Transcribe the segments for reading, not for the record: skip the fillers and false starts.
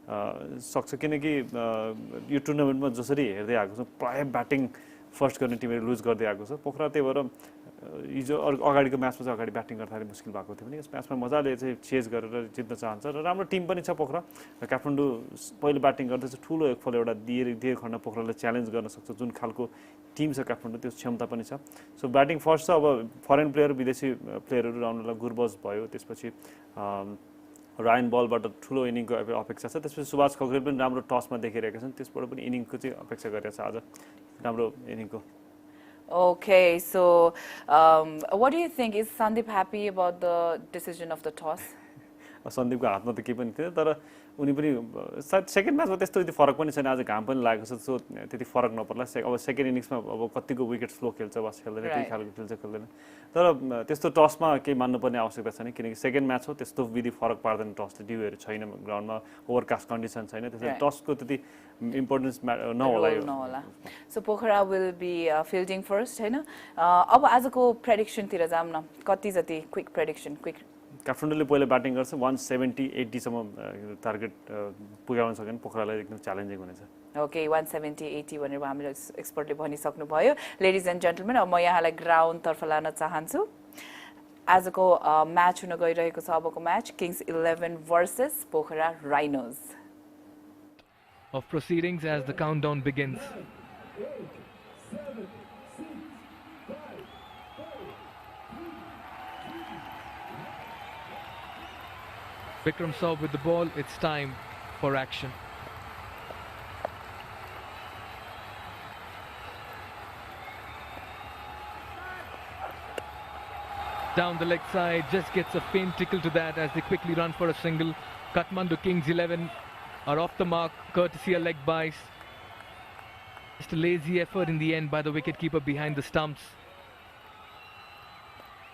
सक्छ किनकि यो टुर्नामेन्टमा जसरी हेर्दै आएको छ प्राय ब्याटिङ फर्स्ट गर्ने टिमहरू लुज गर्दै आएको छ पोखरा त्यही भएर हिजो अगाडिको म्याचमा चाहिँ अगाडि ब्याटिङ गर्दाखेरि मुस्किल भएको थियो भने यस म्याचमा मजाले चाहिँ चेज गरेर जित्न चाहन्छ र राम्रो टिम पनि छ पोखरा काठमाडौँ पहिले ब्याटिङ गर्दैछ ठुलो एकफल एउटा दिएर खण्ड पोखरालाई च्यालेन्ज गर्न सक्छ जुन खालको टिम छ काठमाडौँ त्यो क्षमता पनि छ सो ब्याटिङ फर्स्ट छ अब फरेन प्लेयर विदेशी प्लेयरहरू आउनलाई गुरबज भयो त्यसपछि रायन बलबाट ठुलो इनिङको अपेक्षा छ त्यसपछि सुभाष खगरेल पनि राम्रो टसमा देखिरहेका छन् त्यसबाट पनि इनिङको चाहिँ अपेक्षा गरेको छ आज राम्रो इनिङको Okay, so what do you think? Is Sandeep happy about the decision of the toss? सन्दीपको हातमा त केही पनि थिएन तर उनी पनि सायद सेकेन्ड म्याचमा त्यस्तो यति फरक पनि छैन आज घाम पनि लागेको छ सो त्यति फरक नपर्ला अब सेकेन्ड इनिङ्समा अब कतिको विकेट स्लो खेल्छ वा खेल्दैन त्यही खालको खेल्छ खेल्दैन तर त्यस्तो टसमा केही मान्नुपर्ने आवश्यकता छैन किनकि सेकेन्ड म्याच हो त्यस्तो विधि फरक पार्दैन टसले ड्युहरू छैन ग्राउन्डमा ओभरकास्ट कन्डिसन छैन त्यसैले टसको त्यति इम्पोर्टेन्स नहोला सो पोखरा विल बी फिल्डिङ फर्स्ट हैन अब आजको प्रेडिक्सनतिर जाम न कति जति क्विक प्रेडिक्सन क्विक काठमाडौँले पहिला ब्याटिङ गर्छ 170-80 सम्म टार्गेट पुर्याउन सक्यो भने पोखरालाई एकदम च्यालेन्जिङ हुनेछ ओके 170-80 भनेर हामीले एक्सपर्टले भनिसक्नु भयो लेडिज एन्ड जेन्टलमेन अब म यहाँलाई ग्राउन्ड तर्फ लान चाहन्छु आजको म्याच हुन गइरहेको छ अबको match Kings 11 versus Pokhara Rhinos of proceedings as the countdown begins. Vikram Saab with the ball, it's time for action. Down the leg side, just gets a faint tickle to that as they quickly run for a single. Kathmandu Kings 11 are off the mark, courtesy a leg bias. Just a lazy effort in the end by the wicketkeeper behind the stumps.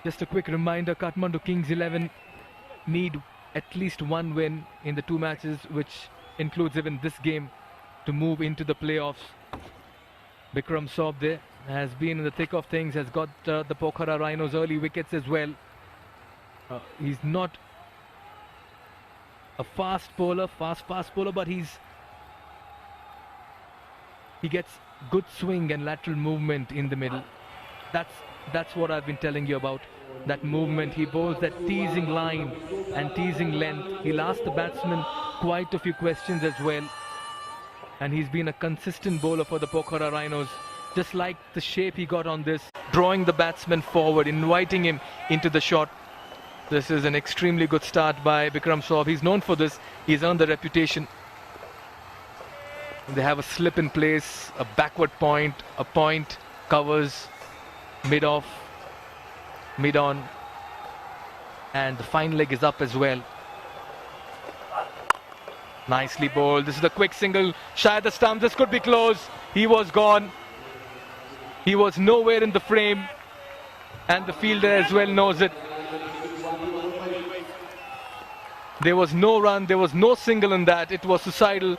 Just a quick reminder, Kathmandu Kings 11 need at least one win in the two matches, which includes even this game, to move into the playoffs. Vikram Saab there has been in the thick of things, has got the Pokhara Rhinos early wickets as well. He's not a fast bowler, fast bowler, but he gets good swing and lateral movement in the middle. That's what I've been telling you about. That movement, he bowls that teasing line and teasing length. He'll ask the batsman quite a few questions as well. And he's been a consistent bowler for the Pokhara Rhinos. Just like the shape he got on this, drawing the batsman forward, inviting him into the shot. This is an extremely good start by Vikram Saab. He's known for this. He's earned the reputation. They have a slip in place, a backward point, a point, covers, mid-off, mid-on, and the fine leg is up as well. Nicely bowled. This is a quick single, shy of the stumps. This could be close. He was gone. He was nowhere in the frame, and the fielder as well knows it. There was no run, there was no single in that. It was suicidal.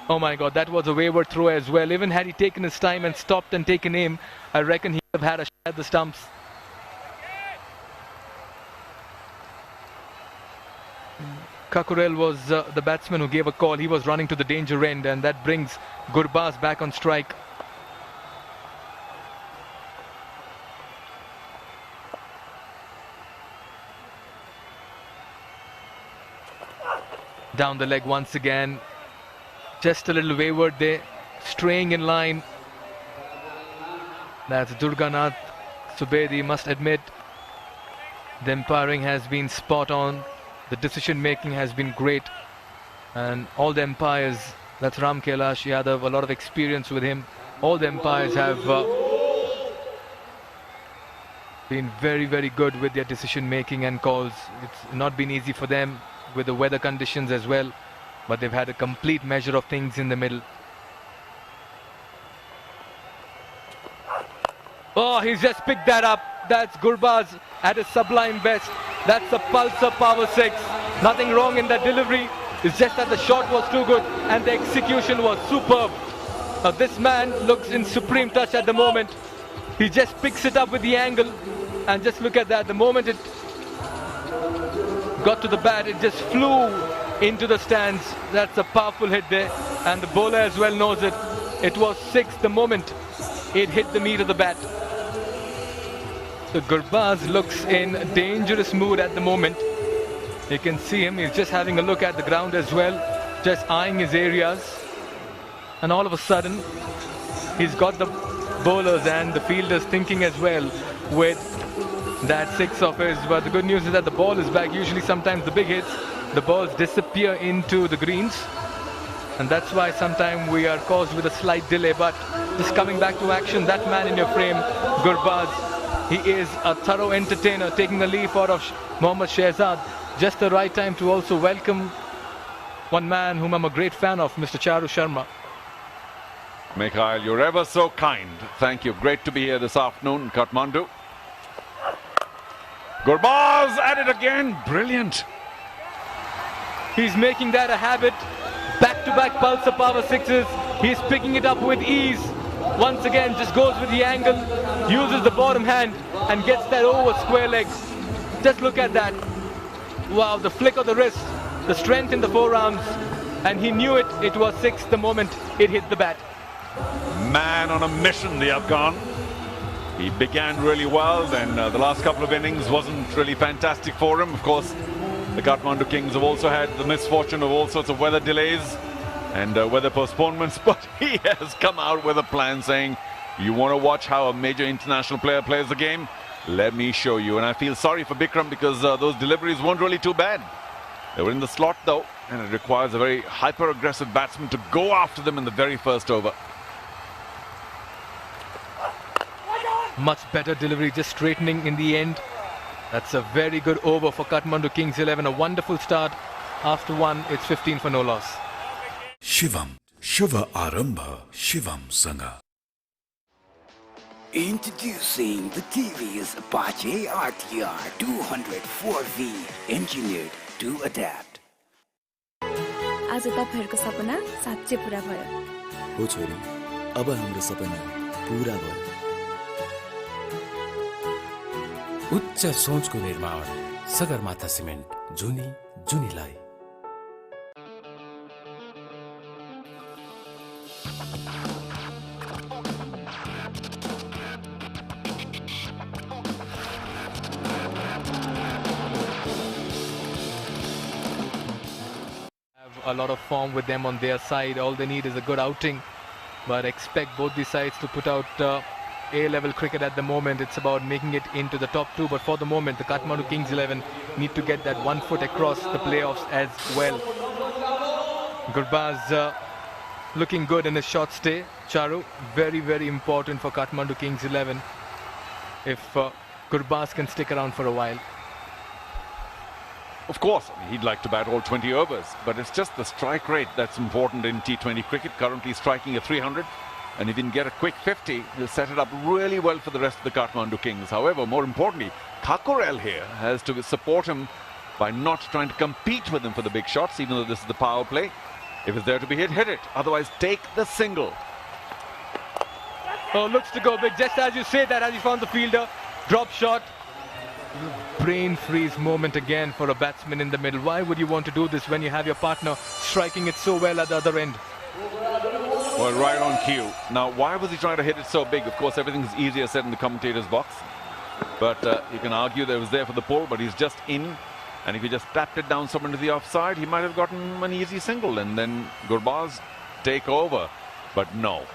Oh my God, that was a wayward throw as well. Even had he taken his time and stopped and taken aim, I reckon he would have had a shot at the stumps. Kakurel was the batsman who gave a call. He was running to the danger end, and that brings Gurbaz back on strike. Down the leg once again, just a little wayward there, straying in line. That's Durganath Subedi, must admit. The umpiring has been spot on, the decision making has been great, and all the umpires, that's Ram Kailash Yadav, a lot of experience with him. All the umpires have been very, very good with their decision making and calls. It's not been easy for them with the weather conditions as well, but they've had a complete measure of things in the middle. Oh, he's just picked that up. That's Gurbaz at his sublime best. That's a Pulsar Power 6. Nothing wrong in that delivery. It's just that the shot was too good and the execution was superb. Now this man looks in supreme touch at the moment. He just picks it up with the angle, and just look at that. The moment it got to the bat, it just flew into the stands. That's a powerful hit there, and the bowler as well knows it. It was 6 the moment it hit the meat of the bat. So Gurbaz looks in a dangerous mood at the moment. You can see him, he's just having a look at the ground as well, just eyeing his areas. And all of a sudden, he's got the bowlers and the fielders thinking as well with that 6 of his. But the good news is that the ball is back. Usually sometimes the big hits, the balls disappear into the greens. And that's why sometimes we are caused with a slight delay. But just coming back to action, that man in your frame, Gurbaz, he is a thorough entertainer, taking a leaf out of Mohammad Shehzad. Just the right time to also welcome one man whom I'm a great fan of, Mr. Charu Sharma. Mikhail, you're ever so kind. Thank you. Great to be here this afternoon in Kathmandu. Gurbaz at it again. Brilliant. He's making that a habit. Back-to-back Pulsar power 6s. He's picking it up with ease. Once again, just goes with the angle, uses the bottom hand and gets that over square legs. Just look at that. Wow, the flick of the wrist, the strength in the forearms, and he knew it. It was 6 the moment it hit the bat. Man on a mission, the Afghan. He began really well, then the last couple of innings wasn't really fantastic for him. Of course, the Kathmandu Kings have also had the misfortune of all sorts of weather delays and weather postponements, but he has come out with a plan saying, you want to watch how a major international player plays the game? Let me show you. And I feel sorry for Bikram because those deliveries weren't really too bad. They were in the slot though, and it requires a very hyper-aggressive batsman to go after them in the very first over. Much better delivery, just straightening in the end. That's a very good over for Kathmandu Kings 11. A wonderful start. After 1, it's 15 for no loss. Shivam, Shiva Arambha, Shivam Sangha. Introducing the TVS Apache RTR 204V, engineered to adapt. आज तपाईहरुको सपना साच्चै पूरा भयो हो छोरी अब हाम्रो सपना पूरा भयो उच्च सोचको निर्माण सगरमाथा सिमेन्ट जुनी जुनीलाई A lot of form with them on their side. All they need is a good outing, but expect both these sides to put out A-level cricket at the moment. It's about making it into the top 2, but for the moment the Kathmandu Kings 11 need to get that 1 foot across the playoffs as well. Gurbaz looking good in his short stay. Charu, very, very important for Kathmandu Kings 11 if Gurbaz can stick around for a while. Of course, he'd like to bat all 20 overs, but it's just the strike rate that's important in T20 cricket. Currently striking a 300, and if he can get a quick 50, he'll set it up really well for the rest of the Kathmandu Kings. However, more importantly, Thakurel here has to support him by not trying to compete with him for the big shots, even though this is the power play. If it's there to be hit, hit it. Otherwise, take the single. Oh, looks to go big. Just as you say that, as you found the fielder, drop shot. Brain freeze moment again for a batsman in the middle. Why would you want to do this when you have your partner striking it so well at the other end? Well, right on cue. Now, why was he trying to hit it so big? Of course, everything's easier said in the commentator's box. But you can argue that it was there for the pull, but he's just in. And if he just tapped it down somewhere to the offside, he might have gotten an easy single. And then Gurbaz take over. But no.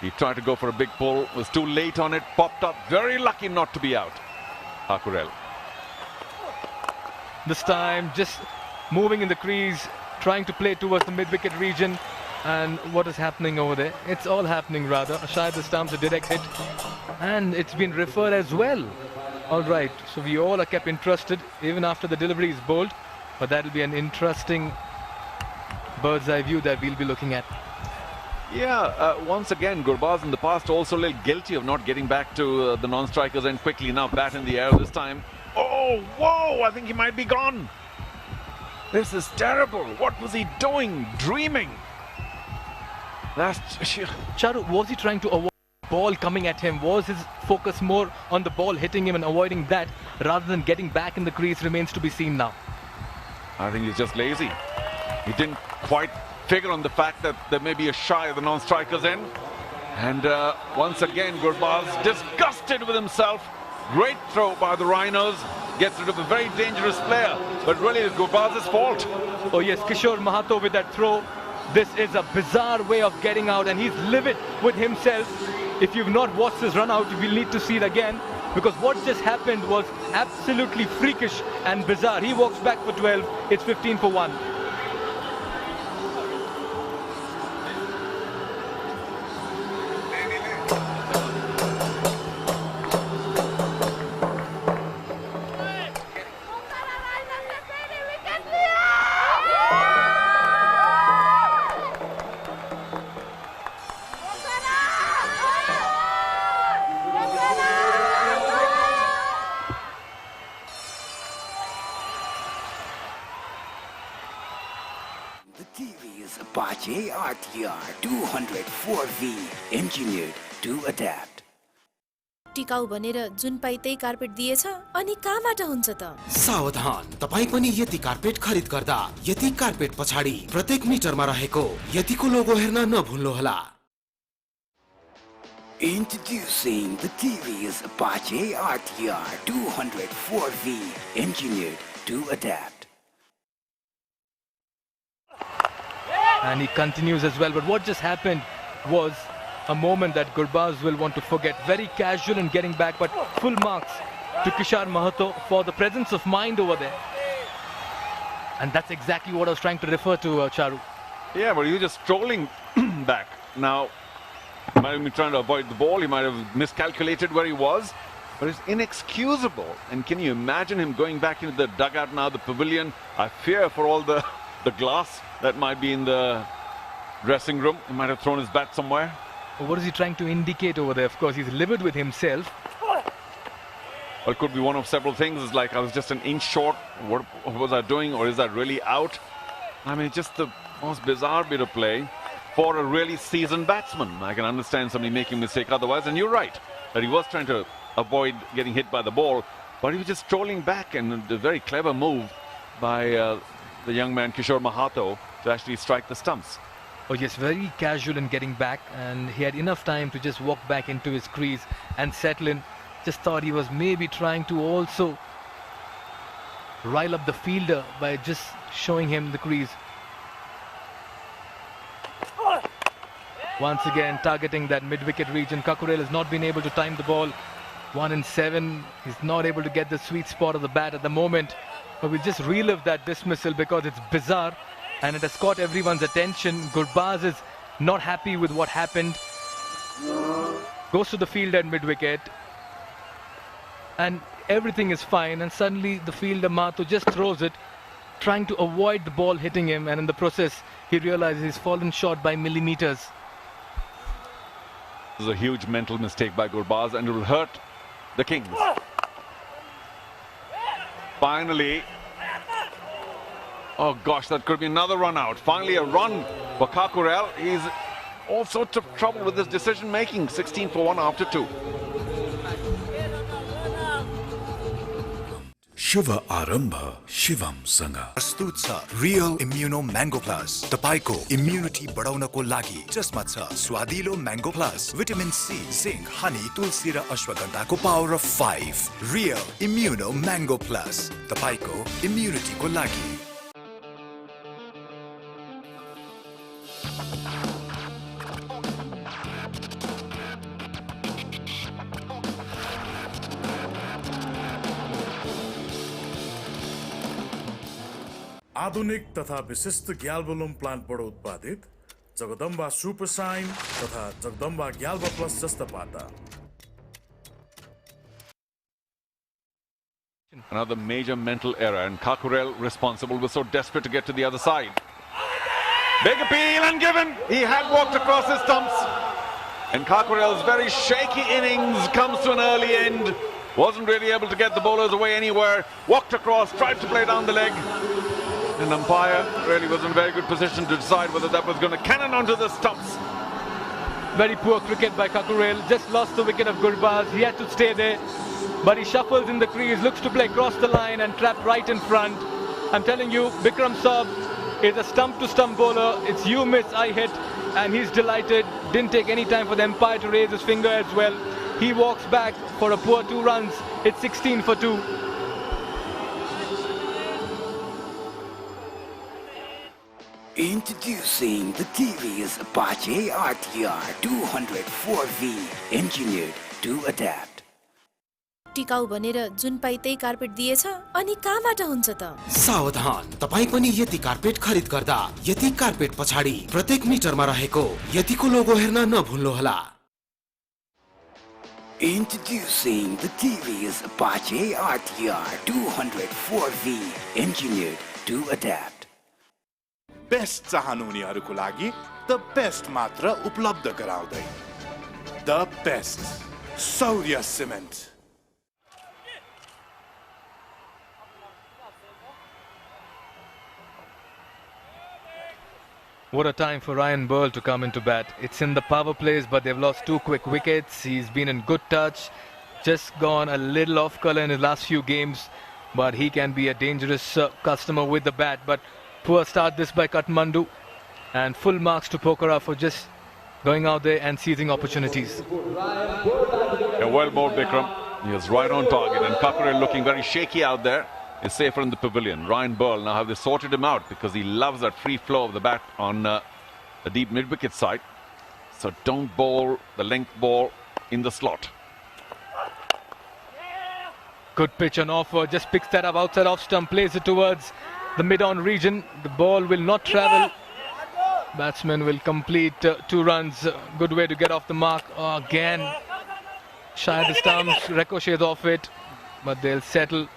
He tried to go for a big pull, was too late on it, popped up. Very lucky not to be out. Thakurel. This time just moving in the crease, trying to play towards the mid-wicket region. And what is happening over there? It's all happening rather. Shahid Islam's a direct hit. And it's been referred as well. All right, so we all are kept interested even after the delivery is bowled. But that'll be an interesting bird's eye view that we'll be looking at. Yeah, once again, Gurbaz in the past also a little guilty of not getting back to the non-strikers and quickly. Now bat in the air this time. Oh, whoa, I think he might be gone. This is terrible. What was he doing? Dreaming. That's... Charu, was he trying to avoid the ball coming at him? Was his focus more on the ball hitting him and avoiding that rather than getting back in the crease? Remains to be seen now. I think he's just lazy. He didn't quite figure on the fact that there may be a shy of the non-strikers in. And once again, Gurbaz disgusted with himself. Great throw by the Rhinos. Gets rid of a very dangerous player. But really, it's Gurbaz's fault. Oh yes, Kishore Mahato with that throw. This is a bizarre way of getting out, and he's livid with himself. If you've not watched this run out, you will need to see it again, because what just happened was absolutely freakish and bizarre. He walks back for 12. It's 15 for 1. The TV is a Bajaj RTR 204V, engineered to adapt. टिकाउ भनेर जुन पाइ त्यही carpet दिएछ अनि कहाँबाट हुन्छ त? सावधान, तपाई पनि यति कार्पेट खरिद गर्दा यति कार्पेट पछाडी प्रत्येक मिटरमा रहेको यतिको लोगो हेर्न नभुल्नुहोला। Introducing the TV's Bajaj RTR 204V, engineered to adapt. And he continues as well, but what just happened was a moment that Gurbaz will want to forget. Very casual in getting back, but full marks to Kishore Mahato for the presence of mind over there. And that's exactly what I was trying to refer to, Charu. Yeah, but he was just strolling back. Now, he might have been trying to avoid the ball. He might have miscalculated where he was. But it's inexcusable. And can you imagine him going back into the dugout now, the pavilion? I fear for all the glass that might be in the dressing room. He might have thrown his bat somewhere. What is he trying to indicate over there? Of course, he's livid with himself. Well, it could be one of several things. It's like I was just an inch short. What was I doing? Or is that really out? I mean, just the most bizarre bit of play for a really seasoned batsman. I can understand somebody making a mistake otherwise. And you're right, that he was trying to avoid getting hit by the ball. But he was just strolling back, and a very clever move by the young man Kishore Mahato to actually strike the stumps. Oh yes, very casual in getting back, and he had enough time to just walk back into his crease and settle in. Just thought he was maybe trying to also rile up the fielder by just showing him the crease. Once again targeting that mid-wicket region. Kakurel has not been able to time the ball. 1 in 7. He's not able to get the sweet spot of the bat at the moment. But we'll just relive that dismissal because it's bizarre and it has caught everyone's attention. Gurbaz is not happy with what happened. Goes to the field at mid-wicket and everything is fine, and suddenly the fielder Mahato just throws it, trying to avoid the ball hitting him, and in the process he realizes he's fallen short by millimeters. This is a huge mental mistake by Gurbaz, and it will hurt the Kings. Finally, oh gosh, that could be another run out. Finally a run for Kakurel. He's all sorts of trouble with his decision making. 16 for 1 after 2. शुभ आरम्भ शिवम सँग प्रस्तुत छ real immuno mango plus, तपाईको immunity बढाउनको लागि, जसमा छ स्वादिलो mango plus, vitamin C, zinc, honey, तुलसी र अश्वगन्धाको power of 5। Real immuno mango plus, तपाईको इम्युनिटीको लागि। आधुनिक तथा विशिष्ट ग्याल्बोलुम प्लान्टबाट उत्पादित जगदम्बा सुपर साइन तथा जगदम्बा ग्याल्बा प्लस जस्ता पाता। Another major mental error, and Kakurel responsible, was so desperate to get to the other side. Big appeal and given. He had walked across his stumps, and Kakurel's very shaky innings comes to an early end. Wasn't really able to get the bowlers away anywhere. Walked across, tried to play down the leg. And umpire really was in a very good position to decide whether that was going to cannon onto the stumps. Very poor cricket by Kakurel. Just lost the wicket of Gurbaz. He had to stay there, but he shuffles in the crease, looks to play across the line and trapped right in front. I'm telling you, Bikram Saab It's a stump-to-stump bowler. It's you miss, I hit, and he's delighted. Didn't take any time for the umpire to raise his finger as well. He walks back for a poor 2 runs. It's 16 for 2. Introducing the TVS Apache RTR 204V, engineered to adapt. टिकाउ भनेर जुन पाइ त्यही carpet दिएछ अनि कहाँबाट हुन्छ त? सावधान, तपाई पनि यति कार्पेट खरिद गर्दा यति कार्पेट पछाडि प्रत्येक मिटरमा रहेको यतिको लोगो हेर्न नभुल्नुहोला। Introducing the TVS Apache RTR 204V, engineered to adapt. Best चाहनुहुनेहरूको लागि द बेस्ट मात्र उपलब्ध गराउँदै the best Saurya cement. What a time for Ryan Burl to come into bat. It's in the power plays, but they've lost 2 quick wickets. He's been in good touch, just gone a little off colour in his last few games, but he can be a dangerous customer with the bat. But poor start this by Kathmandu, and full marks to Pokhara for just going out there and seizing opportunities. Yeah, well bowled Bikram. He was right on target, and Kathmandu looking very shaky out there. Is safer in the pavilion. Ryan Burl, now have they sorted him out because he loves that free flow of the bat on the deep mid-wicket side. So don't bowl the length ball in the slot. Good pitch on offer, just picks that up outside off stump, plays it towards the mid-on region. The ball will not travel. Batsman will complete 2 runs. Good way to get off the mark. Again, shy of the stumps, ricochets off it, but they'll settle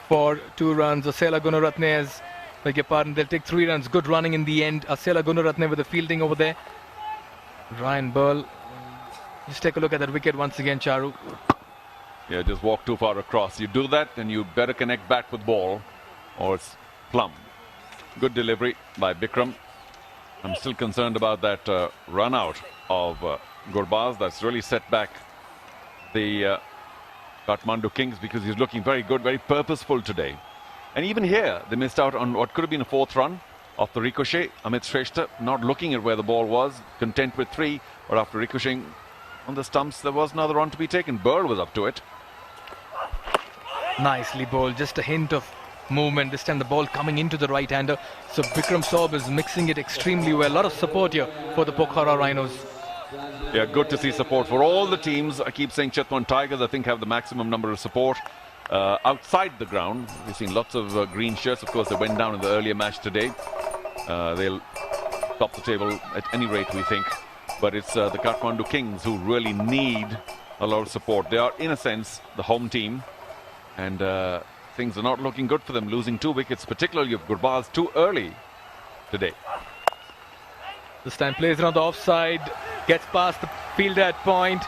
for 2 runs. Asela Gunaratne, as beg your pardon, they'll take 3 runs. Good running in the end. Asela Gunaratne with the fielding over there. Ryan Burl, just take a look at that wicket once again, Charu. Yeah, just walk too far across. You do that, then you better connect back with ball, or it's plumb. Good delivery by Bikram. I'm still concerned about that run out of Gurbaz. That's really set back the Kathmandu Kings, because he's looking very good, very purposeful today. And even here, they missed out on what could have been a 4th run off the ricochet. Amit Shrestha not looking at where the ball was, content with 3, but after ricocheting on the stumps, there was another run to be taken. Burl was up to it. Nicely bowled, just a hint of movement. This time the ball coming into the right-hander. So Bikram Saub is mixing it extremely well. A lot of support here for the Pokhara Rhinos. Yeah, good to see support for all the teams. I keep saying Chitwan Tigers, I think, have the maximum number of support outside the ground. We've seen lots of green shirts. Of course, they went down in the earlier match today. They'll top the table at any rate, we think. But it's the Kathmandu Kings who really need a lot of support. They are, in a sense, the home team. And things are not looking good for them, losing 2 wickets, particularly of Gurbaz, too early today. This time plays it on the offside, gets past the fielder at point,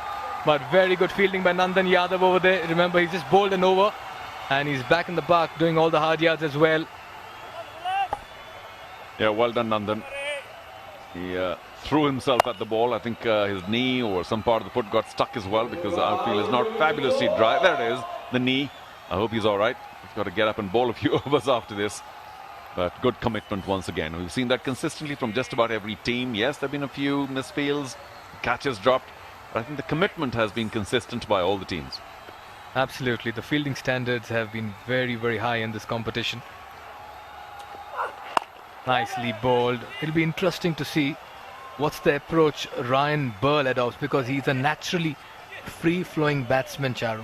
but very good fielding by Nandan Yadav over there. Remember, he's just bowled an over, and he's back in the park doing all the hard yards as well. Yeah, well done, Nandan. He threw himself at the ball. I think his knee or some part of the foot got stuck as well, because the outfield is not fabulously dry. There it is, the knee. I hope he's all right. He's got to get up and bowl a few overs after this. But good commitment once again. We've seen that consistently from just about every team. Yes, there have been a few misfields, catches dropped, but I think the commitment has been consistent by all the teams. Absolutely. The fielding standards have been very, very high in this competition. Nicely bowled. It'll be interesting to see what's the approach Ryan Burl adopts, because he's a naturally free-flowing batsman, Charu.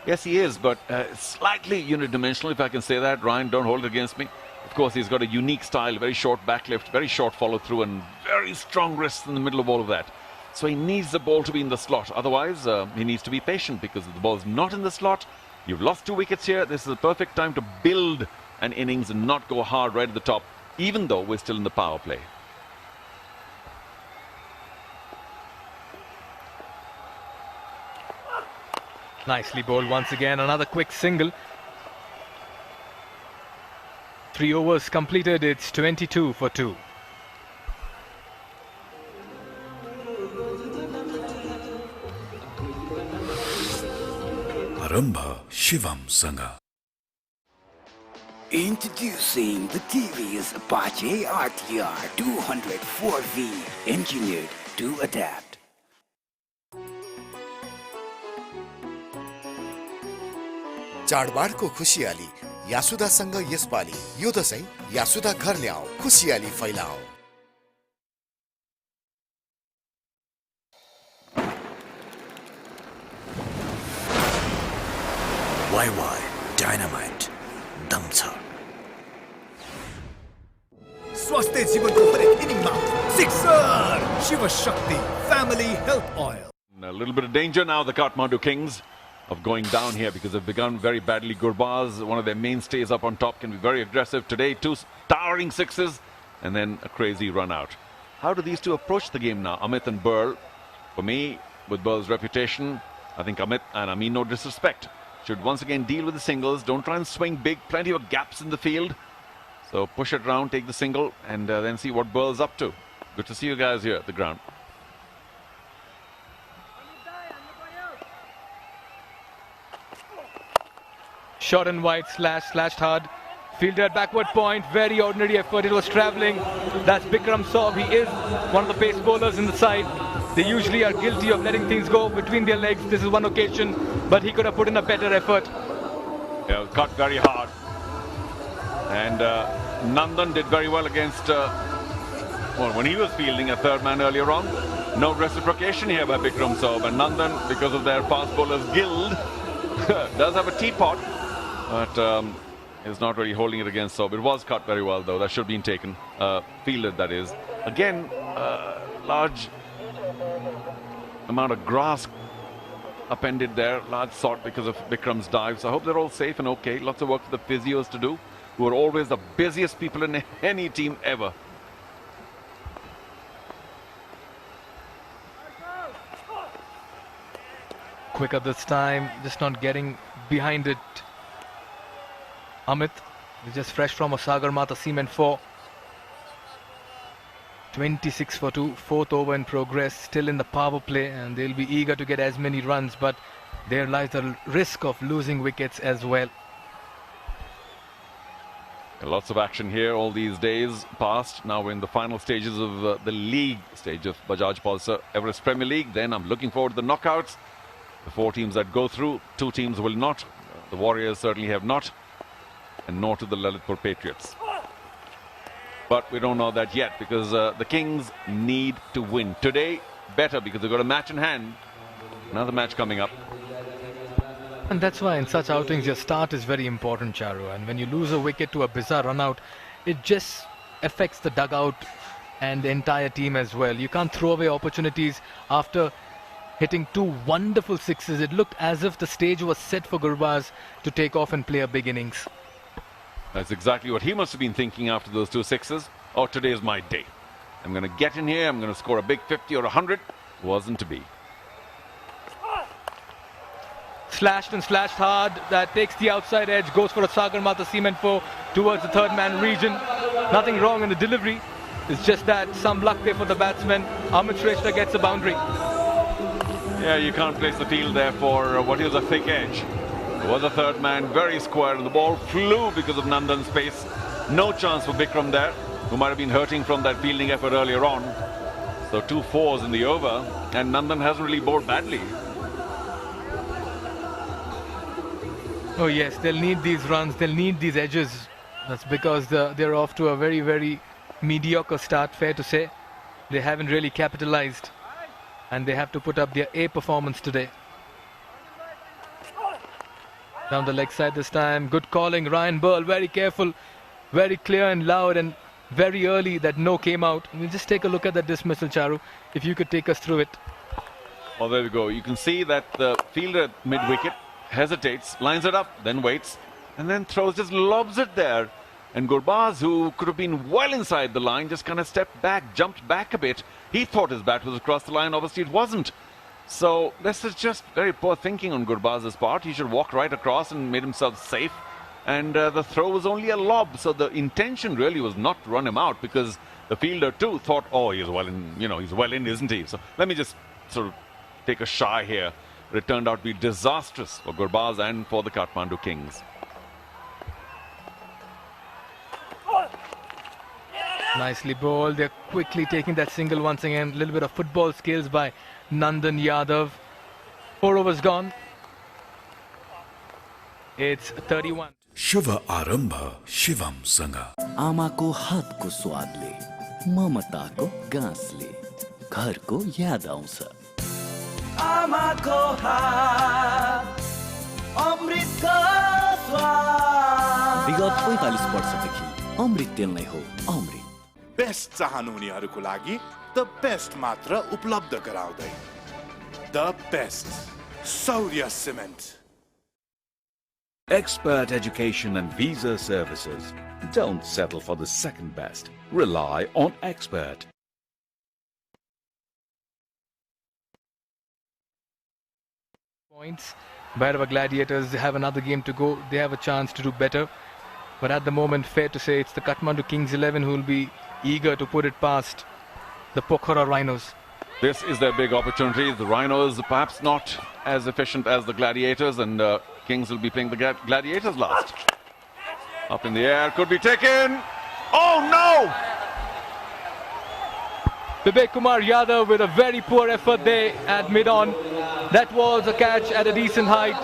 Yes, he is, but slightly unidimensional, if I can say that. Ryan, don't hold it against me. Of course, he's got a unique style, very short backlift, very short follow-through, and very strong wrists in the middle of all of that. So he needs the ball to be in the slot. Otherwise, he needs to be patient, because if the ball's not in the slot, you've lost 2 wickets here. This is a perfect time to build an innings and not go hard right at the top, even though we're still in the power play. Nicely bowled once again. Another quick single. 3 overs completed. It's 22 for 2. Arambha Shivam Sanga. Introducing the TVS Apache RTR 204V, engineered to adapt. चाडबाडको खुसियाली यासुदासँग यसपालि यो दशैं यासुदा घर ल्याऊ, खुसियाली फैलाऊ। YY Dynamite दम छ। स्वास्थ्य जीवनको हरेक इनिङमा सिक्सर शिव शक्ति family health oil. A little bit of danger now, the Kathmandu Kings, of going down here because they've begun very badly. Gurbaz, one of their mainstays up on top, can be very aggressive today. 2 towering sixes and then a crazy run out. How do these two approach the game now, Amit and Burl? For me, with Burl's reputation, I think Amit, and I mean no disrespect, should once again deal with the singles. Don't try and swing big. Plenty of gaps in the field. So push it round, take the single, and then see what Burl's up to. Good to see you guys here at the ground. Short and wide, slashed hard. Fielder at backward point, very ordinary effort. It was travelling. That's Bikram Saab. He is one of the pace bowlers in the side. They usually are guilty of letting things go between their legs. This is one occasion, but he could have put in a better effort. Yeah, cut very hard. And Nandan did very well against, well, when he was fielding a third man earlier on. No reciprocation here by Bikram Saab. And Nandan, because of their fast bowlers guild, does have a teapot, but is not really holding it against Saab. It was cut very well, though. That should have been taken. Fielded, that is. Again, large amount of grass appended there, large sort because of Bikram's dive. So I hope they're all safe and okay. Lots of work for the physios to do, who are always the busiest people in any team ever. Quicker this time, just not getting behind it. Amit is just fresh from a Sagarmatha Cement 4. 26 for 2, 4th over in progress, still in the power play, and they'll be eager to get as many runs, but there lies the risk of losing wickets as well. Lots of action here all these days past. Now we're in the final stages of the league stage of Bajaj Pulsar Everest Premier League. Then I'm looking forward to the knockouts. The 4 teams that go through, 2 teams will not. The Warriors certainly have not, and nor to the Lalitpur Patriots. But we don't know that yet because the Kings need to win. Today, better because they've got a match in hand. Another match coming up. And that's why in such outings your start is very important, Charu. And when you lose a wicket to a bizarre run out, it just affects the dugout and the entire team as well. You can't throw away opportunities after hitting 2 wonderful sixes. It looked as if the stage was set for Gurbaz to take off and play a big innings. That's exactly what he must have been thinking after those 2 sixes. Oh, today is my day. I'm going to get in here, I'm going to score a big 50 or 100. Wasn't to be. Slashed and slashed hard. That takes the outside edge, goes for a Sagarmatha Cement 4 towards the third man region. Nothing wrong in the delivery. It's just that some luck there for the batsman. Amit Shrestha gets a boundary. Yeah, you can't place the field there for what is a thick edge. There was a third man, very square, and the ball flew because of Nandan's pace. No chance for Bikram there, who might have been hurting from that fielding effort earlier on. So 2 4s in the over, and Nandan hasn't really bowled badly. Oh yes, they'll need these runs, they'll need these edges. That's because they're off to a very, very mediocre start, fair to say. They haven't really capitalized, and they have to put up their A performance today. Down the leg side this time, good calling, Ryan Burl, very careful, very clear and loud, and very early that no came out. We'll just take a look at that dismissal, Charu, if you could take us through it. Well, there we go. You can see that the fielder at mid-wicket hesitates, lines it up, then waits, and then throws, just lobs it there. And Gurbaz, who could have been well inside the line, just kind of stepped back, jumped back a bit. He thought his bat was across the line, obviously it wasn't. So this is just very poor thinking on Gurbaz's part. He should walk right across and made himself safe. And the throw was only a lob, so the intention really was not to run him out, because the fielder too thought, oh, he's well in, he's well in, isn't he? So let me just sort of take a shy here. But it turned out to be disastrous for Gurbaz and for the Kathmandu Kings. Nicely bowled. They're quickly taking that single once again. A little bit of football skills by Nandan Yadav. 4 overs gone. It's 31. शुभ आरम्भ शिवम सँग आमाको हातको स्वादले ममताको गाँसले घरको याद आउँछ आमाको हात अमृतको स्वाद विगत 45 वर्षदेखि अमृत तेल नै हो अमृत बेस्ट चाहनुहुनेहरूको लागि द बेस्ट मात्र उपलब्ध गराउँदै the best Saurya cement Expert education and visa services. Don't settle for the second best. Rely on Expert. Points. Bhairava Gladiators have another game to go. They have a chance to do better. But at the moment, fair to say, it's the Kathmandu Kings 11 who will be eager to put it past the Pokhara Rhinos. This is their big opportunity. The Rhinos perhaps not as efficient as the Gladiators, and Kings will be playing the Gladiators last. Up in the air, could be taken. Oh no! Vivek Kumar Yadav with a very poor effort there at mid-on. That was a catch at a decent height.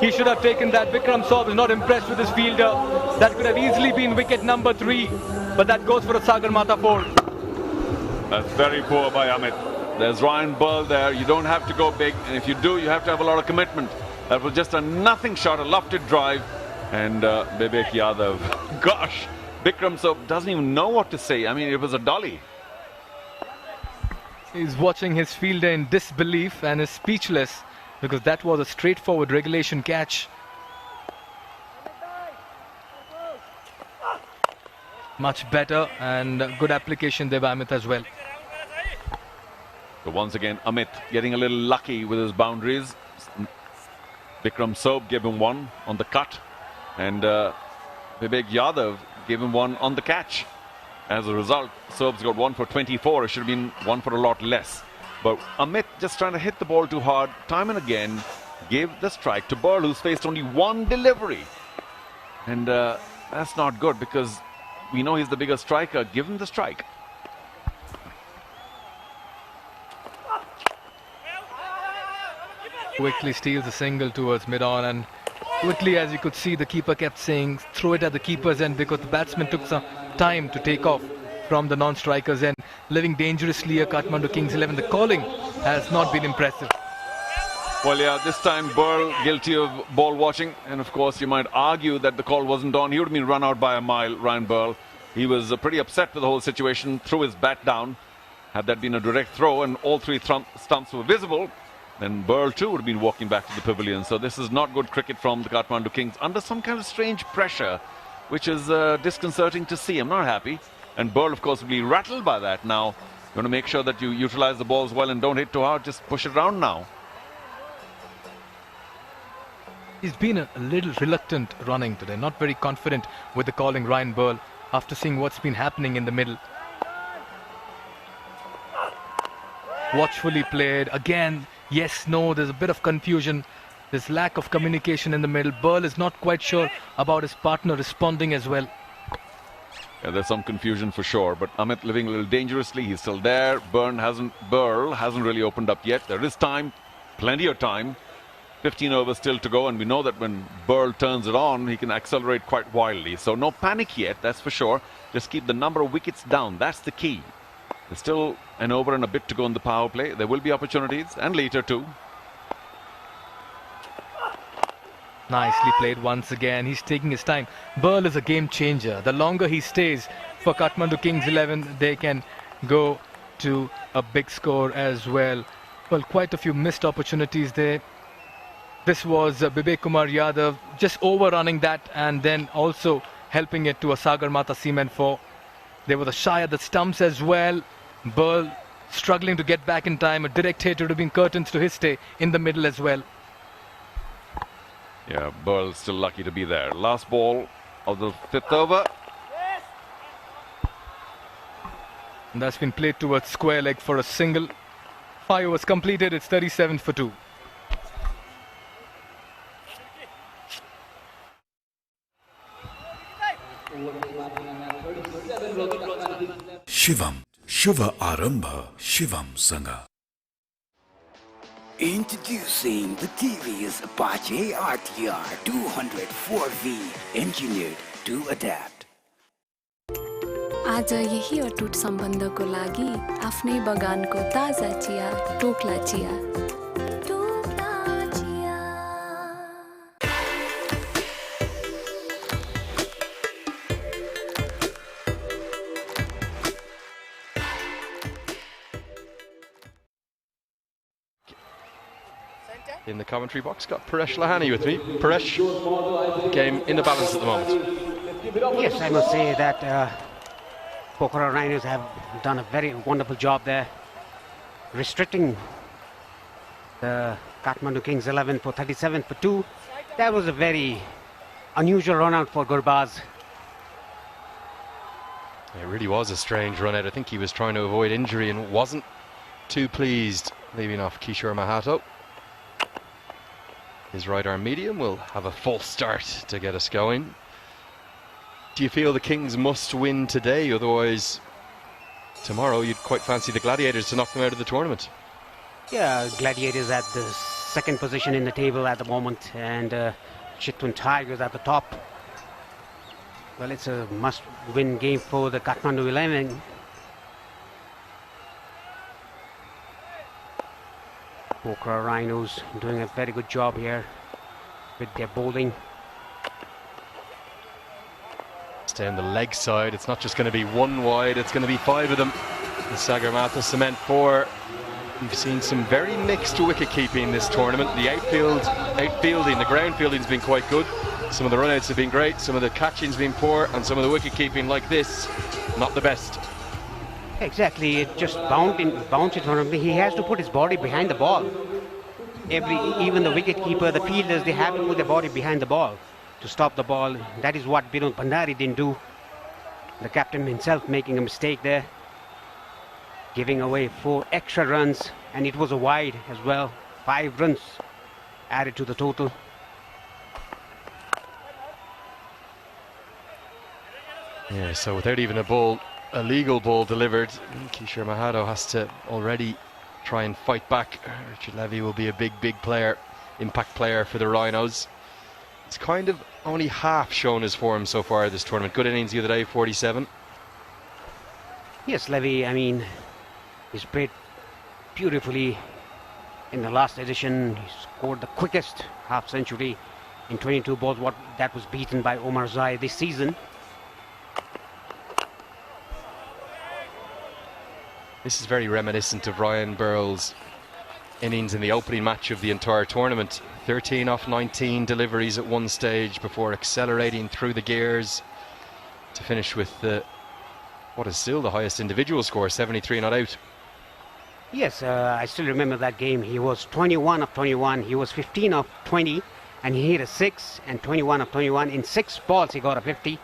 He should have taken that. Vikram Saub is not impressed with his fielder. That could have easily been wicket number 3, but that goes for a Sagar Mata 4. That's very poor by Amit. There's Ryan Burl there. You don't have to go big, and if you do, you have to have a lot of commitment. That was just a nothing shot, a lofted drive, and Vivek Yadav. Gosh, Vikram Saub doesn't even know what to say. I mean, it was a dolly. He's watching his fielder in disbelief and is speechless because that was a straightforward regulation catch. Much better and good application there by Amit as well. So once again, Amit getting a little lucky with his boundaries. Vikram Saub gave him one on the cut, and Vivek Yadav gave him one on the catch. As a result, Saub's got 1 for 24. It should have been 1 for a lot less. But Amit just trying to hit the ball too hard, time and again, gave the strike to Burl, who's faced only one delivery. And that's not good because we know he's the bigger striker. Give him the strike. Quickly steals a single towards mid-on, and quickly, as you could see, the keeper kept saying throw it at the keeper's end because the batsman took some time to take off from the non-strikers end, living dangerously a Kathmandu Kings 11. The calling has not been impressive. Well, yeah, this time Burl guilty of ball watching, and of course you might argue that the call wasn't on. He would have been run out by a mile, Ryan Burl. He was pretty upset with the whole situation, threw his bat down. Had that been a direct throw and all 3 stumps were visible, then Burl too would have been walking back to the pavilion. So this is not good cricket from the Kathmandu Kings under some kind of strange pressure, which is disconcerting to see. I'm not happy. And Burl, of course, will be rattled by that now. You want to make sure that you utilize the balls well and don't hit too hard. Just push it around now. He's been a little reluctant running today, not very confident with the calling, Ryan Burl, after seeing what's been happening in the middle. Watchfully played. Again, yes, no, there's a bit of confusion. There's lack of communication in the middle. Burl is not quite sure about his partner responding as well. Yeah, there's some confusion for sure, but Amit living a little dangerously. He's still there. Burl hasn't really opened up yet. There is time, plenty of time. 15 overs still to go, and we know that when Burl turns it on, he can accelerate quite wildly. So no panic yet, that's for sure. Just keep the number of wickets down. That's the key. There's still an over and a bit to go in the power play. There will be opportunities, and later too. Nicely played once again. He's taking his time. Burl is a game changer. The longer he stays for Kathmandu Kings 11, they can go to a big score as well. Well, quite a few missed opportunities there. This was Vivek Kumar Yadav just overrunning that and then also helping it to a Sagar Mata Cement 4. There was a shy at the stumps as well. Burl struggling to get back in time. A direct hit would have been curtains to his stay in the middle as well. Yeah, Burl still lucky to be there. Last ball of the 5th over. And that's been played towards square leg for a single. 5 overs completed. It's 37 for 2. Shivam शुभ आरंभ शिवम सँग. Introducing the TVS Apache RTR 204V, engineered to adapt. आज यही अटुट सम्बन्धको लागि आफ्नै बगानको ताजा चिया टोक्ला चिया. In the commentary box, got Paresh Lahani with me. Paresh, game in the balance at the moment. Yes, I must say that Pokhara Rhinos have done a very wonderful job there, restricting the Kathmandu Kings 11 for 37 for 2. That was a very unusual run out for Gurbaz. It really was a strange run out. I think he was trying to avoid injury and wasn't too pleased leaving off Kishore Mahato. His right arm medium will have a false start to get us going. Do you feel the Kings must win today? Otherwise, tomorrow you'd quite fancy the Gladiators to knock them out of the tournament. Yeah, Gladiators at the second position in the table at the moment, and Chitwan Tigers at the top. Well, it's a must-win game for the Kathmandu 11. Pokhara Rhinos doing a very good job here with their bowling. Stay on the leg side. It's not just going to be one wide, it's going to be 5 of them. The Sagarmatha cement 4. We've seen some very mixed wicket keeping this tournament. The outfielding, the ground fielding has been quite good. Some of the runouts have been great, some of the catching's been poor, and some of the wicket keeping like this, not the best. Exactly, it just bounces on him. He has to put his body behind the ball. Even the wicketkeeper, the fielders, they have to put their body behind the ball to stop the ball. That is what Binod Bhandari didn't do. The captain himself making a mistake there, giving away 4 extra runs, and it was a wide as well. 5 runs added to the total. Yeah, so without even a legal ball delivered, Kishore Mahato has to already try and fight back. Richard Levy will be a big player, impact player for the Rhinos. It's kind of only half shown his form so far this tournament. Good innings the other day, 47. Yes, Levy, I mean, he's played beautifully in the last edition. He scored the quickest half century in 22 balls. That was beaten by Omar Zai this season. This is very reminiscent of Ryan Burrell's innings in the opening match of the entire tournament. 13 off 19 deliveries at one stage before accelerating through the gears to finish with what is still the highest individual score, 73 not out. Yes, I still remember that game. He was 21 of 21. He was 15 of 20, and he hit a 6, and 21 of 21. In 6 balls, he got a 50.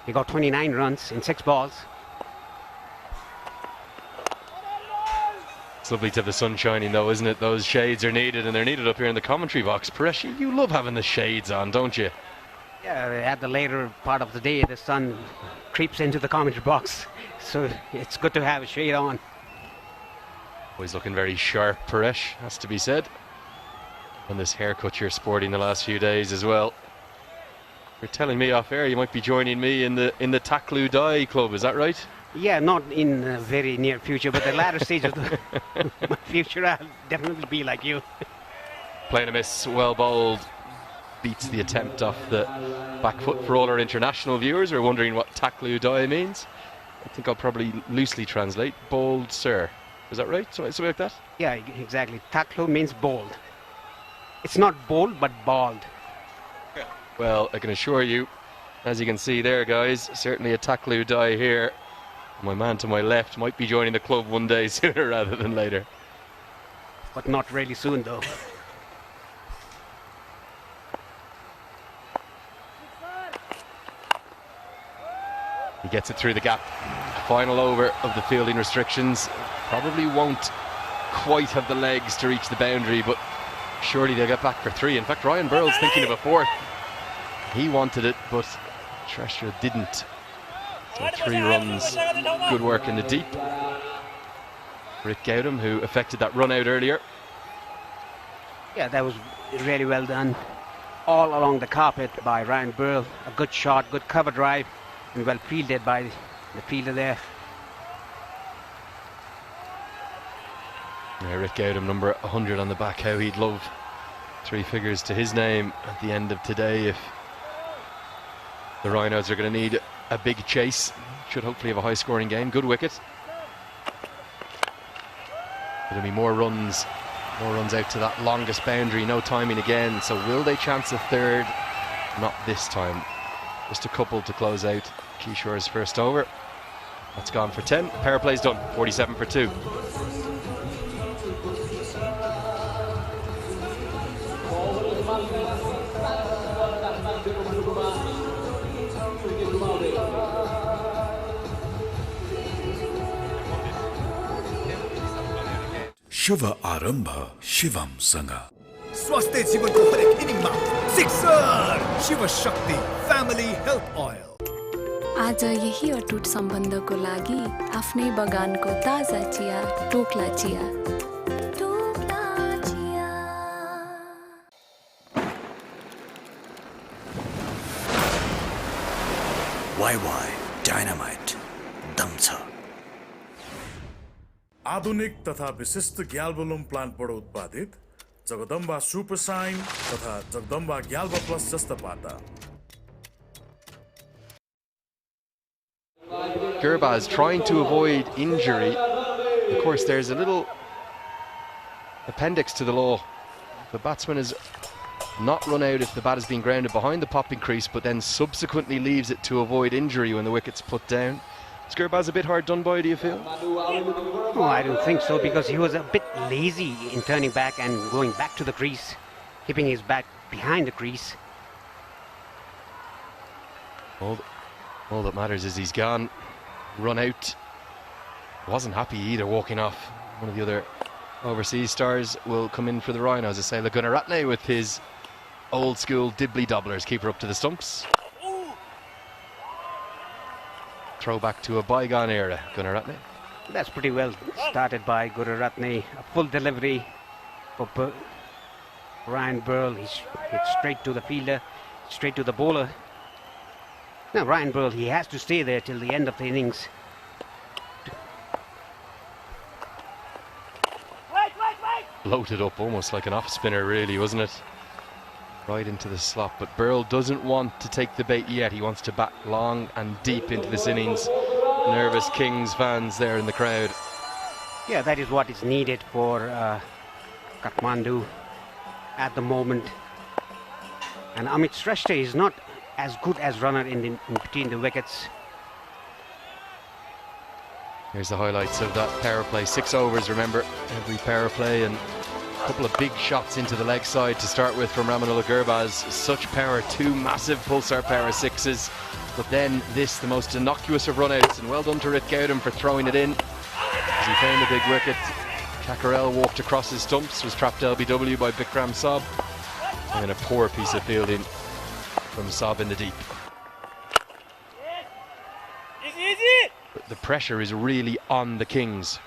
He got 29 runs in 6 balls. It's lovely to have the sun shining though, isn't it? Those shades are needed, and they're needed up here in the commentary box. Paresh, you love having the shades on, don't you? Yeah, at the later part of the day, the sun creeps into the commentary box, so it's good to have a shade on. Always looking very sharp, Paresh, has to be said. And this haircut you're sporting the last few days as well. You're telling me off air you might be joining me in the Taklu Dai club, is that right? Yeah, not in the very near future, but the latter stage of my future, I'll definitely be like you. Playing a miss, well bowled, beats the attempt off the back foot. For all our international viewers who are wondering what Taklu Dai means, I think I'll probably loosely translate bowled sir. Is that right? Something like that? Yeah, exactly. Taklu means bold. It's not bold, but bald. Well, I can assure you, as you can see there, guys, certainly a Taklu Dai here. My man to my left might be joining the club one day sooner rather than later. But not really soon, though. He gets it through the gap. Final over of the fielding restrictions. Probably won't quite have the legs to reach the boundary, but surely they'll get back for 3. In fact, Ryan Burrell's thinking of a 4th. He wanted it, but Treshire didn't. So 3 runs, good work in the deep. Rick Gautam, who affected that run out earlier. Yeah, that was really well done. All along the carpet by Ryan Burl. A good shot, good cover drive, and well fielded by the fielder there. Yeah, Rick Gautam, number 100 on the back. How he'd love 3 figures to his name at the end of today if the Rhinos are going to need a big chase. Should hopefully have a high-scoring game. Good wicket. There'll be more runs out to that longest boundary. No timing again. So will they chance a third? Not this time. Just a couple to close out Keyshore's first over. That's gone for 10. Power play's done. 47 for 2. शुभ आरम्भ शिवमसँग स्वास्थ्य जीवनको हरेक इनिङमा sixer Shiv Shakti family health oil. आज यही अटुट सम्बन्धको लागि आफ्नै बगानको ताजा चिया टोक्ला चिया। वाई डायनामाइट दम छ। आधुनिक तथा विशिष्ट ग्याल्बोलुम प्लान्टबाट उत्पादित जगदम्बा सुपर साइन तथा जगदम्बा ग्याल्बा प्लस जस्ता पाता। Gurbaz trying to avoid injury. Of course, there's a little appendix to the law. The batsman is not run out if the bat has been grounded behind the popping crease, but then subsequently leaves it to avoid injury when the wicket's put down. Is Gurbaz a bit hard done by, do you feel? No, I don't think so, because he was a bit lazy in turning back and going back to the crease, keeping his bat behind the crease. All that matters is he's gone, run out. Wasn't happy either walking off. One of the other overseas stars will come in for the Rhinos. Asela Gunaratne with his old school dibbly dobblers, keeper up to the stumps. Throwback to a bygone era, Gunaratne. That's pretty well started by Gunaratne. A full delivery for Ryan Burl. He's hit straight to the fielder, straight to the bowler. Now Ryan Burl, he has to stay there till the end of the innings. Floated up almost like an off spinner, really, wasn't it? Right into the slot, but Burl doesn't want to take the bait yet. He wants to bat long and deep into this innings. Nervous Kings fans there in the crowd. Yeah, that is what is needed for Kathmandu at the moment. And Amit Shrestha is not as good as runner in between the wickets. Here's the highlights of that power play. 6 overs, remember, every power play, and a couple of big shots into the leg side to start with from Ramanullah Gurbaz. Such power, 2 massive Pulsar power 6s. But then this, the most innocuous of run-outs, and well done to Rick Gautam for throwing it in as he found a big wicket. Kakarel walked across his stumps, was trapped LBW by Bikram Saab, and then a poor piece of fielding from Saab in the deep. But the pressure is really on the Kings.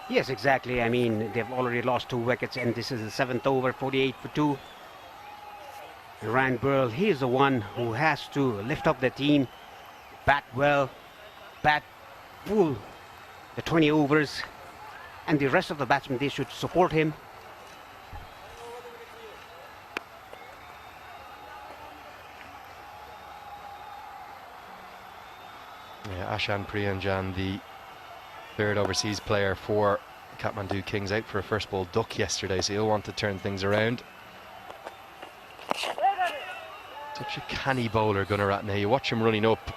Yes, exactly. I mean, they've already lost 2 wickets, and this is the 7th over, 48 for 2. And Ryan Burl, he is the one who has to lift up the team, bat well, bat full the 20 overs, and the rest of the batsmen, they should support him. Yeah, Ashan Priyanjan, the 3rd overseas player for Kathmandu Kings, out for a first ball duck yesterday, so he'll want to turn things around. Such a canny bowler, Gunaratne. You watch him running up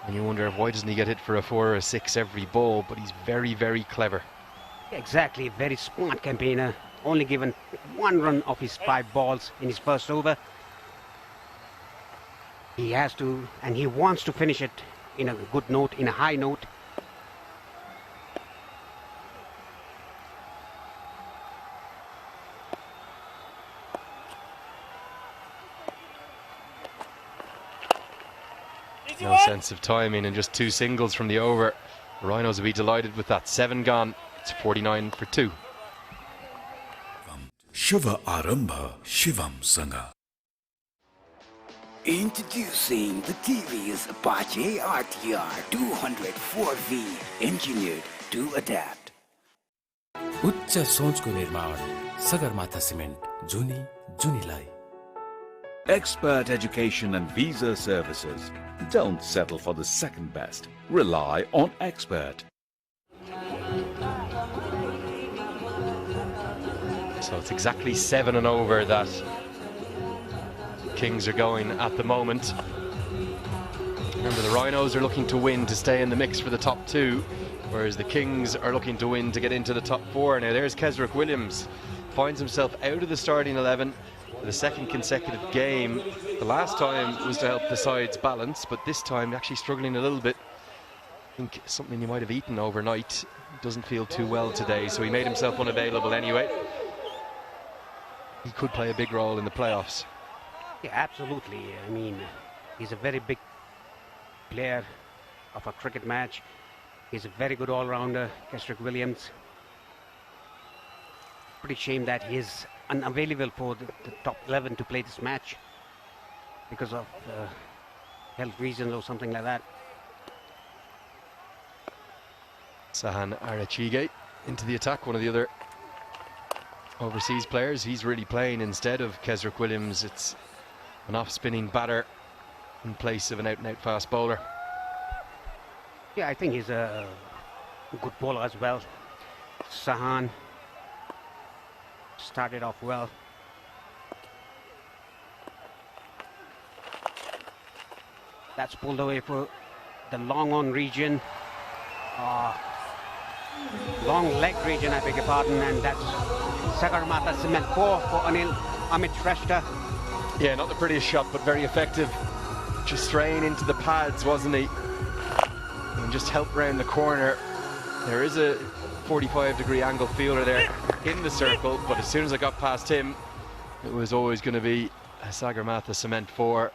and you wonder why doesn't he get hit for a 4 or a 6 every ball, but he's very, very clever. Exactly, very smart campaigner. Only given 1 run of his 5 balls in his first over. He has to, and he wants to finish it in a good note, in a high note. No sense of timing and just 2 singles from the over. The Rhinos will be delighted with that. 7 gone. It's 49 for 2. Shiva Arambha Shivam Sangha. Introducing the TVS Apache RTR 204V, engineered to adapt. उच्च सोचको निर्माण Sagarmatha cement जुनी जुनीलाई. Expert education and visa services. Don't settle for the second best. Rely on Expert. So it's exactly 7 and over that Kings are going at the moment. Remember, the Rhinos are looking to win to stay in the mix for the top 2, whereas the Kings are looking to win to get into the top 4. Now there's Kesrick Williams, finds himself out of the starting 11 for the 2nd consecutive game. The last time was to help the sides balance, but this time actually struggling a little bit. I think something he might have eaten overnight. Doesn't feel too well today, so he made himself unavailable anyway. He could play a big role in the playoffs. Yeah, absolutely. I mean, he's a very big player of a cricket match. He's a very good all-rounder, Kesrick Williams. Pretty shame that he is unavailable for the top 11 to play this match because of health reasons or something like that. Sahan Arachige into the attack, one of the other overseas players. He's really playing instead of Kesrick Williams. It's an off-spinning batter in place of an out-and-out fast bowler. Yeah, I think he's a good bowler as well. Sahan started off well. That's pulled away for the long on region. Long leg region, I beg your pardon, and that's Sagarmatha cement 4 for Amit Shrestha. Yeah, not the prettiest shot, but very effective. Just straying into the pads, wasn't he? And just help round the corner. There is a 45-degree angle fielder there in the circle, but as soon as I got past him, it was always going to be a Sagarmatha cement 4.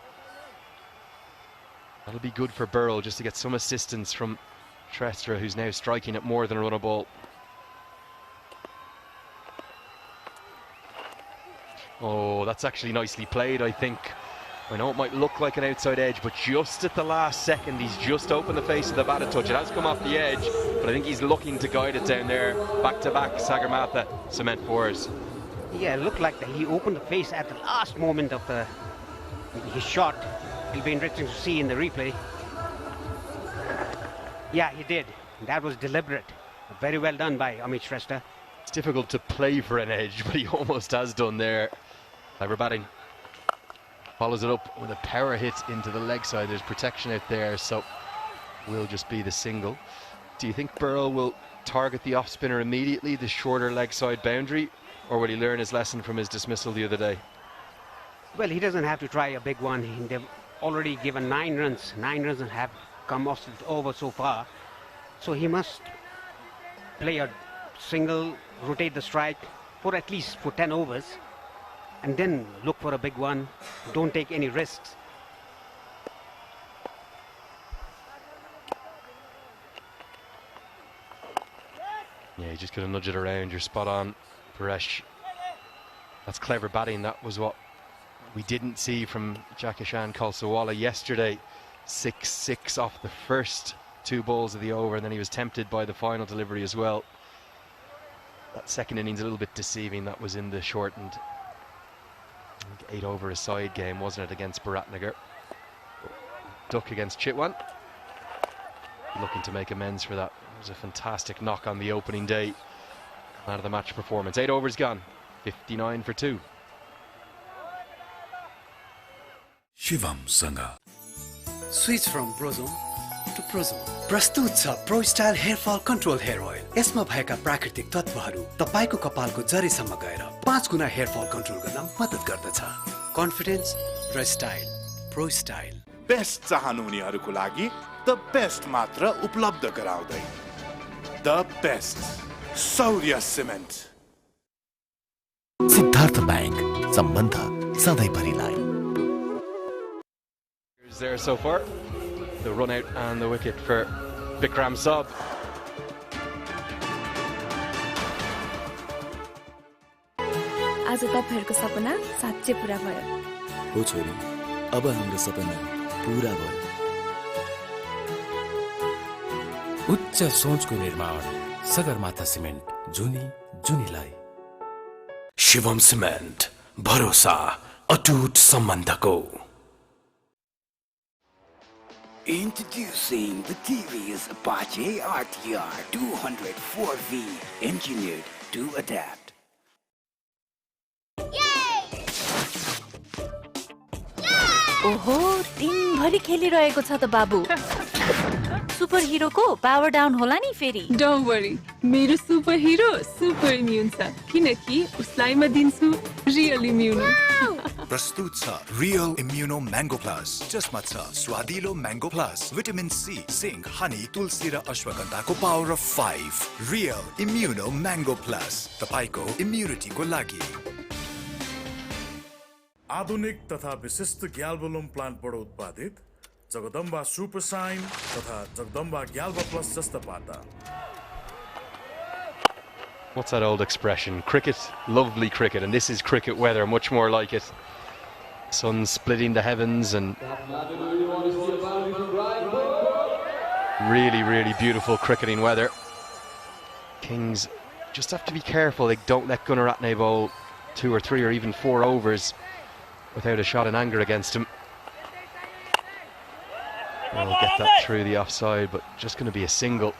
That'll be good for Burrell, just to get some assistance from Shrestha, who's now striking at more than a run a ball. Oh, that's actually nicely played, I think. I know it might look like an outside edge, but just at the last second, he's just opened the face of the bat a touch. It has come off the edge, but I think he's looking to guide it down there. Back-to-back Sagarmatha cement 4s. Yeah, it looked like that he opened the face at the last moment of his shot. It'll be interesting to see in the replay. Yeah, he did. That was deliberate. Very well done by Amit Shrestha. It's difficult to play for an edge, but he almost has done there. Clever batting. Follows it up with a power hit into the leg side. There's protection out there, so will just be the single. Do you think Burrell will target the off spinner immediately, the shorter leg side boundary, or will he learn his lesson from his dismissal the other day? Well, he doesn't have to try a big one. They've already given 9 runs. 9 runs and have come off it over so far. So he must play a single, rotate the strike for at least 10 overs. And then look for a big one. Don't take any risks. Yeah, you just got to nudge it around. You're spot on, Paresh. That's clever batting. That was what we didn't see from Jakishan Khalsawala yesterday. 6-6 off the first 2 balls of the over, and then he was tempted by the final delivery as well. That second innings a little bit deceiving. That was in the shortened 8 over a side game, wasn't it, against Bharatnagar. Duck against Chitwan. Looking to make amends for that. It was a fantastic knock on the opening day. Man of the match performance. 8 overs gone. 59 for 2. Shivam Sangha. Switch from Brozone to Prozone. प्रस्तुत छ pro style hair fall control hair oil. यसमा भएका प्राकृतिक तत्वहरू तपाईको कपालको जरीसम्म गएर 5 गुना hair fall control गर्न मद्दत गर्दछ। कन्फिडेन्स र स्टाइल, प्रो स्टाइल। बेस्ट चाहनुहुनेहरूको लागि द बेस्ट मात्र उपलब्ध गराउँदै the best Saurya cement. Siddharth bank, सम्बन्ध सधैँभरिलाई। There so far. The run out and the wicket for Bikram Saab. आज तपाईहरुको सपना साँच्चै पूरा भयो हो छोरी अब हाम्रो सपना पूरा भयो उच्च सोचको निर्माण सगरमाथा सिमेन्ट जुनीलाई शिवम सिमेन्ट भरोसा अटुट सम्बन्धको Introducing the TVS Apache RTR 204V, engineered to adapt. ओहो दिनभरि खेलिरहेको छ त बाबु सुपर हिरोको पावर डाउन होला नि फेरि डोन्ट वरी मेरो सुपर हिरो सुपर इम्युन छ किनकि उसलाई म दिन्छु रियल इम्युन प्रस्तुत छ रियल इम्युनो म्याङ्गो प्लस जसमा छ स्वादिलो mango plus vitamin C zinc honey तुलसी र अश्वगन्धाको power of 5 real immuno mango plus तपाईको इम्युनिटीको लागि आधुनिक तथा विशिष्ट ग्याल्बोलम प्लान्टबाट उत्पादित जगदम्बा सुपर साइन तथा जगदम्बा ग्याल्बा प्लस जस्ता पाता What's that old expression? Cricket, lovely cricket, and this is cricket weather, much more like it. Sun splitting the heavens and really, really beautiful cricketing weather. Kings just have to be careful they don't let Gunaratne bowl 2 or 3 or even 4 overs without a shot in anger against him. We'll get that through the offside, but just going to be a single.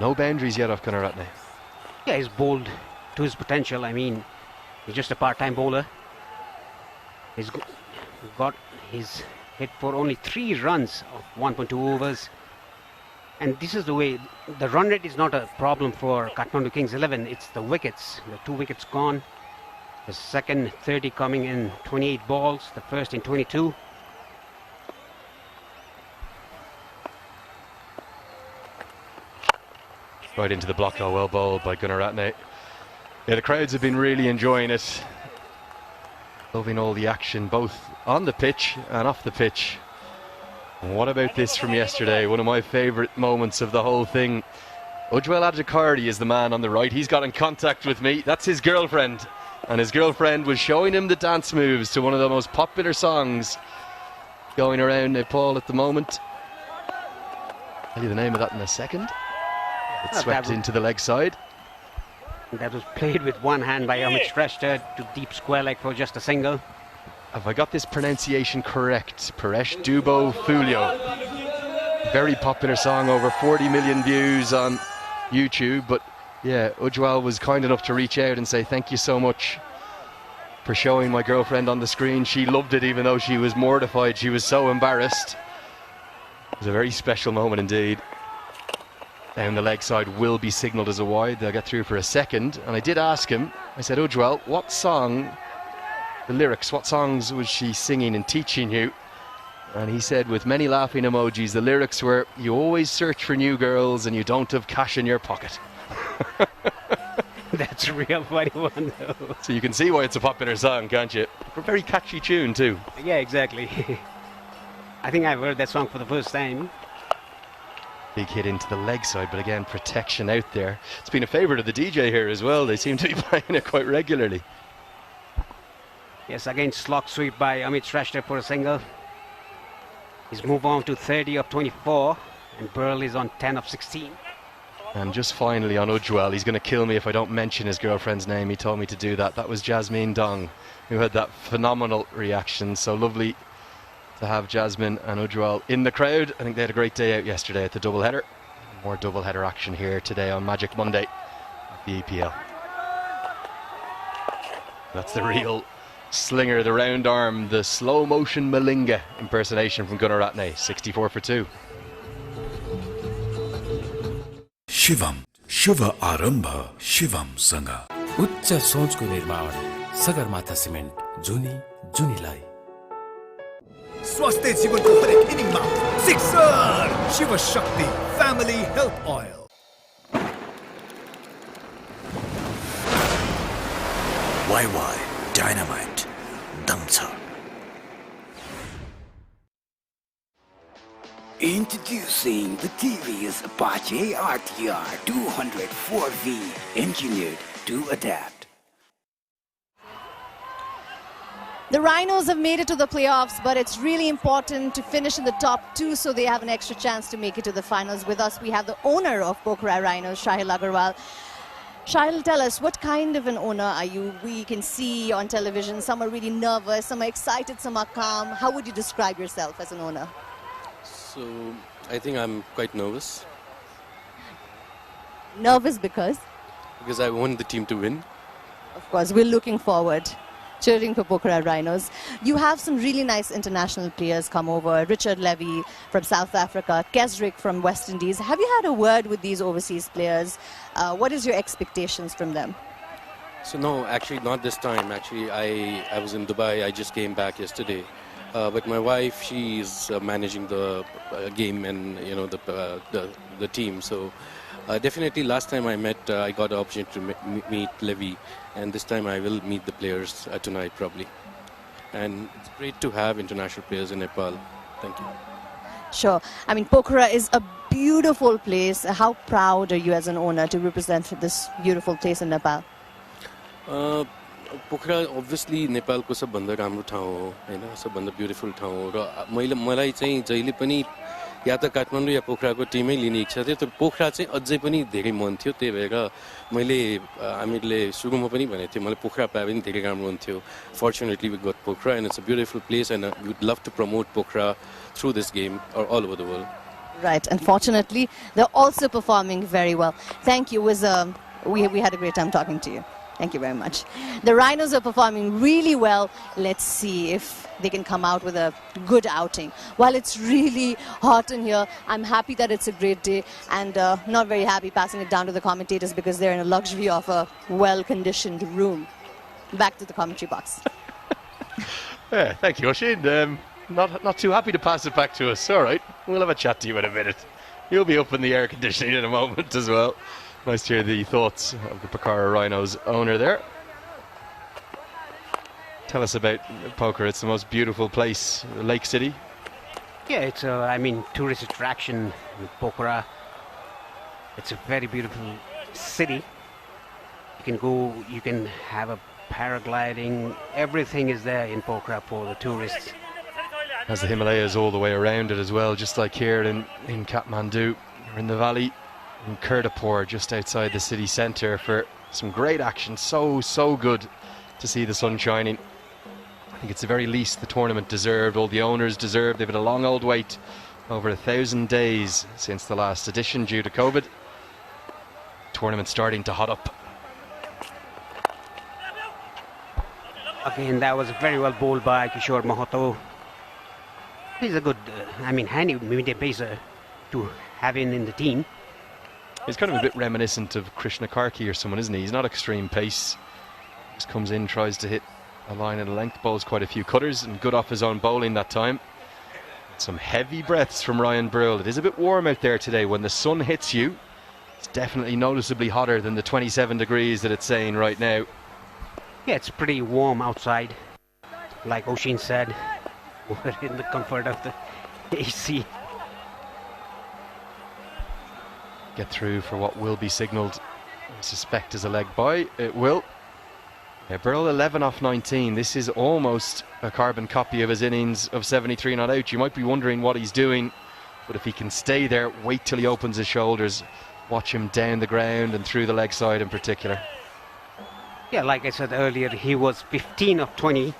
No boundaries yet off Gunaratne. Yeah, he's bowled to his potential. I mean, he's just a part-time bowler. He's hit for only 3 runs of 1.2 overs. And this is the way, the run rate is not a problem for Kathmandu Kings 11, it's the wickets. The 2 wickets gone. The second 30 coming in 28 balls, the first in 22. Right into the block, well bowled by Gunaratne. Yeah, the crowds have been really enjoying it. Loving all the action, both on the pitch and off the pitch. And what about this from yesterday? One of my favourite moments of the whole thing. Ujjwal Adjakardi is the man on the right. He's got in contact with me. That's his girlfriend. And his girlfriend was showing him the dance moves to one of the most popular songs going around Nepal at the moment. I'll tell you the name of that in a second. It swept into the leg side. That was played with one hand by Amit Shrestha to deep square leg for just a single. Have I got this pronunciation correct? Paresh Dubo Fulio. Very popular song, over 40 million views on YouTube. But yeah, Ujjwal was kind enough to reach out and say thank you so much for showing my girlfriend on the screen. She loved it even though she was mortified. She was so embarrassed. It was a very special moment indeed. Down the leg side will be signalled as a wide. They'll get through for a second. And I did ask him, I said, Ujjwal, what song, the lyrics, what songs was she singing and teaching you? And he said, with many laughing emojis, the lyrics were, you always search for new girls and you don't have cash in your pocket. That's a real funny one, though. So you can see why it's a popular song, can't you? A very catchy tune, too. Yeah, exactly. I think I've heard that song for the first time. Big hit into the leg side, but again, protection out there. It's been a favourite of the DJ here as well. They seem to be playing it quite regularly. Yes, again, slog sweep by Amit Shrestha for a single. He's moved on to 30 of 24, and Burl is on 10 of 16. And just finally on Ujjwal, he's going to kill me if I don't mention his girlfriend's name. He told me to do that. That was Jasmine Dong, who had that phenomenal reaction. So lovely to have Jasmine and Ujjwal in the crowd. I think they had a great day out yesterday at the doubleheader. More doubleheader action here today on Magic Monday at the EPL. That's the real slinger, the round arm, the slow motion Malinga impersonation from Gunaratne. 64 for 2. Shivam शुभ आरम्भ शिवम सँग उच्च सोचको निर्माण Sagarmatha cement जुनीलाई स्वास्थ्य जीवनको हरेक इनिङमा sixer Shiv Shakti family health oil Wai dynamite दम छ Introducing the TVS Apache RTR 204V, engineered to adapt. The Rhinos have made it to the playoffs, but it's really important to finish in the top 2 so they have an extra chance to make it to the finals. With us, we have the owner of Pokhara Rhinos, Shahil Agarwal. Shahil, tell us, what kind of an owner are you? We can see on television, some are really nervous, some are excited, some are calm. How would you describe yourself as an owner? So, I think I'm quite nervous. Nervous because? Because I want the team to win. Of course, we're looking forward, cheering for Pokhara Rhinos. You have some really nice international players come over. Richard Levy from South Africa, Kesrick from West Indies. Have you had a word with these overseas players? What is your expectations from them? So no, actually not this time. Actually, I was in Dubai. I just came back yesterday. But my wife, she is managing the game and the team. So definitely last time I met, I got the opportunity to meet Levy. And this time I will meet the players tonight probably. And it's great to have international players in Nepal. Thank you. Sure. I mean, Pokhara is a beautiful place. How proud are you as an owner to represent this beautiful place in Nepal? Pokhara obviously नेपालको सबभन्दा राम्रो ठाउँ हो हैन सबभन्दा beautiful ठाउँ हो र मलाई चाहिँ जहिले पनि या त काठमाडौँ या पोखराको टिमै लिने इच्छा थियो तर पोखरा चाहिँ अझै पनि धेरै मन थियो त्यही भएर मैले हामीहरूले सुरुमा पनि भनेको थिएँ मलाई पोखरा पाए पनि धेरै राम्रो हुन्थ्यो fortunately we got Pokhara and it's a beautiful place and we would love to promote Pokhara through this game all over the world. Right, unfortunately they're also performing very well. Thank you. We had a great time talking to you. Thank you very much. The Rhinos are performing really well. Let's see if they can come out with a good outing. While it's really hot in here, I'm happy that it's a great day and not very happy passing it down to the commentators because they're in a luxury of a well-conditioned room. Back to the commentary box. Yeah, thank you, Oisin. Not too happy to pass it back to us. All right, we'll have a chat to you in a minute. You'll be up in the air conditioning in a moment as well. Nice to hear the thoughts of the Pokhara Rhinos owner there. Tell us about Pokhara. It's the most beautiful place, Lake City. Yeah, it's tourist attraction in Pokhara. It's a very beautiful city. You can go, you can have a paragliding. Everything is there in Pokhara for the tourists. Has the Himalayas all the way around it as well, just like here in Kathmandu or in the valley. In Kurdapur, just outside the city centre, for some great action. So good to see the sun shining. I think it's the very least the tournament deserved, all the owners deserved. They've had a long old wait, over 1,000 days since the last edition due to COVID. Tournament starting to hot up. Again, that was very well bowled by Kishore Mahato. He's a good, handy medium pacer to have in the team. He's kind of a bit reminiscent of Krishna Karki or someone, isn't he? He's not extreme pace. Just comes in, tries to hit a line at a length, bowls quite a few cutters, and good off his own bowling that time. Some heavy breaths from Ryan Brule. It is a bit warm out there today. When the sun hits you, it's definitely noticeably hotter than the 27 degrees that it's saying right now. Yeah, it's pretty warm outside. Like Oisin said, we're in the comfort of the AC. Get through for what will be signalled, I suspect, as a leg bye. It will. Yeah, Burrell 11 off 19. This is almost a carbon copy of his innings of 73 not out. You might be wondering what he's doing, but if he can stay there, wait till he opens his shoulders. Watch him down the ground and through the leg side in particular. Yeah, like I said earlier, he was 15 of 20,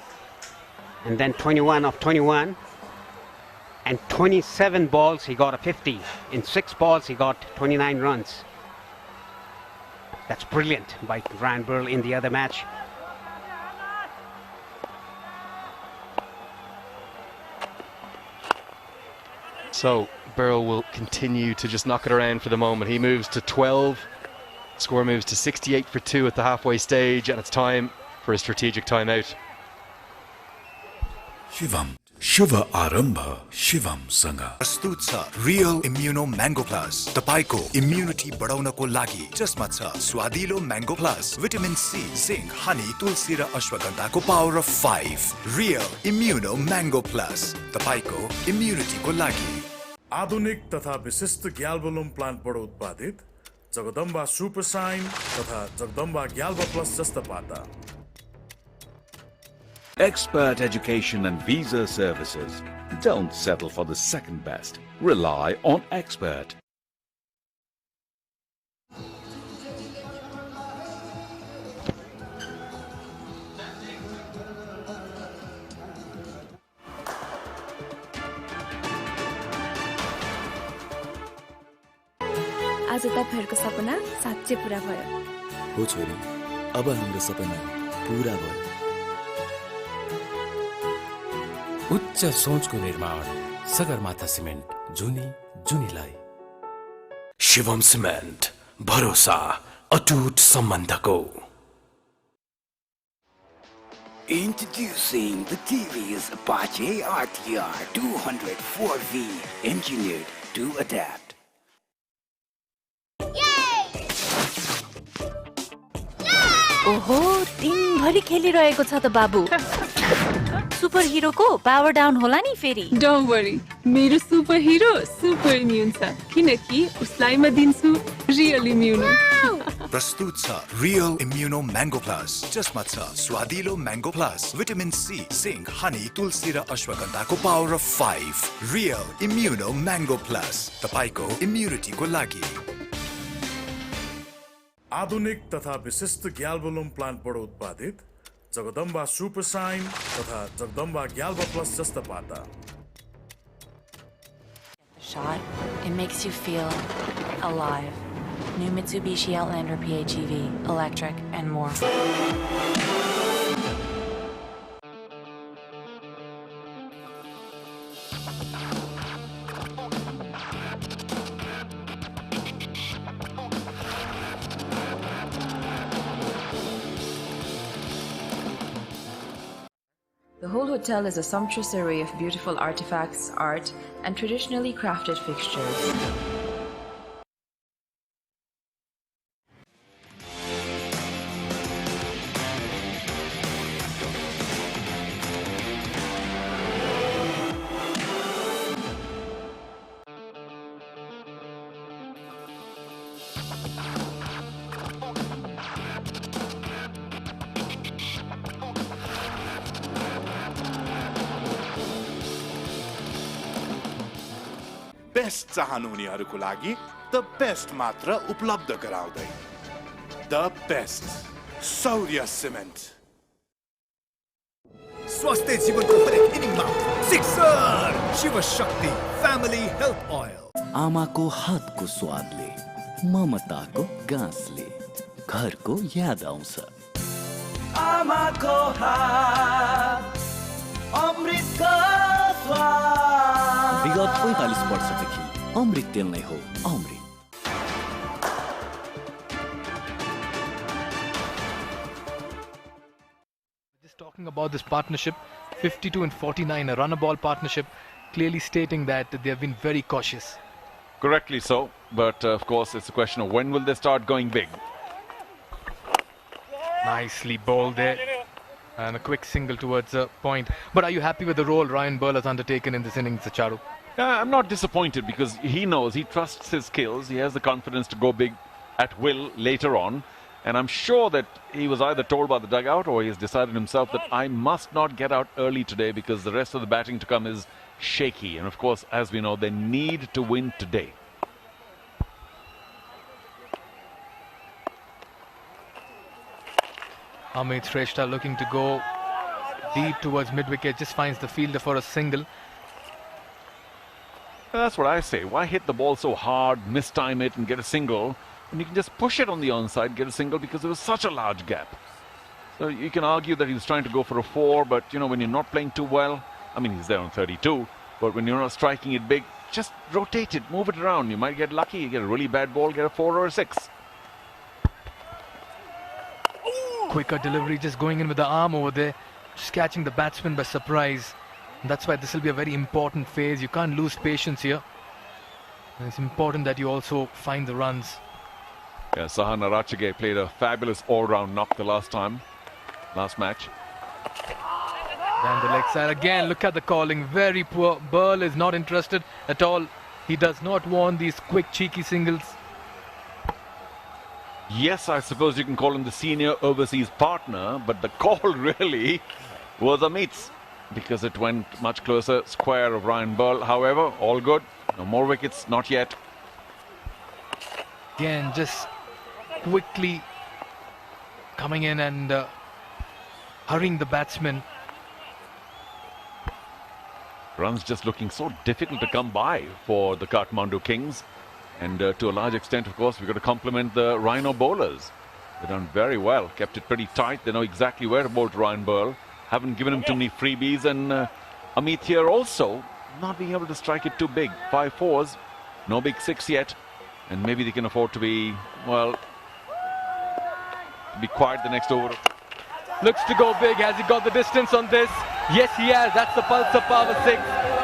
and then 21 of 21. And 27 balls, he got a 50. In 6 balls, he got 29 runs. That's brilliant by Ryan Burle in the other match. So Burle will continue to just knock it around for the moment. He moves to 12. Score moves to 68 for 2 at the halfway stage, and it's time for a strategic timeout. Shivam. शुभ आरम्भ शिवमसँग प्रस्तुत छ real immuno mango plus तपाईको immunity बढाउनको लागि जसमा छ स्वादिलो mango plus vitamin C zinc honey तुलसी र अश्वगन्धाको power of 5 real immuno mango plus तपाईको इम्युनिटीको लागि आधुनिक तथा विशिष्ट ग्याल्बोलुम प्लान्टबाट उत्पादित जगदम्बा सुपर साइन तथा जगदम्बा ग्याल्बो प्लस जस्ता पाता। Expert education and visa services. Don't settle for the second best. Rely on Expert. आज तपाईहरुको सपना साँच्चै पूरा भयो। हो छोरी, अब हाम्रो सपना पूरा भयो। उच्च सोचको निर्माण सगरमाथा सिमेन्ट जुनी जुनीलाई। शिवम सिमेन्ट भरोसा अटुट सम्बन्धको। Introducing the TVS Apache RTR 204V, engineered to adapt. ओहो, दिनभरि खेलिरहेको छ त बाबु। सुपर हिरोको पावर डाउन होला नि फेरि। डोन्ट वरी, मेरो सुपर हिरो सुपर इम्युन छ किनकि उसलाई म दिन्छु रियल इम्युनो। प्रस्तुत छ रियल इम्युनो म्याङ्गो प्लस, जसमा छ स्वादिलो mango plus, vitamin C, zinc, honey, तुलसी र अश्वगन्धाको power of 5। Real immuno mango plus, तपाईको इम्युनिटीको लागि। आधुनिक तथा विशिष्ट ग्याल्बोलुम प्लान्टबाट उत्पादित जगदम्बा सुपर साइन तथा जगदम्बा ग्याल्बो प्लस जस्ता पाता। Shot, it makes you feel alive. New Mitsubishi Outlander PHEV, electric and more. The whole hotel is a sumptuous array of beautiful artifacts, art, and traditionally crafted fixtures. Best चाहनुहुनेहरूको लागि the best मात्र उपलब्ध गराउँदै the best Saurya cement. स्वास्थ्य जीवनको हरेक इनिङमा sixer Shiv Shakti family health oil. आमाको हातको स्वादले, ममताको गाँसले घरको याद आउँछ। आमाको हात अमृतको स्वाद। विगत 45 वर्षदेखि अमृत तेल नै हो अमृत। Just talking about this partnership, 52 and 49, a runner ball partnership, clearly stating that they have been very cautious. Correctly so, but of course it's a question of when will they start going big. Nicely bowled there. And a quick single towards a point. But are you happy with the role Ryan Burl has undertaken in this innings, Charu? I'm not disappointed because he knows, he trusts his skills. He has the confidence to go big at will later on. And I'm sure that he was either told by the dugout or he's decided himself that I must not get out early today because the rest of the batting to come is shaky. And of course, as we know, they need to win today. Amit Shrestha looking to go deep towards mid-wicket, just finds the fielder for a single. That's what I say. Why hit the ball so hard, mistime it and get a single? And you can just push it on the onside, get a single because there was such a large gap. So you can argue that he was trying to go for a 4, but you know, when you're not playing too well, I mean, he's there on 32, but when you're not striking it big, just rotate it, move it around. You might get lucky, you get a really bad ball, get a 4 or a 6. Quicker delivery, just going in with the arm over there, just catching the batsman by surprise. And that's why this will be a very important phase. You can't lose patience here. And it's important that you also find the runs. Yeah, Sahana Rachage played a fabulous all-round knock the last match. Down the leg side again, look at the calling, very poor. Burl is not interested at all He does not want these quick, cheeky singles. Yes, I suppose you can call him the senior overseas partner, but the call really was Amit's because it went much closer. Square of Ryan Burl, however, all good. No more wickets, not yet. Again, just quickly coming in and hurrying the batsman. Runs just looking so difficult to come by for the Kathmandu Kings. And to a large extent, of course, we've got to compliment the Rhino bowlers. They've done very well, kept it pretty tight. They know exactly where to bowl to Ryan Burl. Haven't given him too many freebies. And Amit here also not being able to strike it too big. 5 fours, no big 6 yet. And maybe they can afford to be, well, be quiet the next over. Looks to go big. Has he got the distance on this? Yes, he has. That's the Pulsar Power 6.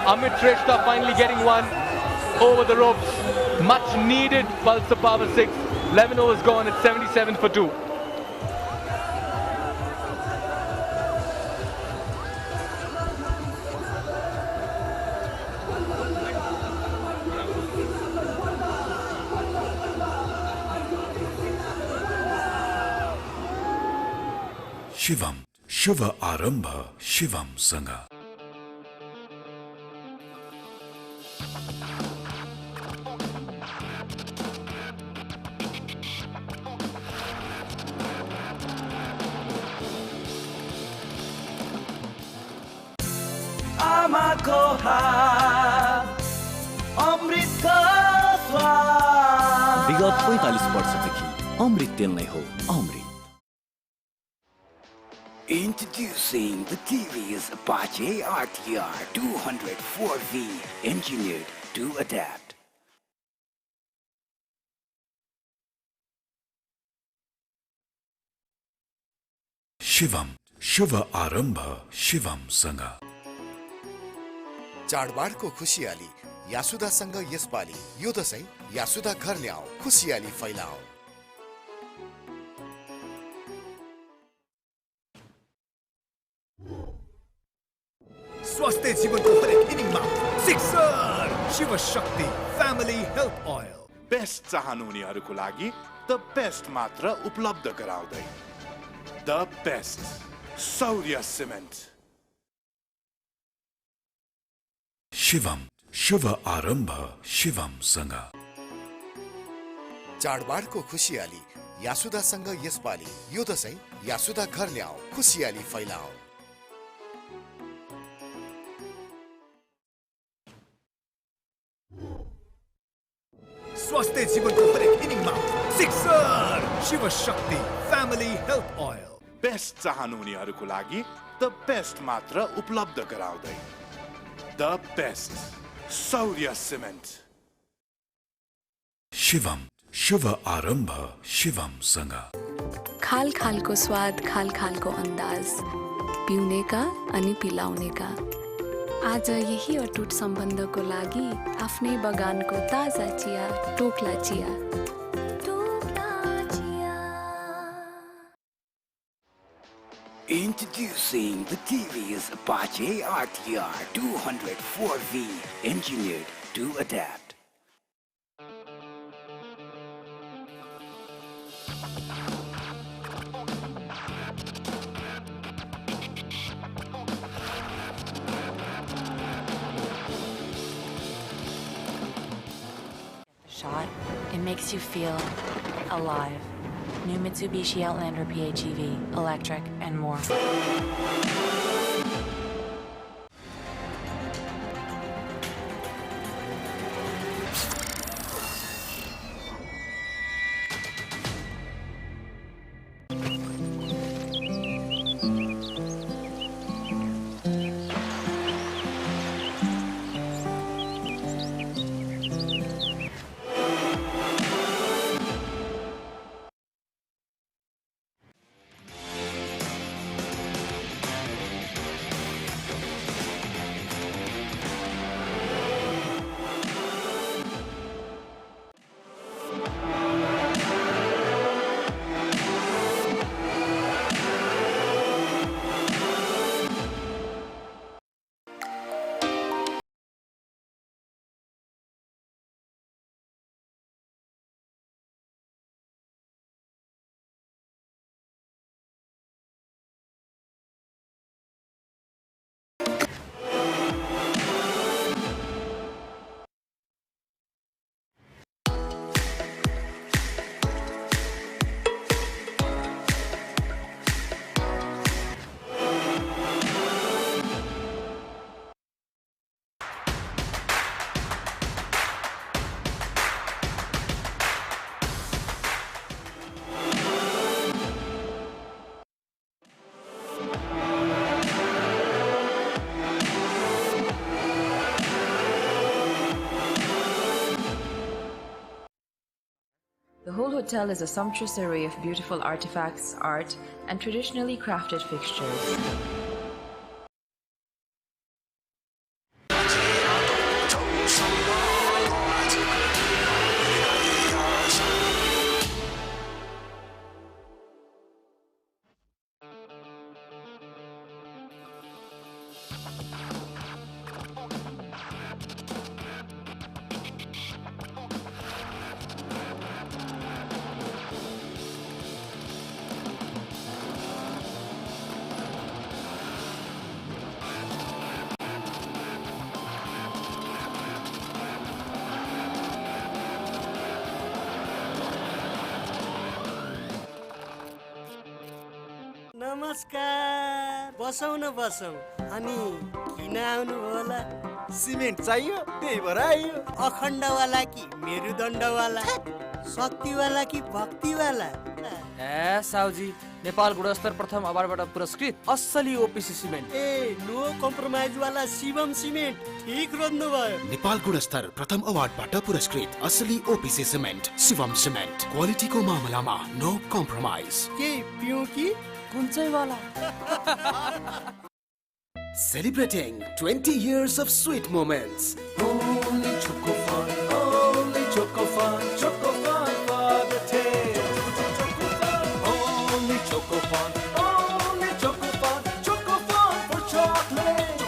Amit Shrestha finally getting one over the ropes. Much needed Pulsar Power 6. 11 overs gone at 77 for 2. Shivam शुभ आरंभ शिवम संग आमाको हात अमृतको स्वाद विगत 45 वर्षदेखि अमृत तेल नै हो अमृत Introducing the TVS Apache RTR 204V, engineered to adapt. Shivam शुभ आरंभ शिवम संग चाडबाडको खुसियाली यासुदासँग यसपालि यो दशैं यासुदा घर ल्याऊ खुसियाली फैलाऊ स्वास्थ्य जीवनको हरेक इनिङमा sixer Shiv Shakti family health oil best चाहनुहुनेहरूको लागि द बेस्ट मात्र उपलब्ध गराउँदै the best Saurya cement Shivam शुभ आरंभ शिवम संग चाडबाडको खुसियाली यासुदासँग यसपालि यो दशैं यासुदा घर ल्याऊ खुसियाली फैलाऊ स्वास्थ्य जीवनको हरेक इनिङमा sixer Shiv Shakti family health oil best चाहनुहुनेहरूको लागि द बेस्ट मात्र उपलब्ध गराउँदै the best Saurya cement Shivam शुभ आरंभ शिवम संग खाल खालको स्वाद खाल खालको अन्दाज पिउनेका अनि पिलाउनेका आज यही अटुट सम्बन्धको लागि आफ्नै बगानको ताजा चिया टोक्ला चिया Introducing the TVS Apache RTR 204V, engineered to adapt. Shot, it makes you feel alive. New Mitsubishi Outlander PHEV, electric, and more. Hotel is a sumptuous array of beautiful artifacts, art, and traditionally crafted fixtures. नमस्कार बसौँ न बसौँ अनि किन आउनु होला cement चाहियो त्यही भएर आइयो अखण्डवाला कि मेरुदण्डवाला शक्तिवाला कि भक्तिवाला ए साउजी नेपाल गुणस्तर प्रथम अवार्डबाट पुरस्कृत असली ओपीसी सिमेन्ट ए नो कम्प्रोमाइज वाला शिवम सिमेन्ट ठीक रोज्नु भयो नेपाल गुणस्तर प्रथम अवार्डबाट पुरस्कृत असली ओपीसी सिमेन्ट शिवम सिमेन्ट क्वालिटीको मामलामा नो कम्प्रोमाइज के पिउँ कि कुन चाहिँ वाला Celebrating 20 years of sweet moments. Only Choco Fun, only Choco Fun, Choco Fun for the taste. Only Choco Fun, only Choco Fun, Choco Fun for chocolate.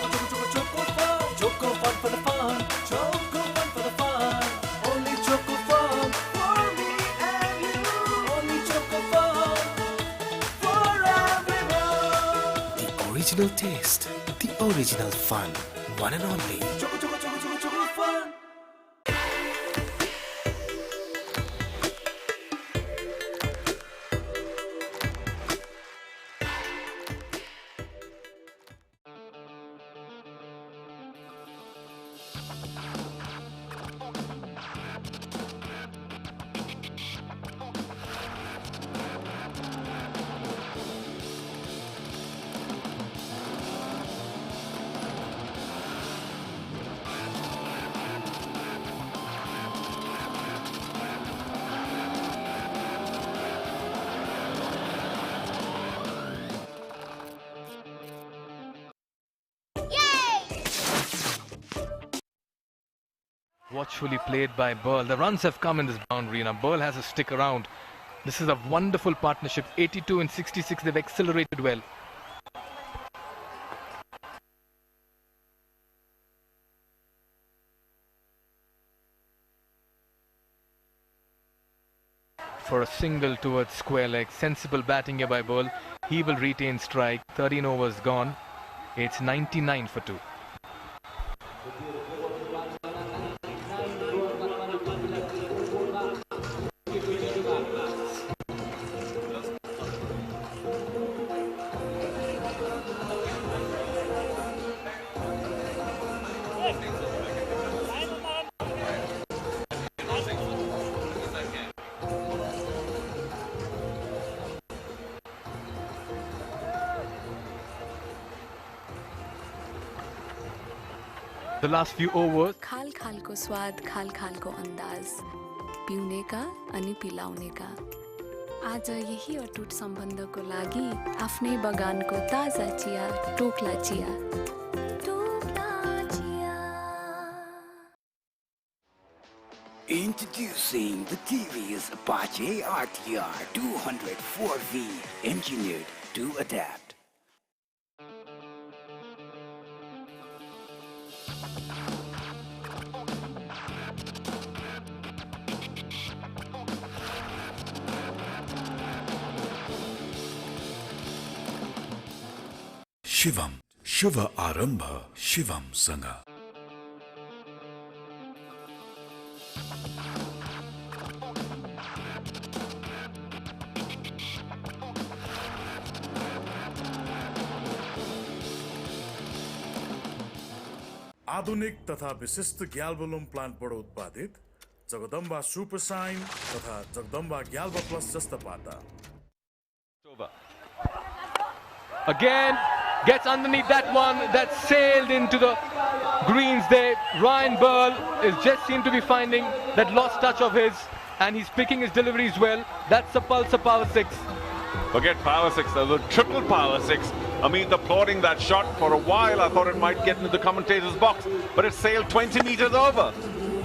Choco Fun, Choco Fun for the fun, Choco Fun for the fun. Only Choco Fun for me and you. Only Choco Fun for everyone. The original taste, the original fun, one and only. Choco Fun. Watchfully played by Burl. The runs have come in this boundary. Now Burl has to stick around. This is a wonderful partnership. 82 and 66, they've accelerated well. For a single towards square leg. Sensible batting here by Burl. He will retain strike. 13 overs gone. It's 99 for 2. The last few overs. खाल खालको स्वाद खाल खालको अन्दाज पिउने का अनि पिलाउने का आज यही अटुट सम्बन्धको लागि आफ्नै बगानको ताजा चिया टोक्ला चिया Introducing the TVS Apache RTR 204V, engineered to adapt. Shivam शुभ आरंभ शिवम संग आधुनिक तथा विशिष्ट ग्याल्बोलुम प्लान्टबाट उत्पादित जगदम्बा सुपर साइन तथा जगदम्बा ग्याल्बा प्लस जस्ता पाता Again, gets underneath that one that sailed into the greens there. Ryan Burl is just seemed to be finding that lost touch of his and he's picking his deliveries well. That's a Pulsar Power 6. Forget Power 6, there's a triple Power 6. Amit applauding that shot. For a while, I thought it might get into the commentator's box, but it sailed 20 meters over.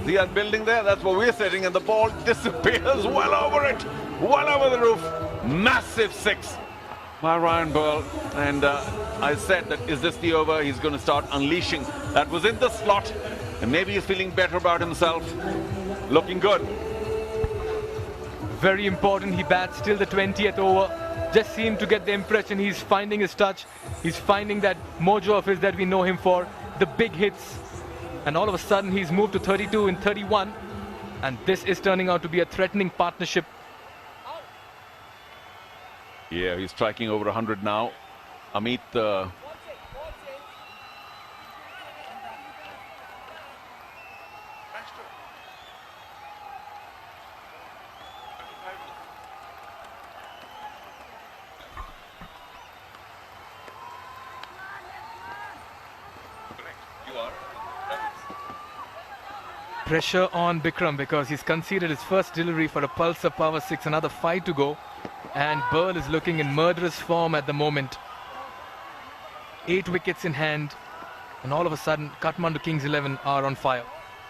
See that building there? That's where we're sitting, and the ball disappears well over it, well over the roof. Massive 6 by Ryan Burl. And I said that, is this the over? He's going to start unleashing. That was in the slot, and maybe he's feeling better about himself. Looking good. Very important, he bats till the 20th over. Just seemed to get the impression he's finding his touch. He's finding that mojo of his that we know him for, the big hits. And all of a sudden he's moved to 32 in 31. And this is turning out to be a threatening partnership. Yeah, he's striking over 100 now. Amit Pressure on Bikram because he's conceded his first delivery for a Pulsar Power 6, another 5 to go. And Burl is looking in murderous form at the moment. 8 wickets in hand, and all of a sudden Kathmandu Kings 11 are on fire.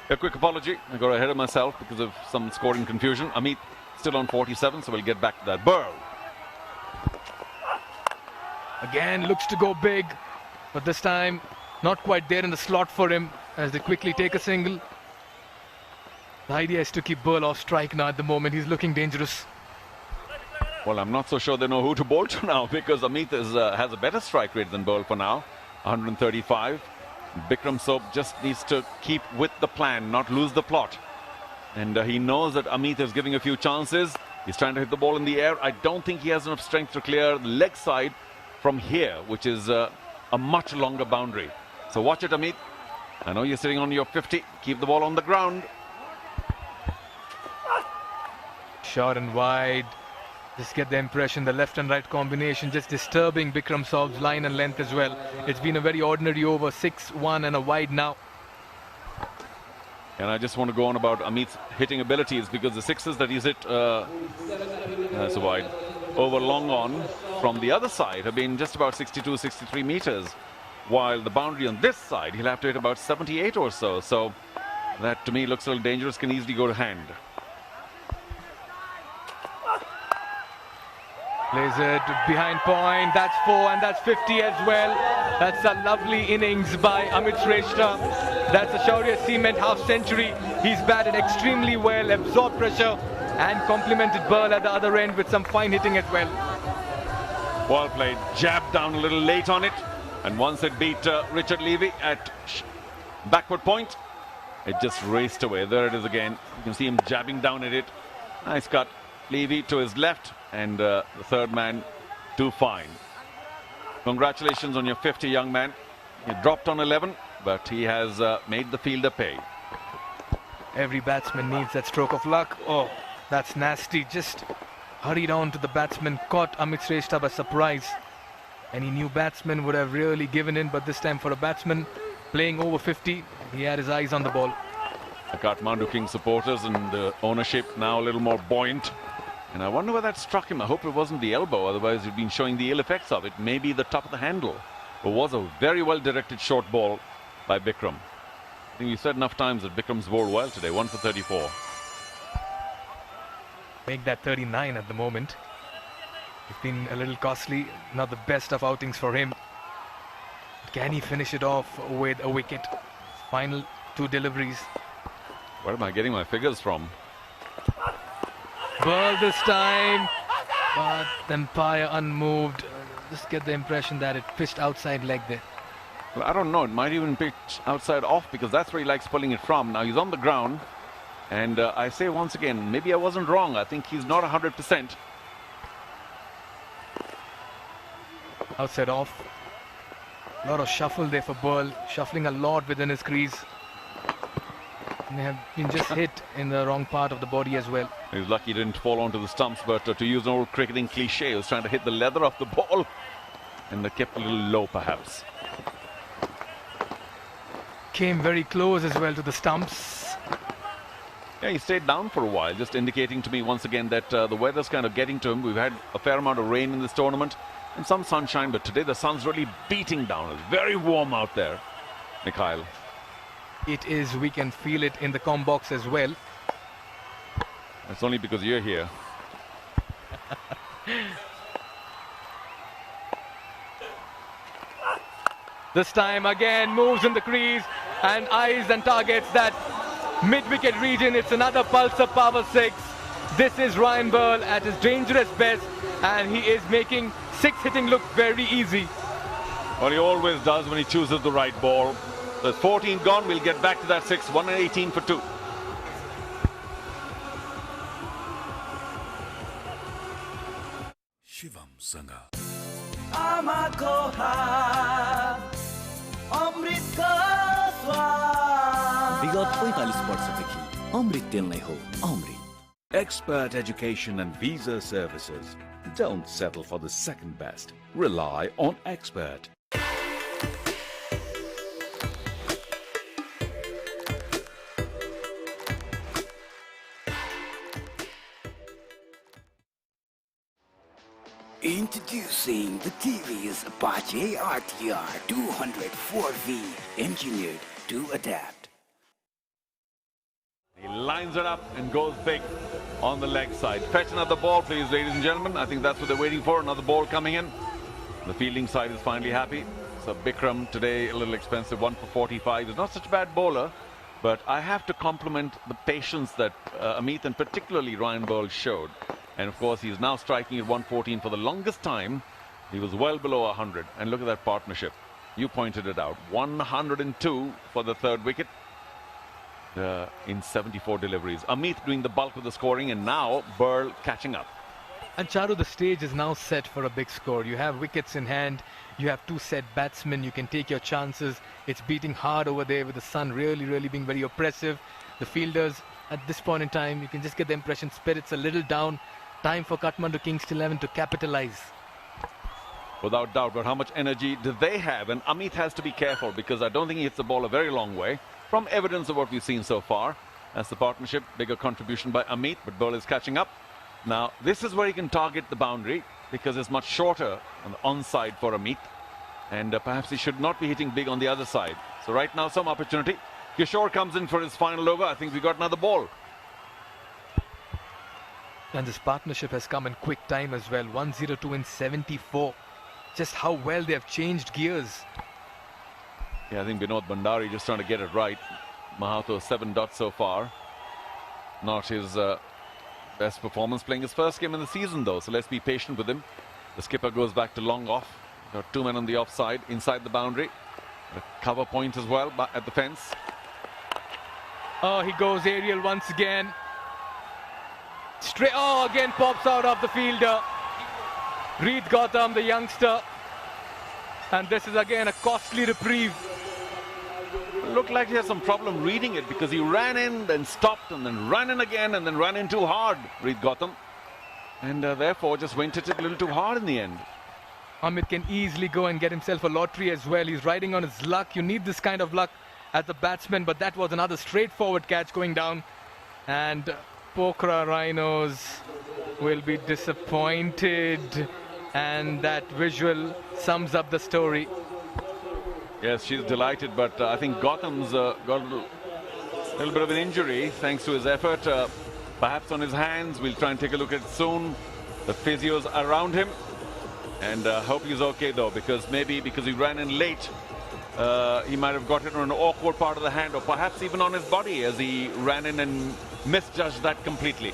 A quick apology, I got ahead of myself because of some scoring confusion. Amit still on 47, so we'll get back to that. Burl. Again looks to go big, but this time not quite there in the slot for him as they quickly take a single. The idea is to keep Burl off strike now at the moment. He's looking dangerous. Well, I'm not so sure they know who to bowl to now because Amit has a better strike rate than Burl for now, 135. Bikram Soap just needs to keep with the plan, not lose the plot. And he knows that Amit is giving a few chances. He's trying to hit the ball in the air. I don't think he has enough strength to clear the leg side from here, which is a much longer boundary. So watch it, Amit. I know you're sitting on your 50. Keep the ball on the ground. Short and wide. Just get the impression the left and right combination just disturbing Bikram Saub's line and length as well. It's been a very ordinary over, 6-1 and a wide now. And I just want to go on about Amit's hitting abilities because the sixes that he's hit that's a wide over long on from the other side have been just about 62, 63 meters. While the boundary on this side, he'll have to hit about 78 or so. So that to me looks a little dangerous, can easily go to hand. Plays it behind point, that's 4 and that's 50 as well. That's a lovely innings by Amit Shrestha. That's a Shaurya Cement half century. He's batted extremely well, absorbed pressure and complimented Burl at the other end with some fine hitting as well. Well played, jabbed down a little late on it. And once it beat Richard Levy at backward point, it just raced away. There it is again. You can see him jabbing down at it. Nice cut. Levy to his left. And the third man, too fine. Congratulations on your 50, young man. He dropped on 11, but he has made the fielder pay. Every batsman needs that stroke of luck. Oh, that's nasty. Just hurried on to the batsman, caught Amit Shrestha by surprise. Any new batsman would have really given in, but this time for a batsman playing over 50, he had his eyes on the ball. The Kathmandu Kings supporters and the ownership now a little more buoyant. And I wonder where that struck him. I hope it wasn't the elbow, otherwise he'd been showing the ill effects of it. Maybe the top of the handle. It was a very well directed short ball by Bikram. I think we said enough times that Bikram's bowled well today, 1 for 34. Make that 39 at the moment. It's been a little costly, not the best of outings for him. Can he finish it off with a wicket? Final 2 deliveries. Where am I getting my figures from? Burl this time, but the umpire unmoved. Just get the impression that it pitched outside leg there. Well, I don't know. It might even pitch outside off because that's where he likes pulling it from. Now he's on the ground. And I say once again, maybe I wasn't wrong. I think he's not 100%. Outside off. A lot of shuffle there for Burl. Shuffling a lot within his crease. And they have been just hit in the wrong part of the body as well. He was lucky he didn't fall onto the stumps, but to use an old cricketing cliche, he was trying to hit the leather of the ball and they kept a little low perhaps. Came very close as well to the stumps. Yeah, he stayed down for a while, just indicating to me once again that the weather's kind of getting to him. We've had a fair amount of rain in this tournament and some sunshine, but today the sun's really beating down. It's very warm out there, Mikhail. It is. We can feel it in the comm box as well. It's only because you're here. This time again moves in the crease and eyes and targets that mid-wicket region. It's another Pulsar Power 6. This is Ryan Burl at his dangerous best, and he is making 6 hitting look very easy. Well, he always does when he chooses the right ball. There's 14 gone. We'll get back to that 6. 118 for 2. Shivam Sangha. आमाको हात अमृतको स्वाद विगत 45 वर्षदेखि अमृत तेल नै हो अमृत. Expert education and visa services. Don't settle for the second best. Rely on Expert. Introducing the TVS Apache RTR 204V, engineered to adapt. He lines it up and goes big on the leg side. Fetch another ball, please, ladies and gentlemen. I think that's what they're waiting for. Another ball coming in. The fielding side is finally happy. So Bikram today a little expensive, 1 for 45. He's not such a bad bowler, but I have to compliment the patience that Amit and particularly Ryan Burl showed. And of course, he's now striking at 114 for the longest time. He was well below 100. And look at that partnership. You pointed it out. 102 for the third wicket in 74 deliveries. Amit doing the bulk of the scoring, and now Burl catching up. And Charu, the stage is now set for a big score. You have wickets in hand. You have 2 set batsmen. You can take your chances. It's beating hard over there with the sun really being very oppressive. The fielders at this point in time, you can just get the impression spirits a little down. Time for Kathmandu Kings 11 to capitalize. Without doubt, but how much energy do they have? And Amit has to be careful because I don't think he hits the ball a very long way. From evidence of what we've seen so far, that's the partnership. Bigger contribution by Amit, but Burl is catching up. Now, this is where he can target the boundary because it's much shorter on the onside for Amit. And perhaps he should not be hitting big on the other side. So right now, some opportunity. Kishore comes in for his final over. I think we got another ball. And this partnership has come in quick time as well. 102 in 74. Just how well they have changed gears. Yeah, I think Vinod Bandari just trying to get it right. Mahato 7 dots so far. Not his best performance, playing his first game in the season though. So let's be patient with him. The skipper goes back to long off. Got 2 men on the offside, inside the boundary. A cover point as well at the fence. Oh, he goes aerial once again. Straight, oh, again pops out of the fielder. Reed Gautam, the youngster. And this is again a costly reprieve. Looked like he had some problem reading it because he ran in, then stopped, and then ran in again, and then ran in too hard, Reed Gautam. And therefore just went at it a little too hard in the end. Amit can easily go and get himself a lottery as well. He's riding on his luck. You need this kind of luck as a batsman, but that was another straightforward catch going down. And Pokhara Rhinos will be disappointed, and that visual sums up the story. Yes, she's delighted, but I think Gautam's got a little bit of an injury thanks to his effort, perhaps on his hands. We'll try and take a look at it soon. The physio's around him, and hope he's okay though, because maybe because he ran in late, he might have got it on an awkward part of the hand, or perhaps even on his body as he ran in and misjudged that completely.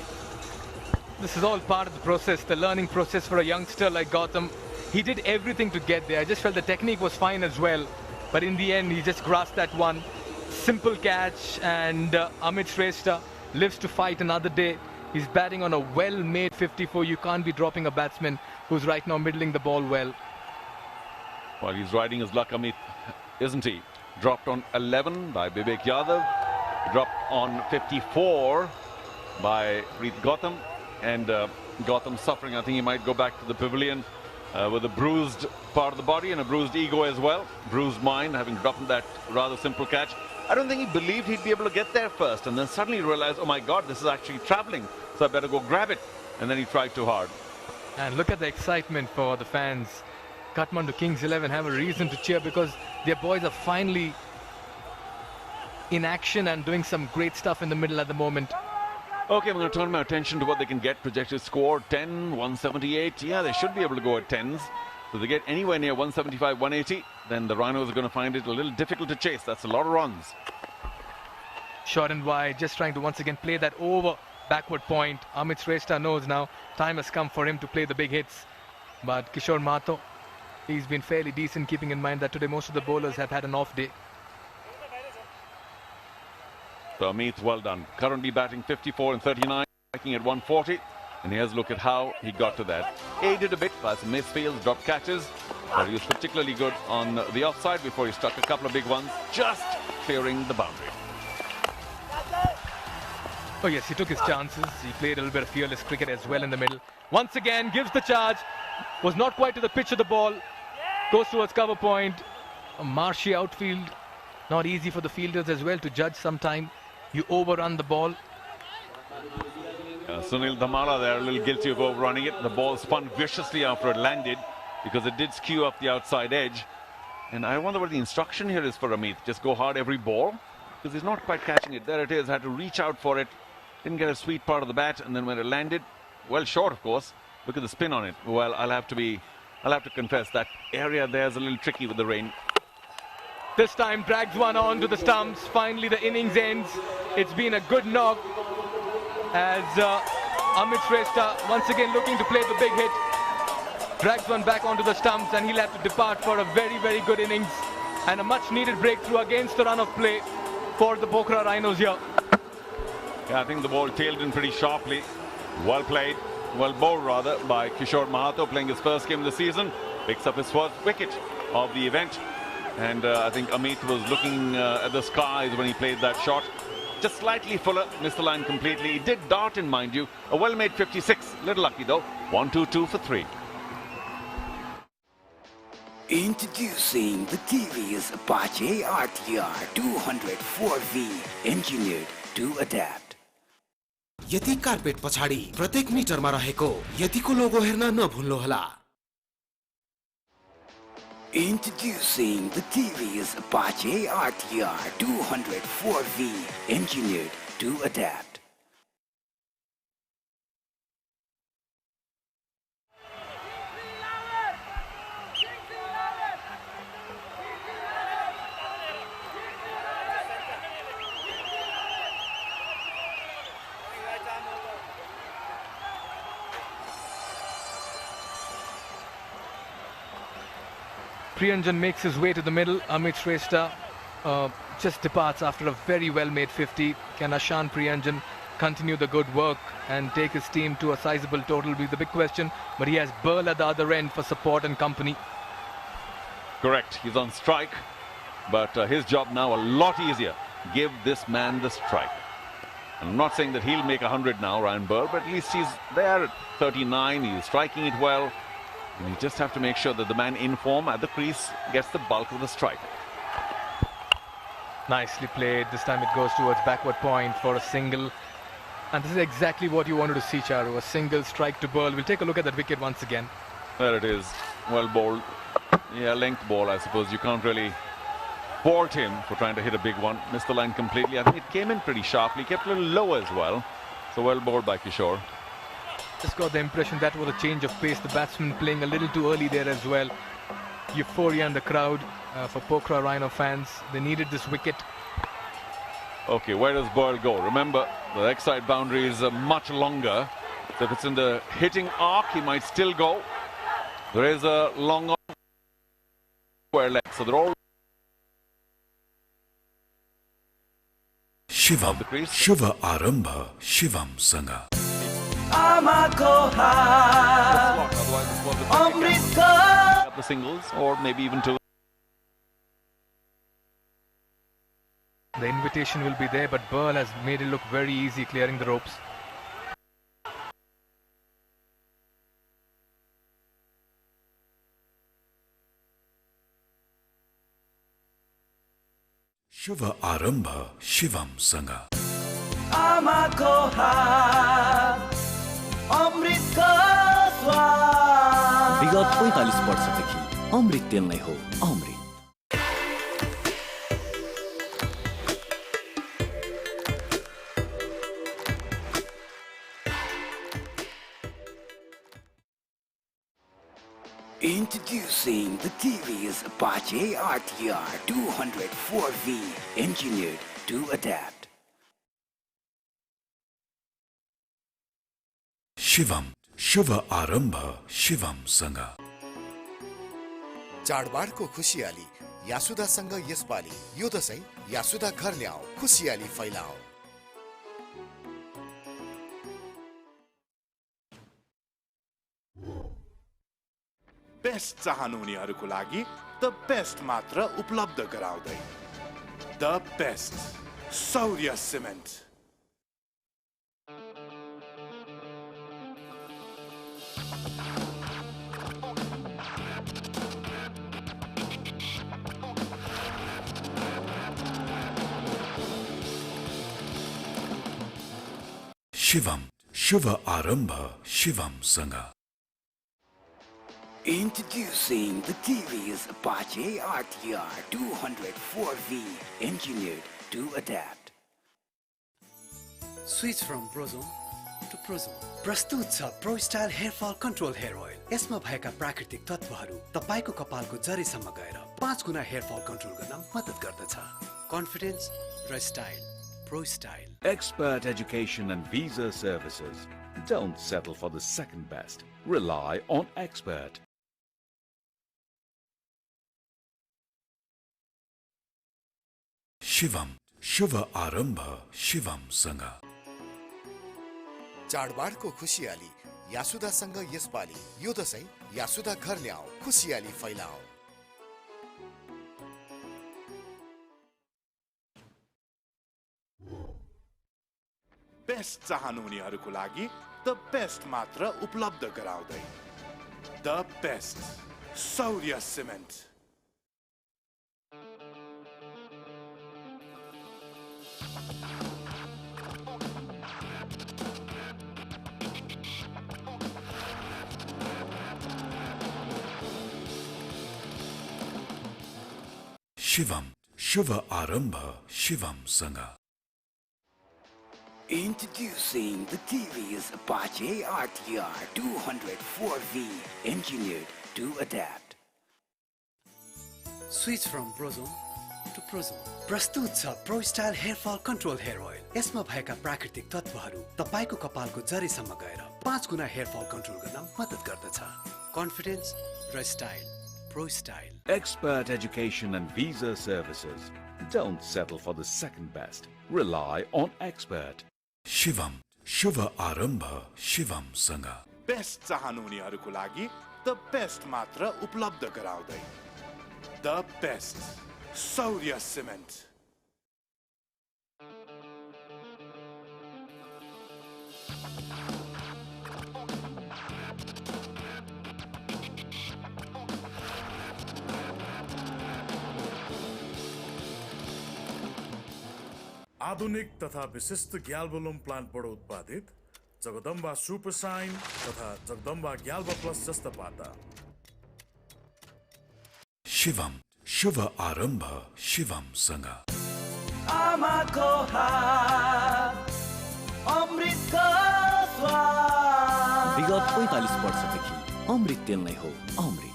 This is all part of the process, the learning process for a youngster like Gautam. He did everything to get there. I just felt the technique was fine as well, but in the end he just grasped that one simple catch, and Amit Shrestha lives to fight another day. He's batting on a well-made 54. You can't be dropping a batsman who's right now middling the ball well. Well, he's riding his luck, Amit, isn't he? Dropped on 11 by Vivek Yadav. Dropped on 54 by Reed Gautam. And Gautam suffering. I think he might go back to the pavilion with a bruised part of the body and a bruised ego as well. Bruised mind, having dropped that rather simple catch. I don't think he believed he'd be able to get there first, and then suddenly realized, oh my God, this is actually traveling, so I better go grab it. And then he tried too hard. And look at the excitement for the fans. Kathmandu Kings 11 have a reason to cheer because their boys are finally in action and doing some great stuff in the middle at the moment. Okay, I'm going to turn my attention to what they can get. Projected score 10, 178. Yeah, they should be able to go at 10s. So they get anywhere near 175, 180, then the Rhinos are going to find it a little difficult to chase. That's a lot of runs. Short and wide, just trying to once again play that over backward point. Amit Shrestha knows now time has come for him to play the big hits. But Kishore Mahato, he's been fairly decent, keeping in mind that today most of the bowlers have had an off day. So Amit, well done. Currently batting 54 and 39, striking at 140. And here's a look at how he got to that. Aided a bit by some misfields, drop catches. But he was particularly good on the offside before he struck a couple of big ones, just clearing the boundary. Oh yes, he took his chances. He played a little bit of fearless cricket as well in the middle. Once again, gives the charge. Was not quite to the pitch of the ball. Goes towards cover point. A marshy outfield. Not easy for the fielders as well to judge sometime. You overrun the ball. Sunil Dhamala there, a little guilty of overrunning it. The ball spun viciously after it landed because it did skew up the outside edge. And I wonder what the instruction here is for Amit. Just go hard every ball because he's not quite catching it. There it is. Had to reach out for it. Didn't get a sweet part of the bat. And then when it landed, well short, of course. Look at the spin on it. Well, I'll have to confess that area there is a little tricky with the rain. This time drags one on to the stumps. Finally the innings ends. It's been a good knock as Amit Shrestha once again looking to play the big hit. Drags one back onto the stumps and he'll have to depart for a very, very good innings and a much needed breakthrough against the run of play for the Pokhara Rhinos here. Yeah, I think the ball tailed in pretty sharply. Well played, well bowled rather, by Kishore Mahato, playing his first game of the season. Picks up his first wicket of the event. And I think Amit was looking at the skies when he played that shot. Just slightly fuller, missed the line completely. He did dart in, mind you. A well-made 56. Little lucky though. 1-2-2 for 3. Introducing the TVS Apache RTR 204V, engineered to adapt. यति carpet पछाडी प्रत्येक मिटरमा रहेको यतिको logo हेर्न नभुल्नुहोला. Introducing the TVS Apache RTR 204V, engineered to adapt. Priyanjan makes his way to the middle. Amit Shrestha just departs after a very well-made 50. Can Ashan Priyanjan continue the good work and take his team to a sizable total will be the big question. But he has Burl at the other end for support and company. Correct. He's on strike. But his job now a lot easier. Give this man the strike. I'm not saying that he'll make 100 now, Ryan Burl, but at least he's there at 39. He's striking it well. And you just have to make sure that the man in form at the crease gets the bulk of the strike. Nicely played. This time it goes towards backward point for a single. And this is exactly what you wanted to see, Charu. A single strike to Burl. We'll take a look at that wicket once again. There it is. Well bowled. Yeah, length ball, I suppose. You can't really fault him for trying to hit a big one. Missed the line completely. I think it came in pretty sharply. Kept a little low as well. So well bowled by Kishore. Just got the impression that was a change of pace. The batsman playing a little too early there as well. Euphoria in the crowd for Pokhara Rhino fans. They needed this wicket. Okay, where does Burl go? Remember, the leg side boundary is much longer. So if it's in the hitting arc, he might still go. There is a long square leg, so they're all... Shivam, Shiva Arambha, Shivam Sanga. The singles, or maybe even two. The invitation will be there, but Burl has made it look very easy clearing the ropes. शुभ आरम्भ शिवमसँग। आमाको हात अमृतको स्वाद। विगत 45 वर्षदेखि अमृत तेल नै हो अमृत। Introducing the TV's Apache RTR 204V, engineered to adapt. Shivam शुभ आरम्भ शिवमसँग। चाडबाडको खुसियाली यासुदासँग यसपालि यो दशैं यासुदा घर ल्याऊ, खुसियाली फैलाऊ। बेस्ट चाहनुहुनेहरूको लागि द बेस्ट मात्र उपलब्ध गराउँदै the best Saurya cement. Shivam शुभ आरम्भ शिवमसँग। Introducing the TV's Apache RTR 204V, engineered to adapt. Switch from Prozone to Prozone. प्रस्तुत छ pro style hair fall control hair oil. यसमा भएका प्राकृतिक तत्वहरू तपाईको कपालको जरीसम्म गएर 5 गुना हेयर फल कन्ट्रोल गर्न मद्दत गर्दछ। कन्फिडेन्स र style, pro style. Expert education and visa services. Don't settle for the second best. Rely on Expert. Shivam शुभ आरम्भ शिवमसँग। चाडबाडको खुसियाली यासुदासँग यसपालि यो दशैं यासुदा घर ल्याऊ, खुसियाली फैलाऊ। बेस्ट चाहनुहुनेहरूको लागि द बेस्ट मात्र उपलब्ध गराउँदै the best Saurya cement. Shivam शुभ आरम्भ शिवमसँग। Introducing the TV's Apache RTR 204V, engineered to adapt. Switch from Prozone to Prozone. प्रस्तुत छ pro style hair fall control hair oil. यसमा भएका प्राकृतिक तत्वहरू तपाईको कपालको जरीसम्म गएर 5 गुना हेयर फल कन्ट्रोल गर्न मद्दत गर्दछ। कन्फिडेन्स र style, pro style. Expert education and visa services. Don't settle for the second best. Rely on Expert. Shivam शुभ आरम्भ शिवमसँग। बेस्ट चाहनुहुनेहरूको लागि द बेस्ट मात्र उपलब्ध गराउँदै द बेस्ट सौर्य सिमेन्ट। आधुनिक तथा विशिष्ट ग्याल्बोलम प्लान्टबाट उत्पादित जगदम्बा सुपर साइन तथा जगदम्बा ग्याल्बा प्लस जस्ता पाता। शिवम शुभ आरम्भ शिवमसँग। आमाको हात अमृतको स्वाद। विगत 45 वर्षदेखि अमृत तेल नै हो अमृत।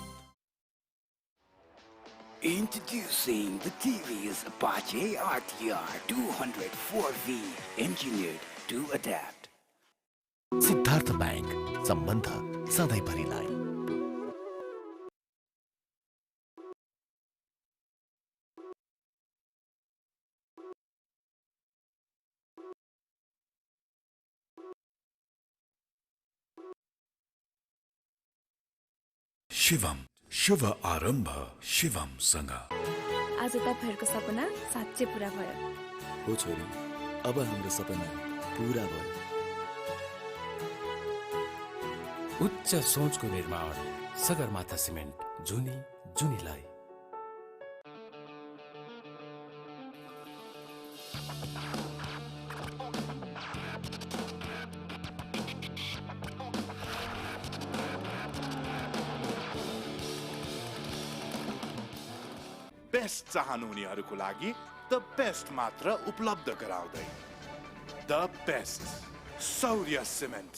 Introducing the TV's Apache RTR 204V, engineered to adapt. Siddharth bank, सम्बन्ध सधैँभरिलाई। शिवम शुभ आरम्भ शिवमसँग। आज तपाईहरुको सपना साँच्चै पूरा भयो। हो छोरी, अब हाम्रो सपना पूरा भयो। उच्च सोचको निर्माण सगरमाथा सिमेन्ट, जुनी जुनीलाई। बेस्ट चाहनुहुनेहरूको लागि द बेस्ट मात्र उपलब्ध गराउँदै द बेस्ट शौर्य सिमेन्ट।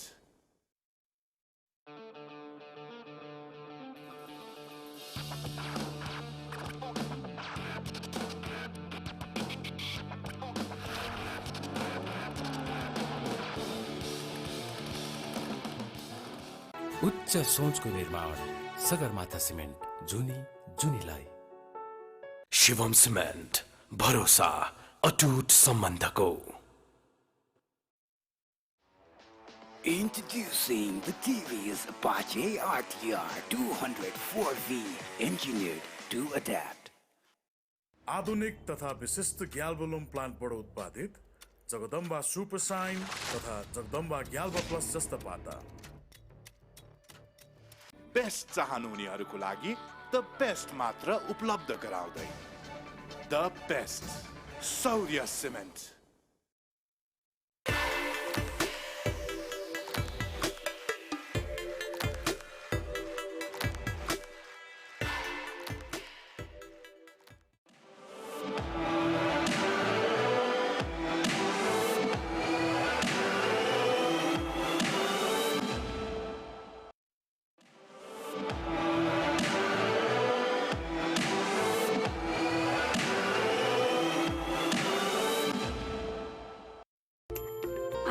उच्च सोचको निर्माण सगरमाथा सिमेन्ट जुनी जुनीलाई। शिवम सिमेन्ट भरोसा अटुट सम्बन्धको। Introducing the TVS Apache RTR 204V, engineered to adapt. आधुनिक तथा विशिष्ट ग्याल्बोलुम प्लान्टबाट उत्पादित जगदम्बा सुपर साइन तथा जगदम्बा ग्याल्बा प्लस जस्ता पाता। बेस्ट चाहनुहुनेहरूको लागि द बेस्ट मात्र उपलब्ध गराउँदै द बेस्ट शौर्य सिमेन्ट।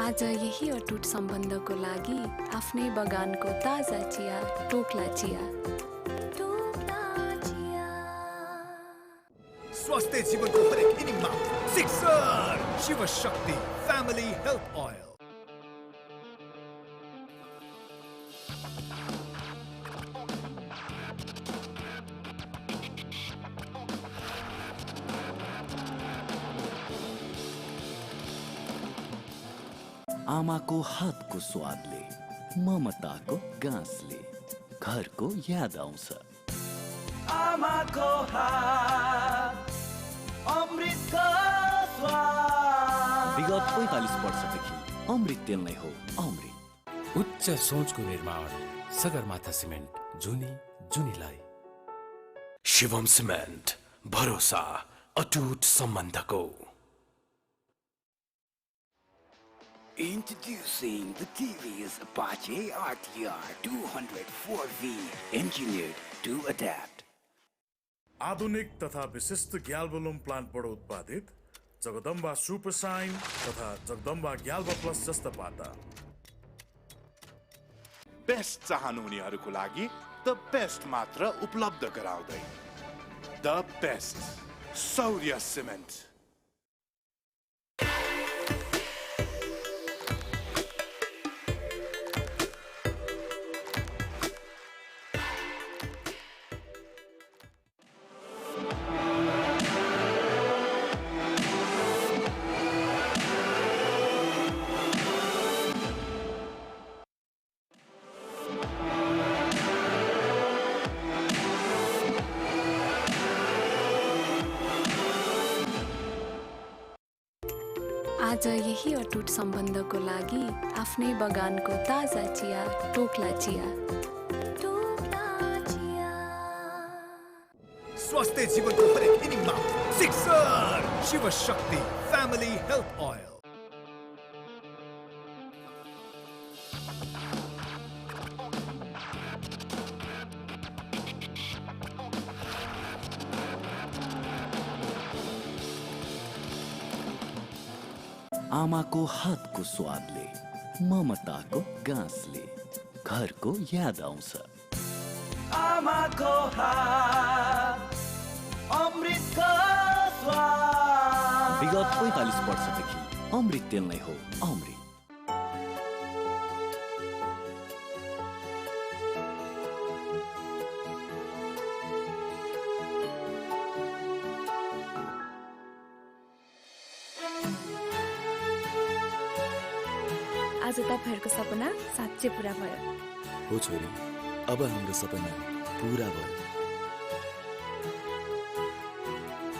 आज यही अटुट सम्बन्धको लागि आफ्नै बगानको ताजा चिया टोक्ला चिया। स्वास्थ्य जीवनको हरेक इनिङमा sixer Shiv Shakti family health oil. आमाको हातको स्वादले ममताको गाँसले घरको याद आउँछ। आमाको हात अमृतको स्वाद। विगत 45 वर्षदेखि अमृत तेल नै हो अमृत। उच्च सोचको निर्माण सगरमाथा सिमेन्ट जुनी जुनीलाई। शिवम सिमेन्ट भरोसा अटुट सम्बन्धको। Introducing the TVS Apache RTR 204V, engineered to adapt. आधुनिक तथा विशिष्ट ग्याल्बोलुम प्लान्टबाट उत्पादित जगदम्बा सुपर साइन तथा जगदम्बा ग्याल्बा प्लस जस्ता पाता। बेस्ट चाहनुहुनेहरूको लागि द बेस्ट मात्र उपलब्ध गराउँदै द बेस्ट शौर्य सिमेन्ट। आज यही अटुट सम्बन्धको लागि आफ्नै बगानको ताजा चिया टोक्ला चिया। स्वास्थ्य जीवनको हरेक इनिङमा sixer Shiv Shakti family health oil. आमाको हातको स्वादले ममताको गाँसले घरको याद आउँछ। आमाको हात अमृतको स्वाद। विगत 45 वर्षदेखि अमृत तेल नै हो अमृत। आज तपाईहरुको सपना साँच्चै पूरा भयो। हो छोरी, अब हाम्रो सपना पूरा भयो।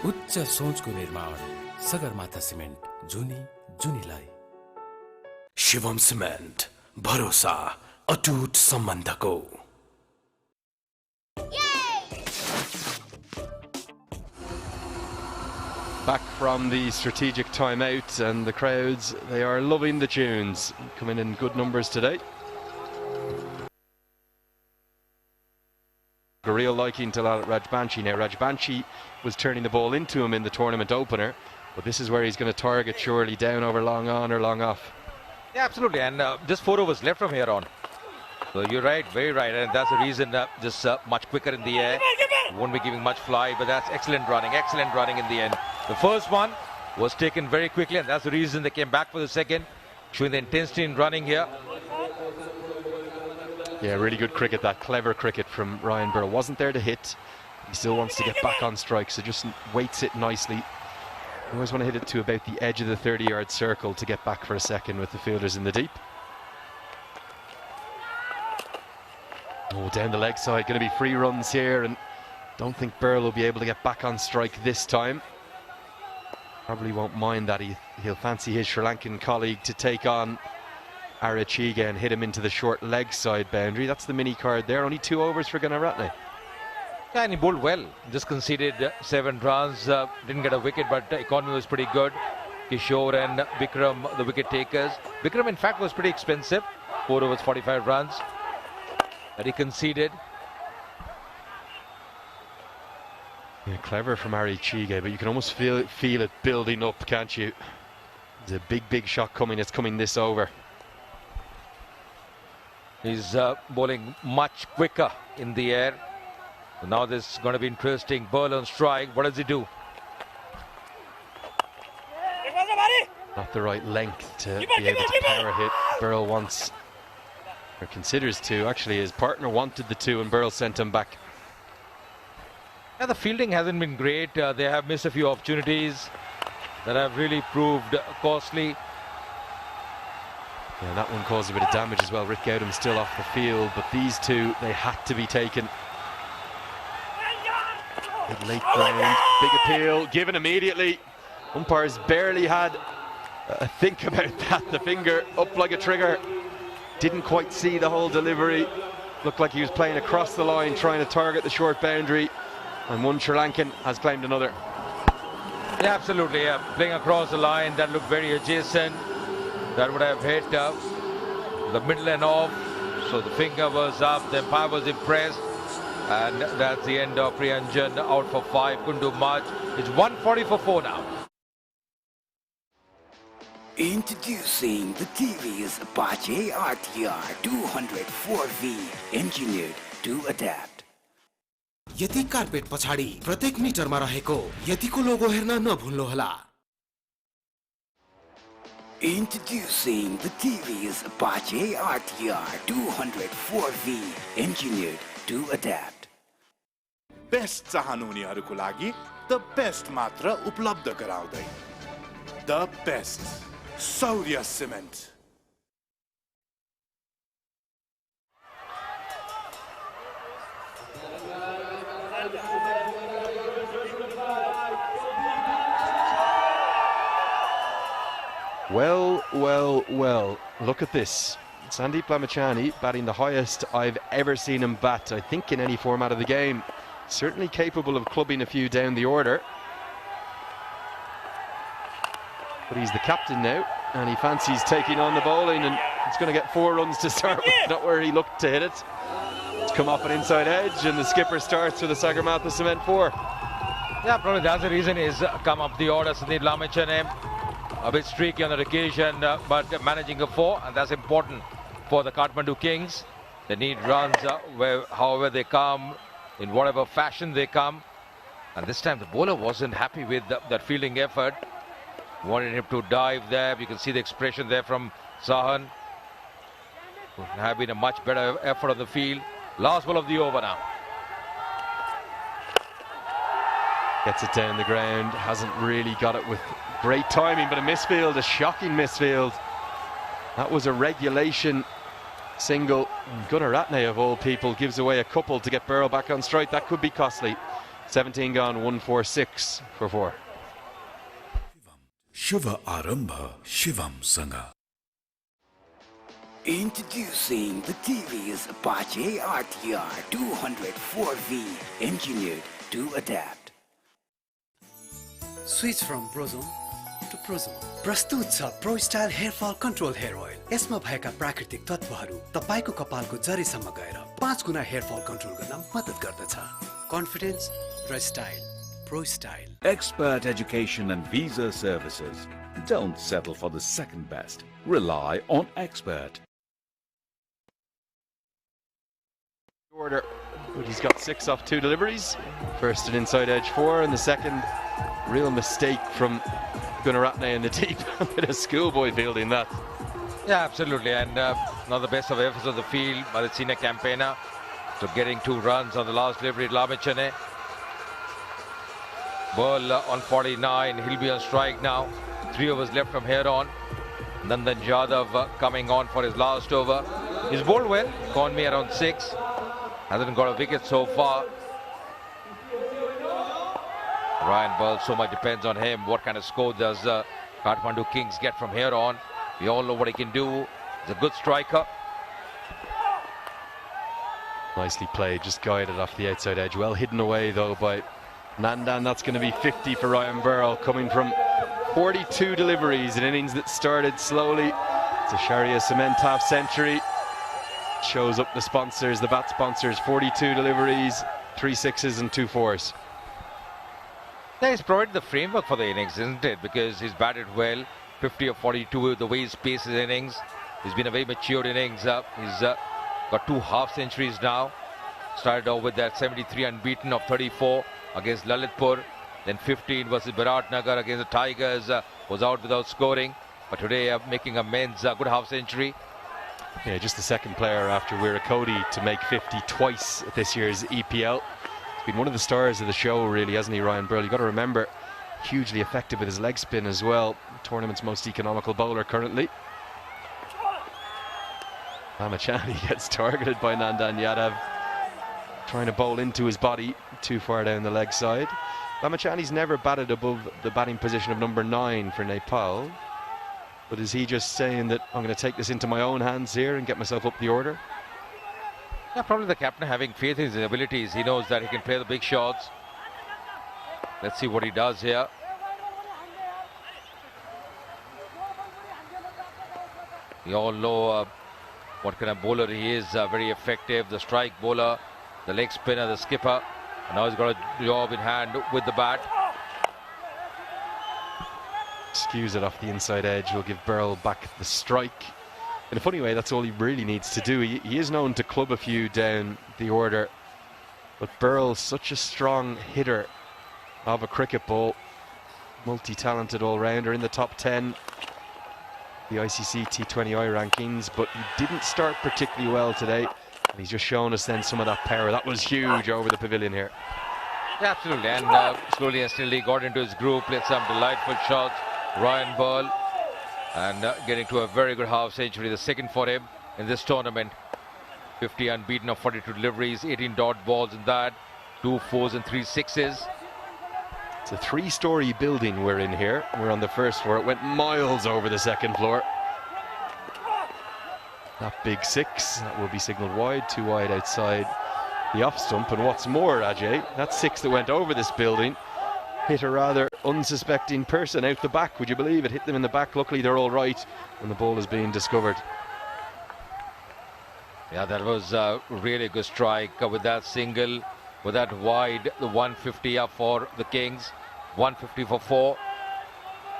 उच्च सोचको निर्माण सगरमाथा सिमेन्ट जुनी जुनीलाई शिवम सिमेन्ट भरोसा अटुट सम्बन्धको Back from the strategic timeout, and the crowds, they are loving the tunes, coming in good numbers today. A real liking to Rajbanshi now. Rajbanshi was turning the ball into him in the tournament opener, but this is where he's going to target surely, down over long on or long off. Yeah, absolutely, and just 4 overs left from here on. So you're right, very right, and that's the reason just much quicker in the air. Won't be giving much fly, but that's excellent running in the end. The first one was taken very quickly, and that's the reason they came back for the second, showing the intensity in running here. Yeah, really good cricket, that clever cricket from Ryan Burrow. Wasn't there to hit. He still wants to get back on strike, so just waits it nicely. You always want to hit it to about the edge of the 30-yard circle to get back for a second with the fielders in the deep. Oh, down the leg side, going to be free runs here, and don't think Burrell will be able to get back on strike this time. Probably won't mind that. He'll fancy his Sri Lankan colleague to take on Arachiga and hit him into the short leg side boundary. That's the mini card there. Only 2 overs for Gunaratne. Yeah, and he bowled well. Just conceded 7 runs. Didn't get a wicket, but the economy was pretty good. Kishore and Bikram, the wicket takers. Bikram, in fact, was pretty expensive. 4 overs, 45 runs. That he conceded. Yeah, clever from Arachiga, but you can almost feel it building up, can't you? There's a big shot coming. It's coming this over. He's bowling much quicker in the air. So now this is going to be interesting. Burl on strike. What does he do? Not the right length to be able to power hit. Burrell wants, or considers to. Actually, his partner wanted the 2 and Burrell sent him back. Yeah, the fielding hasn't been great. They have missed a few opportunities that have really proved costly. Yeah, that one caused a bit of damage as well. Rick Gautam's still off the field, but these 2, they had to be taken. Big late ground, big appeal, given immediately. Umpires barely had a think about that. The finger up like a trigger. Didn't quite see the whole delivery. Looked like he was playing across the line, trying to target the short boundary. And one Sri Lankan has claimed another. Yeah, absolutely. Yeah. Playing across the line, that looked very adjacent. That would have hit the middle and off. So the finger was up, the umpire was impressed. And that's the end of Priyanjan, out for 5, couldn't do much. It's 140 for 4 now. Introducing the TVS Apache RTR 204V, engineered to adapt. यति carpet पछाडि प्रत्येक मिटरमा रहेको यतिको logo हेर्न नभुल्नुहोला. Introducing the TVS Apache RTR 204V, engineered to adapt. Best चाहनुहुनेहरूको लागि द बेस्ट मात्र उपलब्ध गराउँदै the best Saurya cement. Well, look at this. Sandeep Lamachani batting the highest I've ever seen him bat, I think, in any format of the game. Certainly capable of clubbing a few down the order. But he's the captain now, and he fancies taking on the bowling, and he's going to get 4 runs to start with, not where he looked to hit it. It's come off an inside edge, and the skipper starts with a Sagarmatha Cement 4. Yeah, probably that's the reason he's come up the order. Sandeep Lamachani, a bit streaky on that occasion, but managing a 4, and that's important for the Kathmandu Kings. They need runs however they come, in whatever fashion they come. And this time the bowler wasn't happy with that fielding effort. Wanted him to dive there. You can see the expression there from Sahan. Would have been a much better effort on the field. Last ball of the over now. Gets it down the ground. Hasn't really got it with great timing, but a misfield, a shocking misfield. That was a regulation single. Gunaratne, of all people, gives away a couple to get Burrell back on strike. That could be costly. 17 gone, 146 for 4. शुभ आरम्भ शिवमसँग। Introducing the TVS Apache RTR 204V, engineered to adapt. Switch from Prozone to Prozone. प्रस्तुत छ pro style hair fall control hair oil. यसमा भएका प्राकृतिक तत्वहरू तपाईको कपालको जरीसम्म गएर 5 गुना hair fall control गर्न मद्दत गर्दछ। कन्फिडेन्स र style, pro style. Expert education and visa services. Don't settle for the second best. Rely on Expert. Order, but he's got 6 off 2 deliveries. First an inside edge 4, and the second real mistake from Gunaratne in the deep. A bit of schoolboy fielding that. Yeah, absolutely, and not the best of efforts on the field. Maricina Campena, so getting 2 runs on the last delivery. Lamechane. Ball on 49. He'll be on strike now. 3 overs left from here on. Nandan Jadhav coming on for his last over. He's bowled well. Gone me around 6. Hasn't got a wicket so far. Ryan Ball, so much depends on him. What kind of score does Kathmandu Kings get from here on? We all know what he can do. He's a good striker. Nicely played, just guided off the outside edge. Well hidden away though by Nandan. That's going to be 50 for Ryan Burrell, coming from 42 deliveries, an innings that started slowly. It's a Sharia Cement half century. Shows up the sponsors, the bat sponsors. 42 deliveries, 3 sixes and 2 fours. Yeah, he's provided the framework for the innings, isn't it? Because he's batted well, 50 of 42, the way he paces his innings. He's been a very matured innings. He's got 2 half centuries now. Started off with that 73 unbeaten of 34 against Lalitpur. Then 15 versus Biratnagar against the Tigers. Was out without scoring. But today making amends, good half century. Yeah, just the second player after Virakodi to make 50 twice at this year's EPL. He's been one of the stars of the show, really, hasn't he, Ryan Burrell? You've got to remember, hugely effective with his leg spin as well. Tournament's most economical bowler currently. Lamachani gets targeted by Nandan Yadav, trying to bowl into his body too far down the leg side. Lamachani's never batted above the batting position of number 9 for Nepal. But is he just saying that I'm going to take this into my own hands here and get myself up the order? Yeah, probably the captain having faith in his abilities. He knows that he can play the big shots. Let's see what he does here. We all know what kind of bowler he is. Very effective. The strike bowler, the leg spinner, the skipper. And now he's got a job in hand with the bat. Skews it off the inside edge, will give Burrell back the strike. In a funny way, that's all he really needs to do. He is known to club a few down the order, but Burrell's such a strong hitter of a cricket ball. Multi-talented all-rounder in the top 10, the ICC T20I rankings, but he didn't start particularly well today. And he's just shown us then some of that power. That was huge over the pavilion here. Yeah, absolutely, and slowly and steadily got into his groove, played some delightful shots. Ryan Ball, and getting to a very good half century, the second for him in this tournament. 50 unbeaten of 42 deliveries, 18 dot balls in that, 2 fours and 3 sixes. It's a 3-story building we're in here. We're on the first floor. It went miles over the second floor. That big 6, that will be signalled wide, 2 wide outside the off stump. And what's more, Ajay, that 6 that went over this building hit a rather unsuspecting person out the back. Would you believe it? Hit them in the back. Luckily they're all right when the ball is being discovered. Yeah, that was a really good strike with that single, with that wide, the 150 up for the Kings, 150 for 4.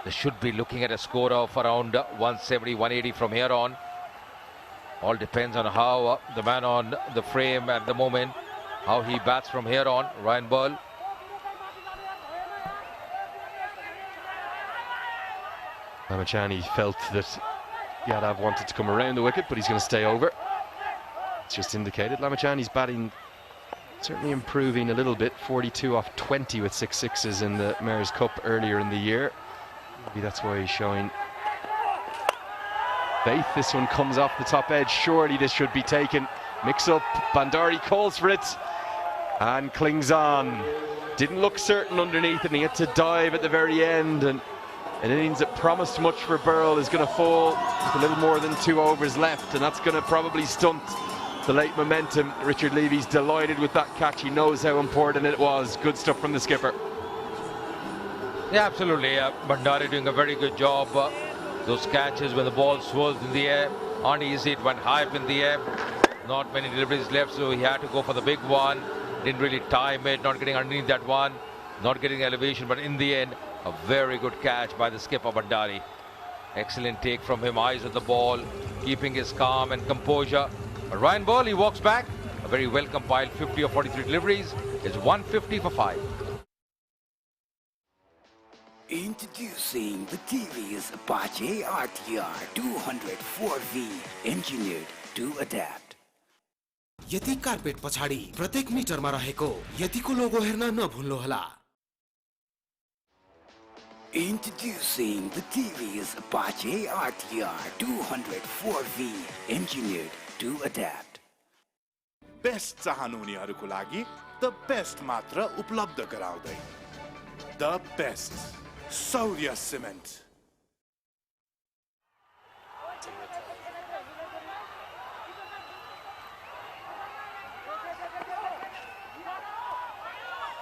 They should be looking at a score of around 170, 180 from here on. All depends on how the man on the frame at the moment, how he bats from here on, Ryan Ball. Lamachani felt that Yadav wanted to come around the wicket, but he's going to stay over. It's just indicated. Lamachani's batting certainly improving a little bit. 42 off 20 with 6 sixes in the Mayor's Cup earlier in the year. Maybe that's why he's showing faith. This one comes off the top edge. Surely this should be taken. Mix up. Bandari calls for it and clings on. Didn't look certain underneath, and he had to dive at the very end, and An innings that promised much for Burrell is going to fall with a little more than 2 overs left, and that's going to probably stunt the late momentum. Richard Levy's delighted with that catch. He knows how important it was. Good stuff from the skipper. Yeah, absolutely. Bhandari doing a very good job. Those catches when the ball swirls in the air aren't easy. It went high up in the air. Not many deliveries left, so he had to go for the big one. Didn't really time it, not getting underneath that one, not getting elevation, but in the end, a very good catch by the skipper Bhandari. Excellent take from him, eyes on the ball, keeping his calm and composure. But Ryan Burl, he walks back. A very well compiled 50 or 43 deliveries. It's 150 for 5. Introducing the TVS Apache RTR 204V, engineered to adapt. यति carpet पछाडि प्रत्येक मिटरमा रहेको यतिको logo हेर्न नभुल्नुहोला। Introducing the TVS Apache RTR 204V, engineered to adapt. Best चाहनुहुनेहरूको लागि द बेस्ट मात्र उपलब्ध गराउँदै the best Saurya cement.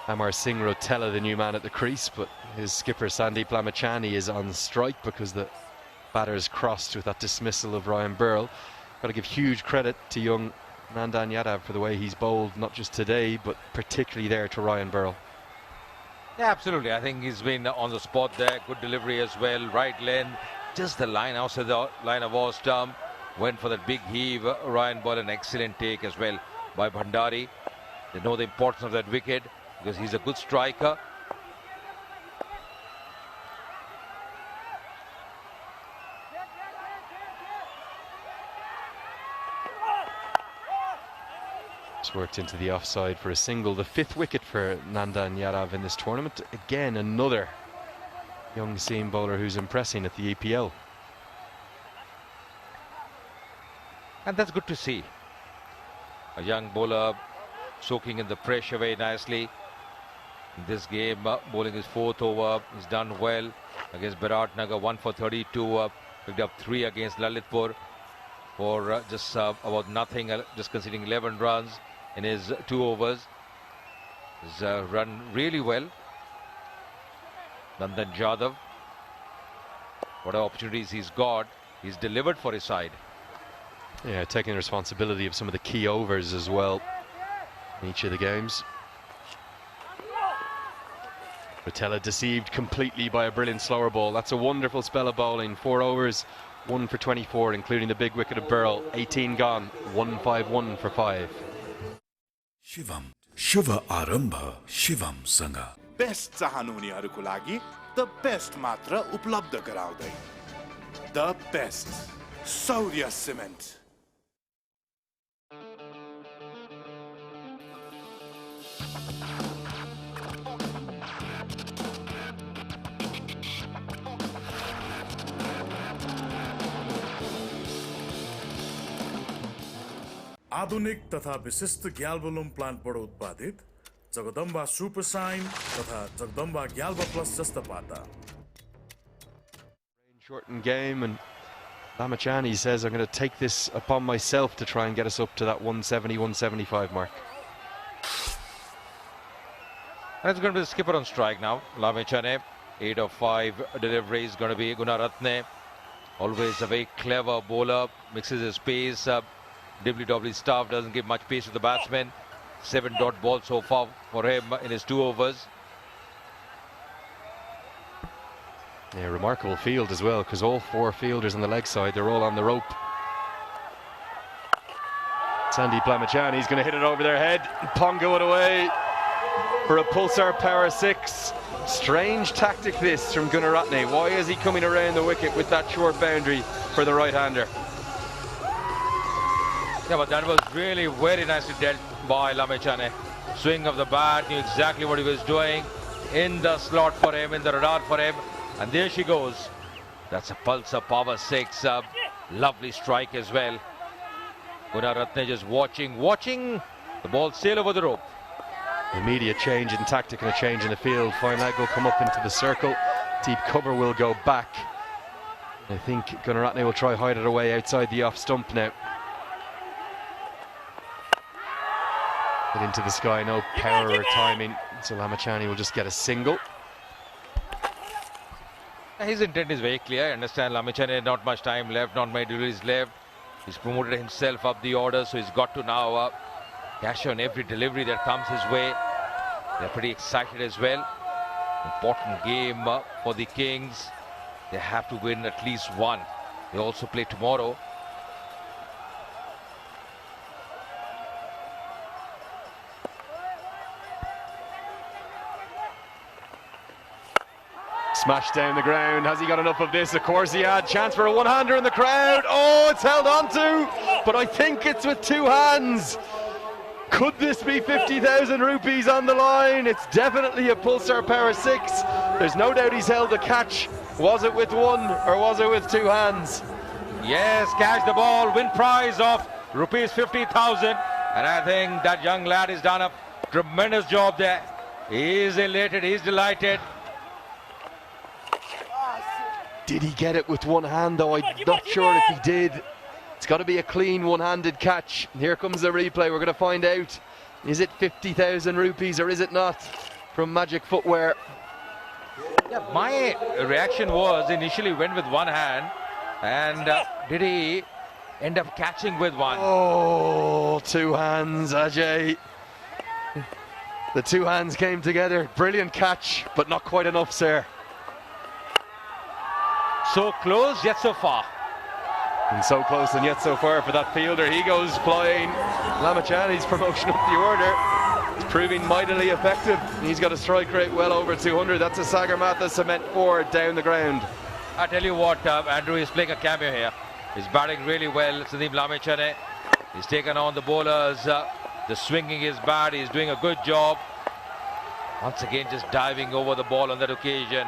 Amar Singh Rotella, the new man at the crease, but his skipper Sandeep Lamachani is on strike because the batters crossed with that dismissal of Ryan Burl. Got to give huge credit to young Nandan Yadav for the way he's bowled, not just today, but particularly there to Ryan Burl. Yeah, absolutely. I think he's been on the spot there. Good delivery as well. Right lane, just the line outside the line of all stump. Went for that big heave. Ryan Burl, an excellent take as well by Bhandari. They know the importance of that wicket because he's a good striker. Just worked into the offside for a single. The 5th wicket for Nandan Yadav in this tournament. Again, another young seam bowler who's impressing at the EPL. And that's good to see. A young bowler soaking in the pressure very nicely. In this game, bowling his 4th over. He's done well against Biratnagar, 1 for 32. Picked up 3 against Lalitpur for just about nothing, just conceding 11 runs in his 2 overs. He's run really well. Nandan Jadhav, what opportunities he's got, he's delivered for his side. Yeah, taking responsibility of some of the key overs as well in each of the games. Rotella deceived completely by a brilliant slower ball. That's a wonderful spell of bowling. 4 overs, 1 for 24, including the big wicket of Burl. 18 gone, 151 for 5. Shivam, Shiva Arambha, Shivam Sanga. Best चाहनुहुनेहरूको लागि the best मात्र उपलब्ध गराउँदै the best Saurya cement. आधुनिक तथा विशिष्ट ग्याल्बोलुम प्लान्टबाट उत्पादित Jagdamba super sign तथा जगदम्बा ग्याल्बा प्लस जस्ता पाता। Shortened game, and Lamachani says, I'm going to take this upon myself to try and get us up to that 170, 175 mark. And it's going to be the skipper on strike now. Lamachani, 8 of 5 deliveries, going to be Gunaratne. Always a very clever bowler, mixes his pace. WW staff doesn't give much pace to the batsman. 7 dot balls so far for him in his 2 overs. Yeah, remarkable field as well, because all 4 fielders on the leg side, they're all on the rope. Sandeep Lamachani is going to hit it over their head. Pongo it away for a Pulsar Power 6. Strange tactic this from Gunaratne. Why is he coming around the wicket with that short boundary for the right-hander? Yeah, but that was really very nicely dealt by Lamachani. Swing of the bat, knew exactly what he was doing. In the slot for him, in the radar for him. And there she goes. That's a Pulsar Power 6. Lovely strike as well. Gunaratne just watching the ball sail over the rope. Immediate change in tactic and a change in the field. Fine leg will come up into the circle. Deep cover will go back. I think Gunaratne will try hide it away outside the off stump now. Get into the sky, no power or timing. So Lamachani will just get a single. His intent is very clear. I understand Lamachani, not much time left, not many deliveries left. He's promoted himself up the order, so he's got to now cash on every delivery that comes his way. They're pretty excited as well. Important game for the Kings. They have to win at least one. They also play tomorrow. Smashed down the ground. Has he got enough of this? Of course he had. Chance for a one-hander in the crowd. Oh, it's held on to, but I think it's with two hands. Could this be 50,000 rupees on the line? It's definitely a Pulsar Power 6. There's no doubt he's held the catch. Was it with one or was it with two hands? Yes, catch the ball, win prize of rupees 50,000. And I think that young lad has done a tremendous job there. He's elated, he's delighted. Did he get it with one hand though? I'm not sure if he did. It's got to be a clean one-handed catch. Here comes the replay. We're going to find out. Is it 50,000 rupees or is it not? From Magic Footwear. Yeah, my reaction was initially went with one hand, and did he end up catching with one? Oh, two hands, Ajay. The two hands came together. Brilliant catch, but not quite enough, sir. So close, yet so far. And so close and yet so far for that fielder. He goes flying. Lamachani's promotion up the order. It's proving mightily effective. He's got a strike rate well over 200. That's a Sagarmatha cement 4 down the ground. I tell you what, Andrew is playing a cameo here. He's batting really well, Sandeep Lamachane. He's taken on the bowlers. The swinging is bad. He's doing a good job. Once again, just diving over the ball on that occasion.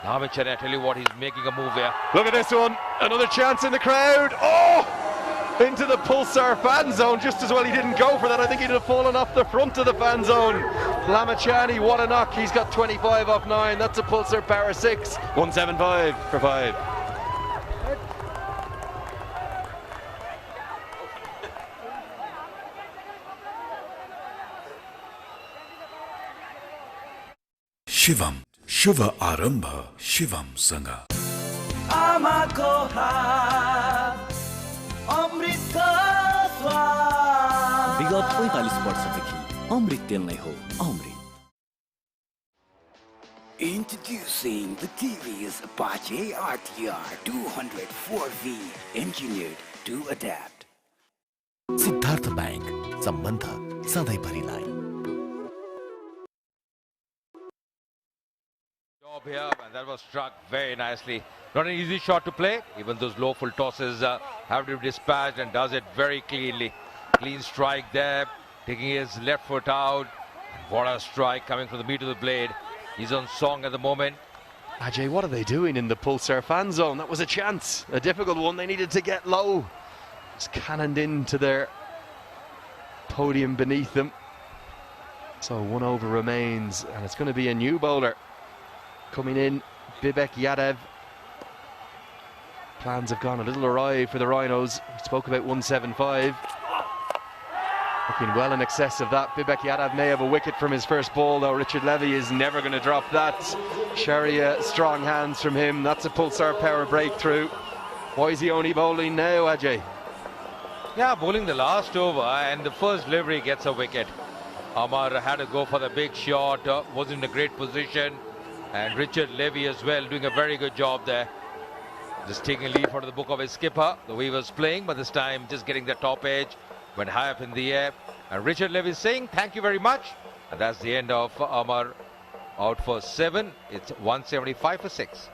Lamachane, I tell you what, he's making a move here. Look at this one. Another chance in the crowd. Oh! Into the Pulsar fan zone. Just as well he didn't go for that. I think he'd have fallen off the front of the fan zone. Lamachani, what a knock. He's got 25 off 9. That's a Pulsar Power 6. 175 for 5. Shivam शुभ आरंभ शिवम सँग आमाको हात अमृतको स्वाद विगत 45 वर्षदेखि अमृत तेल नै हो अमृत Introducing the TV's Apache RTR 204V, engineered to adapt. Siddharth bank सम्बन्ध सधैँभरिलाई Job here, and that was struck very nicely. Not an easy shot to play. Even those low full tosses have to be dispatched, and does it very cleanly. Clean strike there, taking his left foot out. What a strike coming from the meat of the blade. He's on song at the moment. Ajay, what are they doing in the Pulsar fan zone? That was a chance, a difficult one. They needed to get low. It's cannoned into their podium beneath them. So 1 over remains, and it's going to be a new bowler coming in, Bibek Yadav. Plans have gone a little awry for the Rhinos. We spoke about 175. Looking well in excess of that. Bibek Yadav may have a wicket from his first ball, though. Richard Levy is never going to drop that. Sharia, strong hands from him. That's a Pulsar Power breakthrough. Why is he only bowling now, Ajay? Yeah, bowling the last over, and the first delivery gets a wicket. Amar had to go for the big shot, was in a great position. And Richard Levy as well, doing a very good job there. Just taking a leaf out of the book of his skipper, the way he was playing, but this time just getting the top edge, went high up in the air. And Richard Levy is saying, thank you very much. And that's the end of Amar out for 7. It's 175 for 6.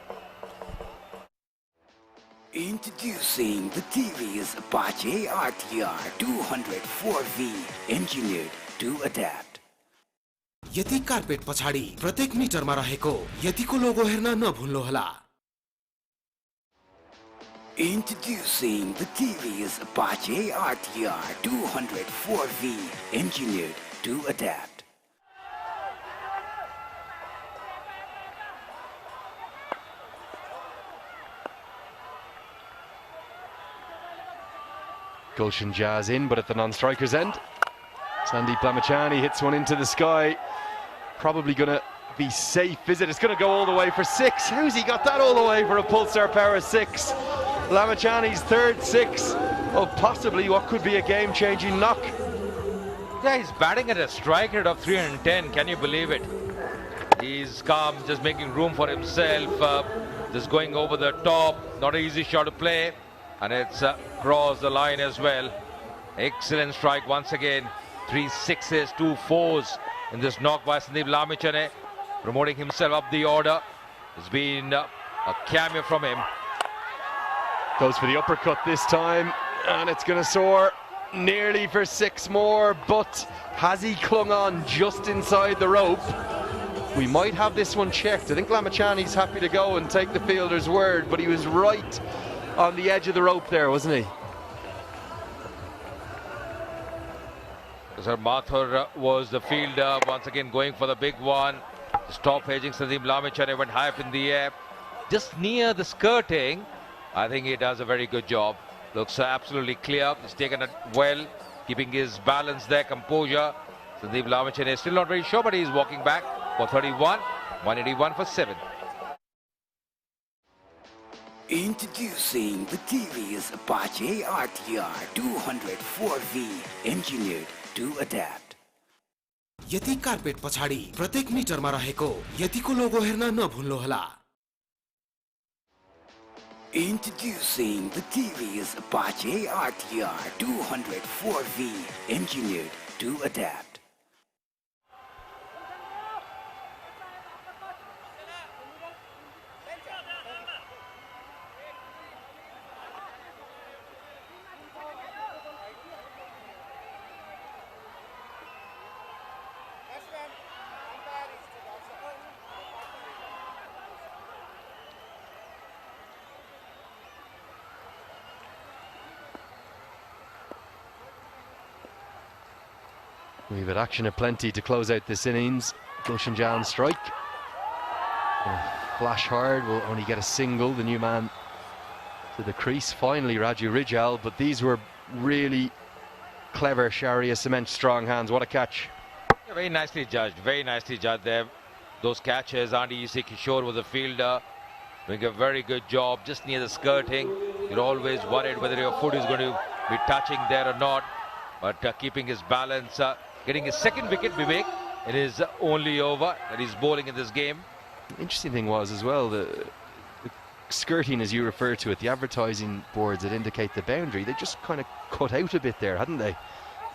Introducing the TV's Apache RTR 204V, engineered to adapt. यति carpet पछाडि प्रत्येक मिटरमा रहेको यतिको logo हेर्न नभुल्नुहोला. Introducing the TV's Apache RTR 204V, engineered to adapt. Gulshan Jazz in, but at the non-striker's end. Sandeep Lamachani hits one into the sky. Probably going to be safe, is it? It's going to go all the way for 6. How's he got that all the way for a Pulsar Power 6? Lamachani's third 6 of possibly what could be a game-changing knock. Yeah, he's batting at a strike rate of 310. Can you believe it? He's calm, just making room for himself. Just going over the top. Not an easy shot to play. And it's crossed the line as well. Excellent strike once again. 3 6s, 2 4s in this knock by Sandeep Lamachani. Promoting himself up the order. It's been a cameo from him. Goes for the uppercut this time. And it's going to soar nearly for 6 more. But has he clung on just inside the rope? We might have this one checked. I think Lamachani's happy to go and take the fielder's word, but he was right on the edge of the rope there, wasn't he? Sir Mathur was the fielder, once again going for the big one. Stop hedging. Sandeep Lamachani went high up in the air. Just near the skirting, I think he does a very good job. Looks absolutely clear. He's taken it well, keeping his balance there, composure. Sandeep Lamachani is still not very sure, but he's walking back for 31, 181 for 7. Introducing the TVS Apache RTR 204V, engineered to adapt. यति carpet पछाडि प्रत्येक मिटरमा रहेको यतिको logo हेर्न नभुल्नुहोला. Introducing the TVS Apache RTR 204V, engineered to adapt. We've had action aplenty to close out this innings. Gulshan Jazz strike. Flash hard, will only get a single. The new man to the crease. Finally, Raju Rijal, but these were really clever Sharia cement strong hands. What a catch. Yeah, very nicely judged there. Those catches, Andy Isi Kishore was the fielder, doing a very good job just near the skirting. You're always worried whether your foot is going to be touching there or not, but keeping his balance. Getting his second wicket, Vivek, in his only over that he's bowling in this game. The interesting thing was as well, the skirting, as you refer to it, the advertising boards that indicate the boundary, they just kind of cut out a bit there, hadn't they?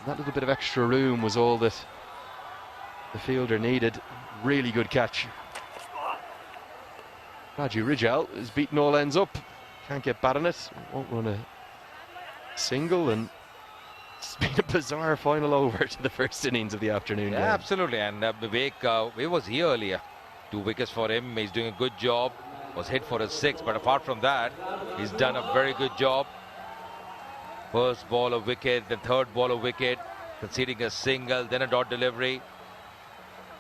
That little bit of extra room was all that the fielder needed. Really good catch. Raju Rijal is beating all ends up. Can't get bad on it. Won't run a single, and it's been a bizarre final over to the first innings of the afternoon game. Absolutely, and Vivek, he was here earlier. 2 wickets for him. He's doing a good job. Was hit for a 6, but apart from that, he's done a very good job. First ball of wicket, then third ball of wicket, conceding a single, then a dot delivery.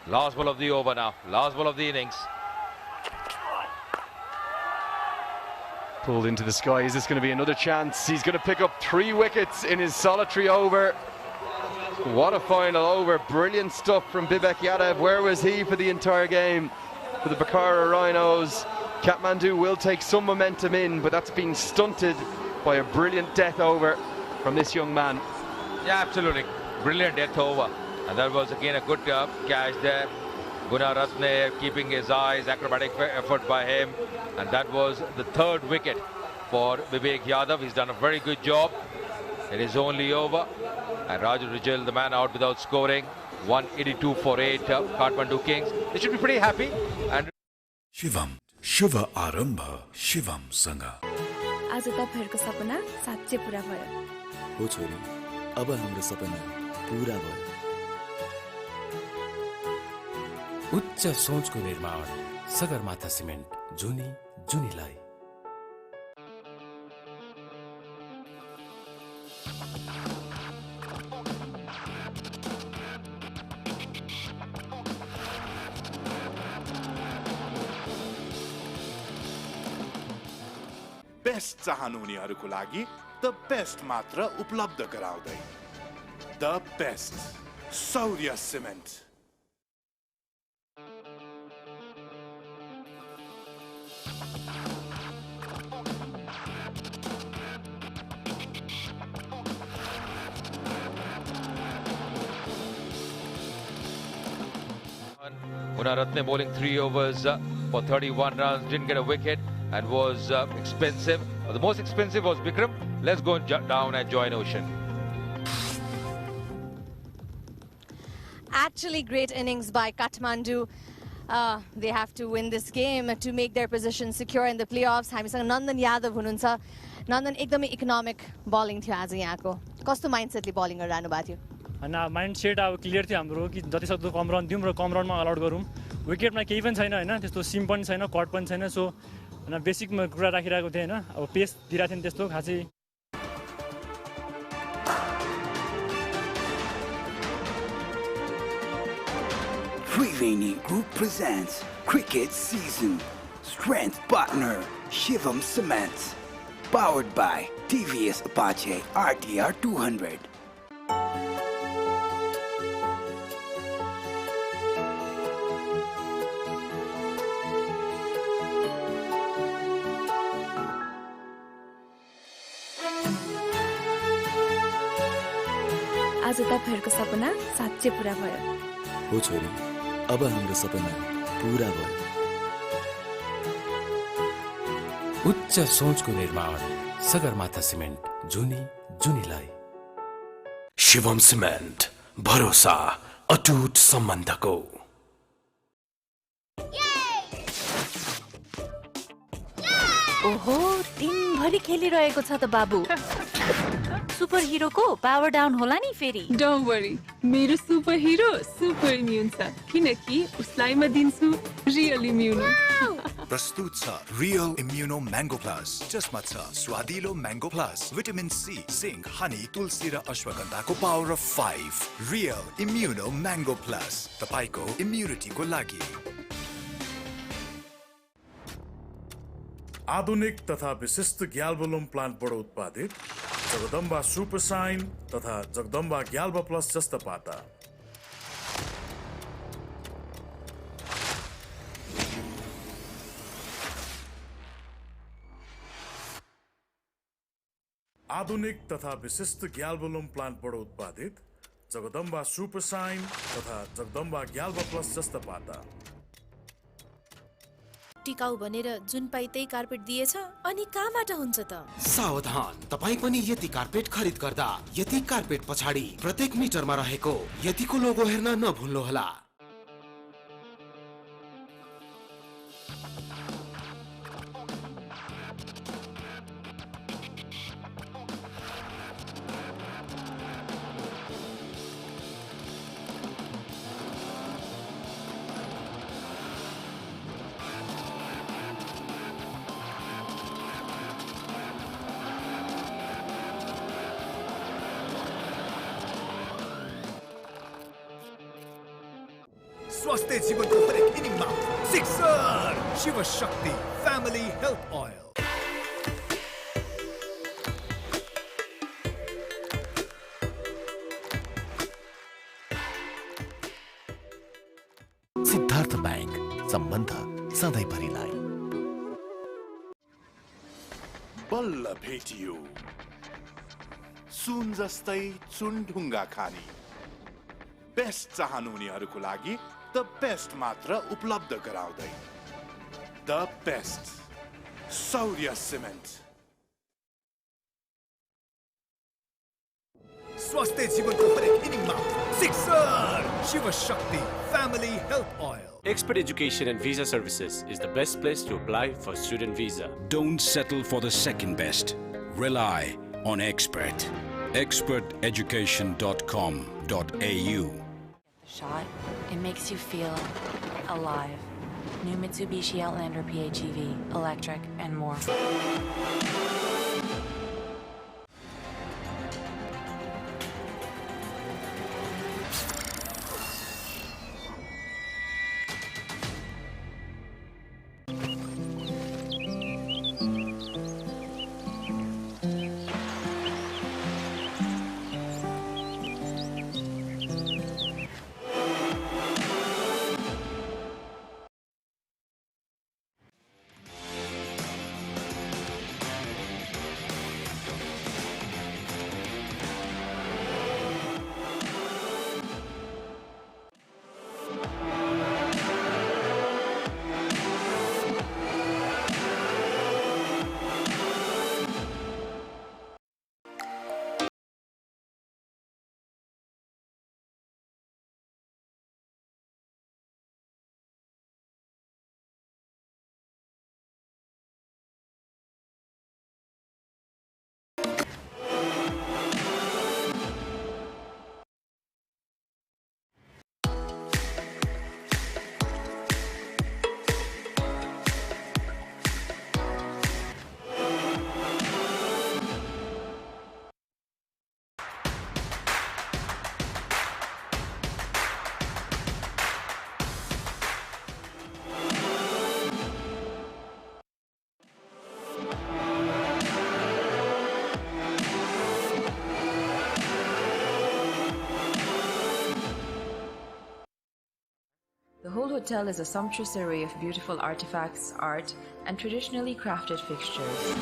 Last ball of the over now. Last ball of the innings. Pulled into the sky. Is this going to be another chance? He's going to pick up 3 wickets in his solitary over. What a final over. Brilliant stuff from Bibek Yadav. Where was he for the entire game? For the Pokhara Rhinos, Kathmandu will take some momentum in, but that's been stunted by a brilliant death over from this young man. Yeah, absolutely. Brilliant death over. And that was again a good catch there. Gunaratne keeping his eyes, acrobatic effort by him. And that was the 3rd wicket for Bibek Yadav. He's done a very good job. It is only over. And Raju Rijal, the man, out without scoring. 182 for 8, Kathmandu Kings. They should be pretty happy. And Shivam शुभ आरम्भ शिवम सँग आज तपाईहरुको सपना साच्चै पूरा भयो हो छोरी अब हाम्रो सपना पूरा भयो उच्च सोचको निर्माण सगरमाथा सिमेन्ट जुनी जुनीलाई बेस्ट चाहनुहुनेहरूको लागि द बेस्ट मात्र उपलब्ध गराउँदै the best Saurya cement Gunaratne bowling 3 overs for 31 runs, didn't get a wicket and was expensive. The most expensive was Bikram. Let's go down and join Ocean. Actually, great innings by Kathmandu. They have to win this game to make their position secure in the playoffs. हामीसँग नन्दन यादव हुनुहुन्छ. नन्दन एकदमै economic bowling थियो आज यहाँको. कस्तो माइन्डसेटले bowling गरिरहनु भएको थियो? होइन माइन्ड सेट अब क्लियर थियो हाम्रो कि जति सक्दो कम रन दिउँ र कम रनमा अलाउट गरौँ. विकेटमा केही पनि छैन होइन, त्यस्तो सिम पनि छैन, कट पनि छैन. सो होइन बेसिकमा कुरा राखिरहेको थिएँ होइन, अब पेस दिइरहेको थिएँ त्यस्तो खासै. Triveni Group presents Cricket Season. Strength partner Shivam Cement. Powered by TVS Apache RTR 200. आज तपाईहरुको सपना साँच्चै पूरा भयो. हो छोरी, अब हाम्रो सपना पूरा भयो. उच्च सोचको निर्माण सगरमाथा सिमेन्ट जुनी जुनीलाई. शिवम सिमेन्ट भरोसा अटुट सम्बन्धको. ओहो, दिनभरि खेलिरहेको छ त बाबु. सुपर हिरोको पावर डाउन होला नि फेरि. डोन्ट वरी, मेरो सुपर हिरो सुपर इम्युन छ, किनकि उसलाई म दिन्छु रियल इम्युनो. प्रस्तुत छ रियल इम्युनो म्याङ्गो प्लस. जसमा छ स्वादिलो mango plus, vitamin C, zinc, honey, तुलसी र अश्वगन्धाको power of 5. Real immuno mango plus, तपाईको इम्युनिटीको लागि. आधुनिक तथा विशिष्ट ग्याल्बोलुम प्लान्टबाट उत्पादित जगदम्बा सुपर साइन तथा जगदम्बा ग्याल्बा प्लस जस्ता पाता. आधुनिक तथा विशिष्ट ग्याल्बोलुम प्लान्टबाट उत्पादित जगदम्बा सुपर साइन तथा जगदम्बा ग्याल्बा प्लस जस्ता पाता. टिकाउ भनेर जुन पाइ त्यही कार्पेट दिएछ, अनि कहाँबाट हुन्छ त? सावधान, तपाई पनि यति कार्पेट खरिद गर्दा यति कार्पेट पछाडि प्रत्येक मिटरमा रहेको यतिको लोगो हेर्न नभुल्नुहोला. स्वास्थ्य जीवनको हरेक इनिङमा sixer. Shiv Shakti family health oil. Siddharth bank, सम्बन्ध सधैँभरिलाई. बल्ल भेटियो सुन जस्तै चुनढुङ्गा खानी. बेस्ट चाहनुहुनेहरूको लागि द बेस्ट मात्र उपलब्ध गराउँदै द बेस्ट सौर्य सिमेन्ट. स्वास्थ्य जीवनको हरेक इनिङमा sixer. Shiv Shakti family health oil. Expert Education and Visa Services is the best place to apply for student visa. Don't settle for the second best. Rely on Expert. experteducation.com.au. Shot, it makes you feel alive. New Mitsubishi Outlander PHEV, electric, and more. hotel is a sumptuous array of beautiful artifacts, art, and traditionally crafted fixtures.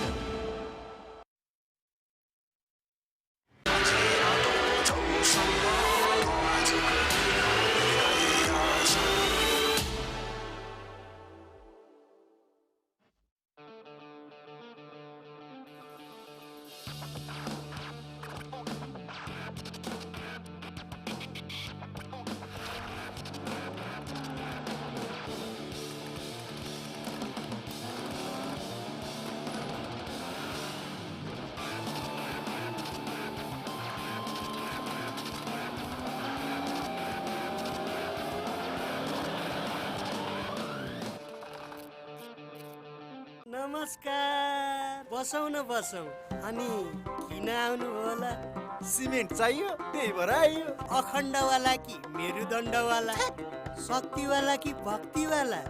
नमस्कार बसौँ न बसौँ अनि किन आउनु होला cement चाहियो त्यही भएर आइयो अखण्डवाला कि मेरुदण्डवाला शक्तिवाला कि भक्तिवाला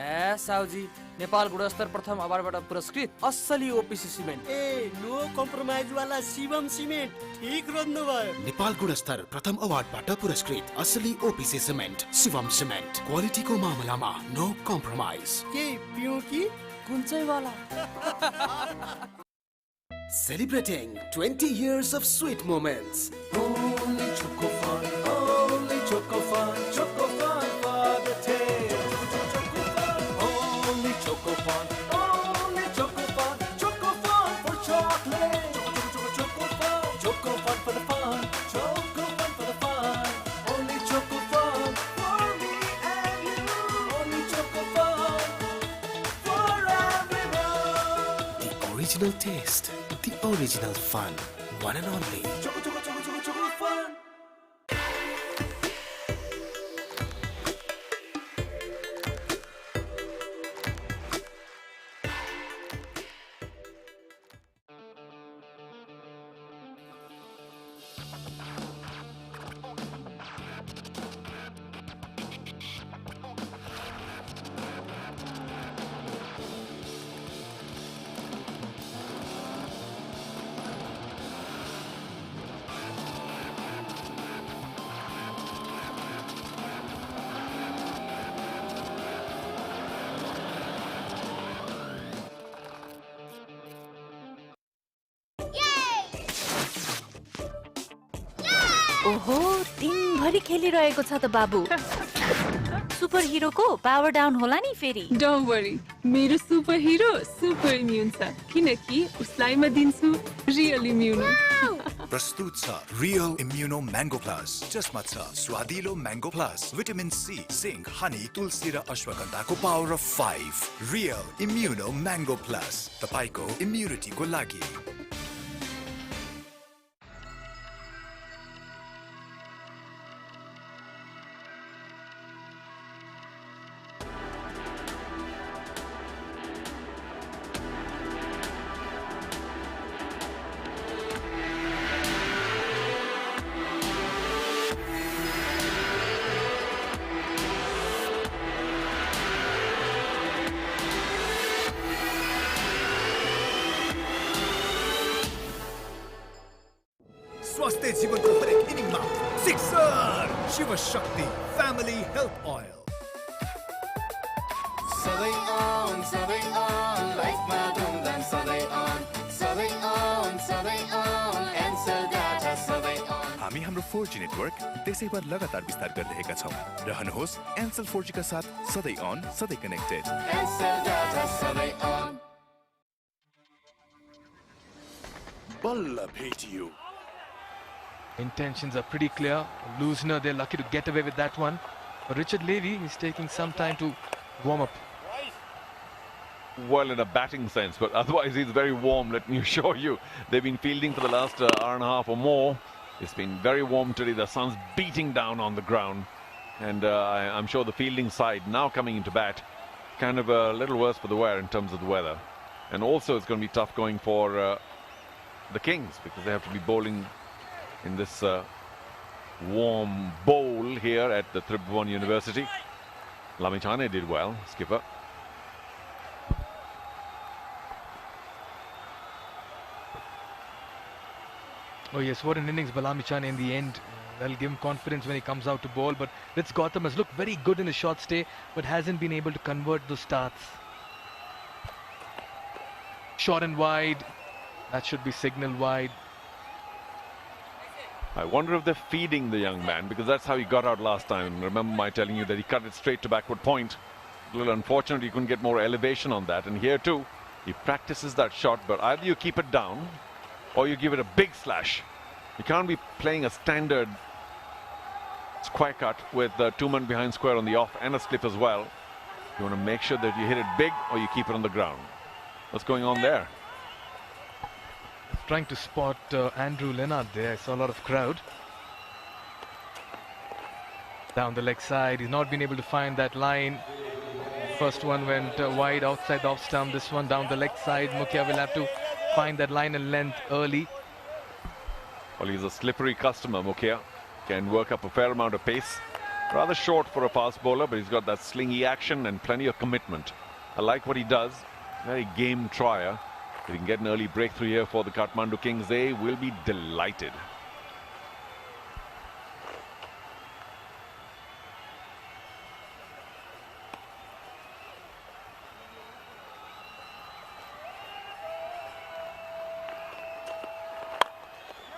ए साउजी नेपाल गुणस्तर प्रथम अवार्डबाट पुरस्कृत असली ओपीसी सिमेन्ट ए नो कम्प्रोमाइज वाला शिवम सिमेन्ट ठीक रोज्नु भयो नेपाल गुणस्तर प्रथम अवार्डबाट पुरस्कृत असली ओपीसी सिमेन्ट शिवम सिमेन्ट क्वालिटीको मामलामा नो कम्प्रोमाइज के पिउ कि कुन चाहिँ वाला Celebrating 20 years of sweet moments. Only Choco Fun, only Choco Fun, Choco Fun for the tail. Only Choco Fun, only Choco Fun, Choco Fun for chocolate. Choco Fun, Choco Fun for the fun, Choco Fun for the fun. Only Choco Fun for me and you. Only Choco Fun for everyone. The original taste, the original fun, one and only. Choco Fun. ओहो दिनभरि खेलिरहेको छ त बाबु super हिरोको power down होला नि फेरि don't worry मेरो सुपर हिरो सुपर इम्युन छ किनकि उसलाई म दिन्छु रियल इम्युनो प्रस्तुत छ रियल इम्युनो म्याङ्गो प्लस जसमा छ स्वादिलो mango plus vitamin C zinc honey तुलसी र अश्वगन्धाको power of 5 real immuno mango plus तपाईको इम्युनिटीको लागि स्वास्थ्य जीवनको हरेक इनिङमा sixer Shiv Shakti family health oil सधैँ on लाइफमा धुमधाम सधैँ on एन्सर डाटा सधैँ on हामी हाम्रो 4G नेटवर्क देशैभर लगातार विस्तार गरिरहेका छौं रहनुहोस् एन्सल 4G का साथ सधैँ अन सधैँ कनेक्टेड एन्सर डाटा सधैँ on बल्ल भेटियो Intentions are pretty clear. Loosener, they're lucky to get away with that one. But Richard Levy is taking some time to warm up. Well, in a batting sense, but otherwise he's very warm, let me assure you. They've been fielding for the last hour and a half or more. It's been very warm today. The sun's beating down on the ground. And I'm sure the fielding side now coming into bat, kind of a little worse for the wear in terms of the weather. And also it's going to be tough going for the Kings because they have to be bowling in this warm bowl here at the Tribhuvan University. Lamichane did well, skipper. Oh yes, what an innings by Lamichane in the end. That'll give him confidence when he comes out to bowl. But Ritz Gautam has looked very good in his short stay, but hasn't been able to convert those starts. Short and wide. That should be signal wide. I wonder if they're feeding the young man, because that's how he got out last time. Remember my telling you that he cut it straight to backward point. A little unfortunate he couldn't get more elevation on that. And here too, he practices that shot, but either you keep it down or you give it a big slash. You can't be playing a standard square cut with two men behind square on the off and a slip as well. You want to make sure that you hit it big or you keep it on the ground. What's going on there? Trying to spot Andrew Leonard there. I saw a lot of crowd. Down the leg side. He's not been able to find that line. First one went wide outside the off stump. This one down the leg side. Mukhya will have to find that line and length early. Well, he's a slippery customer, Mukhya. Can work up a fair amount of pace. Rather short for a fast bowler, but he's got that slingy action and plenty of commitment. I like what he does. Very game trier. If he can get an early breakthrough here for the Kathmandu Kings, they will be delighted.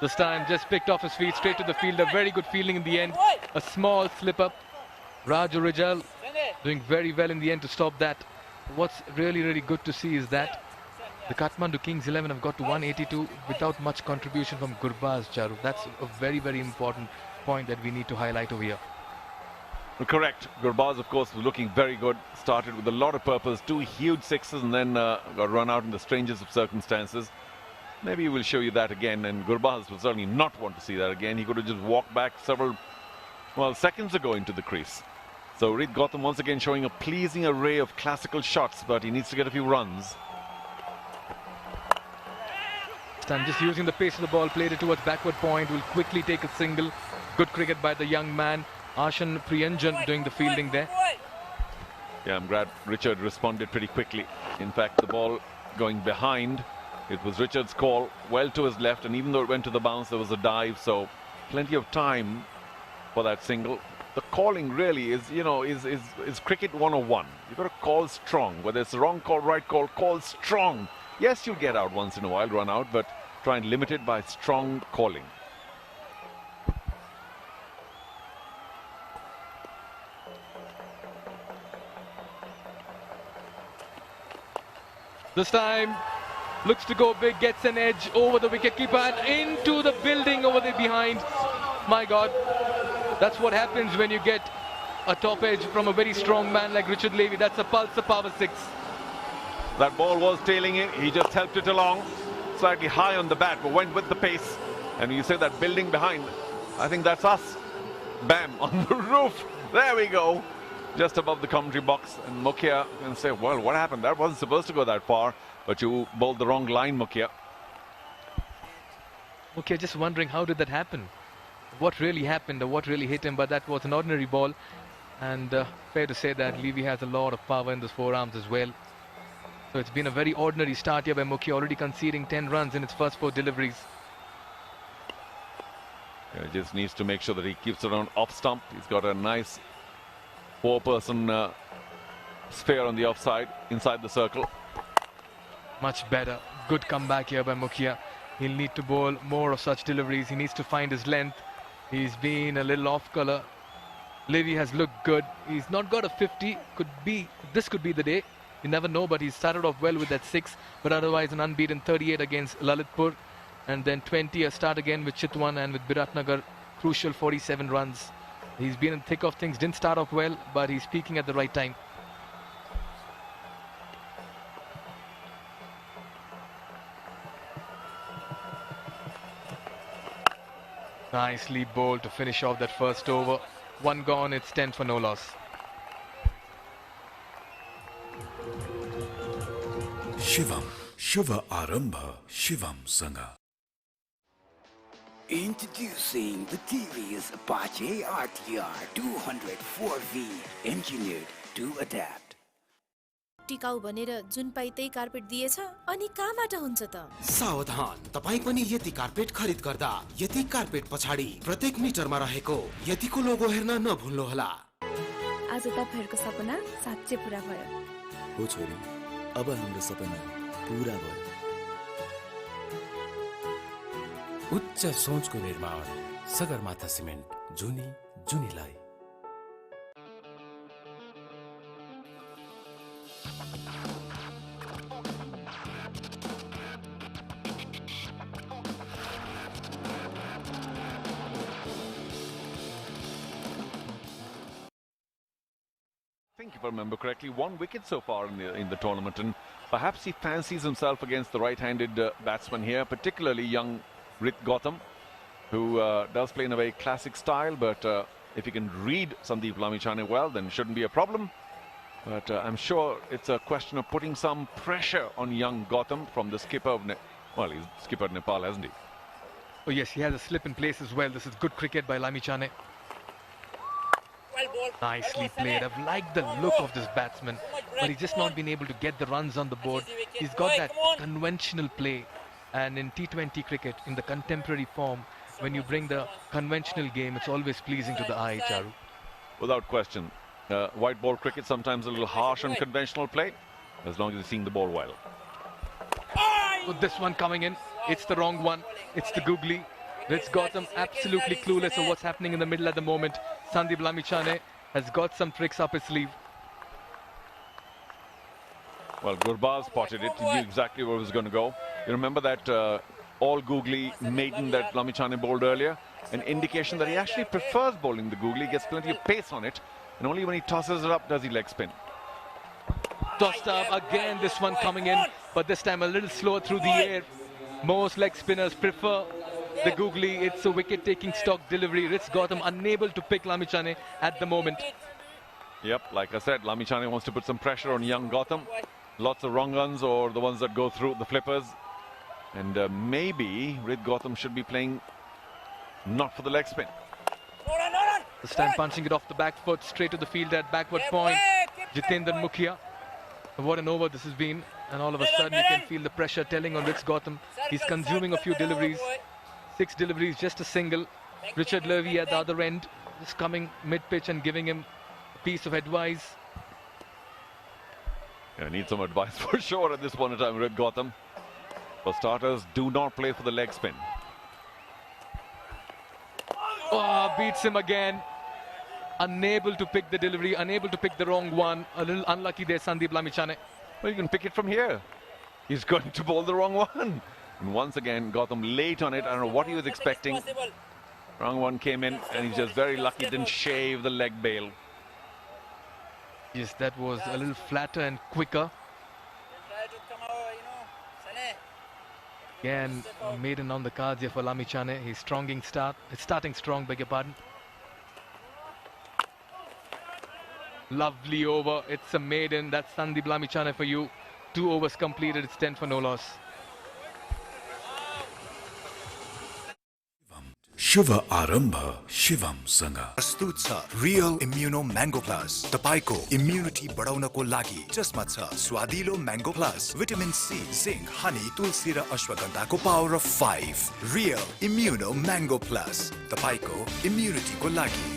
This time just picked off his feet straight to the fielder. Very good fielding in the end. A small slip up. Raju Rijal doing very well in the end to stop that. What's really good to see is that the Kathmandu Kings 11 have got to 182 without much contribution from Gurbaz, Charu. That's a very important point that we need to highlight over here. Correct. Gurbaz, of course, was looking very good. Started with a lot of purpose. Two huge sixes and then got run out in the strangest of circumstances. Maybe we'll show you that again, and Gurbaz will certainly not want to see that again. He could have just walked back several, seconds ago into the crease. So Reed Gautam once again showing a pleasing array of classical shots, but he needs to get a few runs. Time just using the pace of the ball, played it towards backward point, will quickly take a single. Good cricket by the young man. Ashan Priyanjan doing the fielding there. Yeah, I'm glad Richard responded pretty quickly. In fact, the ball going behind, it was Richard's call, well to his left, and even though it went to the bounce, there was a dive, so plenty of time for that single. The calling really is, is cricket 101. You've got to call strong. Whether it's the wrong call, right call, call strong. Yes, you'll get out once in a while, run out, but try and limit it by strong calling. This time looks to go big, gets an edge over the wicketkeeper and into the building over there behind. My God, that's what happens when you get a top edge from a very strong man like Richard Levy. That's a Pulsar power 6. That ball was tailing it. He just helped it along. Slightly high on the bat, but went with the pace. And you say that building behind, I think that's us. Bam, on the roof. There we go. Just above the commentary box. And Mukhya can say, well, what happened? That wasn't supposed to go that far. But you bowled the wrong line, Mukhya. Okay, just wondering how did that happen? What really happened or what really hit him? But that was an ordinary ball. And fair to say that Levy has a lot of power in those forearms as well. So it's been a very ordinary start here by Mukhya, already conceding 10 runs in its first 4 deliveries. Yeah, he just needs to make sure that he keeps it on off stump. He's got a nice 4-person sphere on the offside, inside the circle. Much better. Good comeback here by Mukhya. He'll need to bowl more of such deliveries. He needs to find his length. He's been a little off color. Levy has looked good. He's not got a 50. This could be the day. You never know, but he started off well with that 6. But otherwise an unbeaten 38 against Lalitpur. And then 20 a start again with Chitwan and with Biratnagar. Crucial 47 runs. He's been in the thick of things. Didn't start off well, but he's peaking at the right time. Nicely bowled to finish off that first over. 1 gone, it's 10 for no loss. Shivam, Shiva Arambha, Shivam Sangha. Introducing the TVS Apache RTR 204V, engineered to adapt. टिकाउ भनेर जुन पाइ त्यही carpet दिएछ अनि कहाँबाट हुन्छ त? सावधान, तपाई पनि यति कार्पेट खरिद गर्दा यति कार्पेट पछाडि प्रत्येक मिटरमा रहेको यतिको लोगो हेर्न नभुल्नुहोला। आज तपाईहरुको सपना साँच्चै पूरा भयो। हो छोरी, अब हाम्रो सपना पूरा भयो। उच्च सोचको निर्माण सगरमाथा सिमेन्ट, जुनी जुनीलाई। I think if I remember correctly, 1 wicket so far in the tournament, and perhaps he fancies himself against the right-handed batsman here, particularly young Rit Gautam, who does play in a very classic style, but if he can read Sandeep Lamichhane well, then it shouldn't be a problem. But I'm sure it's a question of putting some pressure on young Gautam from the skipper of well, he's skipper of Nepal, hasn't he? Oh yes, he has a slip in place as well. This is good cricket by Lamichhane. Nicely played. I've liked the look of this batsman, but he's just not been able to get the runs on the board. He's got that conventional play, and in T20 cricket, in the contemporary form, when you bring the conventional game, it's always pleasing to the eye, Charu. Without question. White ball cricket sometimes a little harsh on conventional play, as long as you're seeing the ball well. With this one coming in, it's the wrong one. It's the googly. Ritz Gautam absolutely clueless of what's happening in the middle at the moment. Sandeep Lamichhane has got some tricks up his sleeve. Well, Gurbaz spotted it. He knew exactly where it was going to go. You remember that all googly maiden that Lamichhane bowled earlier? An indication that he actually prefers bowling the googly, gets plenty of pace on it, and only when he tosses it up does he leg spin. Tossed up again, this one coming in, but this time a little slower through the air. Most leg spinners prefer the googly. It's a wicket-taking stock delivery. Ritz Gautam unable to pick Lamichhane at the moment. Yep, like I said, Lamichhane wants to put some pressure on young Gautam. Lots of wrong runs or the ones that go through the flippers. And maybe Ritz Gautam should be playing not for the leg spin. This time punching it off the back foot, straight to the field at backward point. Jitendra Mukhia. What an over this has been. And all of a sudden you can feel the pressure telling on Ritz Gautam. He's consuming a few deliveries. 6 deliveries, just a single. Richard Levy at the other end, just coming mid-pitch and giving him a piece of advice. Yeah, need some advice for sure at this point in time, Ritz Gautam. For starters, do not play for the leg spin. Oh, beats him again. Unable to pick the delivery, unable to pick the wrong one. A little unlucky there, Sandeep Lamichhane. Well, you can pick it from here. He's going to bowl the wrong one. And once again, Gautam late on it. I don't know what he was expecting. Wrong one came in, and he's just very lucky didn't shave the leg bail. Yes, that was a little flatter and quicker. Again, maiden on the cards here for Lamichhane. He's starting strong, beg your pardon. Lovely over. It's a maiden. That's Sandeep Lamichhane for you. 2 overs completed. It's 10 for no loss. शुभ आरम्भ शिवम सँग प्रस्तुत छ real immuno mango plus तपाईको immunity बढाउनको लागि जसमा छ स्वादिलो mango plus vitamin C zinc honey तुलसी र अश्वगन्धाको power of 5 real immuno mango plus तपाईको इम्युनिटीको लागि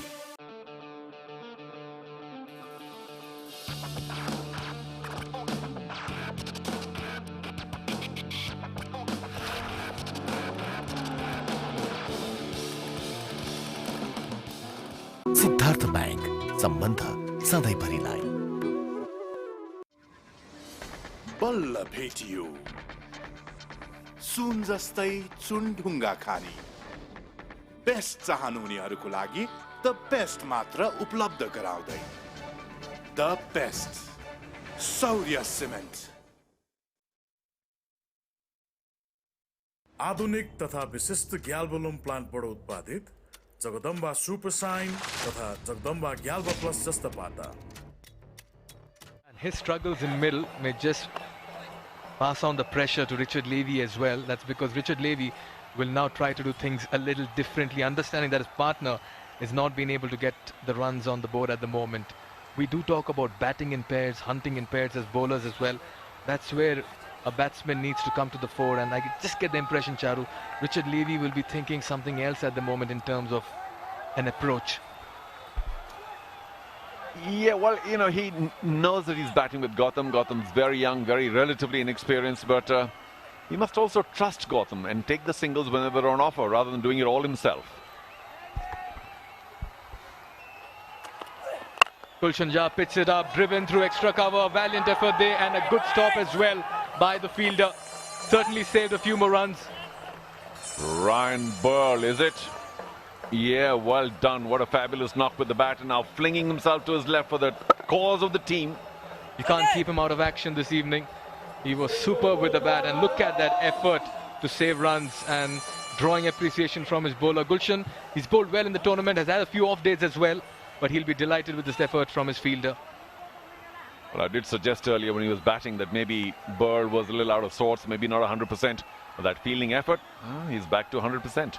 सिद्धार्थ बैंक सम्बन्ध सधैँभरिलाई बल्ल भेटियो सुन जस्तै चुनढुङ्गा खानी बेस्ट चाहनुहुनेहरूको लागि द बेस्ट मात्र उपलब्ध गराउँदै द बेस्ट सौर्य सिमेन्ट आधुनिक तथा विशिष्ट ग्याल्बोलुम प्लान्टबाट उत्पादित जगदम्बा सुपर साइन तथा जगदम्बा ग्याल्बा प्लस जस्ता पाता. And his struggles in middle may just pass on the pressure to Richard Levy as well. That's because Richard Levy will now try to do things a little differently, understanding that his partner has not been able to get the runs on the board at the moment. We do talk about batting in pairs, hunting in pairs as bowlers as well. That's where a batsman needs to come to the fore, and I just get the impression, Charu, Richard Levy will be thinking something else at the moment in terms of an approach. Yeah, well, you know, he knows that he's batting with Gotham. Gotham's very young, very relatively inexperienced, but he must also trust Gotham and take the singles whenever they're on offer rather than doing it all himself. Gulshan Jha picks it up, driven through extra cover, valiant effort there, and a good stop as well by the fielder. Certainly saved a few more runs. Ryan Burl, is it? Yeah, well done. What a fabulous knock with the bat, and now flinging himself to his left for the cause of the team. You can't keep him out of action this evening. He was superb with the bat, and look at that effort to save runs and drawing appreciation from his bowler. Gulshan, he's bowled well in the tournament, has had a few off days as well, but he'll be delighted with this effort from his fielder. Well, I did suggest earlier when he was batting that maybe Burl was a little out of sorts, maybe not 100%. But that fielding effort, he's back to 100%.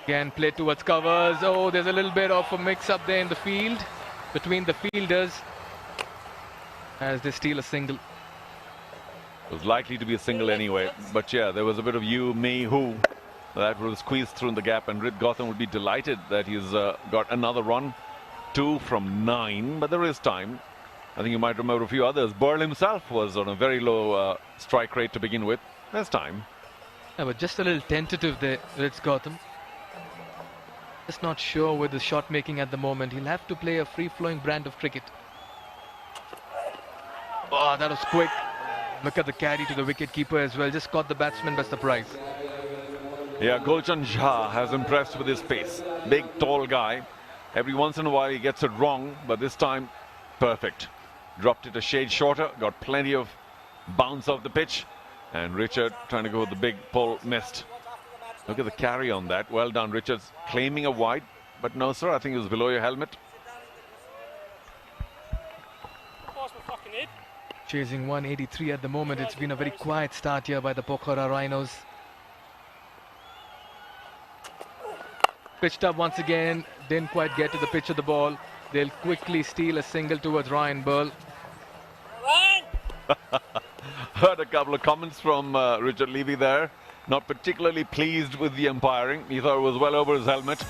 Again, play towards covers. Oh, there's a little bit of a mix-up there in the field between the fielders as they steal a single. It was likely to be a single anyway, but yeah, there was a bit of you, me, who. That was squeezed through in the gap, and Rid Gotham would be delighted that he's got another run. 2 from 9, but there is time. I think you might remember a few others. Burl himself was on a very low strike rate to begin with. There's time. Yeah, but just a little tentative there, Ritz Gotham. Just not sure with the shot making at the moment. He'll have to play a free-flowing brand of cricket. Oh, that was quick. Look at the carry to the wicket-keeper as well. Just caught the batsman by surprise. Yeah, Gulshan Jha has impressed with his pace. Big, tall guy. Every once in a while he gets it wrong, but this time, perfect. Dropped it a shade shorter, got plenty of bounce off the pitch. And Richard trying to go with the big pull, missed. Look at the carry on that. Well done, Richards. Claiming a wide, but no, sir, I think it was below your helmet. Chasing 183 at the moment. It's been a very quiet start here by the Pokhara Rhinos. Pitched up once again, didn't quite get to the pitch of the ball. They'll quickly steal a single towards Ryan Burl. Heard a couple of comments from Richard Levy there. Not particularly pleased with the umpiring. He thought it was well over his helmet.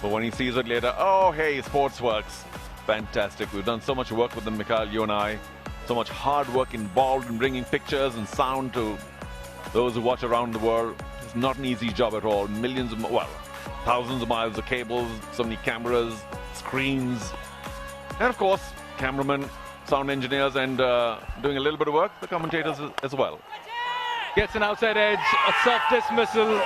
But when he sees it later, oh, hey, sports works. Fantastic. We've done so much work with them, Mikhail, you and I. So much hard work involved in bringing pictures and sound to those who watch around the world. It's not an easy job at all. Millions of, well, thousands of miles of cables, so many cameras, screens, and of course, cameramen, sound engineers, and doing a little bit of work, the commentators as well. Gets an outside edge, a soft dismissal.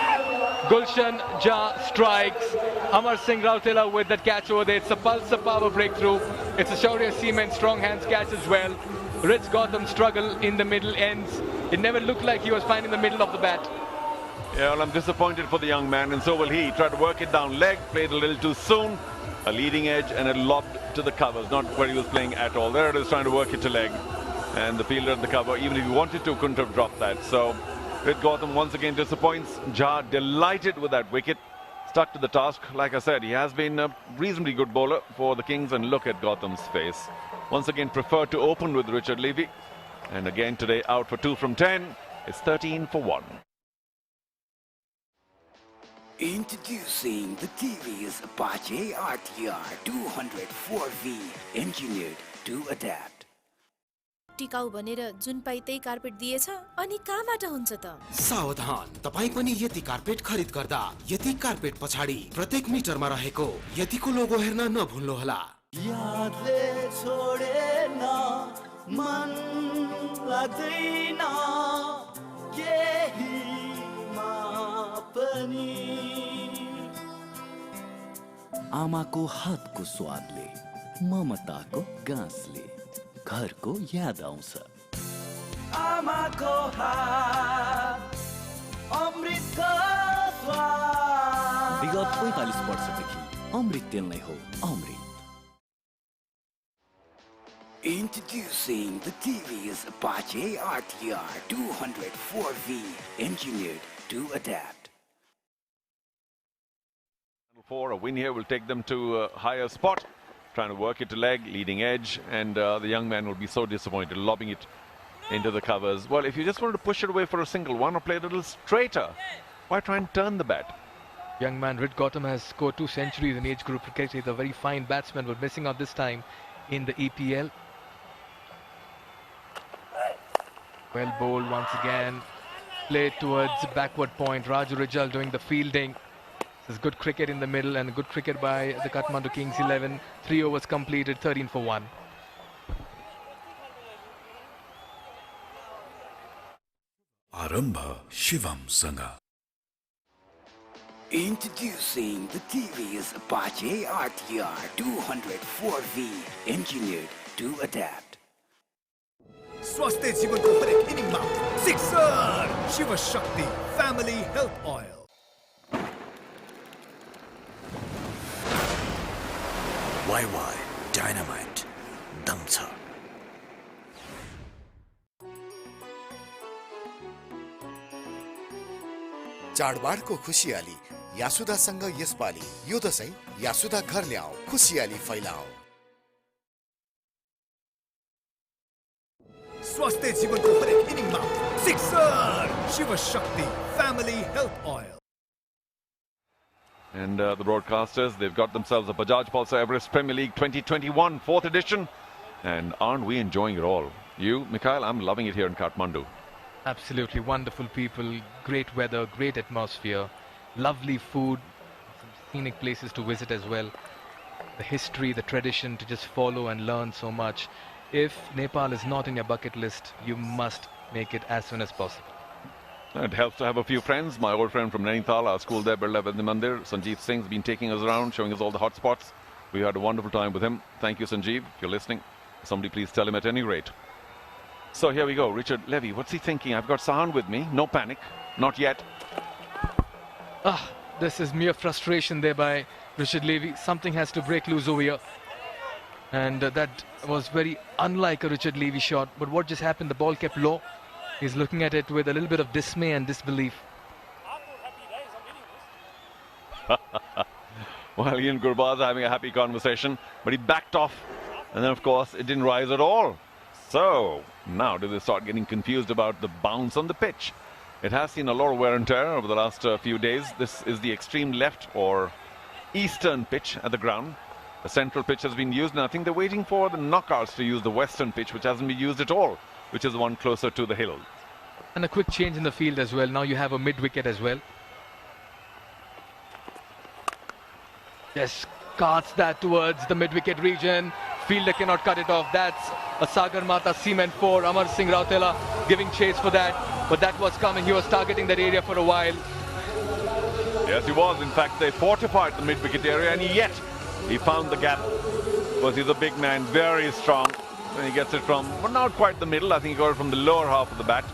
Gulshan Jha strikes. Amar Singh Rautela with that catch over there. It's a Pulsar power breakthrough. It's a Shaurya Cement strong hands catch as well. Ritz Gotham struggle in the middle ends. It never looked like he was finding the middle of the bat. Yeah, well, I'm disappointed for the young man, and so will he. Tried to work it down leg, played a little too soon. A leading edge and it lobbed to the covers, not where he was playing at all. There it is, trying to work it to leg. And the fielder at the cover, even if he wanted to, couldn't have dropped that. So, Rid Gotham once again disappoints. Jha delighted with that wicket. Stuck to the task. Like I said, he has been a reasonably good bowler for the Kings, and look at Gotham's face. Once again, preferred to open with Richard Levy. And again today, out for 2 from 10. It's 13 for 1. Introducing the TVS Apache RTR 204V, engineered to adapt. टिकाउ भनेर जुन पाइ त्यही carpet दिएछ अनि कहाँबाट हुन्छ त? सावधान, तपाई पनि यति कार्पेट खरिद गर्दा यति कार्पेट पछाडी प्रत्येक मिटरमा रहेको यतिको लोगो हेर्न नभुल्नुहोला। यादले छोडेन मन लाग्दैन केहीमा पनि। आमाको हातको स्वादले, ममताको गाँसले घरको याद आउँछ। आमाको हात अमृतको स्वाद। विगत 45 वर्षदेखि अमृत तेल नै हो अमृत। Introducing the TVS Apache RTR 204V, engineered to adapt. 4. A win here will take them to a higher spot. Trying to work it to leg, leading edge, and the young man will be so disappointed, lobbing it into the covers. Well, if you just wanted to push it away for a single one or play a little straighter, why try and turn the bat? Young man Rit Gautam has scored 2 centuries in age group cricket. He's a very fine batsman, but missing out this time in the EPL. Well bowled once again. Played towards backward point. Raju Rijal doing the fielding. This is good cricket in the middle and good cricket by the Kathmandu Kings 11. 3 overs completed, 13 for 1. Arambha Shivam Sangha. Introducing the TVS Apache RTR 204V, engineered to adapt. स्वास्थ्य जीवन को हर एक inning में sixer Shiv शक्ति family health oil YY Dynamite दम्छ चाडबाडको खुसियाली यासुदासँग यसपालि यो दशैं यासुदा घर ल्याऊ खुसियाली फैलाऊ स्वास्थ्य जीवन को हर एक इनिंग में सिक्सर शिव शक्ति family health oil. And the broadcasters, they've got themselves a Bajaj Pulsar Epl Premier League 2021 4th edition. And aren't we enjoying it all? You, Mikhail, I'm loving it here in Kathmandu. Absolutely wonderful people, great weather, great atmosphere, lovely food, some scenic places to visit as well. The history, the tradition to just follow and learn so much. If Nepal is not in your bucket list, you must make it as soon as possible. It helps to have a few friends. My old friend from Nainital, our school there, Birla Vedni Mandir, Sanjeev Singh's been taking us around, showing us all the hot spots. We had a wonderful time with him. Thank you, Sanjeev. If you're listening, somebody please tell him at any rate. So here we go. Richard Levy, what's he thinking? I've got Sahan with me. No panic. Not yet. This is mere frustration there by Richard Levy. Something has to break loose over here. And that was very unlike a Richard Levy shot. But what just happened? The ball kept low. He's looking at it with a little bit of dismay and disbelief. Well, Ian Gurbaz are having a happy conversation, but he backed off. And then, of course, it didn't rise at all. So, now do they start getting confused about the bounce on the pitch? It has seen a lot of wear and tear over the last few days. This is the extreme left or eastern pitch at the ground. The central pitch has been used, and I think they're waiting for the knockouts to use the western pitch, which hasn't been used at all, which is the one closer to the hill. And a quick change in the field as well. Now you have a mid-wicket as well. Just carts that towards the mid-wicket region. Fielder cannot cut it off. That's a Sagar Mata cement 4. Amar Singh Rautela giving chase for that. But that was coming. He was targeting that area for a while. Yes, he was. In fact, they fortified the mid-wicket area, and yet he found the gap. Because he's a big man, very strong. And he gets it from, well, not quite the middle. I think he got it from the lower half of the bat.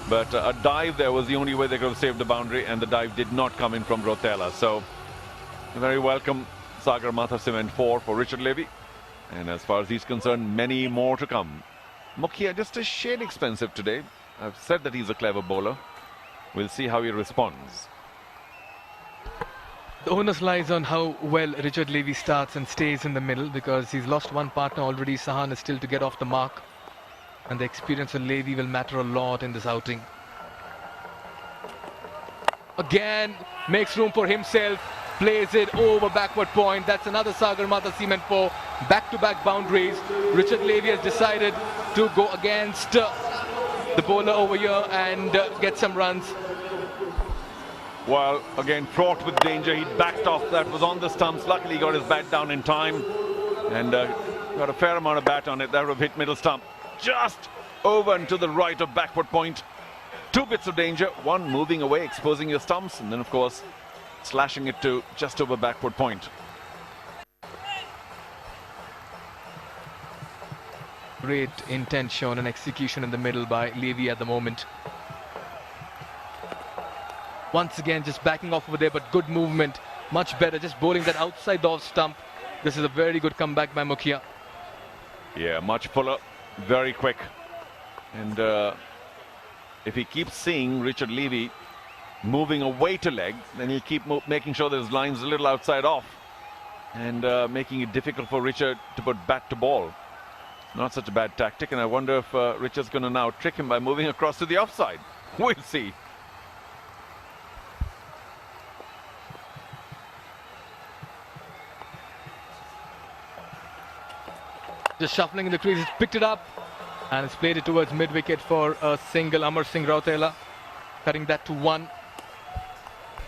But a dive there was the only way they could have saved the boundary, and the dive did not come in from Rautela. So, a very welcome Sagar Mata Cement 4 for Richard Levy. And as far as he's concerned, many more to come. Mukhia just a shade expensive today. I've said that he's a clever bowler. We'll see how he responds. The onus lies on how well Richard Levy starts and stays in the middle, because he's lost one partner already. Sahan is still to get off the mark. And the experience of Levy will matter a lot in this outing. Again, makes room for himself. Plays it over backward point. That's another Sagar Mata Cement 4. Back-to-back boundaries. Richard Levy has decided to go against the bowler over here and get some runs. Well, again, fraught with danger. He backed off. That was on the stumps. Luckily, he got his bat down in time. And got a fair amount of bat on it. That would have hit middle stump. Just over and to the right of backward point. 2 bits of danger. One moving away, exposing your stumps. And then, of course, slashing it to just over backward point. Great intent shown and execution in the middle by Levy at the moment. Once again, just backing off over there, but good movement. Much better, just bowling that outside the off stump. This is a very good comeback by Mukhia. Yeah, much fuller, very quick. And if he keeps seeing Richard Levy moving away to leg, then he'll keep making sure that his line's a little outside off and making it difficult for Richard to put bat to ball. Not such a bad tactic, and I wonder if Richard's going to now trick him by moving across to the offside. We'll see. Just shuffling in the crease, he's picked it up and it's played it towards mid-wicket for a single. Amar Singh Rautela cutting that to 1.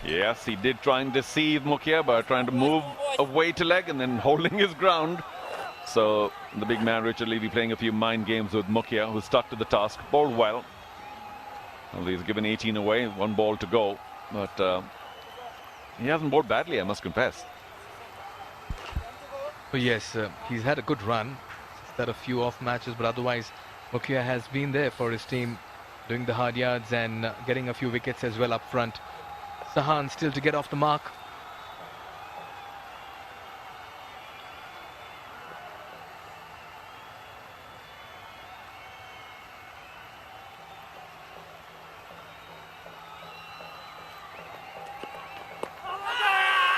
Yes, he did try and deceive Mukhya by trying to move away to leg and then holding his ground. So the big man Richard Levy playing a few mind games with Mukhya, who stuck to the task, bowled well. Well, he's given 18 away, 1 ball to go, but he hasn't bowled badly, I must confess. Oh yes, he's had a good run. He's had a few off matches, but otherwise Mukhya has been there for his team, doing the hard yards and getting a few wickets as well up front. Sahan still to get off the mark.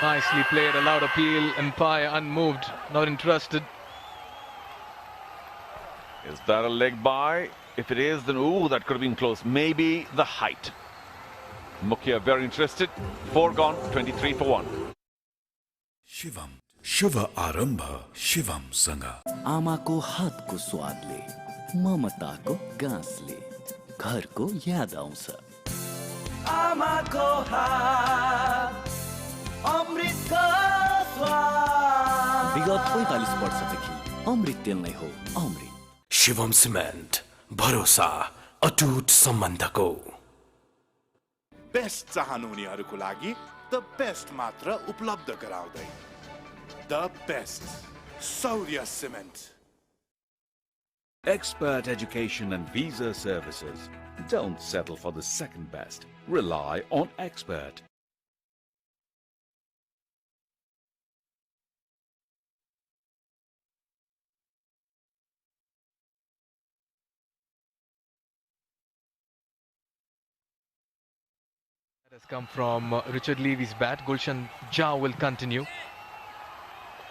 Nicely played, allowed appeal, umpire unmoved, not interested. Is that a leg by? If it is, then ooh, that could have been close. Maybe the height. Mukhya very interested. 4 gone, 23 for 1. Shivam. Shiva Arambha Shivam Sanga. आमाको हातको स्वादले, ममताको गाँसले, घरको याद आउँछ। आमाको हात, अमृतको स्वाद। विगत 45 वर्षदेखि अमृत तेल नै हो अमृत। शिवम सिमेन्ट, भरोसा अटुट सम्बन्धको। बेस्ट चाहनुहुनेहरूको लागि द बेस्ट मात्र उपलब्ध गराउँदै the best Saurya cement. Expert education and visa services. Don't settle for the second best. Rely on Expert. Has come from Richard Levy's bat. Gulshan Jha will continue.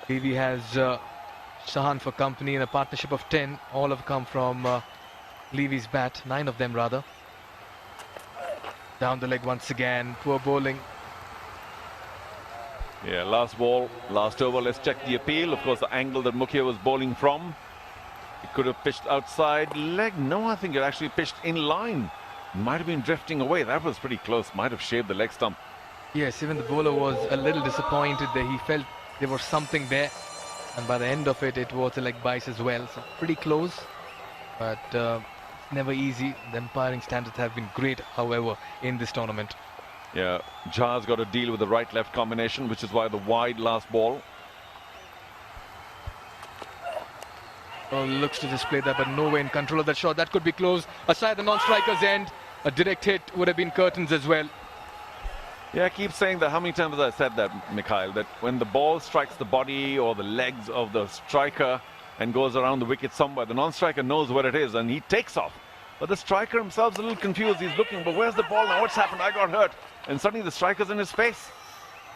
Levy has Sahan for company in a partnership of 10. All have come from Levy's bat, 9 of them rather. Down the leg once again, poor bowling. Yeah, last ball, last over. Let's check the appeal. Of course, the angle that Mukhya was bowling from. It could have pitched outside leg. No, I think it actually pitched in line. Might have been drifting away. That was pretty close. Might have shaved the leg stump. Yes, even the bowler was a little disappointed there. He felt there was something there. And by the end of it, it was a leg bias as well. So pretty close, but never easy. The umpiring standards have been great, however, in this tournament. Yeah, Jha's got to deal with the right-left combination, which is why the wide last ball. Well, looks to just play that, but no way in control of that shot. That could be close. Aside the non-striker's end, a direct hit would have been curtains as well. Yeah, I keep saying that. How many times have I said that, Mikhail? That when the ball strikes the body or the legs of the striker and goes around the wicket somewhere, the non-striker knows where it is and he takes off. But the striker himself's a little confused. He's looking, but where's the ball now? What's happened? I got hurt. And suddenly the striker's in his face.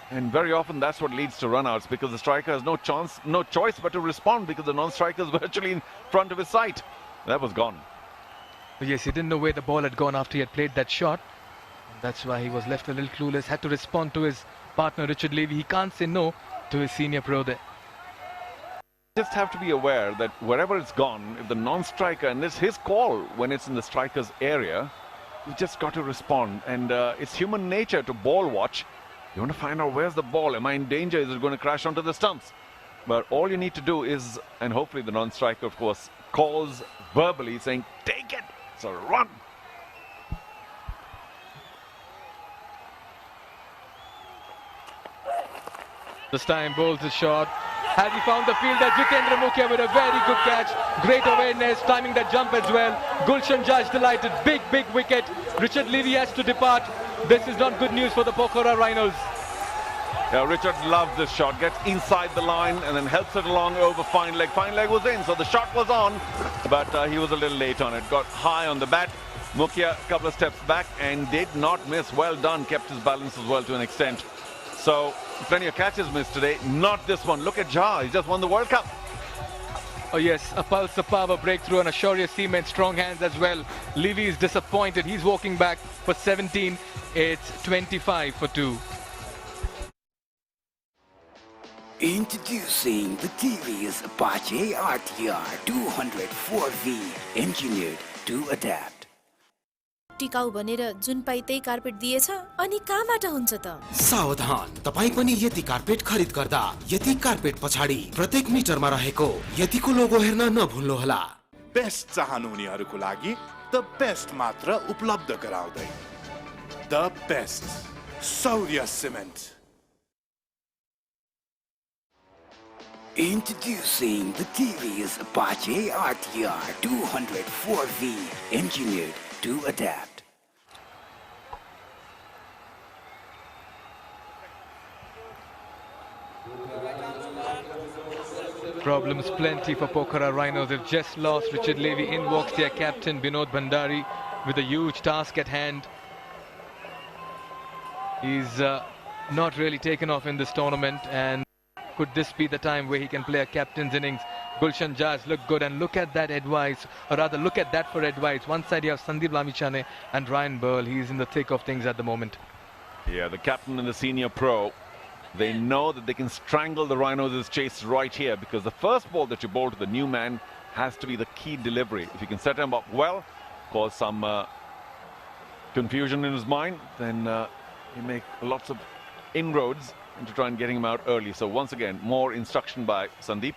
And very often that's what leads to run-outs, because the striker has no choice but to respond, because the non-striker is virtually in front of his sight. That was gone. Yes, he didn't know where the ball had gone after he had played that shot. And that's why he was left a little clueless, had to respond to his partner Richard Levy. He can't say no to his senior pro there. Just have to be aware that wherever it's gone, if the non-striker, and it's his call when it's in the striker's area, you just got to respond. And it's human nature to ball watch. You want to find out, where's the ball? Am I in danger? Is it going to crash onto the stumps? But all you need to do is, and hopefully the non-striker, of course, calls verbally saying, take it. So run. This time bowls the shot. Has he found the field? That Jitendra Mukhya with a very good catch. Great awareness, timing that jump as well. Gulshan Jha delighted. Big, big wicket. Richard Levy has to depart. This is not good news for the Pokhara Rhinos. Yeah, Richard loves this shot. Gets inside the line and then helps it along over fine leg. Fine leg was in, so the shot was on, but he was a little late on it. Got high on the bat. Mukhya a couple of steps back and did not miss. Well done, kept his balance as well to an extent. So plenty of catches missed today. Not this one. Look at Jha. He just won the World Cup. Oh yes, a Pulsar power breakthrough and a Shaurya Cement strong hands as well. Levy is disappointed. He's walking back for 17. It's 25 for 2. Introducing the TVS Apache RTR 204V, engineered to adapt. टिकाउ भनेर जुन पाइ त्यही carpet दिएछ अनि कहाँबाट हुन्छ त? सावधान, तपाई पनि यति कार्पेट खरिद गर्दा यति कार्पेट पछाडी प्रत्येक मिटरमा रहेको यतिको लोगो हेर्न नभुल्नुहोला। बेस्ट चाहनुहुनेहरूको लागि द बेस्ट मात्र उपलब्ध गराउँदै the best Shaurya cement. Introducing the TVS Apache RTR 204V, engineered to adapt. Problems plenty for Pokhara Rhinos. They've just lost Richard Levy. In walks their captain Binod Bhandari with a huge task at hand. He's not really taken off in this tournament, and could this be the time where he can play a captain's innings? Gulshan Jaz look good, and look at that advice, or rather look at that for advice. One side you have Sandeep Lamichhane and Ryan Burl. He's in the thick of things at the moment. Yeah, the captain and the senior pro, they know that they can strangle the Rhinos' chase right here, because the first ball that you bowl to the new man has to be the key delivery. If you can set him up well, cause some confusion in his mind, then you make lots of inroads into try and getting him out early. So once again, more instruction by Sandeep.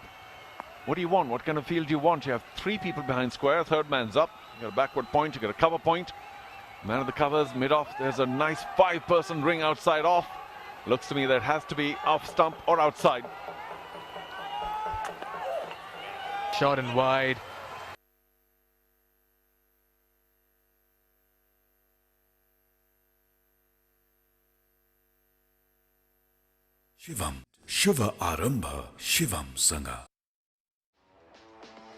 What do you want? What kind of field do you want? You have 3 people behind square, third man's up. You got a backward point, you got a cover point. Man of the covers, mid-off. There's a nice 5-person ring outside off. Looks to me that has to be off stump or outside. Short and wide. Shivam, Shiva Arambha, Shivam Sangha.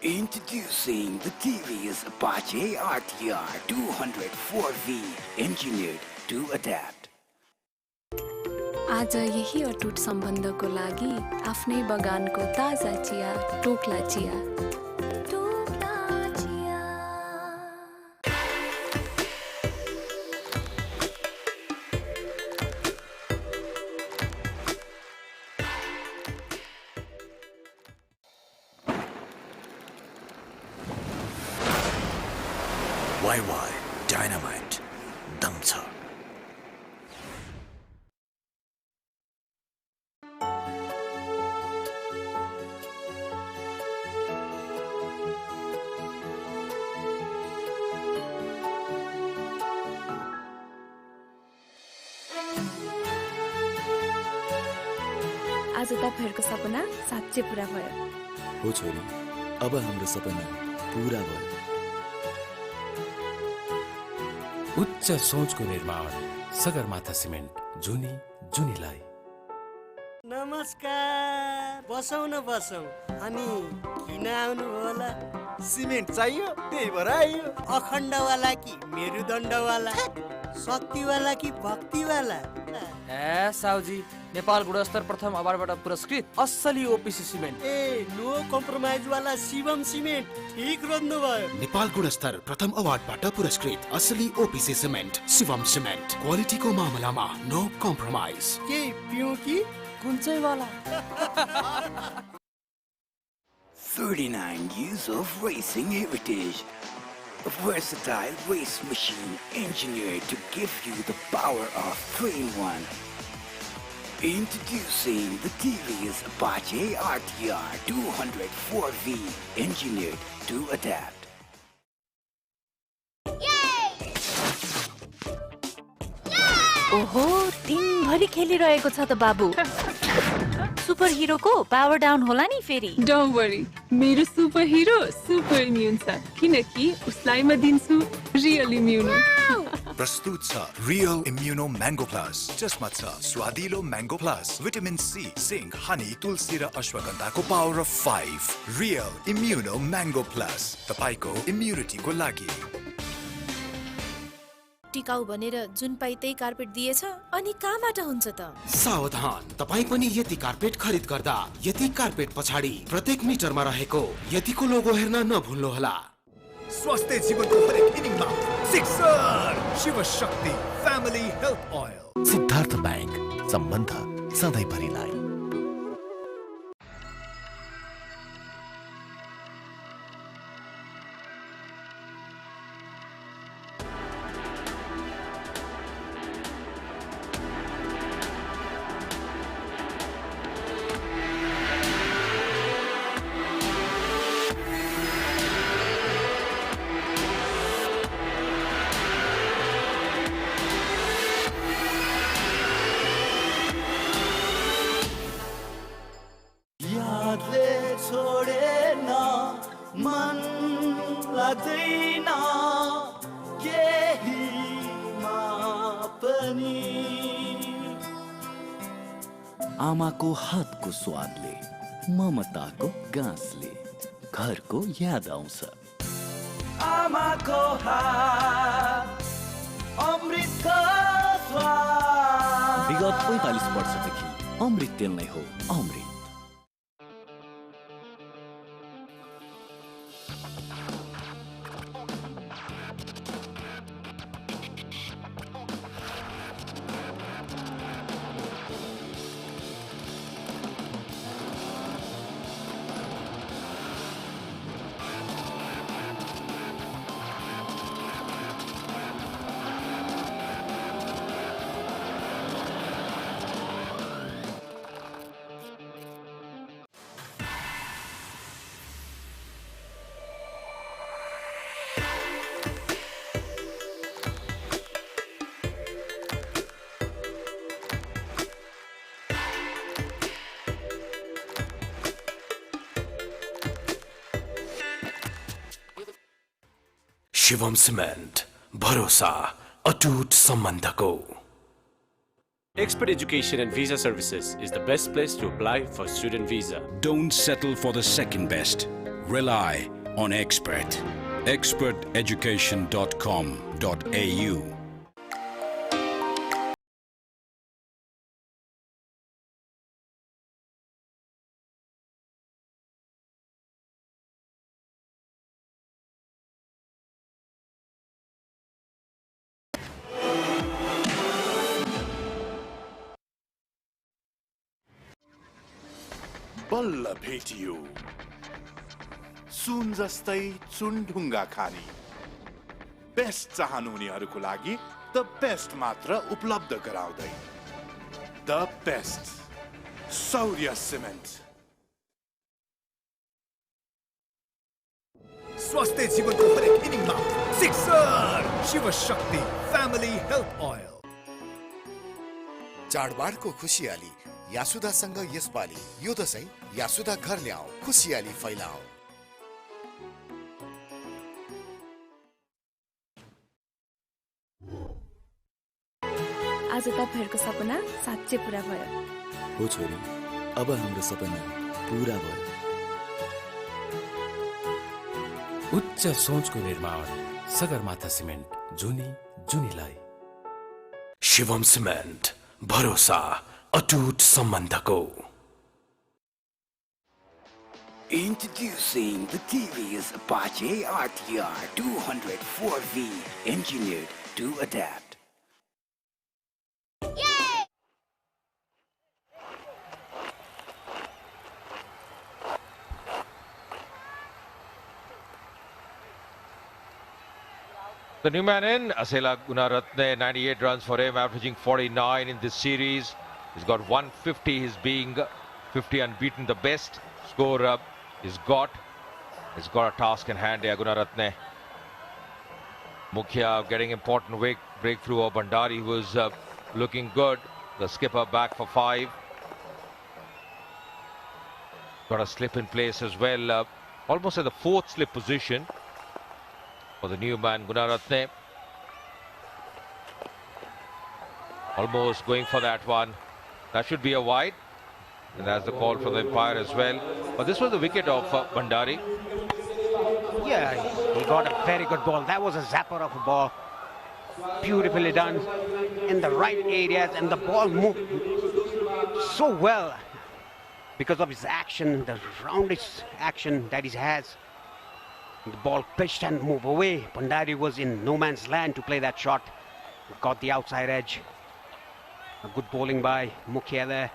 Introducing the TVS Apache RTR 204V, engineered to adapt. आज यही अटुट सम्बन्धको लागि आफ्नै बगानको ताजा चिया Tokla chia. YY Dynamite दम छ। आज तपाईहरुको सपना साच्चै पूरा भयो। हो छोरी, अब हाम्रो सपना पूरा भयो। उच्च सोचको निर्माण सगरमाथा सिमेन्ट जुनी जुनीलाई। नमस्कार, बसौँ न बसौँ। अनि किन आउनु होला? सिमेन्ट चाहियो, त्यही भएर आइयो। अखण्डवाला कि मेरुदण्डवाला, शक्तिवाला कि भक्तिवाला? ए साउजी, नेपाल गुणस्तर प्रथम अवार्डबाट पुरस्कृत असली ओपीसी सिमेन्ट। ए नो कम्प्रोमाइज वाला शिवम सिमेन्ट ठीक रोज्नु भयो। नेपाल गुणस्तर प्रथम अवार्डबाट पुरस्कृत असली ओपीसी सिमेन्ट शिवम सिमेन्ट, क्वालिटीको मामलामा नो कम्प्रोमाइज। के पिउ कि कुन चाहिँ वाला? 39 years of racing heritage. A versatile race machine engineered to give you the power of 3-in-1. Introducing the TVS Apache RTR 204V, engineered to adapt. ओहो, दिनभरि खेलिरहेको छ त बाबु। सुपर हिरोको पावर डाउन होला नि फेरि। डोन्ट वरी, मेरो सुपर हिरो सुपर इम्युन छ, किनकि उसलाई म दिन्छु रियल इम्युनो। प्रस्तुत छ रियल इम्युनो मैंगो प्लस। जसमा छ स्वादिलो mango plus, vitamin C, zinc, honey, तुलसी र अश्वगन्धाको power of 5। Real immuno mango plus, तपाईको इम्युनिटीको लागि। टिकाउ भनेर जुन पाइ त्यही कार्पेट दिएछ अनि कहाँबाट हुन्छ त? सावधान, तपाई पनि यति कार्पेट खरिद गर्दा यति कार्पेट पछाडि प्रत्येक मिटरमा रहेको यतिको लोगो हेर्न नभुल्नुहोला। स्वास्थ्य जीवनको हरेक इनिङमा sixer Shiv Shakti family health oil. Siddharth bank, सम्बन्ध सधैँभरिलाई। आमाको हातको स्वादले, ममताको गाँसले घरको याद आउँछ। आमाको हात अमृतको स्वाद। विगत 45 वर्षदेखि अमृत तेल नै हो अमृत। शिवम सिमेन्ट, भरोसा अटुट सम्बन्धको। Expert Education and Visa Services is the best place to apply for student visa. Don't settle for the second best. Rely on Expert. experteducation.com.au. बल्ल भेटियो सुन जस्तै चुनढुङ्गा खानी। बेस्ट चाहनुहुनेहरूको लागि द बेस्ट मात्र उपलब्ध गराउँदै द बेस्ट सौर्य सिमेन्ट। स्वास्थ्य जीवनको हरेक इनिङमा sixer Shiv Shakti family health oil. चाडबाडको खुसियाली यासुदासँग यसपालि यो दशैं यासुदा घर ल्याऊ, खुसियाली फैलाऊ। आज तपाईहरुको सपना साँच्चै पूरा भयो। हो छोरी, अब हाम्रो सपना पूरा भयो। उच्च सोचको निर्माण सगरमाथा सिमेन्ट, जुनी जुनीलाई। शिवम सिमेन्ट, भरोसा अटुट सम्बन्धको। Introducing the TVS Apache RTR 204V, engineered to adapt. The new man in, Asela Gunaratne, 98 runs for him, averaging 49 in this series. He's got 150, he's being 50 unbeaten, the best score he's got. He's got a task in hand here, Gunaratne. Mukhya getting important breakthrough of Bhandari, who was looking good. The skipper back for 5. Got a slip in place as well, almost at the 4th slip position for the new man, Gunaratne. Almost going for that one. That should be a wide. And that's the call for the umpire as well. But this was the wicket of Bhandari. Yeah, he got a very good ball. That was a zapper of a ball. Beautifully done in the right areas, and the ball moved so well because of his action, the roundish action that he has. The ball pitched and moved away. Pandari was in no man's land to play that shot. Got the outside edge. A good bowling by Mukhya there.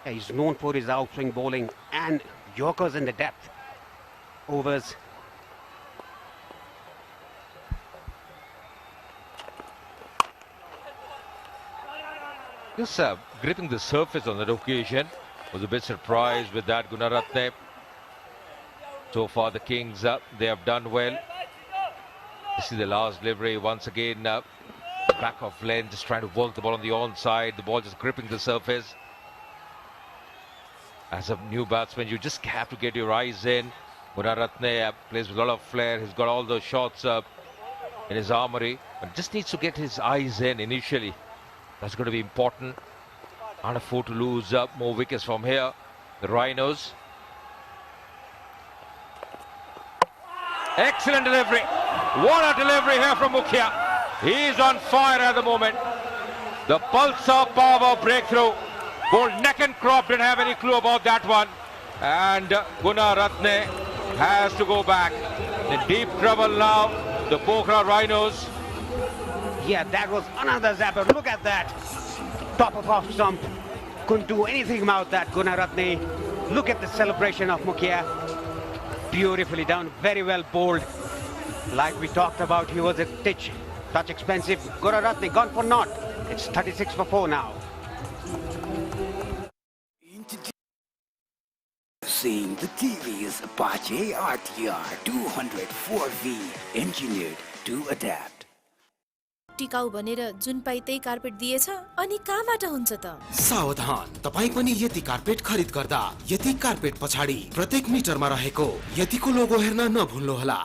Yeah, he's known for his outswing bowling and Yorkers in the depth overs. Just gripping the surface on that occasion. Was a bit surprised with that, Gunaratne. So far the Kings, they have done well. This is the last delivery. Once again, back of lane, just trying to work the ball on the onside. The ball just gripping the surface. As a new batsman, you just have to get your eyes in. Gunaratne plays with a lot of flair. He's got all those shots in his armory, but just needs to get his eyes in initially. That's going to be important. Can't afford to lose more wickets from here. The Rhinos. Excellent delivery. What a delivery here from Mukhya. He's on fire at the moment. The Pulsar power breakthrough. Bowled neck and crop, didn't have any clue about that one. And Gunaratne has to go back. In deep trouble now, the Pokhara Rhinos. Yeah, that was another zapper. Look at that. Top of off stump. Couldn't do anything about that, Gunaratne. Look at the celebration of Mukhya. Beautifully done, very well bowled. Like we talked about, he was a touch expensive. Gunaratne gone for naught. It's 36 for 4 now. Seeing the TV's Apache RTR 204V, engineered to adapt. टिकाउ भनेर जुन पाइ त्यही carpet दिएछ अनि कहाँबाट हुन्छ त सावधान, तपाई पनि यति कार्पेट खरिद गर्दा यति कार्पेट पछाडी प्रत्येक मिटरमा रहेको यतिको लोगो हेर्न नभुल्नुहोला.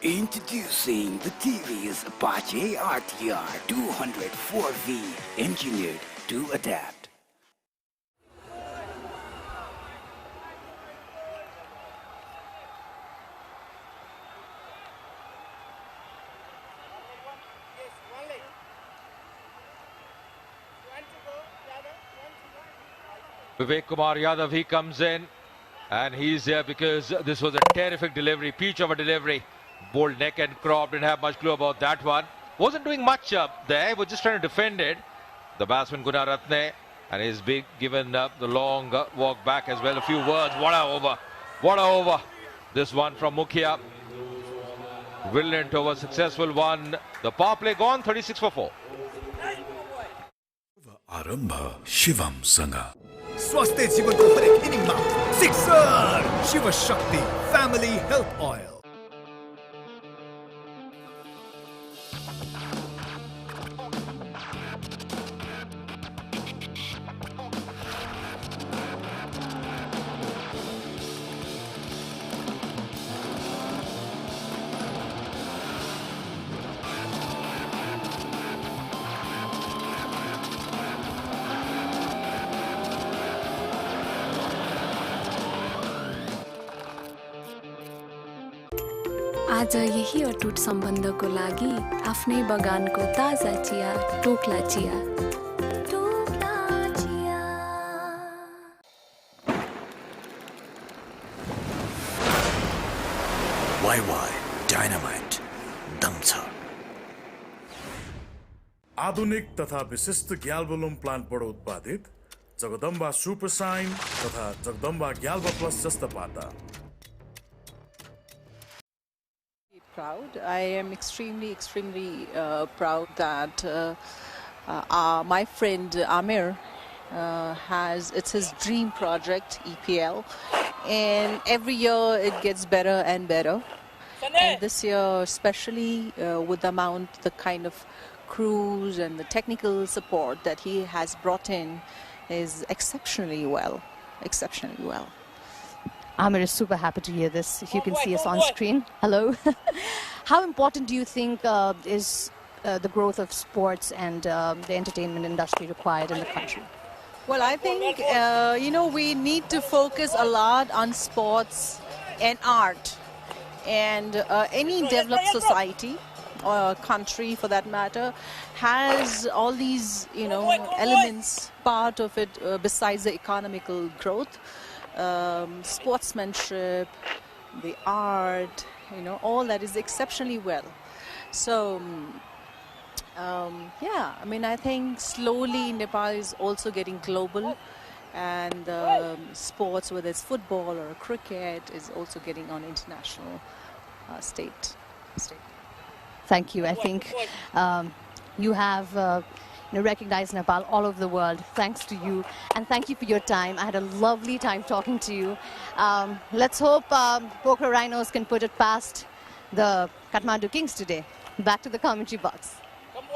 Introducing the TV's Apache RTR 204V, engineered to adapt. Vivek Kumar Yadav, he comes in and he's there because this was a terrific delivery, peach of a delivery. Bowled neck and crop, didn't have much clue about that one. Wasn't doing much up there, was just trying to defend it. The batsman Gunaratne, and he's been given the long walk back as well. A few words, what a over, what a over. This one from Mukhya. Brilliant over, successful one. The power play gone, 36 for 4. Arambha Shivam Sangha. स्वास्थ्य जीवनको हरेक इनिङमा sixer Shiv Shakti family health oil. आज यही अटुट सम्बन्धको लागि आफ्नै बगानको ताजा चिया टोक्ला चिया. YY Dynamite दम छ. आधुनिक तथा विशिष्ट ग्याल्बोलुम प्लान्टबाट उत्पादित जगदम्बा सुपर साइन तथा जगदम्बा ग्याल्बा प्लस जस्ता पाता. Proud. I am extremely proud that my friend Amir it's his dream project, EPL, and every year it gets better and better. And this year, especially with the kind of crews and the technical support that he has brought in, is exceptionally well. Amir is super happy to hear this. If you can see us on screen. Hello. How important do you think is the growth of sports and the entertainment industry required in the country? Well, I think, we need to focus a lot on sports and art. And any developed society or country for that matter has all these, elements, part of it besides the economical growth, sportsmanship, the art, all that is exceptionally well. So, I think slowly Nepal is also getting global, and sports, whether it's football or cricket, is also getting on international state. Thank you. I think you have recognized Nepal all over the world. Thanks to you, and thank you for your time. I had a lovely time talking to you. Let's hope Pokhara Rhinos can put it past the Kathmandu Kings today. Back to the commentary box.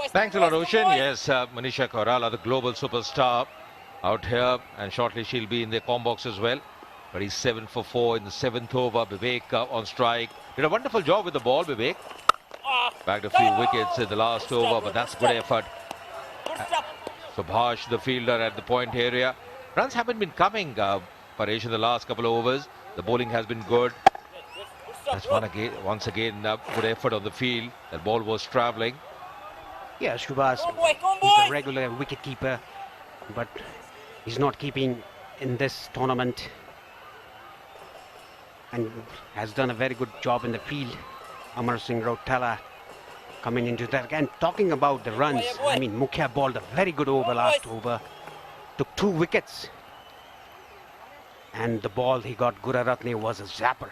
Thanks a lot, Ocean. Yes, Manisha Koirala, the global superstar, out here, and shortly she'll be in the com box as well. But he's 7 for 4 in the 7th over. Vivek on strike. Did a wonderful job with the ball, Vivek. Bagged a few wickets in the last over, but that's a good effort. Subhash, the fielder at the point area. Runs haven't been coming, Paresh, in the last couple of overs. The bowling has been good. That's once again good effort on the field. That ball was travelling. Yeah, Shubhas, he's a regular wicket keeper, but he's not keeping in this tournament, and has done a very good job in the field. Amar Singh Rautela coming into that. And talking about the runs, Mukhya bowled a very good over last over. Took 2 wickets. And the ball he got, Gunaratne, was a zapper.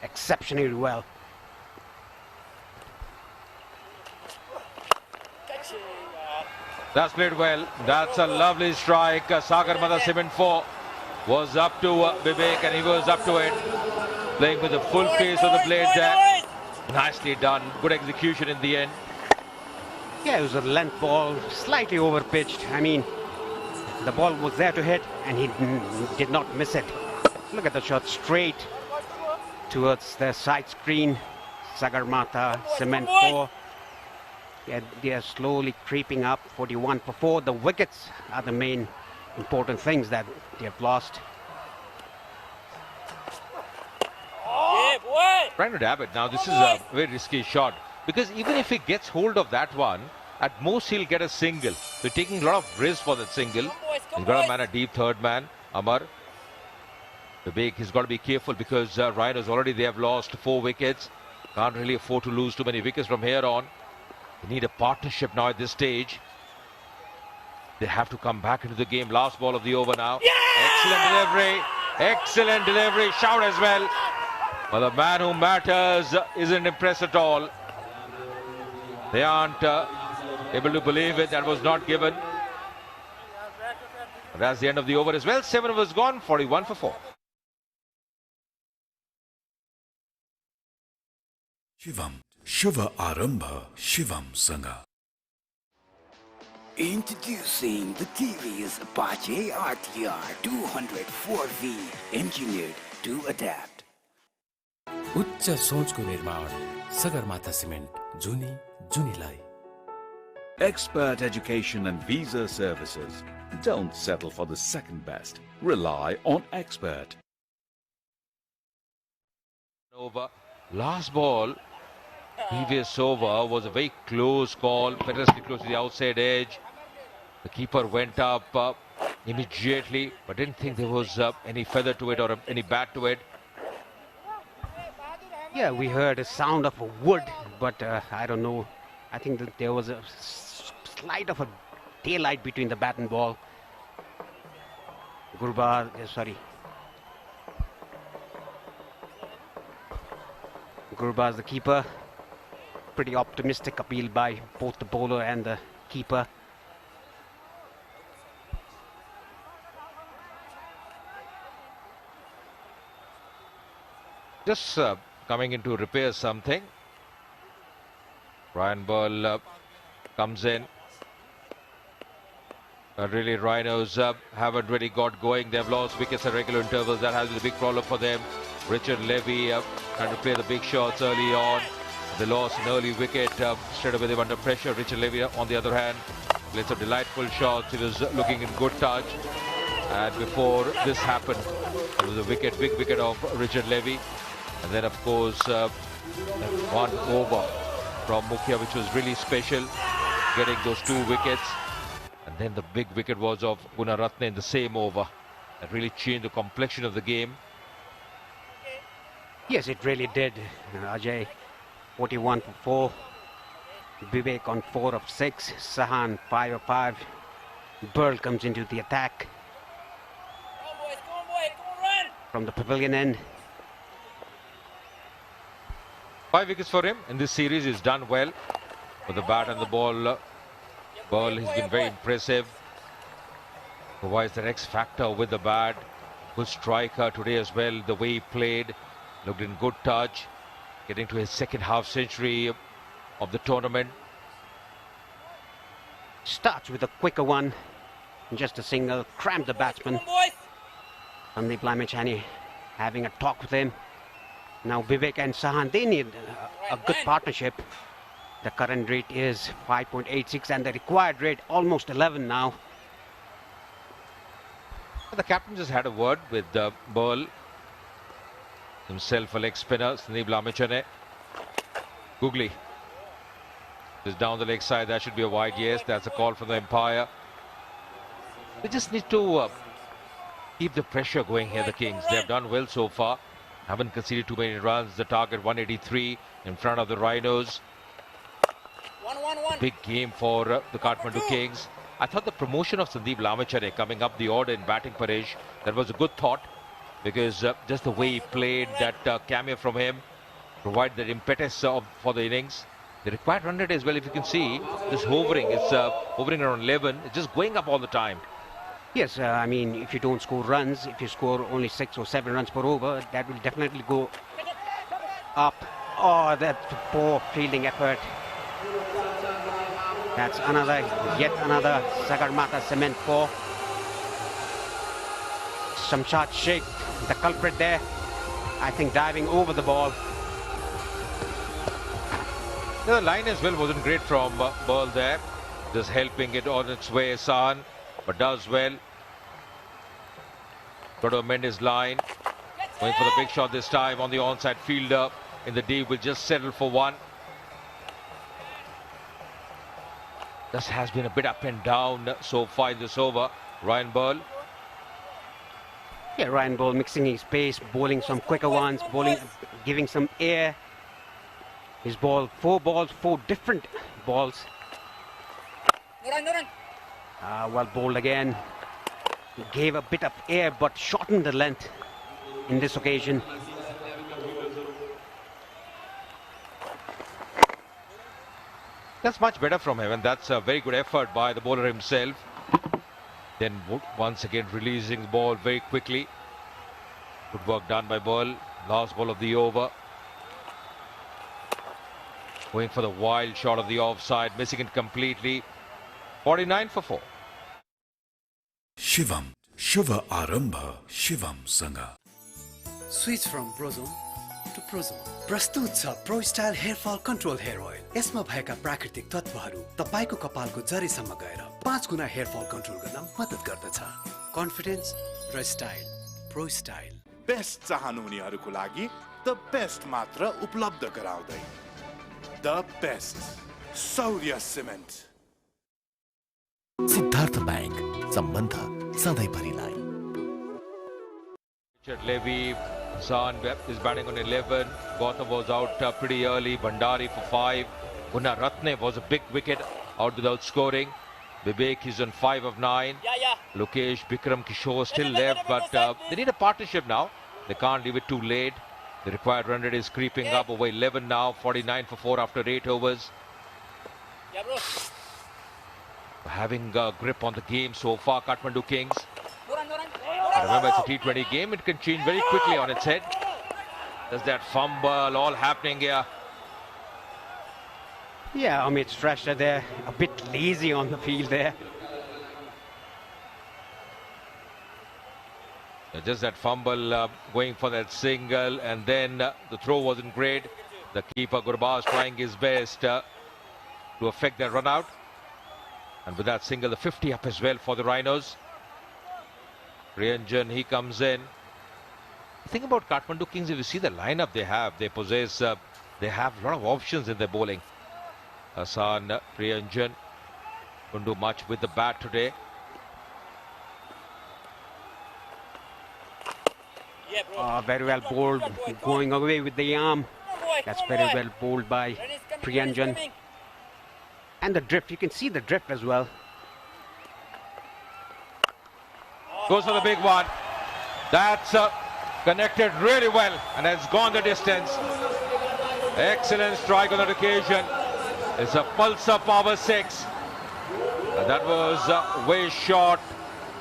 Exceptionally well. That's played well. That's a lovely strike. Sagar Mata Cement 4 was up to Vivek, and he was up to it. Playing with the full pace of the blade there. Nicely done. Good execution in the end. Yeah, it was a length ball, slightly over pitched. The ball was there to hit, and he did not miss it. Look at the shot, straight towards the side screen. Sagarmatha, Cement 4. Yeah, they are slowly creeping up. 41 for 4. The wickets are the main important things that they have lost. Trying to dab it. Now this is a very risky shot, because even if he gets hold of that one, at most he'll get a single. So taking a lot of risk for that single. He's got a man, a deep third man, Amar. Vivek, he's got to be careful, because Rhinos already, they have lost 4 wickets. Can't really afford to lose too many wickets from here on. They need a partnership now at this stage. They have to come back into the game. Last ball of the over now. Yeah! Excellent delivery. Excellent delivery. Shout as well. But the man who matters isn't impressed at all. They aren't able to believe it. That was not given. But that's the end of the over as well. 7 overs gone. 41 for 4. Shivam. Shiva Arambha Shivam Sangha. Introducing the TVS Apache RTR 204V, engineered to adapt. उच्च सोचको निर्माण Sagarmatha cement जुनीलाई. Expert education and visa services. Don't settle for the second best. Rely on Expert. Over. Last ball, previous over, was a very close call. Perilously close to the outside edge. The keeper went up immediately, but didn't think there was any feather to it or any bat to it. Yeah, we heard a sound of a wood, but I don't know. I think that there was a slight of a daylight between the bat and ball. Gurbaz, the keeper. Pretty optimistic appeal by both the bowler and the keeper. Just coming in to repair something. Ryan Ball comes in. Really, Rhinos haven't really got going. They've lost wickets at regular intervals. That has been a big problem for them. Richard Levy trying to play the big shots early on. They lost an early wicket. Straight away they were under pressure. Richard Levy, on the other hand, played some delightful shots. He was looking in good touch. And before this happened, there was a wicket, big wicket of Richard Levy. And then, of course, one over from Mukhya, which was really special, getting those 2 wickets. And then the big wicket was of Gunaratne in the same over. That really changed the complexion of the game. Yes, it really did. Ajay, 41 for 4. Vivek on 4 of 6. Sahan 5 of 5. Burl comes into the attack from the pavilion end. 5 wickets for him in this series. He's done well with the bat and the ball. Burl has been very impressive. Provides that X factor with the bat. Good striker today as well. The way he played, looked in good touch. Getting to his second half century of the tournament. Starts with a quicker one. Just a single. Cramped the batsman. Sandeep Lamechani having a talk with him. Now Vivek and Sahan, they need a good partnership. The current rate is 5.86 and the required rate almost 11 now. The captain just had a word with Burl. Himself a leg spinner, Sandeep Lamechani. Googly is down the leg side. That should be a wide. Yes, that's a call from the umpire. They just need to keep the pressure going here, the Kings. They've done well so far. Haven't conceded too many runs. The target 183 in front of the Rhinos. Big game for the Kathmandu Kings. I thought the promotion of Sandeep Lamechani coming up the order in batting, Paresh, that was a good thought, because just the way he played, that cameo from him, provided that impetus for the innings. The required run rate as well, if you can see, just hovering. It's hovering around 11. It's just going up all the time. Yes, I mean, if you don't score runs, if you score only 6 or 7 runs per over, that will definitely go up. Oh, that poor fielding effort. That's yet another Sagarmatha Cement 4. Shamshad Sheikh, the culprit there, I think diving over the ball. The line as well wasn't great from Burl there. Just helping it on its way, Sahan, but does well. Got to amend his line. Going for the big shot this time on the onside fielder in the deep. Will just settle for 1. This has been a bit up and down so far in this over. Ryan Burl. Yeah, Ryan Burl mixing his pace, bowling some quicker ones, giving some air. His ball, 4 balls, 4 different balls. Well bowled again. Gave a bit of air but shortened the length in this occasion. That's much better from him, and that's a very good effort by the bowler himself. Then once again releasing the ball very quickly. Good work done by Burl. Last ball of the over. Going for the wild shot of the offside, missing it completely. 49 for 4. Shivam, Shiva Arambha, Shivam Sanga. Switch from Prozone to Prozone. प्रस्तुत छ pro style hair fall control hair oil. यसमा भएका प्राकृतिक तत्वहरू तपाईको कपालको जरीसम्म गएर 5 गुना hair fall control गर्न मद्दत गर्दछ. कन्फिडेन्स र स्टाइल. Pro style. बेस्ट चाहनुहुनेहरूको लागि द बेस्ट मात्र उपलब्ध गराउँदै the best Saurya cement. Siddharth bank सम्बन्ध सधैँभरिलाई. Richard Levy, Zahn is batting on 11. Gautam was out pretty early. Bhandari for 5. Gunaratne was a big wicket out without scoring. Vivek is on 5 of 9. Lokesh, Bikram, Kishore still left, but they need a partnership now. They can't leave it too late. The required run rate is creeping up over 11 now. 49 for 4 after 8 overs. Having a grip on the game so far, Kathmandu Kings. Remember, it's a T20 game. It can change very quickly on its head. There's that fumble all happening here. Yeah, Amit Shrestha there, a bit lazy on the field there. Just that fumble going for that single, and then the throw wasn't great. The keeper Gurbaz trying his best to affect that run out. And with that single, the 50 up as well for the Rhinos. Priyanjan, he comes in. The thing about Kathmandu Kings, if you see the lineup they have a lot of options in their bowling. Hassan, Priyanjan couldn't do much with the bat today. Very well bowled, going away with the arm. That's very well bowled by Priyanjan. And the drift, you can see the drift as well. Goes for the big one. That's connected really well and has gone the distance. Excellent strike on that occasion. It's a Pulsar Power 6. That was way short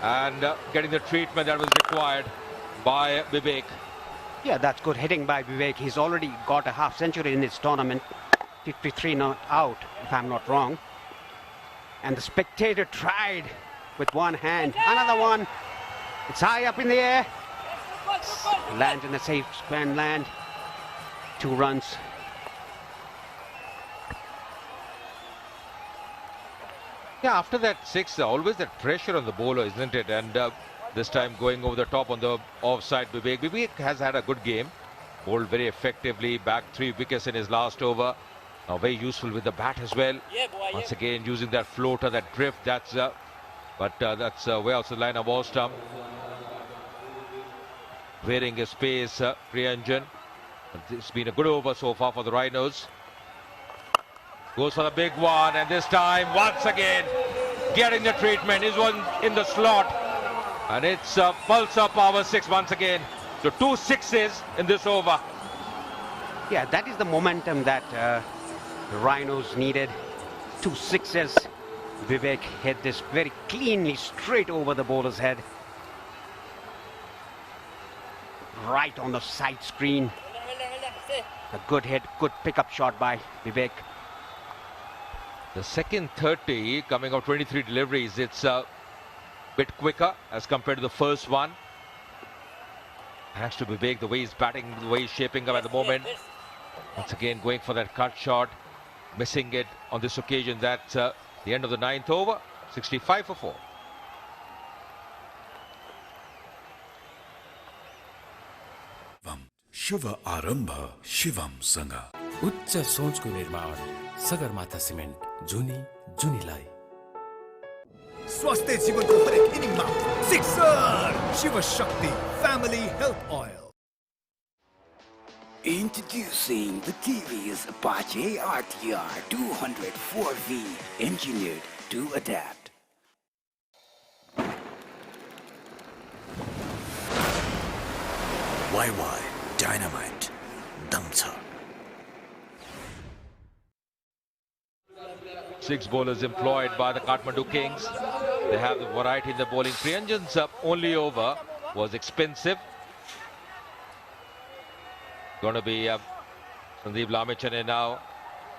and getting the treatment that was required by Vivek. Yeah, that's good hitting by Vivek. He's already got a half century in this tournament. 53 not out, if I'm not wrong. And the spectator tried with one hand. Another one. It's high up in the air. Lands in a safe square land. 2 runs. Yeah, after that 6, always that pressure on the bowler, isn't it? And this time going over the top on the offside Vivek. Vivek has had a good game. Bowled very effectively. Bagged 3 wickets in his last over. Now very useful with the bat as well. Once again using that floater, that drift. That's way outside the line of ball stump. Wearing his pace, Priyanjan. It's been a good over so far for the Rhinos. Goes for the big one, and this time once again getting the treatment. Is one in the slot, and it's Pulsar Power 6 once again. So 2 6s in this over. Yeah, that is the momentum that the Rhinos needed. 2 6s. Vivek hit this very cleanly straight over the bowler's head. Right on the side screen. A good hit, good pickup shot by Vivek. The second 30 coming of 23 deliveries, it's a bit quicker as compared to the first one. Thanks to Vivek, the way he's batting, the way he's shaping up at the moment. Once again going for that cut shot, missing it on this occasion. That's the end of the 9th over, 65 for 4. शुभ आरम्भ शिवम सँग उच्च सोचको निर्माण Sagarmatha cement जुनी जुनीलाई स्वास्थ्य जीवनको हरेक इनिङमा sixer Shiv Shakti family health oil Introducing the TVS Apache RTR 204V, engineered to adapt. YY Dynamite Damcha. 6 bowlers employed by the Kathmandu Kings. They have the variety in the bowling. Priyanjan's only over was expensive. Going to be Sandeep Lamechane now.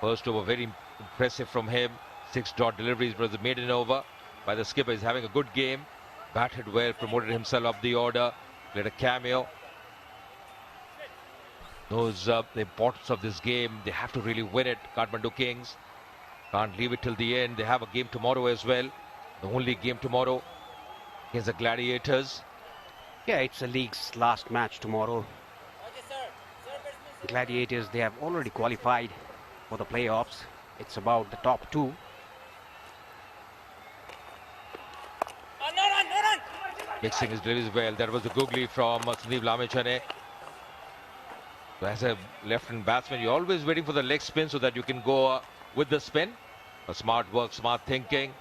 First over, very impressive from him. 6 dot deliveries was the maiden over by the skipper. He's having a good game. Batted well, promoted himself up the order. Played a cameo. Knows the importance of this game. They have to really win it. Kathmandu Kings can't leave it till the end. They have a game tomorrow as well. The only game tomorrow against the Gladiators. Yeah, it's the league's last match tomorrow. Gladiators, they have already qualified for the playoffs. It's about the top 2. Mixing his deliveries well. That was the googly from Sandeep Lamechane. So as a left-hand batsman, you're always waiting for the leg spin so that you can go with the spin. A smart work, smart thinking.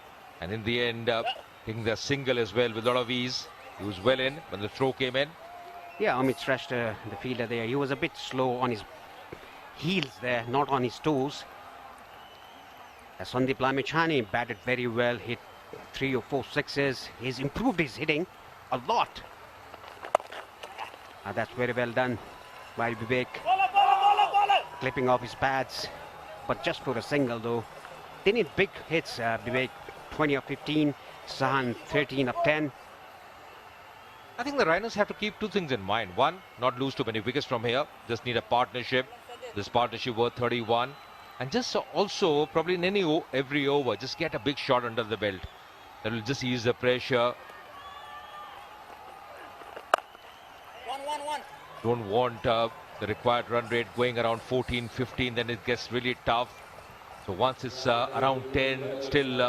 And in the end, taking the single as well with a lot of ease. He was well in when the throw came in. Yeah, Amit Shrestha, the fielder there, he was a bit slow on his heels there, not on his toes. As Sandeep Lamechane batted very well, hit 3 or 4 sixes. He's improved his hitting a lot. That's very well done by Vivek. Clipping off his pads, but just for a single though. They need big hits, Vivek. 20 of 15, Sahan 13 of 10. I think the Rhinos have to keep 2 things in mind. One, not lose too many wickets from here. Just need a partnership. This partnership worth 31. And just also, probably in every over, just get a big shot under the belt. That will just ease the pressure. Don't want the required run rate going around 14, 15, then it gets really tough. So once it's around 10, still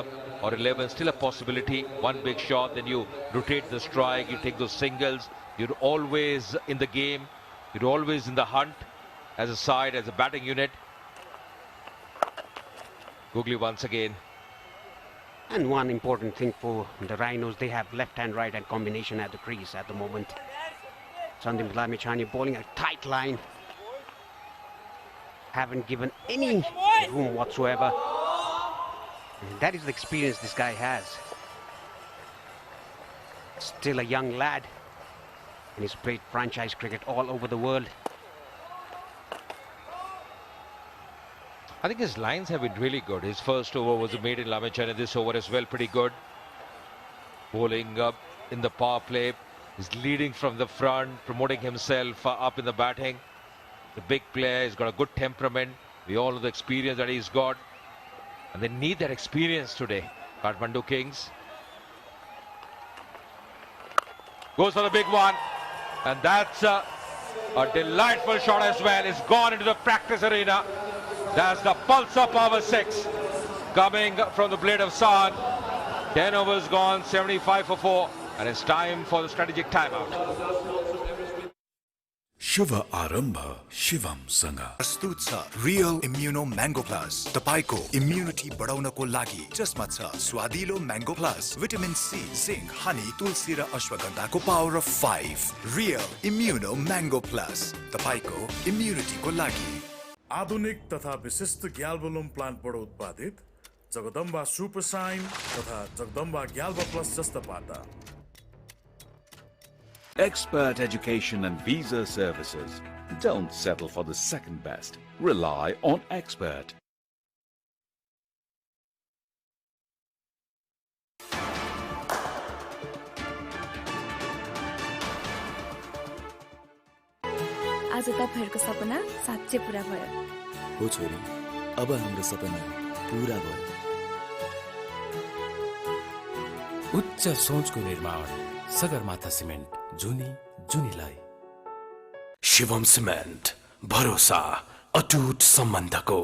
or 11, still a possibility. One big shot, then you rotate the strike, you take those singles. You're always in the game. You're always in the hunt as a side, as a batting unit. Googly once again. And one important thing for the Rhinos, they have left-hand, right-hand combination at the crease at the moment. Sandeep Lamichhane bowling a tight line. Haven't given any room whatsoever. And that is the experience this guy has. Still a young lad. And he's played franchise cricket all over the world. I think his lines have been really good. His first over was a maiden Lamichhane. This over as well, pretty good. Bowling up in the power play. He's leading from the front, promoting himself up in the batting. The big player, he's got a good temperament. We all know the experience that he's got. And they need that experience today. Kathmandu Kings. Goes for the big one. And that's a delightful shot as well. It's gone into the practice arena. That's the Pulsar Power 6 coming from the blade of Saan. 10 overs gone, 75 for 4. And it's time for the strategic timeout. शुभ आरम्भ शिवम सँग प्रस्तुत छ real immuno mango plus तपाईको immunity बढाउनको लागि जसमा छ स्वादिलो mango plus vitamin C zinc honey तुलसी र अश्वगन्धाको power of 5 real immuno mango plus तपाईको इम्युनिटीको लागि आधुनिक तथा विशिष्ट ग्याल्बोलुम प्लान्टबाट उत्पादित जगदम्बा सुपर साइन तथा जगदम्बा ग्याल्बा प्लस जस्ता पाता Expert education and visa services. Don't settle for the second best. Rely on Expert. आज तपाईहरुको सपना साँच्चै पूरा भयो हो छोरी अब हाम्रो सपना पूरा भयो उच्च सोचको निर्माण सगरमाथा सिमेन्ट जुनी जुनीलाई शिवम सिमेन्ट भरोसा अटुट सम्बन्धको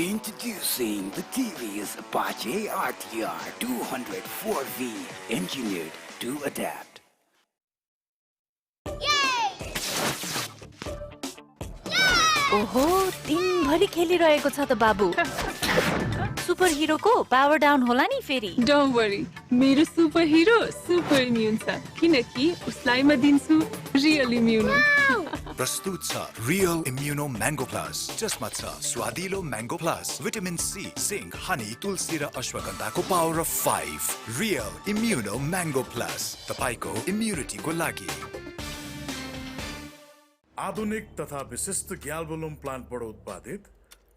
Introducing the TVS Apache RTR 204V, engineered to adapt. ओहो दिनभरि खेलिरहेको छ त बाबु सुपर हिरोको पावर डाउन होला नि फेरि डोन्ट वरी मेरो सुपर हिरो सुपर इम्युन छ किनकि उसलाई म दिन्छु रियल इम्युनो प्रस्तुत छ रियल इम्युनो म्याङ्गो प्लस जसमा छ स्वादिलो mango plus vitamin C zinc honey तुलसी र अश्वगन्धाको power of 5 real immuno mango plus तपाईको इम्युनिटीको लागि आधुनिक तथा विशिष्ट ग्याल्बोलुम प्लान्टबाट उत्पादित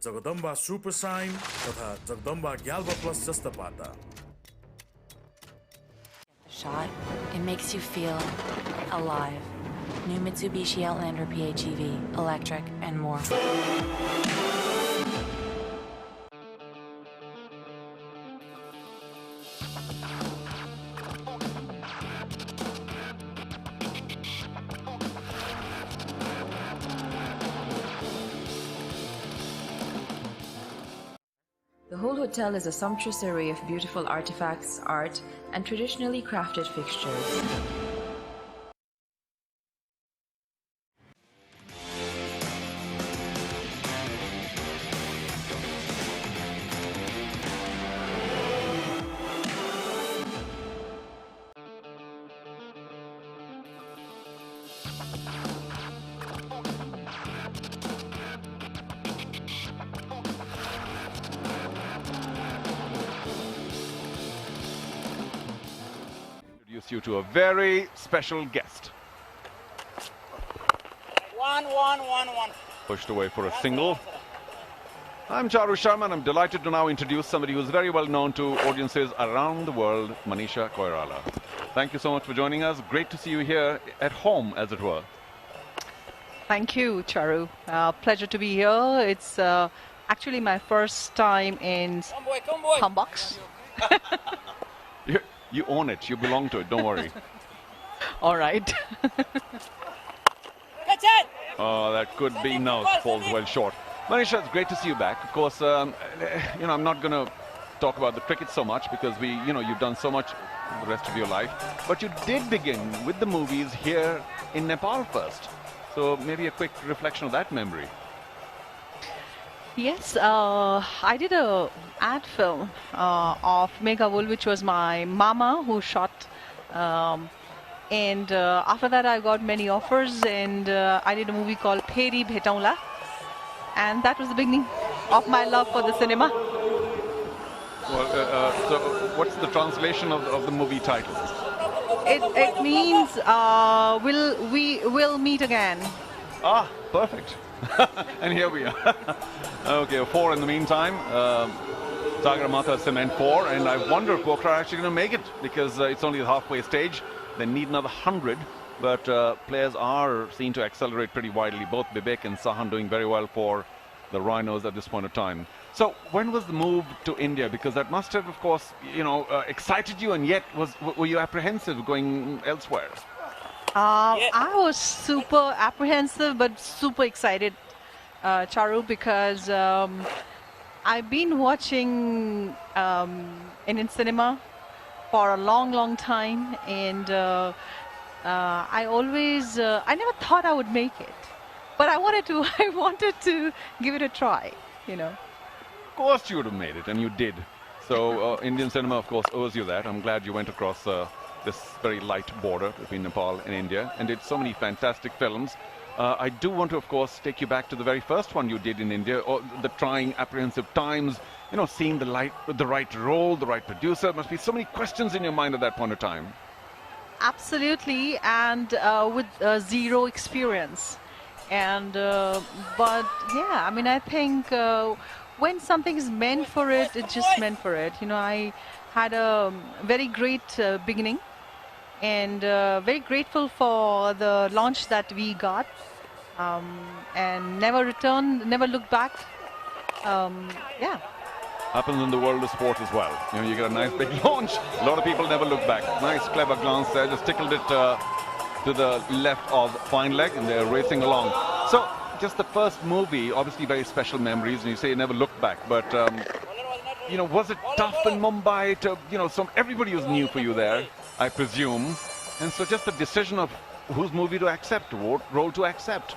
जगदम्बा सुपर साइन तथा जगदम्बा ग्याल्बा प्लस जस्ता पाता Shot, it makes you feel alive. New Mitsubishi Outlander PHEV, electric, and more. The whole hotel is a sumptuous array of beautiful artifacts, art, and traditionally crafted fixtures. Introduce you to a very special guest. One. Pushed away for a single. I'm Charu Sharma and I'm delighted to now introduce somebody who's very well known to audiences around the world, Manisha Koirala. Thank you so much for joining us. Great to see you here at home, as it were. Thank you, Charu. Pleasure to be here. It's actually my first time in Humbox. You own it. You belong to it. Don't worry. All right. Oh, that could be no, falls well short. Manisha, it's great to see you back. Of course, I'm not going to talk about the cricket so much because you've done so much the rest of your life. But you did begin with the movies here in Nepal first. So maybe a quick reflection of that memory. Yes, I did a ad film of Meghavul, which was my mama who shot. And after that, I got many offers, and I did a movie called Pheri Bhetaula. And that was the beginning of my love for the cinema. Well, so what's the translation of the movie title? It means we will meet again. Ah, perfect. And here we are. Okay, 4 in the meantime. Sagarmatha Cement 4, and I wonder if Pokhara are actually going to make it because it's only the halfway stage. They need another 100, but players are seen to accelerate pretty widely. Both Bibek and Sahan doing very well for the Rhinos at this point of time. So when was the move to India? Because that must have, of course, excited you, and yet were you apprehensive going elsewhere? I was super apprehensive but super excited, Charu, because I've been watching Indian cinema for a long time, and I never thought I would make it, but I wanted to give it a try, Of course you would have made it, and you did. So Indian cinema, of course, owes you that. I'm glad you went across this very light border between Nepal and India and did so many fantastic films. I do want to, of course, take you back to the very first one you did in India, or the trying, apprehensive times, seeing the right role, the right producer. There must be so many questions in your mind at that point of time. Absolutely, and with zero experience. And but yeah, I mean, I think when something is meant for it, it's just meant for it. I had a very great beginning, and very grateful for the launch that we got, and never looked back. Yeah. Happens in the world of sport as well. You get a nice big launch. A lot of people never look back. Nice, clever glance there. Just tickled it to the left of fine leg, and they're racing along. So, just the first movie, obviously very special memories, and you say you never look back. But was it tough in Mumbai to, everybody was new for you there, I presume. And so just the decision of whose movie to accept, what role to accept.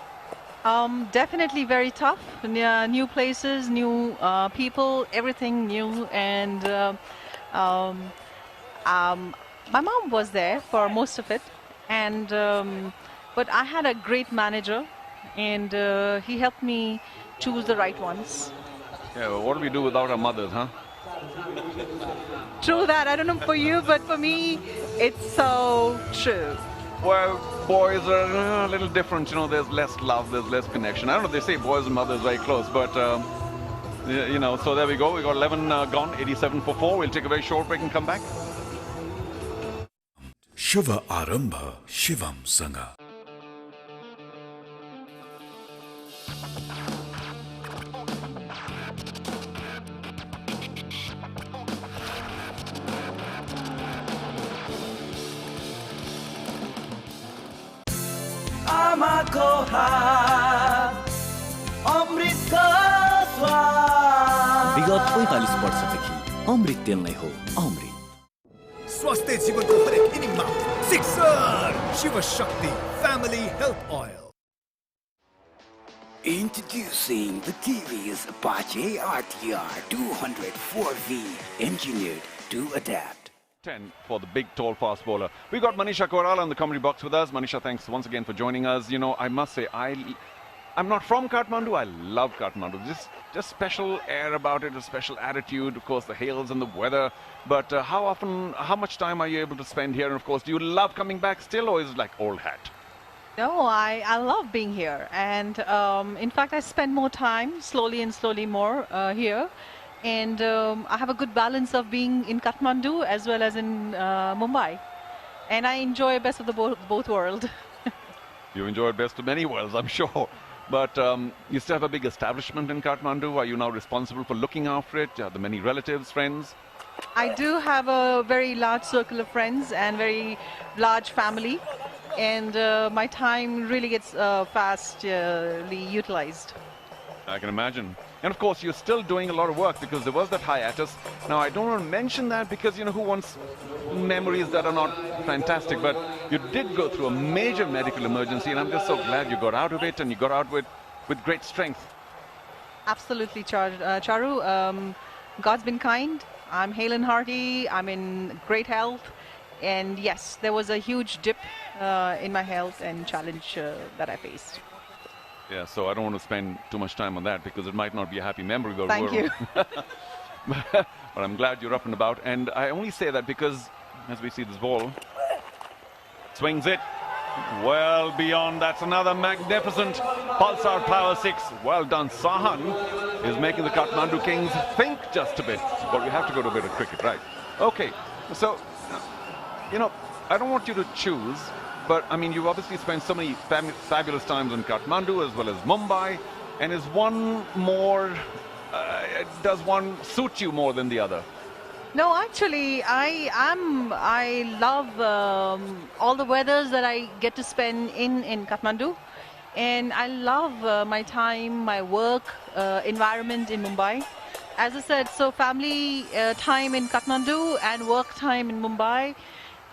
Definitely very tough. New places, new people, everything new. And my mom was there for most of it. And but I had a great manager, and he helped me choose the right ones. Yeah, well, what do we do without our mothers, huh? True that. I don't know for you, but for me, it's so true. Well, boys are a little different, there's less love, there's less connection. I don't know if they say boys and mothers very close, but, so there we go. We got 11 gone, 87 for 4. We'll take a very short break and come back. Shiva Arambha Shivam Sangha. आमाको हात अमृतको स्वाद विगत 45 वर्षदेखि अमृत तेल नै हो अमृत स्वास्थ्य जीवनको हरेक इनिङमा sixer Shiv Shakti family health oil Introducing the TV's Apache RTR 204V, engineered to adapt. 10 for the big, tall, fast bowler. We got Manisha Koirala in the comedy box with us. Manisha, thanks once again for joining us. I must say, I'm not from Kathmandu. I love Kathmandu. Just special air about it, a special attitude. Of course, the hills and the weather. But how much time are you able to spend here? And of course, do you love coming back still, or is it like old hat? No, I love being here. And in fact, I spend more time, slowly more here. And I have a good balance of being in Kathmandu as well as in Mumbai. And I enjoy best of the both worlds. You enjoy best of many worlds, I'm sure. But you still have a big establishment in Kathmandu. Are you now responsible for looking after it? The many relatives, friends? I do have a very large circle of friends and very large family. and my time really gets fastly utilized. I can imagine. And of course, you're still doing a lot of work because there was that hiatus. Now, I don't want to mention that because, you know, who wants memories that are not fantastic? But you did go through a major medical emergency, and I'm just so glad you got out of it and you got out with great strength. Absolutely, Charu. God's been kind. I'm hale and hearty. I'm in great health. And yes, there was a huge dip in my health and challenge that I faced. Yeah, so I don't want to spend too much time on that because it might not be a happy memory. Thank you. But I'm glad you're up and about. And I only say that because, as we see this ball, swings it well beyond. That's another magnificent Pulsar Power 6. Well done. Sahan is making the Kathmandu Kings think just a bit. But we have to go to a bit of cricket, right? Okay, so, you know, I don't want you to choose. But, I mean, you've obviously spent so many fabulous times in Kathmandu as well as Mumbai. And is one more, does one suit you more than the other? No, actually, I love all the weathers that I get to spend in Kathmandu. And I love my time, my work environment in Mumbai. As I said, so family time in Kathmandu and work time in Mumbai.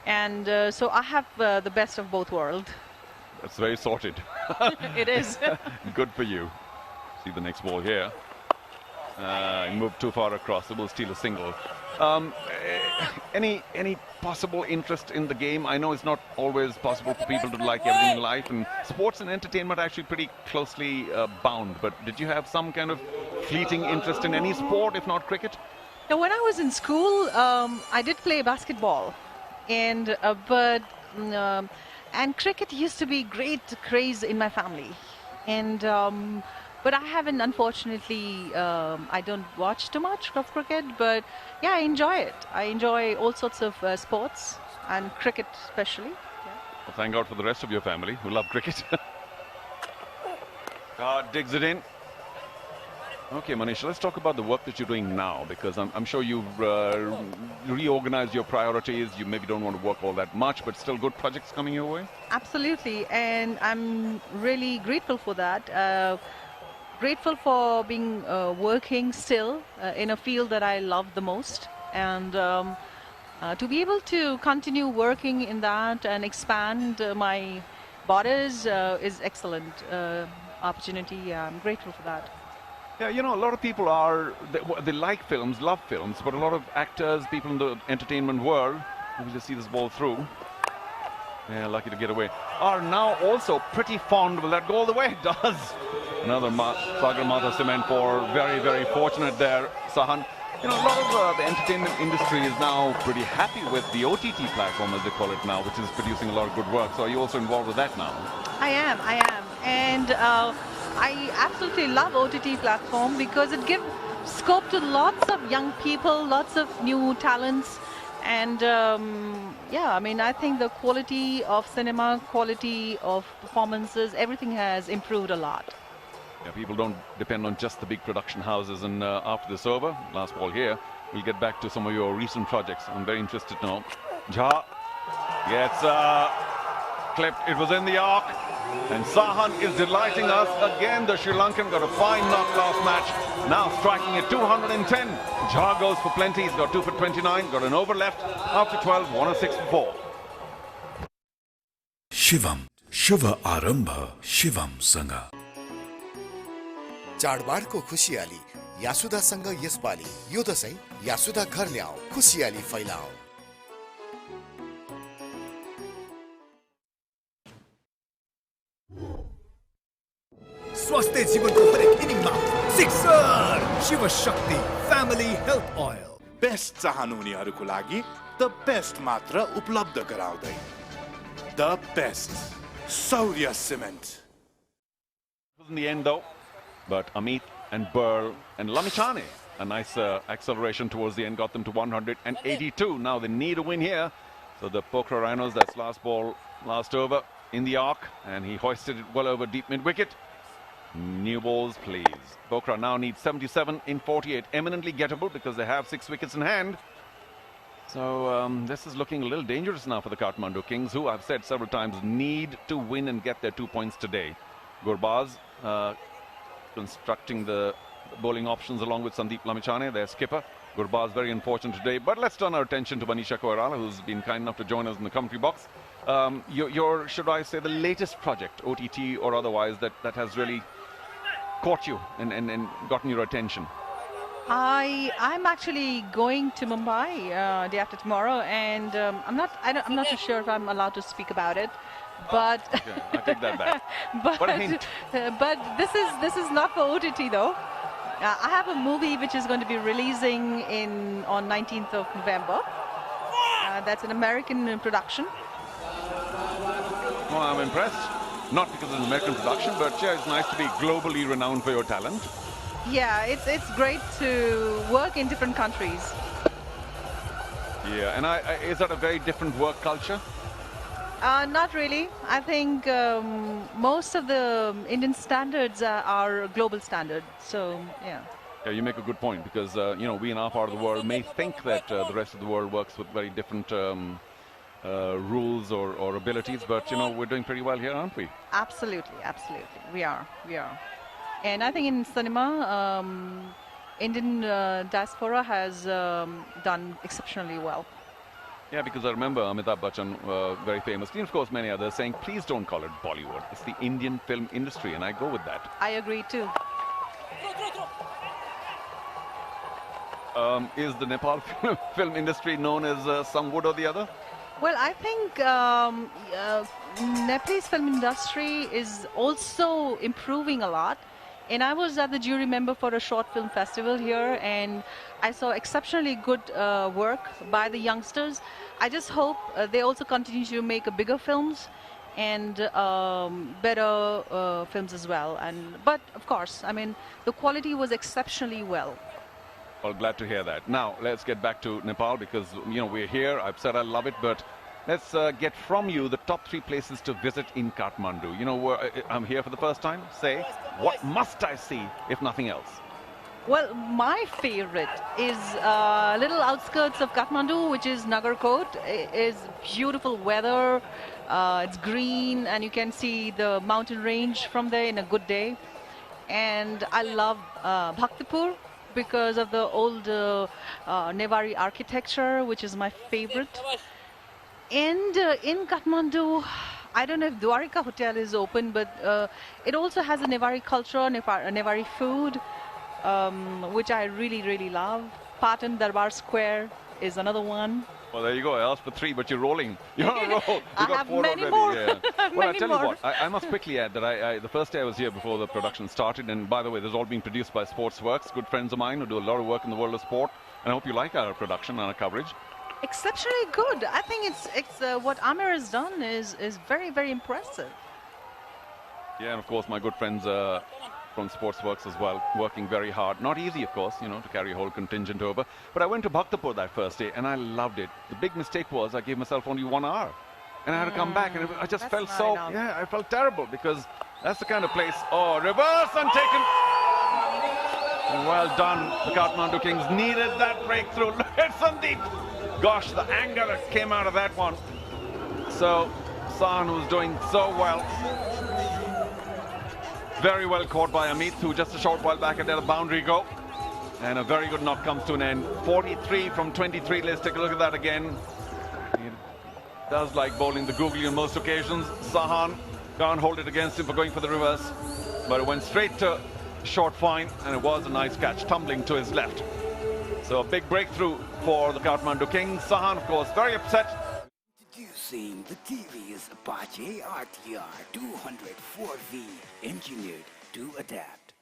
And so I have the best of both worlds. That's very sorted. It is. Good for you. See the next ball here. He moved too far across. It will steal a single. Any possible interest in the game? I know it's not always possible for people to like everything in life, and sports and entertainment are actually pretty closely bound. But did you have some kind of fleeting interest in any sport, if not cricket? Now, when I was in school, I did play basketball. And cricket used to be great craze in my family, and but I haven't, unfortunately. I don't watch too much of cricket, but yeah, I enjoy it. I enjoy all sorts of sports and cricket especially. Yeah. Well, thank God for the rest of your family who love cricket. Digs it in. Okay, Manisha, let's talk about the work that you're doing now, because I'm sure you've reorganized your priorities. You maybe don't want to work all that much, but still good projects coming your way? Absolutely, and I'm really grateful for that. Grateful for being working still in a field that I love the most, and to be able to continue working in that and expand my borders is excellent opportunity. I'm grateful for that. Yeah, you know, a lot of people they like films, love films, but a lot of actors, people in the entertainment world, let me just see this ball through. Yeah, lucky to get away. Are now also pretty fond. Will that go all the way? It does. Another Sagar Matha cement for very, very fortunate there, Sahan. You know, a lot of the entertainment industry is now pretty happy with the OTT platform, as they call it now, which is producing a lot of good work. So are you also involved with that now? I am. And I absolutely love OTT platform because it gives scope to lots of young people, lots of new talents. And yeah, I mean, I think the quality of cinema, quality of performances, everything has improved a lot. Yeah, people don't depend on just the big production houses. And after this over, last ball here, we'll get back to some of your recent projects. I'm very interested to know. Jha gets clipped. It was in the arc. And Sahan is delighting us again. The Sri Lankan got a fine knock last match. Now striking at 210. Jha goes for plenty. He's got 2 for 29. Got an over left. After 12, 106 for 4. Shivam. Shiva Arambha Shivam Sanga. चाडबाडको खुसियाली यासुदासँग यसपालि यो दशैं यासुदा घर ल्याऊ खुसियाली फैलाऊ स्वस्थ जीवनको हरेक इनिङमा sixer Shiv Shakti family health oil best चाहनुहुनेहरूको लागि द बेस्ट मात्र उपलब्ध गराउँदै the best Saurya cement. In the end though, but Amit and Burl and Lamichane, a nice acceleration towards the end, got them to 182. Now they need a win here. So the Pokhara Rhinos, that's last ball, last over in the arc, and he hoisted it well over deep mid-wicket. New balls, please. Pokhara now needs 77 in 48. Eminently gettable because they have 6 wickets in hand. So this is looking a little dangerous now for the Kathmandu Kings, who I've said several times need to win and get their 2 points today. Gurbaz constructing the bowling options along with Sandeep Lamichhane, their skipper. Gurbaz very unfortunate today, but let's turn our attention to Manisha Koirala, who's been kind enough to join us in the commentary box. Your should I say, the latest project, OTT or otherwise, that has really caught you and gotten your attention? I'm actually going to Mumbai day after tomorrow, and I'm not too sure if I'm allowed to speak about it, but Okay, I take that back. but What a hint. but this is not for OTT though. I have a movie which is going to be releasing on 19th of November. That's an American production. Well, I'm impressed. Not because it's an American production, but yeah, it's nice to be globally renowned for your talent. Yeah, it's great to work in different countries. Yeah, and is that a very different work culture? Not really. I think most of the Indian standards are global standards. So, yeah. Yeah, you make a good point because, we in our part of the world may think that the rest of the world works with very different rules or abilities, but, we're doing pretty well here, aren't we? Absolutely. We are. And I think in cinema, Indian diaspora has done exceptionally well. Yeah, because I remember Amitabh Bachchan, very famously, and of course many others, saying, please don't call it Bollywood. It's the Indian film industry, and I go with that. I agree too. Is the Nepal film industry known as some wood or the other? Well, I think Nepalese film industry is also improving a lot. And I was at the jury member for a short film festival here, and I saw exceptionally good work by the youngsters. I just hope they also continue to make bigger films and better films as well. But of course, I mean, the quality was exceptionally well. Well, glad to hear that. Now, let's get back to Nepal because, we're here. I've said I love it, but let's get from you the top 3 places to visit in Kathmandu. I'm here for the first time. Say, what must I see, if nothing else? Well, my favorite is little outskirts of Kathmandu, which is Nagarkot. It is beautiful weather. It's green, and you can see the mountain range from there in a good day. And I love Bhaktapur because of the old Nevari architecture, which is my favorite. And in Kathmandu, I don't know if Dwarika Hotel is open, but it also has a Nevari culture, Nevari food, which I really, really love. Patan Darbar Square is another one. Well, there you go. I asked for 3, but you're rolling. You're on a roll. You I got have 4 many already. more. Yeah. Well, I Many tell more. you what. I must quickly add that the first day I was here before the production started, and by the way, this is all being produced by Sportsworks, good friends of mine who do a lot of work in the world of sport. And I hope you like our production and our coverage. Exceptionally good. I think it's what Amir has done is very, very impressive. Yeah, and of course, my good friends from Sportsworks as well, working very hard. Not easy, of course, to carry a whole contingent over. But I went to Bhaktapur that first day, and I loved it. The big mistake was I gave myself only 1 hour. And I had to come back, and I just felt so, I felt terrible, because that's the kind of place, reverse and taken. Well done, the Kathmandu Kings needed that breakthrough. Look at Sandeep. Gosh, the anger that came out of that one. So, Sahan, who's doing so well. Very well caught by Amit, who just a short while back had let a boundary go. And a very good knock comes to an end. 43 from 23. Let's take a look at that again. He does like bowling the googly on most occasions. Sahan can't hold it against him for going for the reverse. But it went straight to short fine, and it was a nice catch, tumbling to his left. So a big breakthrough for the Kathmandu Kings. Sahan, of course, very upset. Introducing the TVS Apache RTR 204V, engineered to adapt.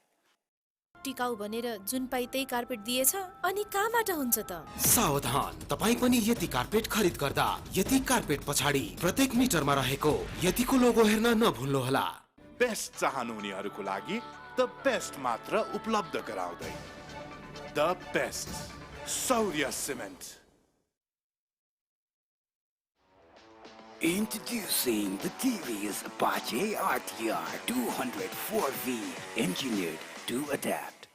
टिकाउ भनेर जुन पाइ त्यही carpet दिएछ अनि कहाँबाट हुन्छ त सावधान तपाई पनि यति कार्पेट खरिद गर्दा यति कार्पेट पछाडी प्रत्येक मिटरमा रहेको यतिको लोगो हेर्न नभुल्नुहोला बेस्ट चाहनुहुनेहरूको लागि द बेस्ट मात्र उपलब्ध गराउँदै the best Saurya cement Introducing the TVS Apache RTR 204V, engineered to adapt.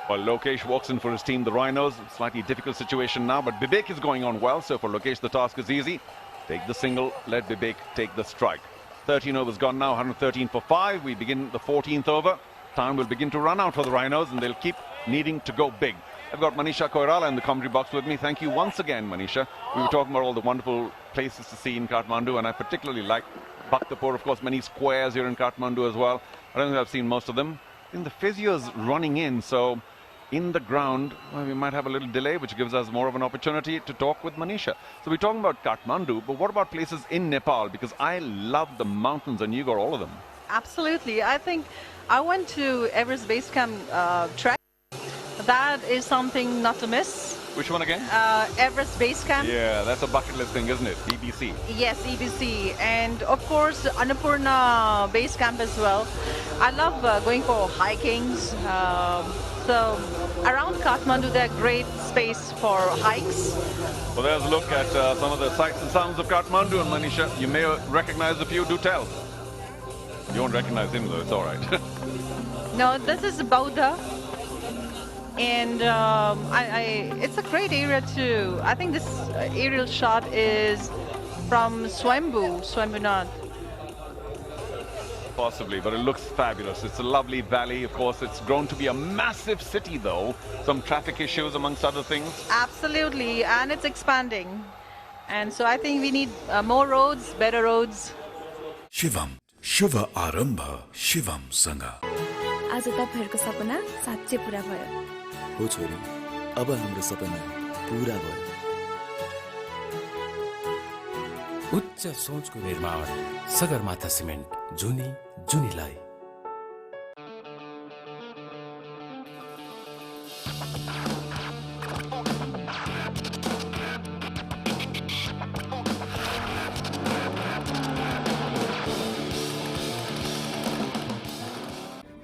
Well, Lokesh walks in for his team, the Rhinos. Slightly difficult situation now, but Bibek is going on well, so for Lokesh the task is easy. Take the single, let Bibek take the strike. 13 overs gone now, 113 for 5. We begin the 14th over. Time will begin to run out for the Rhinos, and they'll keep needing to go big. I've got Manisha Koirala in the commentary box with me. Thank you once again, Manisha. We were talking about all the wonderful places to see in Kathmandu, and I particularly like Bhaktapur, of course, many squares here in Kathmandu as well. I don't think I've seen most of them. I think the physio's running in, so in the ground, well, we might have a little delay, which gives us more of an opportunity to talk with Manisha. So we're talking about Kathmandu, but what about places in Nepal? Because I love the mountains, and you got all of them. Absolutely. I think I went to Everest Base Camp trek. That is something not to miss. Which one again? Everest Base Camp. Yeah, that's a bucket list thing, isn't it? EBC. Yes, EBC. And of course, Annapurna Base Camp as well. I love going for hikings. So around Kathmandu, there are great space for hikes. Well, there's a look at some of the sights and sounds of Kathmandu, and Manisha, you may recognize a few. Do tell. You won't recognize him, though. It's all right. No, this is Bauda. And it's a great area too. I think this aerial shot is from Swambhunath. Possibly, but it looks fabulous. It's a lovely valley. Of course, it's grown to be a massive city, though. Some traffic issues, amongst other things. Absolutely, and it's expanding. And so I think we need more roads, better roads. Shivam, Shiva Arambha, Shivam Sanga. आज तपाईहरुको सपना साच्चै पूरा भयो हो छोरी अब हाम्रो सपना पूरा भयो उच्च सोचको निर्माण सगरमाथा सिमेन्ट जुनी जुनीलाई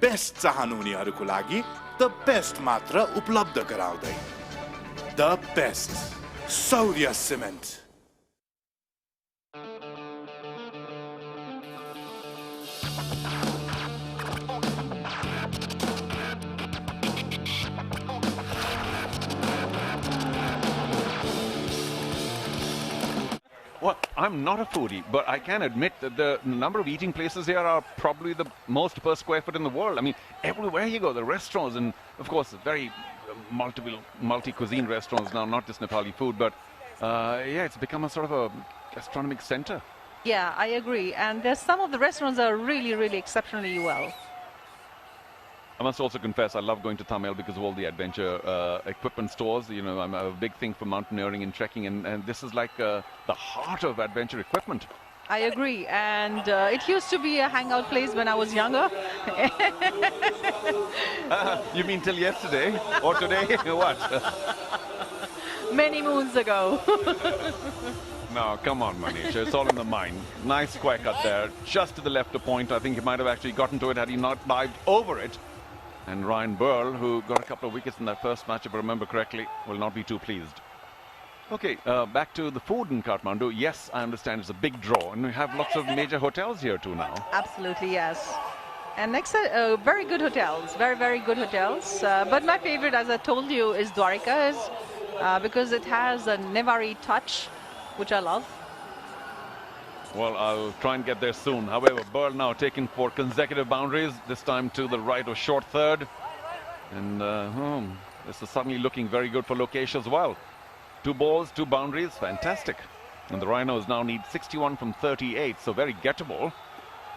बेस्ट चाहनुहुनेहरूको लागि द बेस्ट मात्र उपलब्ध गराउँदै the best Saurya cement Well, I'm not a foodie, but I can admit that the number of eating places here are probably the most per square foot in the world. I mean, everywhere you go, the restaurants, and of course, very multi-cuisine restaurants now, not just Nepali food, but yeah, it's become a sort of a gastronomic center. Yeah, I agree. And there's some of the restaurants are really, really exceptionally well. I must also confess, I love going to Tamil because of all the adventure equipment stores. You know, I'm a big thing for mountaineering and trekking, and this is like the heart of adventure equipment. I agree. And it used to be a hangout place when I was younger. You mean till yesterday? Or today? What? Many moons ago. No, come on, Manish. It's all in the mind. Nice square cut there. Just to the left of point. I think he might have actually gotten to it had he not dived over it. And Ryan Burl, who got a couple of wickets in that first match, if I remember correctly, will not be too pleased. Okay, back to the food in Kathmandu. Yes, I understand it's a big draw, and we have lots of major hotels here too now. Absolutely, yes. And next, very good hotels, very, very good hotels. But my favorite, as I told you, is Dwarka, because it has a Nevari touch, which I love. Well, I'll try and get there soon. However, Burl now taken for consecutive boundaries, this time to the right of short third. And this is suddenly looking very good for Lokesh as well. 2 balls, 2 boundaries, fantastic. And the Rhinos now need 61 from 38, so very gettable,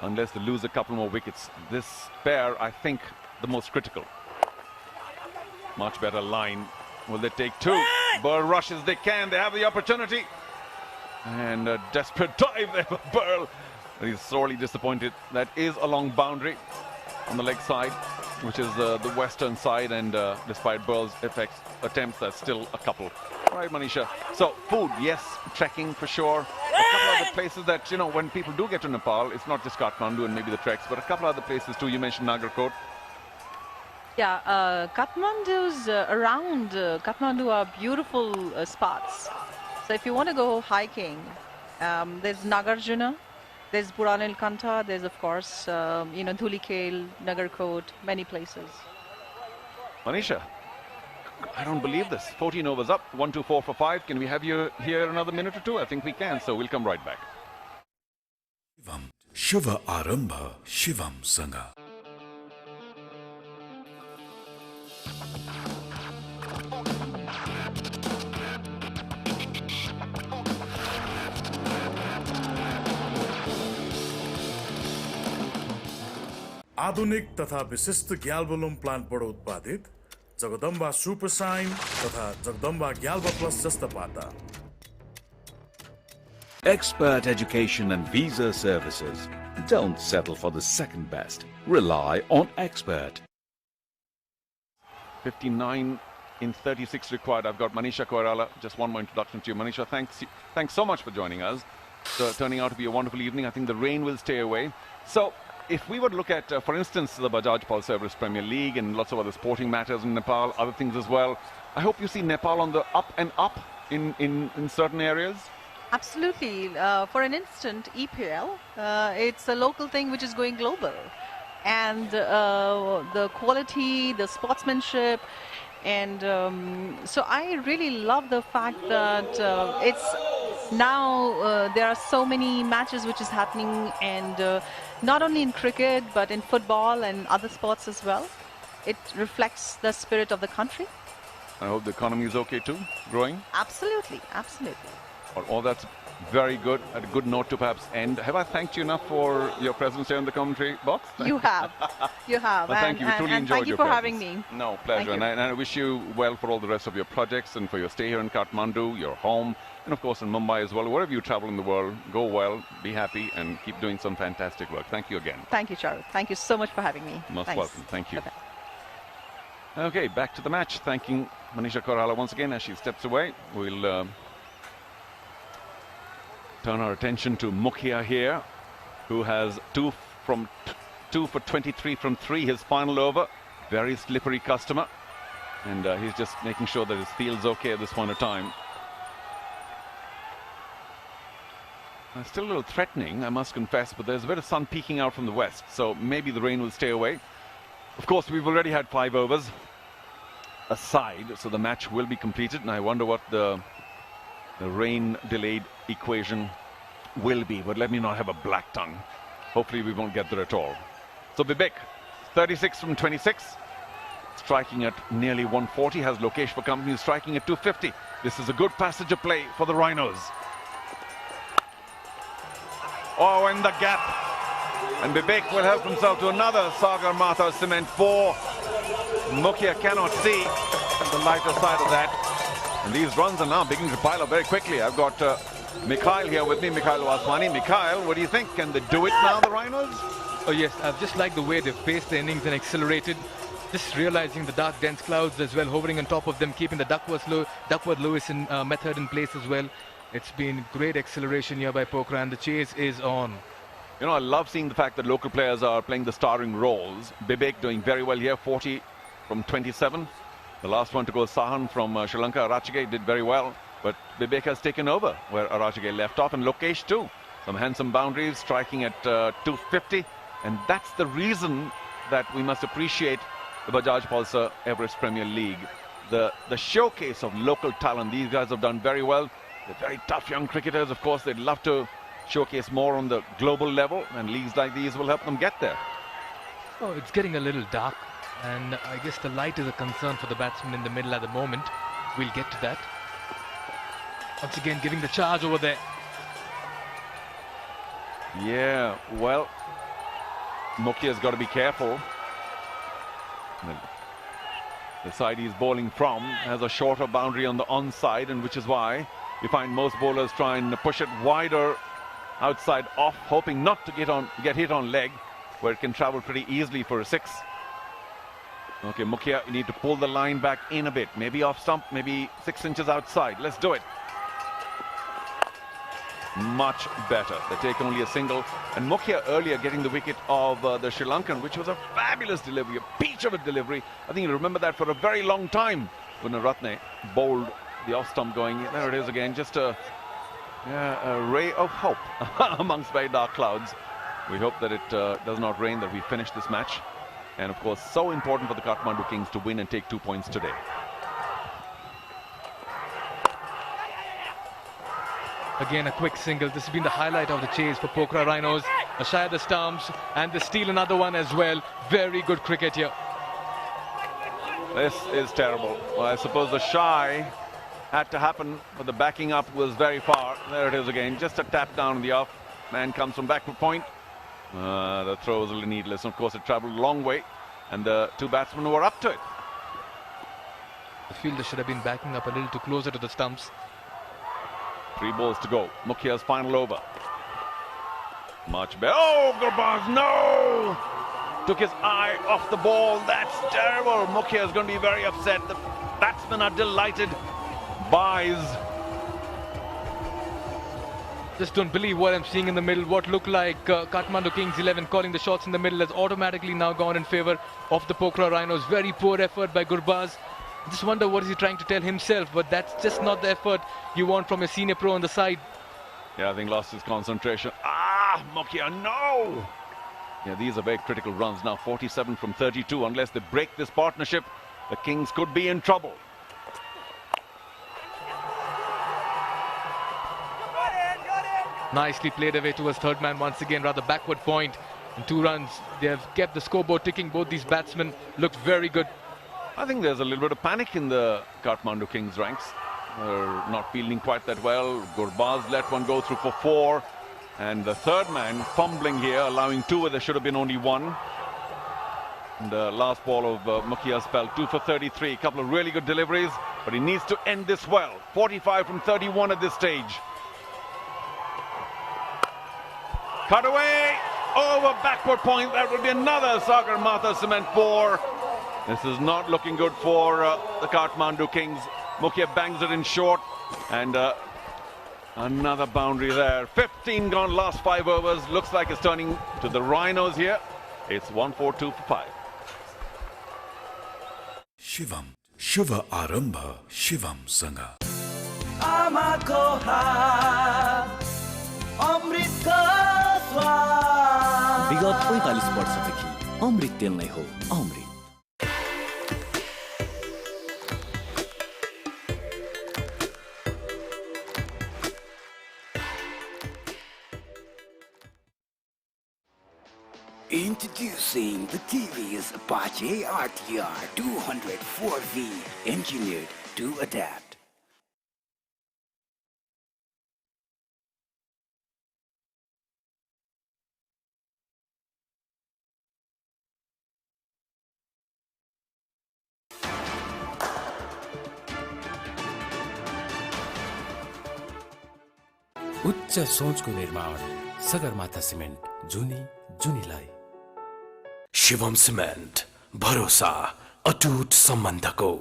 unless they lose a couple more wickets. This pair, I think, the most critical. Much better line. Will they take 2? Burl rushes, they can, they have the opportunity. And a desperate dive there for Burl. He's sorely disappointed. That is a long boundary on the leg side, which is the western side, and despite Burl's attempts, that's still a couple. All right, Manisha. So, food, yes, trekking for sure. A couple other places that, you know, when people do get to Nepal, it's not just Kathmandu and maybe the treks, but a couple other places too. You mentioned Nagarkot. Yeah, Kathmandu's around Kathmandu are beautiful spots. So if you want to go hiking, There's Nagarjuna, there's Puranilkantha, there's of course, Dhulikhel, Nagarkot, many places. Manisha, I don't believe this. 14 overs up, 1-2-4 for 5. Can we have you here another minute or two? I think we can, so we'll come right back. Shiva Arambha Shivam Sangha. आधुनिक तथा विशिष्ट ग्याल्बोलुम प्लान्टबाट उत्पादित Jagdamba super sign तथा Jagdamba ग्याल्बा plus जस्ता पाता Expert education and visa services. Don't settle for the second best. Rely on Expert. 59 in 36 required. I've got Manisha Koirala. Just one more introduction to you. Manisha, thanks so much for joining us. It's turning out to be a wonderful evening. I think the rain will stay away. So, if we were to look at, for instance, the Bajaj Pulsar Epl Premier League and lots of other sporting matters in Nepal, other things as well, I hope you see Nepal on the up and up in certain areas. Absolutely. For an instant, EPL, it's a local thing which is going global. And the quality, the sportsmanship, and so I really love the fact that it's now there are so many matches which is happening, and not only in cricket but in football and other sports as well. It reflects the spirit of the country. I hope the economy is okay too, growing. Absolutely, absolutely. All that's very good. At a good note to perhaps end. Have I thanked you enough for your presence here in the commentary box? You have. You have. Well, thank you. We truly enjoyed thank you your for presence. having me. No, pleasure. And I wish you well for all the rest of your projects and for your stay here in Kathmandu, your home, and of course in Mumbai as well. Wherever you travel in the world, go well, be happy, and keep doing some fantastic work. Thank you again. Thank you, Charu. Thank you so much for having me. Most Thanks. welcome. Thank you. Bye-bye. Okay, back to the match. Thanking Manisha Koirala once again as she steps away. We'll turn our attention to Mukhia here, who has 2 for 23 from 3, his final over. Very slippery customer, and he's just making sure that his field's okay at this point of time. Still a little threatening, I must confess, but there's a bit of sun peeking out from the west, so maybe the rain will stay away. Of course, we've already had 5 overs aside, so the match will be completed, and I wonder what the rain delayed equation will be, but let me not have a black tongue. Hopefully we won't get there at all. So Bibek, 36 from 26, striking at nearly 140, has Lokesh for company, striking at 250. This is a good passage of play for the Rhinos. Oh, in the gap, and Bibek will help himself to another Sagar Matha cement 4. Mukhia cannot see the lighter side of that. And these runs are now beginning to pile up very quickly. I've got Mikhail here with me, Mikhail Wasmani. Mikhail, what do you think? Can they do it now, the Rhinos? Oh yes, I've just liked the way they've paced the innings and accelerated. Just realizing the dark, dense clouds as well, hovering on top of them, keeping the Duckworth-Lewis method in place as well. It's been great acceleration here by Pokhara, and the chase is on. You know, I love seeing the fact that local players are playing the starring roles. Bibek doing very well here, 40 from 27. The last one to go, Sahan from Sri Lanka. Arachage did very well, but Bibek has taken over where Arachage left off, and Lokesh too. Some handsome boundaries, striking at 250, and that's the reason that we must appreciate the Bajaj Pulsar Everest Premier League. The showcase of local talent. These guys have done very well. They're very tough young cricketers. Of course, they'd love to showcase more on the global level, and leagues like these will help them get there. Oh, it's getting a little dark, and I guess the light is a concern for the batsman in the middle at the moment. We'll get to that. Once again, giving the charge over there. Yeah, well, Mukhia's got to be careful. The side he's bowling from has a shorter boundary on the onside, and which is why you find most bowlers try and push it wider outside off, hoping not to get hit on leg, where it can travel pretty easily for a 6. Okay, Mukhia, you need to pull the line back in a bit, maybe off stump, maybe 6 inches outside. Let's do it. Much better. They take only a single, and Mukhia earlier getting the wicket of the Sri Lankan, which was a fabulous delivery, a peach of a delivery. I think you'll remember that for a very long time when Ratne bowled the off stump going. There it is again, just a Yeah, a ray of hope amongst very dark clouds. We hope that it does not rain, that we finish this match. And of course, so important for the Kathmandu Kings to win and take 2 points today. Again, a quick single. This has been the highlight of the chase for Pokhara Rhinos. A shy of the stumps, and they steal another one as well. Very good cricket here. This is terrible. Well, I suppose the shy had to happen, but the backing up was very far. There it is again, just a tap down in the off. Man comes from backward point. The throw was a little needless. Of course, it traveled a long way, and the two batsmen were up to it. The fielder should have been backing up a little too closer to the stumps. 3 balls to go. Mukhia's final over. Much better. Oh, Gurbaz, no! Took his eye off the ball. That's terrible. Mukhia is going to be very upset. The batsmen are delighted. Buys. Just don't believe what I'm seeing in the middle. What looked like Kathmandu Kings 11 calling the shots in the middle has automatically now gone in favor of the Pokhara Rhinos. Very poor effort by Gurbaz. Just wonder what is he trying to tell himself, but that's just not the effort you want from a senior pro on the side. Yeah, I think lost his concentration. Mukhia, no! Yeah, these are very critical runs now. 47 from 32. Unless they break this partnership, the Kings could be in trouble. Nicely played away towards third man once again, rather backward point. And 2 runs. They have kept the scoreboard ticking. Both these batsmen looked very good. I think there's a little bit of panic in the Kathmandu Kings ranks. They're not fielding quite that well. Gurbaz let one go through for 4. And the third man fumbling here, allowing 2 where there should have been only 1. And the last ball of Mukhia's spell, 2 for 33. A couple of really good deliveries, but he needs to end this well. 45 from 31 at this stage. Cut away, over backward point. That will be another Sagar Matha Cement 4. This is not looking good for the Kathmandu Kings. Mukhia bangs it in short, and another boundary there. 15 gone, last 5 overs. Looks like it's turning to the Rhinos here. It's 1-4-2 for 5. Shivam, Shiva Arambha, Shivam Sanga. आमाको हात अमृतको स्वाद विगत 45 वर्षदेखि अमृत तेल नै हो अमृत। Introducing the TVS Apache RTR 204V, engineered to adapt. उच्च सोचको निर्माण सगरमाथा सिमेन्ट जुनीलाई शिवम सिमेन्ट भरोसा अटुट सम्बन्धको।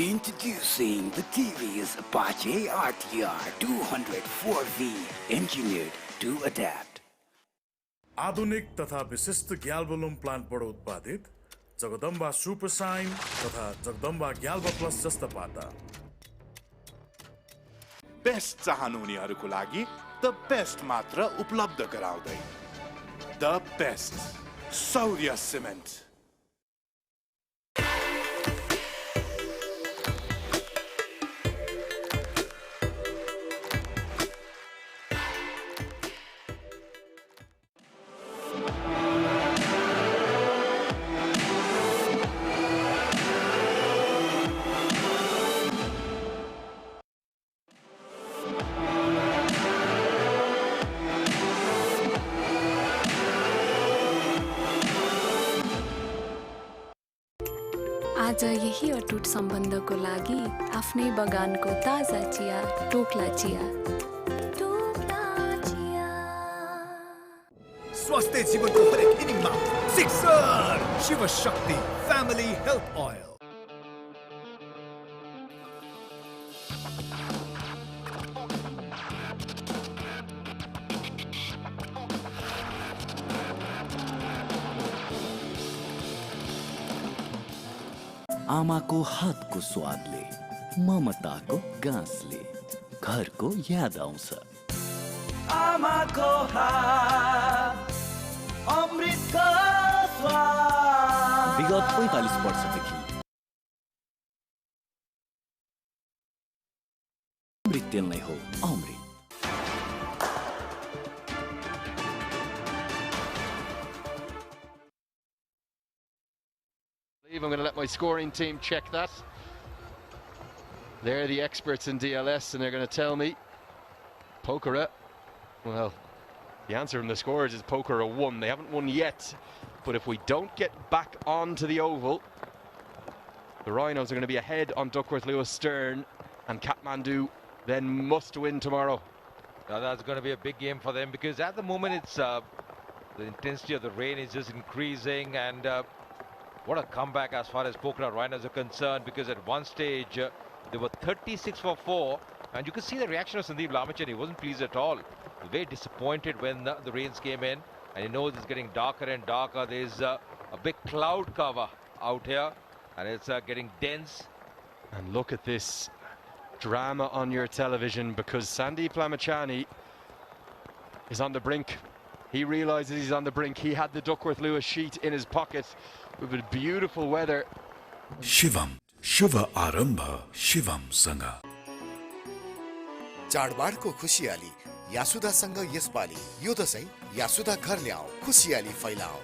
Introducing the TVS Apache RTR 204V, engineered to adapt. आधुनिक तथा विशिष्ट ग्याल्बोलुम प्लान्टबाट उत्पादित जगदम्बा सुपर साइन तथा जगदम्बा ग्याल्बा प्लस जस्ता पाता। बेस्ट चाहनुहुनेहरूको लागि द बेस्ट मात्र उपलब्ध गराउँदै द बेस्ट सौर्य सिमेन्ट। आज यही अटुट सम्बन्धको लागि आफ्नै बगानको ताजा चिया टोक्ला चिया। स्वास्थ्य जीवनको हरेक इनिङमा sixer Shiv Shakti family health oil. आमाको हातको स्वादले ममताको गाँसले घरको याद आउँछ। आमाको हात अमृतको स्वाद। विगत 45 वर्षदेखि अमृत तेल नै हो अमृत। I'm going to let my scoring team check that. They're the experts in DLS and they're going to tell me Pokhara, well, the answer from the scorers is Pokhara won. They haven't won yet, but if we don't get back onto the oval, the Rhinos are going to be ahead on Duckworth Lewis Stern, and Kathmandu then must win tomorrow. Now that's going to be a big game for them, because at the moment it's the intensity of the rain is just increasing, and what a comeback as far as Pokhara Rhinos are concerned, because at one stage they were 36 for 4, and you could see the reaction of Sandeep Lamachan. He wasn't pleased at all. He was very disappointed when the rains came in, and he knows it's getting darker and darker. There's a big cloud cover out here, and it's getting dense. And look at this drama on your television, because Sandeep Lamachani is on the brink. He realizes he's on the brink. He had the Duckworth Lewis sheet in his pocket with beautiful weather. Shivam शुभ आरम्भ शिवम सँग। चाडबाडको खुसियाली यासुदासँग यसपालि यो दशैं यासुदा घर ल्याऊ, खुसियाली फैलाऊ।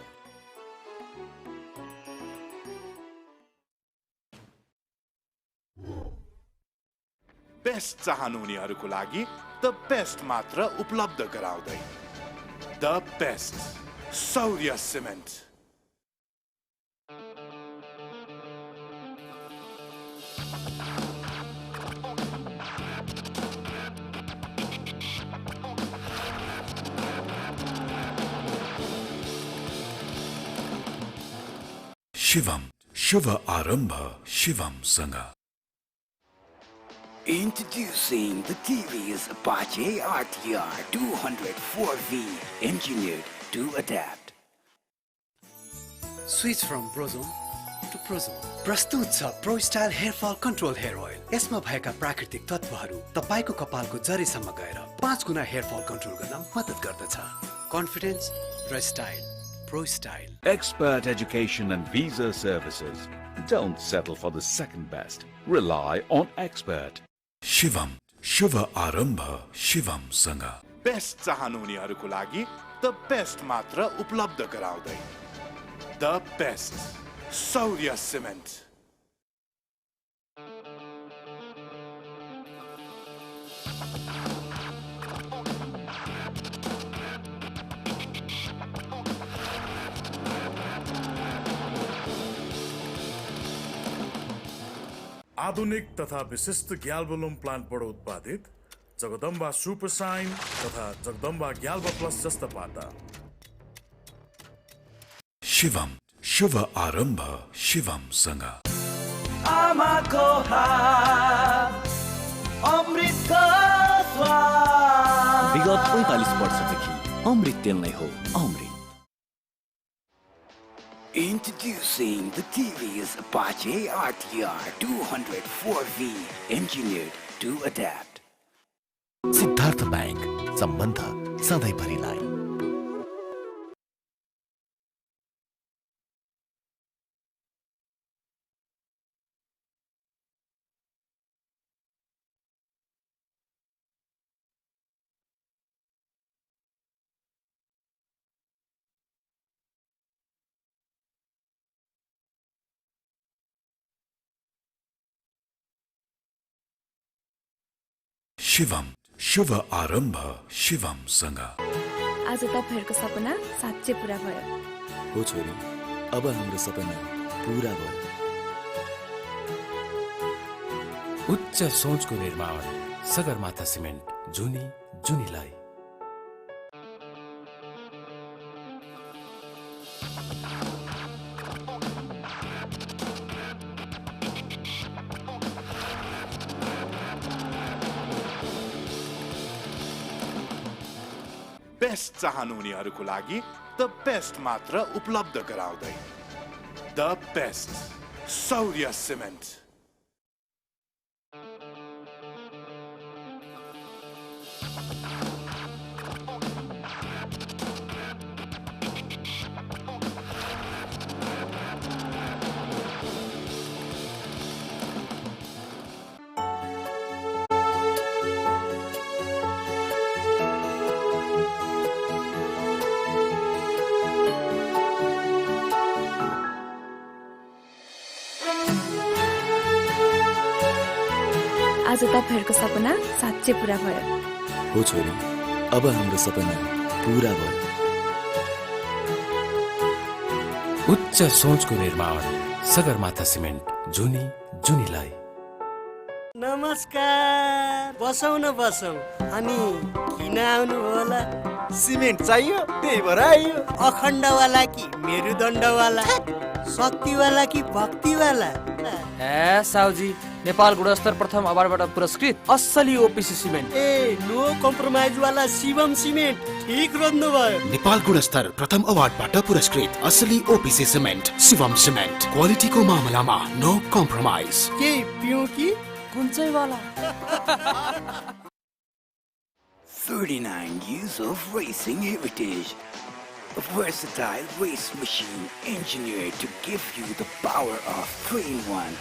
Best चाहनुहुनेहरूको लागि द बेस्ट मात्र उपलब्ध गराउँदै the best Saurya cement. Shivam शुभ आरम्भ शिवम सँग। Introducing the TV's Bajaj RTR 204V, engineered to adapt. Switch from Prozone to Prozone. प्रस्तुत छ pro style hair fall control hair oil. यसमा भएका प्राकृतिक तत्वहरू तपाईको कपालको जरीसम्म गएर 5 गुना हेयर फल कन्ट्रोल गर्न मद्दत गर्दछ। कन्फिडेन्स र style Pro Style. Expert education and visa services. Don't settle for the second best. Rely on expert. Shivam शुभ आरम्भ शिवम सँग। बेस्ट चाहनुहुनेहरूको लागि द बेस्ट मात्र उपलब्ध गराउँदै द बेस्ट सौर्य सिमेन्ट। आधुनिक तथा विशिष्ट ग्याल्बोलुम प्लान्टबाट उत्पादित जगदम्बा सुपर साइन तथा जगदम्बा ग्याल्बा प्लस जस्ता पाता। शिवम शुभ आरम्भ शिवम सँग। आमाको हात अमृतको स्वाद। विगत 45 वर्षदेखि अमृत तेल नै हो अमृत। Introducing the TV's Bajaj RTR 204V, engineered to adapt. Siddharth bank, सम्बन्ध सधैँभरिलाई। शिवम शुभ आरम्भ शिवम सँग। आज तपाईहरुको सपना साँच्चै पूरा भयो। हो छोरी, अब हाम्रो सपना पूरा भयो। उच्च सोचको निर्माण सगरमाथा सिमेन्ट जुनी जुनीलाई। बेस्ट चाहनुहुनेहरूको लागि द बेस्ट मात्र उपलब्ध गराउँदै द बेस्ट सौर्य सिमेन्ट। आज तपाईहरुको सपना साच्चै पूरा भयो। हो छोरी, अब हाम्रो सपना पूरा भयो। उच्च सोचको निर्माण सगरमाथा सिमेन्ट जुनीलाई। नमस्कार, बसौँ न बसौँ। अनि किन आउनु होला? सिमेन्ट चाहियो, त्यही भएर आइयो। अखण्डवाला कि मेरुदण्डवाला, शक्तिवाला कि भक्तिवाला? ए साउजी, नेपाल गुणस्तर प्रथम अवार्डबाट पुरस्कृत असली ओपीसी सिमेन्ट। ए नो कम्प्रोमाइज वाला शिवम सिमेन्ट ठीक रोज्नु भयो। नेपाल गुणस्तर प्रथम अवार्डबाट पुरस्कृत असली ओपीसी सिमेन्ट शिवम सिमेन्ट, क्वालिटीको मामलामा नो कम्प्रोमाइज। के पिउँ कि कुन चाहिँ वाला? 39 years of racing heritage. A versatile race machine engineered to give you the power of 3-in-1.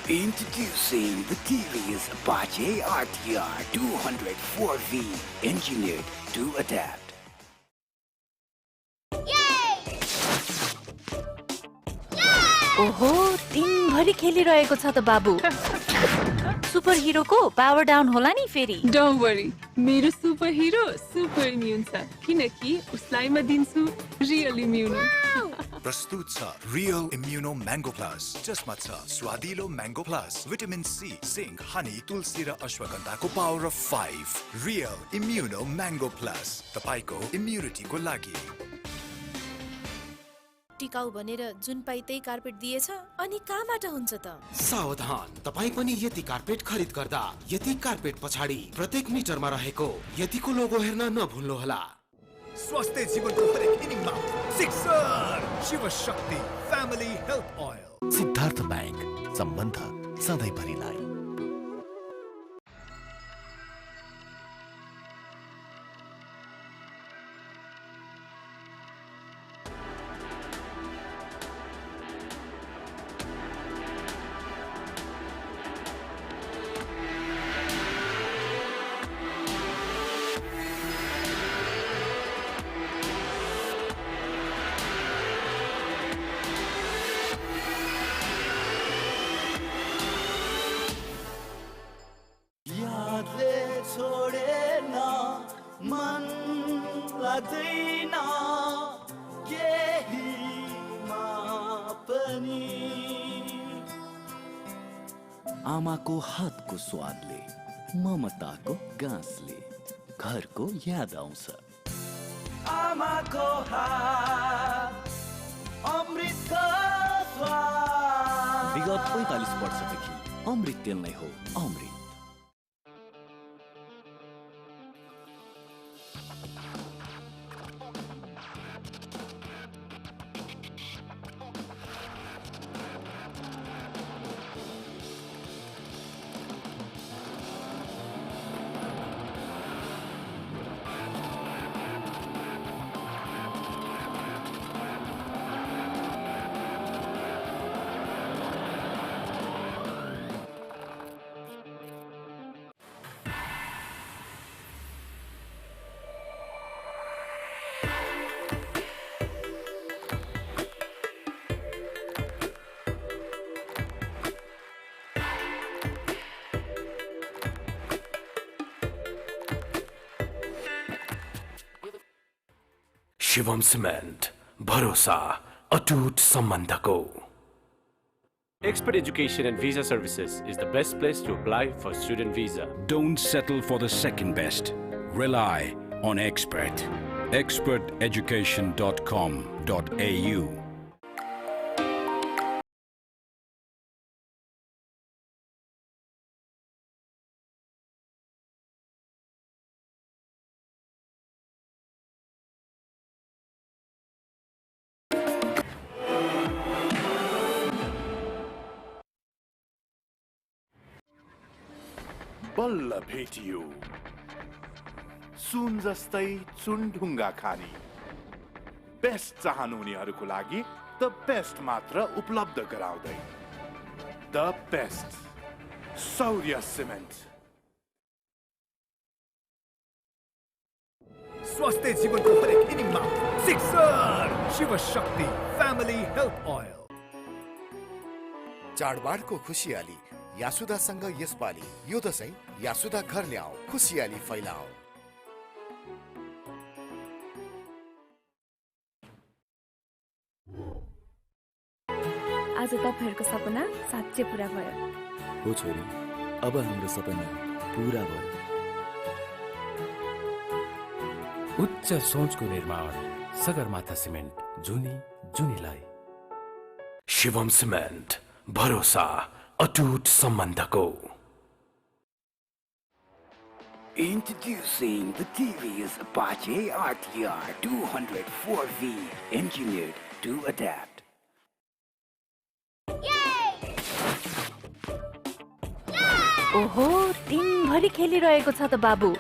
Introducing the TVS Apache RTR 204V, engineered to adapt. ओहो, दिनभरि खेलिरहेको छ त बाबु। सुपर हिरोको पावर डाउन होला नि फेरि। डोन्ट वरी, मेरो सुपर हिरो सुपर इम्युन छ, किनकि उसलाई म दिन्छु रियल इम्युन। प्रस्तुत छ रियल इम्युनो म्याङ्गो प्लस, जसमा छ स्वादिलो mango plus, vitamin C, zinc, honey, तुलसी र अश्वगन्धाको power of 5। Real immuno mango plus, तपाईको इम्युनिटीको लागि। टिकाउ भनेर जुन पाइ त्यही कार्पेट दिएछ, अनि कहाँबाट हुन्छ त? सावधान, तपाई पनि यति कार्पेट खरिद गर्दा यति कार्पेट पछाडि प्रत्येक मिटरमा रहेको यतिको लोगो हेर्न नभुल्नुहोला। स्वास्थ्य जीवनको हरेक इनिङमा sixer Shiv Shakti family health oil. Siddharth bank, सम्बन्ध सधैँभरिलाई। आमाको हातको स्वादले, ममताको गाँसले घरको याद आउँछ। आमाको हात अमृतको स्वाद। विगत 45 वर्षदेखि अमृत तेल नै हो अमृत। शिवम सिमेन्ट, भरोसा अटुट सम्बन्धको। Expert Education and Visa Services is the best place to apply for student visa. Don't settle for the second best. Rely on Expert. experteducation.com.au. बल्ल भेटियो सुन जस्तै चुनढुङ्गा खानी। बेस्ट चाहनुहुनेहरूको लागि द बेस्ट मात्र उपलब्ध गराउँदै द बेस्ट सौर्य सिमेन्ट। स्वास्थ्य जीवनको हरेक इनिङमा sixer Shiv Shakti family health oil. चाडबाडको खुसियाली यासुदासँग यसपालि यो दशैं यासुदा घर ल्याऊ, खुसियाली फैलाऊ। आज तपाईहरुको सपना साँच्चै पूरा भयो। हो छोरी, अब हाम्रो सपना पूरा भयो। उच्च सोचको निर्माण सगरमाथा सिमेन्ट जुनीलाई। शिवम सिमेन्ट, भरोसा अटुट सम्बन्धको। Introducing the TVS Apache RTR 200 4V, engineered to adapt. ओहो, दिनभरि खेलिरहेको छ त बाबु।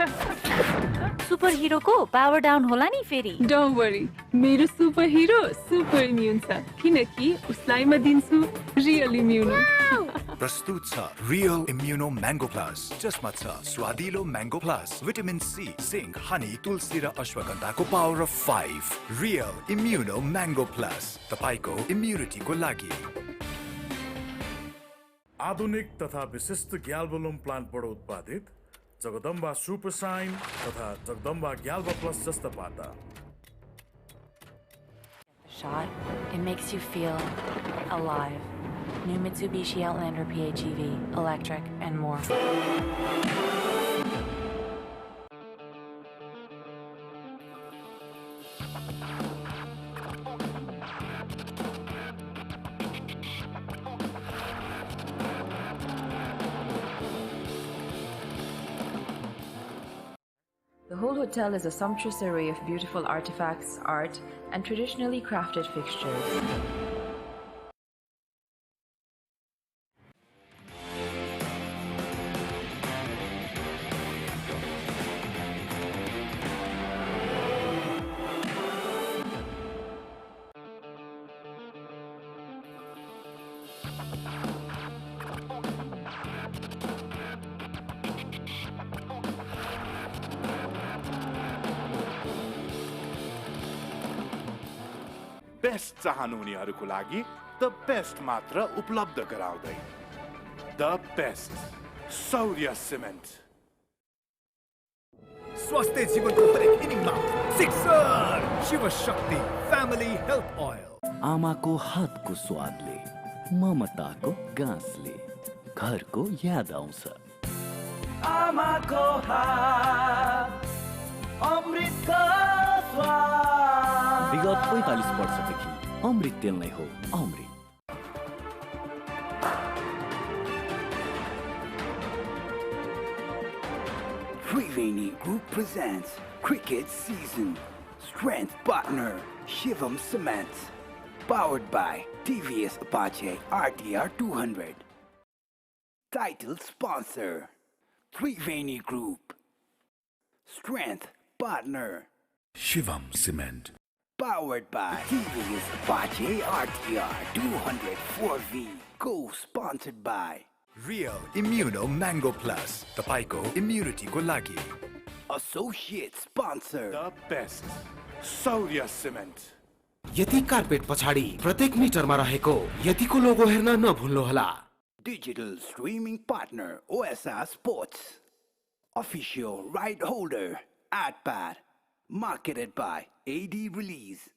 सुपर हिरोको पावर डाउन होला नि फेरि। डोन्ट वरी, मेरो सुपर हिरो सुपर इम्युन छ किनकि उसलाई म दिन्छु रियल इम्युनो। प्रस्तुत छ रियल इम्युनो म्याङ्गो प्लस, जसमा छ स्वादिलो mango plus, vitamin C, zinc, honey, तुलसी र अश्वगन्धाको power of 5। Real immuno mango plus, तपाईको इम्युनिटीको लागि। आधुनिक तथा विशिष्ट ग्याल्बोलुम प्लान्टबाट उत्पादित जगदम्बा सुपर साइन तथा जगदम्बा ग्याल्बा प्लस जस्ता पाता। Shot, it makes you feel alive. New Mitsubishi Outlander PHEV, electric, and more. The whole hotel is a sumptuous array of beautiful artifacts, art, and traditionally crafted fixtures. Best चाहनुहुनेहरूको लागि the best मात्र उपलब्ध गराउँदै the best Saurya cement. स्वास्थ्य जीवनको हरेक इनिङमा sixer Shiv Shakti family health oil. आमाको हातको स्वादले, ममताको गाँसले घरको याद आउँछ। आमाको हात अमृतको स्वाद। विगत 45 वर्षदेखि अमृत तेल नै हो अमृत। Triveni Group presents Cricket Season. Strength partner Shivam Cement. Powered by TVS Apache RTR 200. Title sponsor Triveni Group. Strength partner Shivam Cement. Powered by TVS Apache RTR 200 4V. Co-sponsored by real immuno mango plus, तपाईको इम्युनिटीको लागि। Associate sponsor the best Saurya cement. Yati carpet पछाडि प्रत्येक मिटरमा रहेको यतिको logo हेर्न नभुल्नुहोला। Digital streaming partner OSR Sports. Official right holder AdPad. Marketed by AD Release.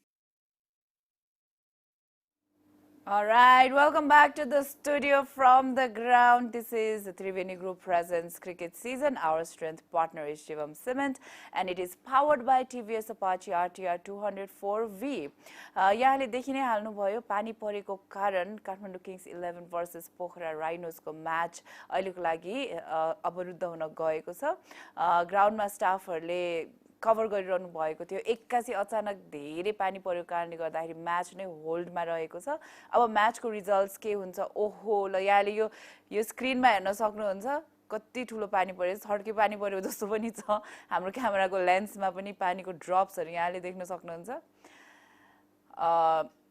All right, welcome back to the studio from the ground. This is the Triveni Group Presents Cricket Season. Our strength partner is Shivam Cement and it is powered by TVS Apache RTR 204V. यहाँले देखि नै हाल्नुभयो पानी परेको कारण Kathmandu Kings 11 versus पोखरा rhinos को match अहिलेको लागि अवरुद्ध हुन गएको छ। ग्राउन्डमा स्टाफहरुले कभर गरिरहनु भएको थियो। एक्कासी अचानक धेरै पानी परेको कारणले गर्दाखेरि म्याच नै होल्डमा रहेको छ। अब म्याचको रिजल्ट्स के हुन्छ? ओहो, ल यहाँले यो स्क्रिनमा हेर्न सक्नुहुन्छ कति ठुलो पानी पर्यो, छड्के पानी पर्यो जस्तो पनि छ। हाम्रो क्यामेराको लेन्समा पनि पानीको ड्रप्सहरु यहाँले देख्न सक्नुहुन्छ।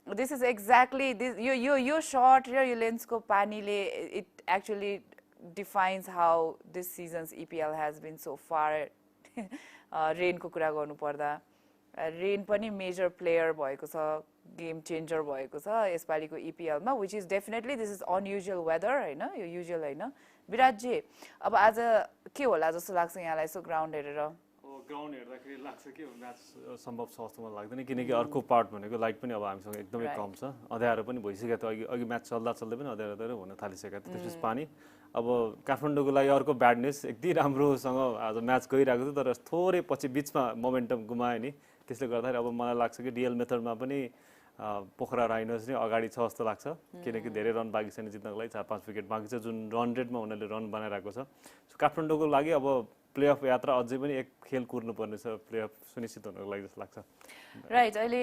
दिस इज एक्ज्याक्टली दिस यो शट र यो लेन्सको पानीले it actually defines how this season's EPL has been so far. रेनको कुरा गर्नु पर्दा रेन पनि मेजर प्लेयर भएको छ गेम चेन्जर भएको छ यसपालिको EPL मा which is definitely this is unusual weather हैन यो युजुअल हैन विराटजी अब आज के होला जस्तो लाग्छ यहाँलाई सो ग्राउन्ड हेरेर ग्राउन्ड हेर्दाखेरि लाग्छ कि म्याच सम्भव छ जस्तो मलाई लाग्दैन किनकि अर्को पार्ट भनेको लाइट पनि अब हामीसँग एकदमै कम छ अँध्यारो पनि भइसकेको थियो अघि म्याच चल्दा पनि अँध्यारो हुन थालिसकेको थियो त्यसपछि पानी अब काठमाडौँको लागि अर्को ब्याडनेस यति राम्रोसँग आज म्याच गइरहेको थियो तर थोरै पछि बिचमा मोमेन्टम गुमायो नि त्यसले गर्दाखेरि अब मलाई लाग्छ कि डिएल मेथडमा पनि पोखरा राइनोस नै अगाडि छ जस्तो लाग्छ किनकि धेरै रन बाँकी छैन जित्नको लागि 4-5 विकेट बाँकी छ जुन रन रेटमा उनीहरूले रन बनाइरहेको छ सो काठमाडौँको लागि अब प्लेअफ यात्रा अझै पनि एक खेल कुर्नुपर्ने छ प्लेअफ सुनिश्चित हुनको लागि जस्तो लाग्छ राइट अहिले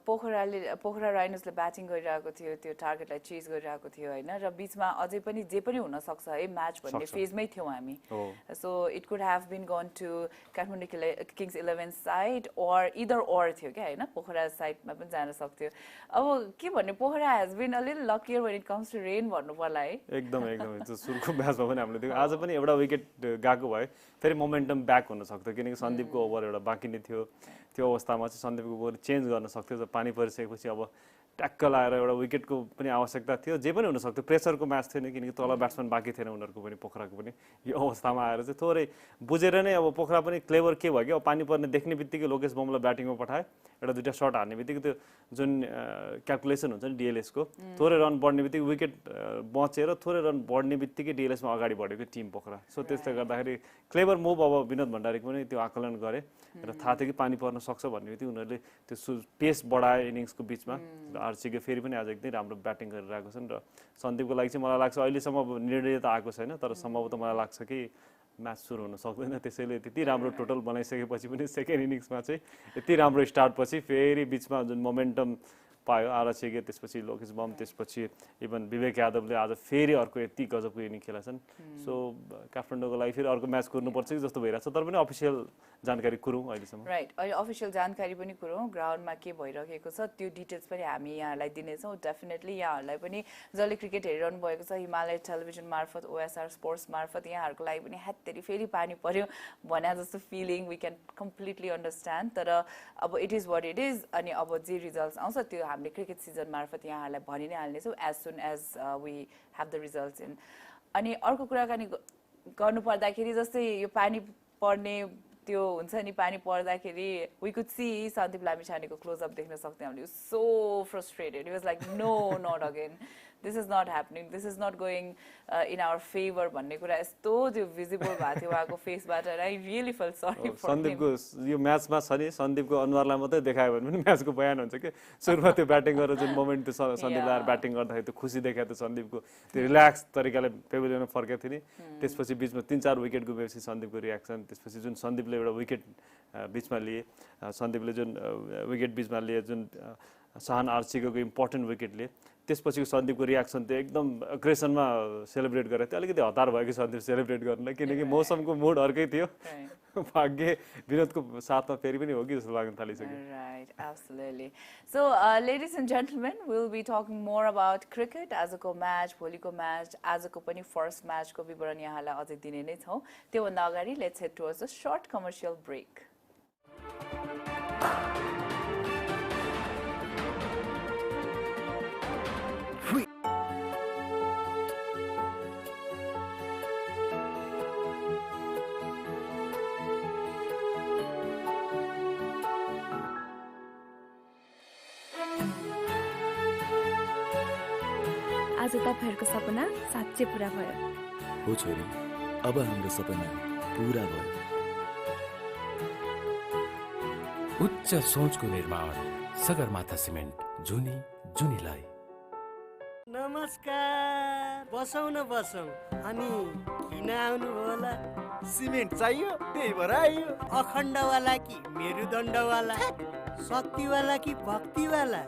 पोखरा राइनोसले ब्याटिङ गरिरहेको थियो त्यो टार्गेटलाई चेज गरिरहेको थियो हैन र बीचमा अझै पनि जे पनि हुन सक्छ है म्याच भन्ने फेजमै थियौ हामी so it could have been gone to Kathmandu Kings 11 साइड और इदर और थियो के हैन पोखरा साइडमा पनि जान सक्थ्यो अब के भन्ने Pokhara has been a little luckier when it comes to rain भन्नु पर्ला है एकदम सुरुको म्याचमा पनि हामीले देख्यौं आज पनि एउटा विकेट गएको भए फेरि मोमेन्टम ब्याक हुन सक्थ्यो किनकि सन्दीपको ओभर एउटा बाँकी नै थियो त्यो अवस्थामा चाहिँ सन्दीपको ओभर चेन्ज गर्न सक्थ्यो पानी परिसकेपछि अब ट्याक्क लाएर एउटा विकेटको पनि आवश्यकता थियो जे पनि हुन सक्थ्यो प्रेसरको म्याच थियो नि किनकि तल ब्याट्सम्यान बाँकी थिएन उनीहरूको पनि पोखराको पनि यो अवस्थामा आएर चाहिँ थोरै बुझेर नै अब पोखरा पनि क्लेभर के भयो कि अब पानी पर्ने देख्ने बित्तिकै लोकेश बमलाई ब्याटिङमा पठाए एउटा दुईटा शट हान्ने बित्तिकै त्यो जुन क्यालकुलेसन हुन्छ नि डिएलएसको थोरै रन बढ्ने बित्तिकै विकेट बचेर थोरै रन बढ्ने बित्तिकै डिएलएसमा अगाडि बढेको टिम पोखरा सो त्यसले गर्दाखेरि क्लेभर मुभ अब विनोद भण्डारीको पनि त्यो आकलन गरे र थाहा थियो कि पानी पर्न सक्छ भन्ने बित्तिकै उनीहरूले त्यो पेस बढाए इनिङ्सको बिचमा आरसीको फेरि पनि आज एकदमै राम्रो ब्याटिङ गरिरहेको छन् र सन्दीपको लागि चाहिँ मलाई लाग्छ अहिलेसम्म अब निर्णय त आएको छैन तर सम्भवतः मलाई लाग्छ कि म्याच सुरु हुन सक्दैन त्यसैले त्यति राम्रो टोटल बनाइसकेपछि पनि सेकेन्ड इनिङ्समा चाहिँ यति राम्रो स्टार्टपछि फेरि बिचमा जुन मोमेन्टम पायो आरसीके त्यसपछि लोकेश बम त्यसपछि इभन विवेक यादवले आज फेरि अर्को यति गजबको इनिङ खेलेछन् सो काठमाडौँको लागि फेरि अर्को म्याच कुर्नुपर्छ कि जस्तो भइरहेछ तर पनि अफिसियल जानकारी कुरौँ अहिलेसम्म राइट अहिले अफिसियल जानकारी पनि कुरौँ ग्राउन्डमा के भइरहेको छ त्यो डिटेल्स पनि हामी यहाँलाई दिनेछौँ डेफिनेटली यहाँहरूलाई पनि जसले क्रिकेट हेरिरहनु भएको छ हिमालय टेलिभिजन मार्फत ओएसआर स्पोर्ट्स मार्फत यहाँहरूको लागि पनि हेत्तेरी फेरि पानी पर्यो भने जस्तो feeling we can completely understand तर अब it is what it is अनि अब जे रिजल्ट्स आउँछ त्यो हामीले क्रिकेट सिजन मार्फत यहाँहरूलाई भनि नै हाल्नेछौँ as soon as we have the results in अनि अर्को कुराकानी गर्नुपर्दाखेरि जस्तै यो पानी पर्ने त्यो हुन्छ नि पानी पर्दाखेरि वी कुड सी सन्दीप लामिछानेको क्लोजअप देख्न सक्थ्यौँ हामीले so frustrated it was like no not again this is not happening this is not going in our favour भन्ने कुरा यस्तो त्यो भिजिबल भएको थियो उहाँको फेसबाट आई रियली फिल सरी फर सन्दीपको यो म्याचमा छ नि सन्दीपको अनुहारलाई मात्रै देखायो भने पनि म्याचको बयान हुन्छ कि सुरुमा त्यो ब्याटिङ गरेर जुन मोमेन्ट त्यो सन्दीपले आएर ब्याटिङ गर्दाखेरि त्यो खुसी देखायो त्यो सन्दीपको त्यो रिल्याक्स तरिकाले पेभिलियनमा फर्केको थियो नि त्यसपछि बिचमा 3-4 विकेट गुमेपछि सन्दीपको रियाक्सन त्यसपछि जुन सन्दीपले एउटा विकेट बिचमा लिए सन्दीपले जुन विकेट बिचमा लिए जुन सहान आरसीको इम्पोर्टेन्ट विकेट लिए त्यसपछिको सन्दीपको रियाक्सन त्यो एकदम अग्रेसनमा सेलिब्रेट गरेको थियो अलिकति हतार भयो कि सन्दीप सेलिब्रेट गर्नलाई किनकि मौसमको मुड अर्कै थियो भाग्य विनोदको साथमा फेरि पनि हो कि जस्तो लाग्न थालिसक्यो right absolutely so ladies and gentlemen will be talking more about cricket आजको म्याच भोलिको म्याच आजको पनि फर्स्ट म्याचको विवरण यहाँलाई अझै दिने नै छौँ त्योभन्दा अगाडि let's head towards a short commercial break आज तपाईहरुको सपना साँच्चै पूरा भयो हो छोरी अब हाम्रो सपना पूरा भयो उच्च सोचको निर्माण सगरमाथा सिमेन्ट जुनी जुनीलाई नमस्कार बसौँ न बसौँ अनि किन आउनु होला सिमेन्ट चाहियो त्यही भएर आइयो अखण्डवाला कि मेरुदण्डवाला शक्तिवाला कि भक्तिवाला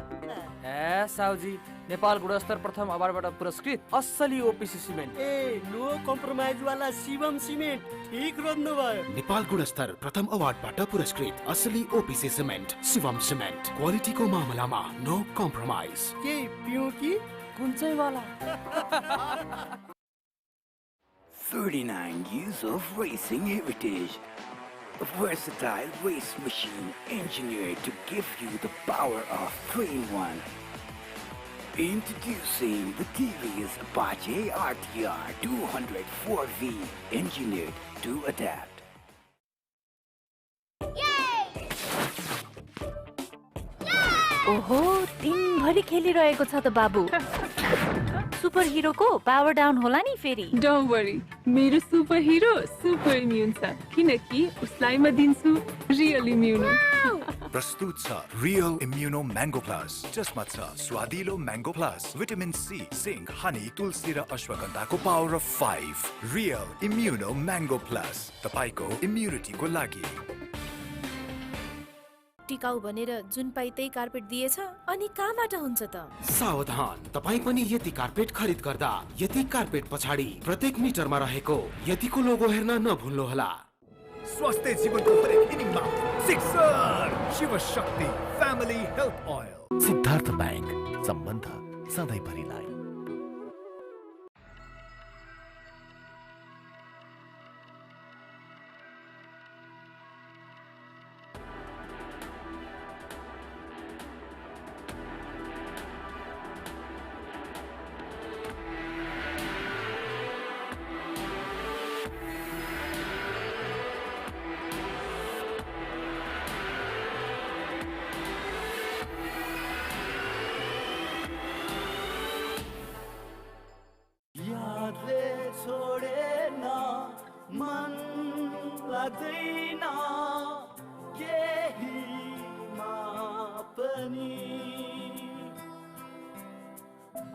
ए साउजी नेपाल गुणस्तर प्रथम अवार्डबाट पुरस्कृत असली ओपीसी सिमेन्ट ए नो कम्प्रोमाइज वाला शिवम सिमेन्ट ठीक रोज्नु भयो नेपाल गुणस्तर प्रथम अवार्डबाट पुरस्कृत असली ओपीसी सिमेन्ट शिवम सिमेन्ट क्वालिटीको मामलामा नो कम्प्रोमाइज के पिउँ कि कुन चाहिँ वाला 39 years of racing heritage, A versatile race machine engineered to give you the power of 3-in-1. Introducing the TVS Apache RTR 200 4V, engineered to adapt. ओहो दिनभरि खेलिरहेको छ त बाबु सुपर हिरोको पावर डाउन होला नि फेरि डोन्ट वरी मेरो सुपर हिरो सुपर इम्युन छ किनकि उसलाई म दिन्छु रियल इम्युनो प्रस्तुत छ रियल इम्युनो म्याङ्गो प्लस जसमा छ स्वादिलो mango plus vitamin C zinc honey तुलसी र अश्वगन्धाको power of 5 real immuno mango plus तपाईको इम्युनिटीको लागि टिकाउ भनेर जुन पाइ त्यही कार्पेट दिएछ अनि कहाँबाट हुन्छ त सावधान तपाई पनि यति कार्पेट खरिद गर्दा यति कार्पेट पछाडी प्रत्येक मिटरमा रहेको यतिको लोगो हेर्न नभुल्नुहोला स्वास्थ्य जीवनको हरेक इनिङमा sixer Shiv Shakti family health oil Siddharth bank सम्बन्ध सधैँभरिलाई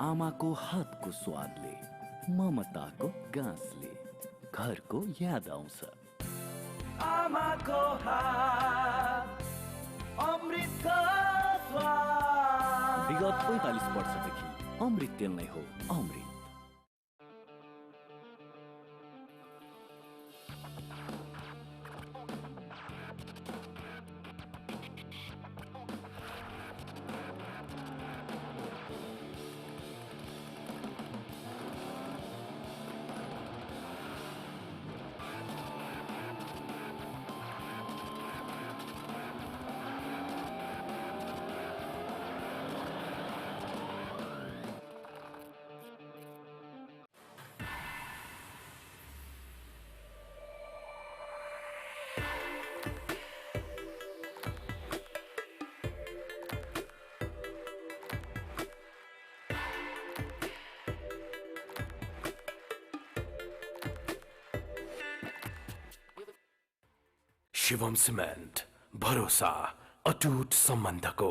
आमाको हातको स्वादले ममताको गाँसले घरको याद आउँछ आमाको हात अमृतको स्वाद विगत 45 वर्षदेखि अमृत तेल नै हो अमृत शिवम सिमेन्ट भरोसा अटुट सम्बन्धको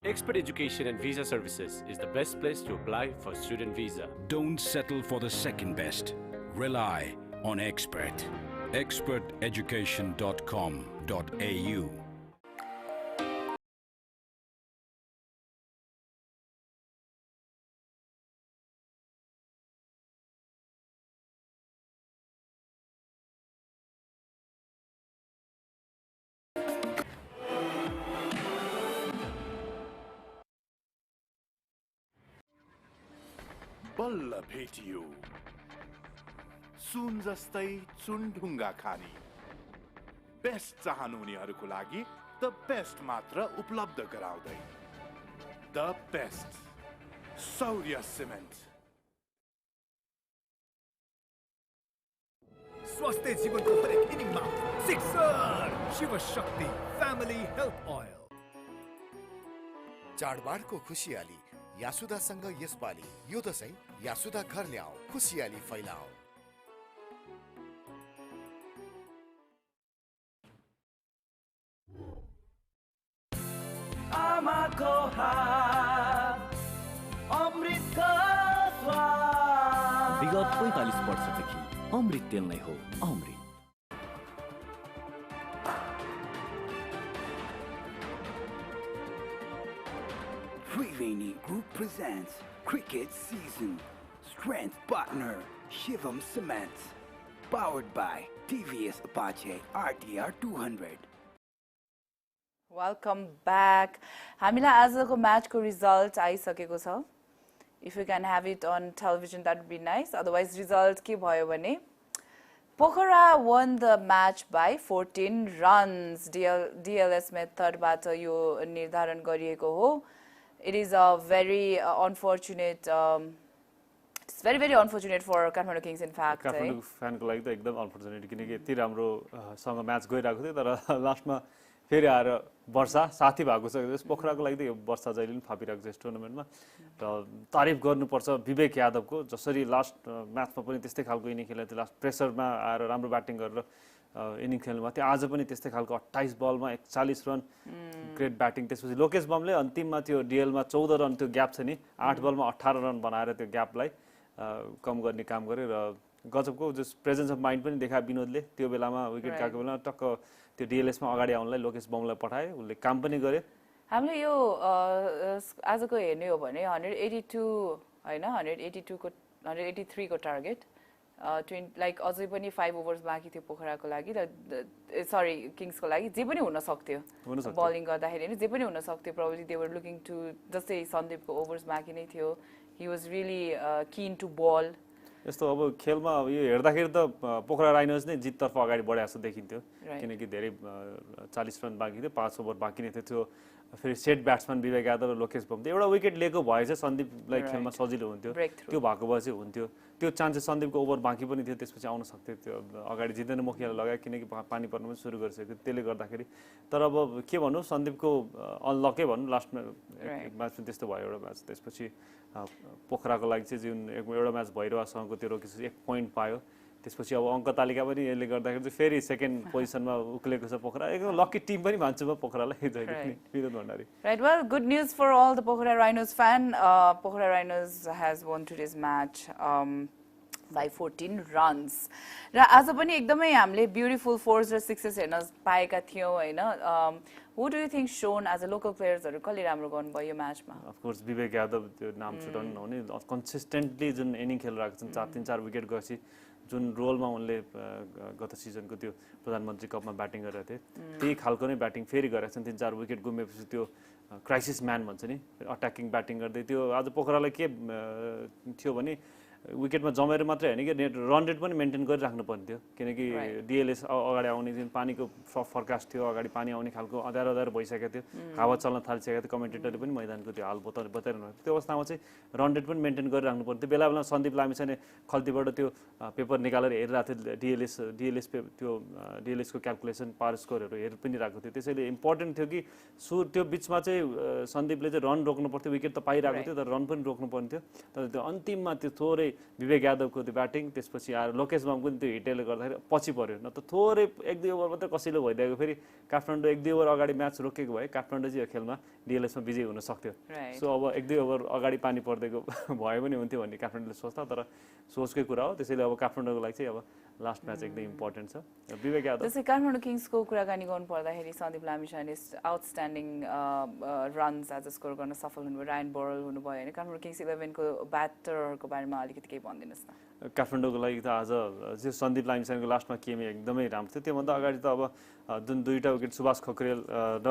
Expert Education and Visa Services is the best place to apply for student visa. Don't settle for the second best. Rely on Expert. experteducation.com.au बल्ल भेटियो सुन जस्तै चुनढुङ्गा खानी बेस्ट चाहनुहुनेहरूको लागि द बेस्ट मात्र उपलब्ध गराउँदै द बेस्ट सौर्य सिमेन्ट स्वास्थ्य जीवनको हरेक इनिङमा sixer Shiv Shakti family health oil चाडबाडको खुसियाली यासुदासँग यसपालि यो दशैं यासुदा घर ल्याऊ खुसियाली फैलाऊ आमाको हात अमृतको स्वाद विगत 45 वर्षदेखि अमृत तेल नै हो अमृत Triveni Group presents Cricket Season. Strength partner Shivam Cement. Powered by TVS Apache RTR 200. Welcome back. हामीलाई आजको म्याचको रिजल्ट आइसकेको छ. If you can have it on television that would be nice. Otherwise result के भयो भने Pokhara won the match by 14 runs. DLS मेथडबाट यो निर्धारण गरिएको हो. It is a very unfortunate it's very unfortunate for Kathmandu Kings in fact. Kathmandu फ्यानको लागि त एकदम unfortunate किनकि यति राम्रोसँग म्याच गइरहेको थियो तर लास्टमा फेरि आएर वर्षा साथी भएको छ पोखराको लागि त यो वर्षा जहिले पनि फापिरहेको छ यस टुर्नामेन्टमा र तारिफ गर्नुपर्छ विवेक यादवको जसरी लास्ट म्याचमा पनि त्यस्तै खालको इनिङ खेलेको थियो लास्ट प्रेसरमा आएर राम्रो ब्याटिङ गरेर इनिङ खेल्नुभएको थियो आज पनि त्यस्तै खालको 28 बलमा 41 रन ग्रेट ब्याटिङ त्यसपछि लोकेश बमले अन्तिममा त्यो डिएलमा 14 रन त्यो ग्याप छ नि 8 बलमा 18 रन बनाएर त्यो ग्यापलाई कम गर्ने काम गरे र गजबको जस प्रेजेन्स अफ माइन्ड पनि देखायो विनोदले त्यो बेलामा विकेट गएको बेलामा टक्क त्यो डिएलएसमा अगाडि आउनलाई लोकेश बमलाई पठाए उसले काम पनि गरे हामीले यो आजको हेर्ने हो भने 182 हैन 182 को 183 को टार्गेट लाइक अझै पनि 5 ओभर्स बाँकी थियो पोखराको लागि र सरी किङ्सको लागि जे पनि हुन सक्थ्यो बलिङ गर्दाखेरि जे पनि हुन सक्थ्यो probably they were looking to जस्तै सन्दीपको ओभर्स बाँकी नै थियो he was really keen to ball यस्तो अब खेलमा यो हेर्दाखेरि त पोखरा राइनोज नै जिततर्फ अगाडि बढेको जस्तो देखिन्थ्यो किनकि धेरै 40 रन बाँकी थियो 5 ओभर बाँकी नै थियो त्यो फेरि सेट ब्याट्सम्यान विवेक यादव र लोकेश बम एउटा विकेट लिएको भए चाहिँ सन्दीपलाई खेलमा सजिलो हुन्थ्यो त्यो भएको भए चाहिँ हुन्थ्यो त्यो चान्सेस सन्दीपको ओभर बाँकी पनि थियो त्यसपछि आउन सक्थ्यो त्यो अगाडि जित्दैन मुखियाले लगायो किनकि पानी पर्न पनि सुरु गरिसक्यो त्यसले गर्दाखेरि तर अब के भन्नु सन्दीपको अनलकै भन्नु लास्टमा एक म्याच पनि त्यस्तो भयो एउटा म्याच त्यसपछि पोखराको लागि चाहिँ जुन एउटा म्याच भइरहेसँगको त्यो रोकिस 1 पोइन्ट पायो त्यसपछि अब अङ्क तालिका पनि यसले गर्दाखेरि चाहिँ फेरि सेकेन्ड पोजिसनमा उक्लेको छ पोखरा एकदम लकी टिम पनि भन्छु म पोखरालाई विरोध भण्डारी Right, well, good news for all the Pokhara Rhinos fan. Pokhara Rhinos has won today's match by 14 runs. र आज पनि एकदमै हामीले ब्युटिफुल फोर्स र सिक्सेस हेर्न पाएका थियौँ हैन Who do you think shown as a local players हरु कसले राम्रो गर्नुभयो यो म्याचमा Of course विवेक यादव त्यो नाम छुटाउनु नहुने कन्सिस्टेन्टली जुन इनिङ खेलिरहेको छन् 4 विकेट गएपछि जुन रोलमा उनले गत सिजनको त्यो प्रधानमन्त्री कपमा ब्याटिङ गरेका थिए त्यही खालको नै ब्याटिङ फेरि गरेका छन् 3-4 विकेट गुमेपछि त्यो क्राइसिस म्यान भन्छ नि अट्याकिङ ब्याटिङ गर्दै त्यो आज पोखरालाई के थियो भने विकेटमा जमेर मात्रै हैन कि रन रेट पनि मेन्टेन गरिराख्नु पर्ने थियो किनकि डिएलएस अगाडि आउने जुन पानीको फरकास्ट थियो अगाडि पानी आउने खालको अँध्यारो भइसकेको थियो हावा चल्न थालिसकेको थियो कमेन्टेटरले पनि मैदानको त्यो हाल बताइरहनु त्यो अवस्थामा चाहिँ रन रेट पनि मेन्टेन गरिराख्नु पर्ने थियो बेला सन्दीप लामिछाने खल्तीबाट त्यो पेपर निकालेर हेरिरहेको थियो डिएलएसको क्याल्कुलेसन पावर स्कोरहरू हेरि पनि राखेको थियो त्यसैले इम्पोर्टेन्ट थियो कि त्यो बिचमा चाहिँ सन्दीपले चाहिँ रन रोक्नु पर्थ्यो विकेट त पाइरहेको थियो तर रन पनि रोक्नु पर्ने थियो तर त्यो अन्तिममा त्यो थोरै विवेक यादवको त्यो ब्याटिङ त्यसपछि आएर लोकेश बमको त्यो हिटले गर्दाखेरि पछि पर्यो न त थोरै 1-2 ओभर मात्रै कसिलो भइदिएको फेरि काठमाडौँ 1-2 ओभर अगाडि म्याच रोकेको भए काठमाडौँ चाहिँ यो खेलमा डिएलएसमा विजयी हुन सक्थ्यो सो अब 1-2 ओभर अगाडि पानी पर्देको भयो पनि हुन्थ्यो भन्ने काठमाडौँले सोच्दा तर सोचकै कुरा हो त्यसैले अब काठमाडौँको लागि चाहिँ अब लास्ट म्याच एकदम इम्पोर्टेन्ट छ विवेक यादव जस्तै काठमाडौँ किङ्सको कुराकानी गर्नु पर्दाखेरि सन्दीप लामिछाने आउटस्ट्यान्डिङ रन्स आज स्कोर गर्न सफल हुनुभयो रायन बोरल हुनुभयो हैन काठमाडौँ किङ्स 11 को ब्याटरहरुको बारेमा अलिकति केही भनिदिनुस् न काठमाडौँको लागि त आज जो सन्दीप लामिछानेको लास्टमा केमी एकदमै राम्रो थियो त्योभन्दा अगाडि त अब जुन दुईटा विकेट सुभाष खक्रेल र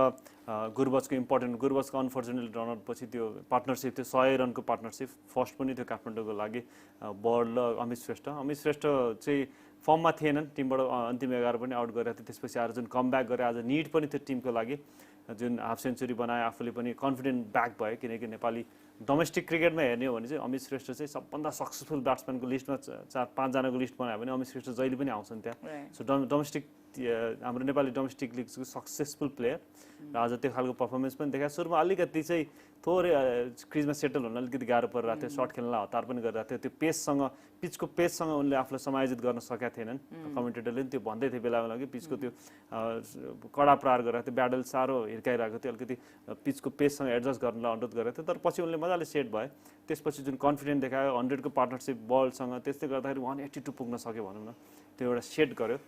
गुरबजको इम्पोर्टेन्ट गुरबजको अनफर्चुनेट रनआउट पछि त्यो पार्टनरसिप थियो 100 रनको पार्टनरसिप फर्स्ट पनि थियो काठमाडौँको लागि बर्ड र अमित श्रेष्ठ चाहिँ फर्ममा थिएनन् टिमबाट अन्तिम 11 पनि आउट गरेको थियो त्यसपछि आएर जुन कमब्याक गरे आज निड पनि थियो टिमको लागि जुन हाफ सेन्चुरी बनाए आफूले पनि कन्फिडेन्ट ब्याक भयो किनकि नेपाली डोमेस्टिक क्रिकेटमा हेर्ने हो भने चाहिँ अमित श्रेष्ठ चाहिँ सबभन्दा सक्सेसफुल ब्याट्सम्यानको लिस्टमा 4-5 जनाको लिस्ट बनायो भने अमित श्रेष्ठ जहिले पनि आउँछन् त्यहाँ सो डोमेस्टिक हाम्रो नेपाली डोमेस्टिक लिगको सक्सेसफुल प्लेयर र आज त्यो खालको पर्फर्मेन्स पनि देखायो सुरुमा अलिकति चाहिँ थोरै क्रिजमा सेटल हुन अलिकति गाह्रो परिरहेको थियो सर्ट खेल्नलाई हतार पनि गरिरहेको थियो त्यो पेससँग पिचको पेससँग उनले आफूलाई समायोजित गर्न सकेका थिएनन् कमेन्टेटरले पनि त्यो भन्दै थियो बेला बेला कि पिचको त्यो कडा प्रहार गरेको थियो ब्याडल साह्रो हिर्काइरहेको थियो अलिकति पिचको पेससँग एडजस्ट गर्नलाई अनुरोध गरेको थियो तर पछि उनले मजाले सेट भयो त्यसपछि जुन कन्फिडेन्ट देखायो 100 को पार्टनरसिप बलसँग त्यसले गर्दाखेरि 182 पुग्न सक्यो भनौँ न त्यो एउटा सेट गर्यो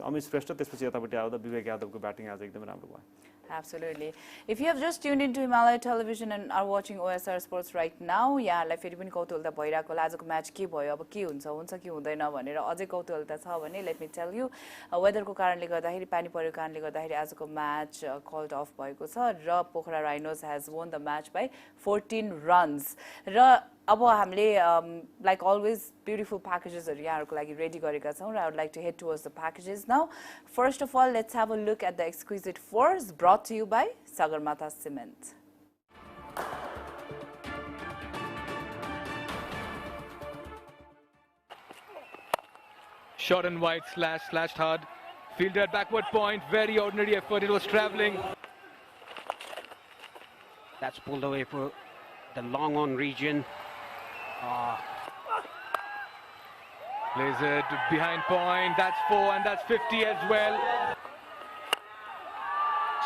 अमित श्रेष्ठ त्यसपछि यतापट्टि आउँदा विवेक यादवको ब्याटिङ आज एकदमै राम्रो भयो Absolutely. If you have just tuned into Himalaya Television and are watching OSR Sports right now, यहाँलाई फेरि पनि कौतूहलता भइरहेको होला आजको म्याच के भयो अब के हुन्छ कि हुँदैन भनेर अझै कौतूहलता छ भने लेट मी टेल यु वेदरको कारणले गर्दाखेरि पानी परेको कारणले गर्दाखेरि आजको म्याच कल्ड अफ भएको छ र Pokhara Rhinos has won the match by 14 runs र अब हामीले like always beautiful packages यहाँहरुको लागि रेडी गरेका छौं र I would like to head towards the packages now. First of all, let's have a look at the exquisite fours brought to you by Sagarmatha Cement. Short and wide, slashed hard. Fielded at backward point, very ordinary effort, it was travelling. That's pulled away for the long on region. Plays it behind point, that's 4 and that's 50 as well.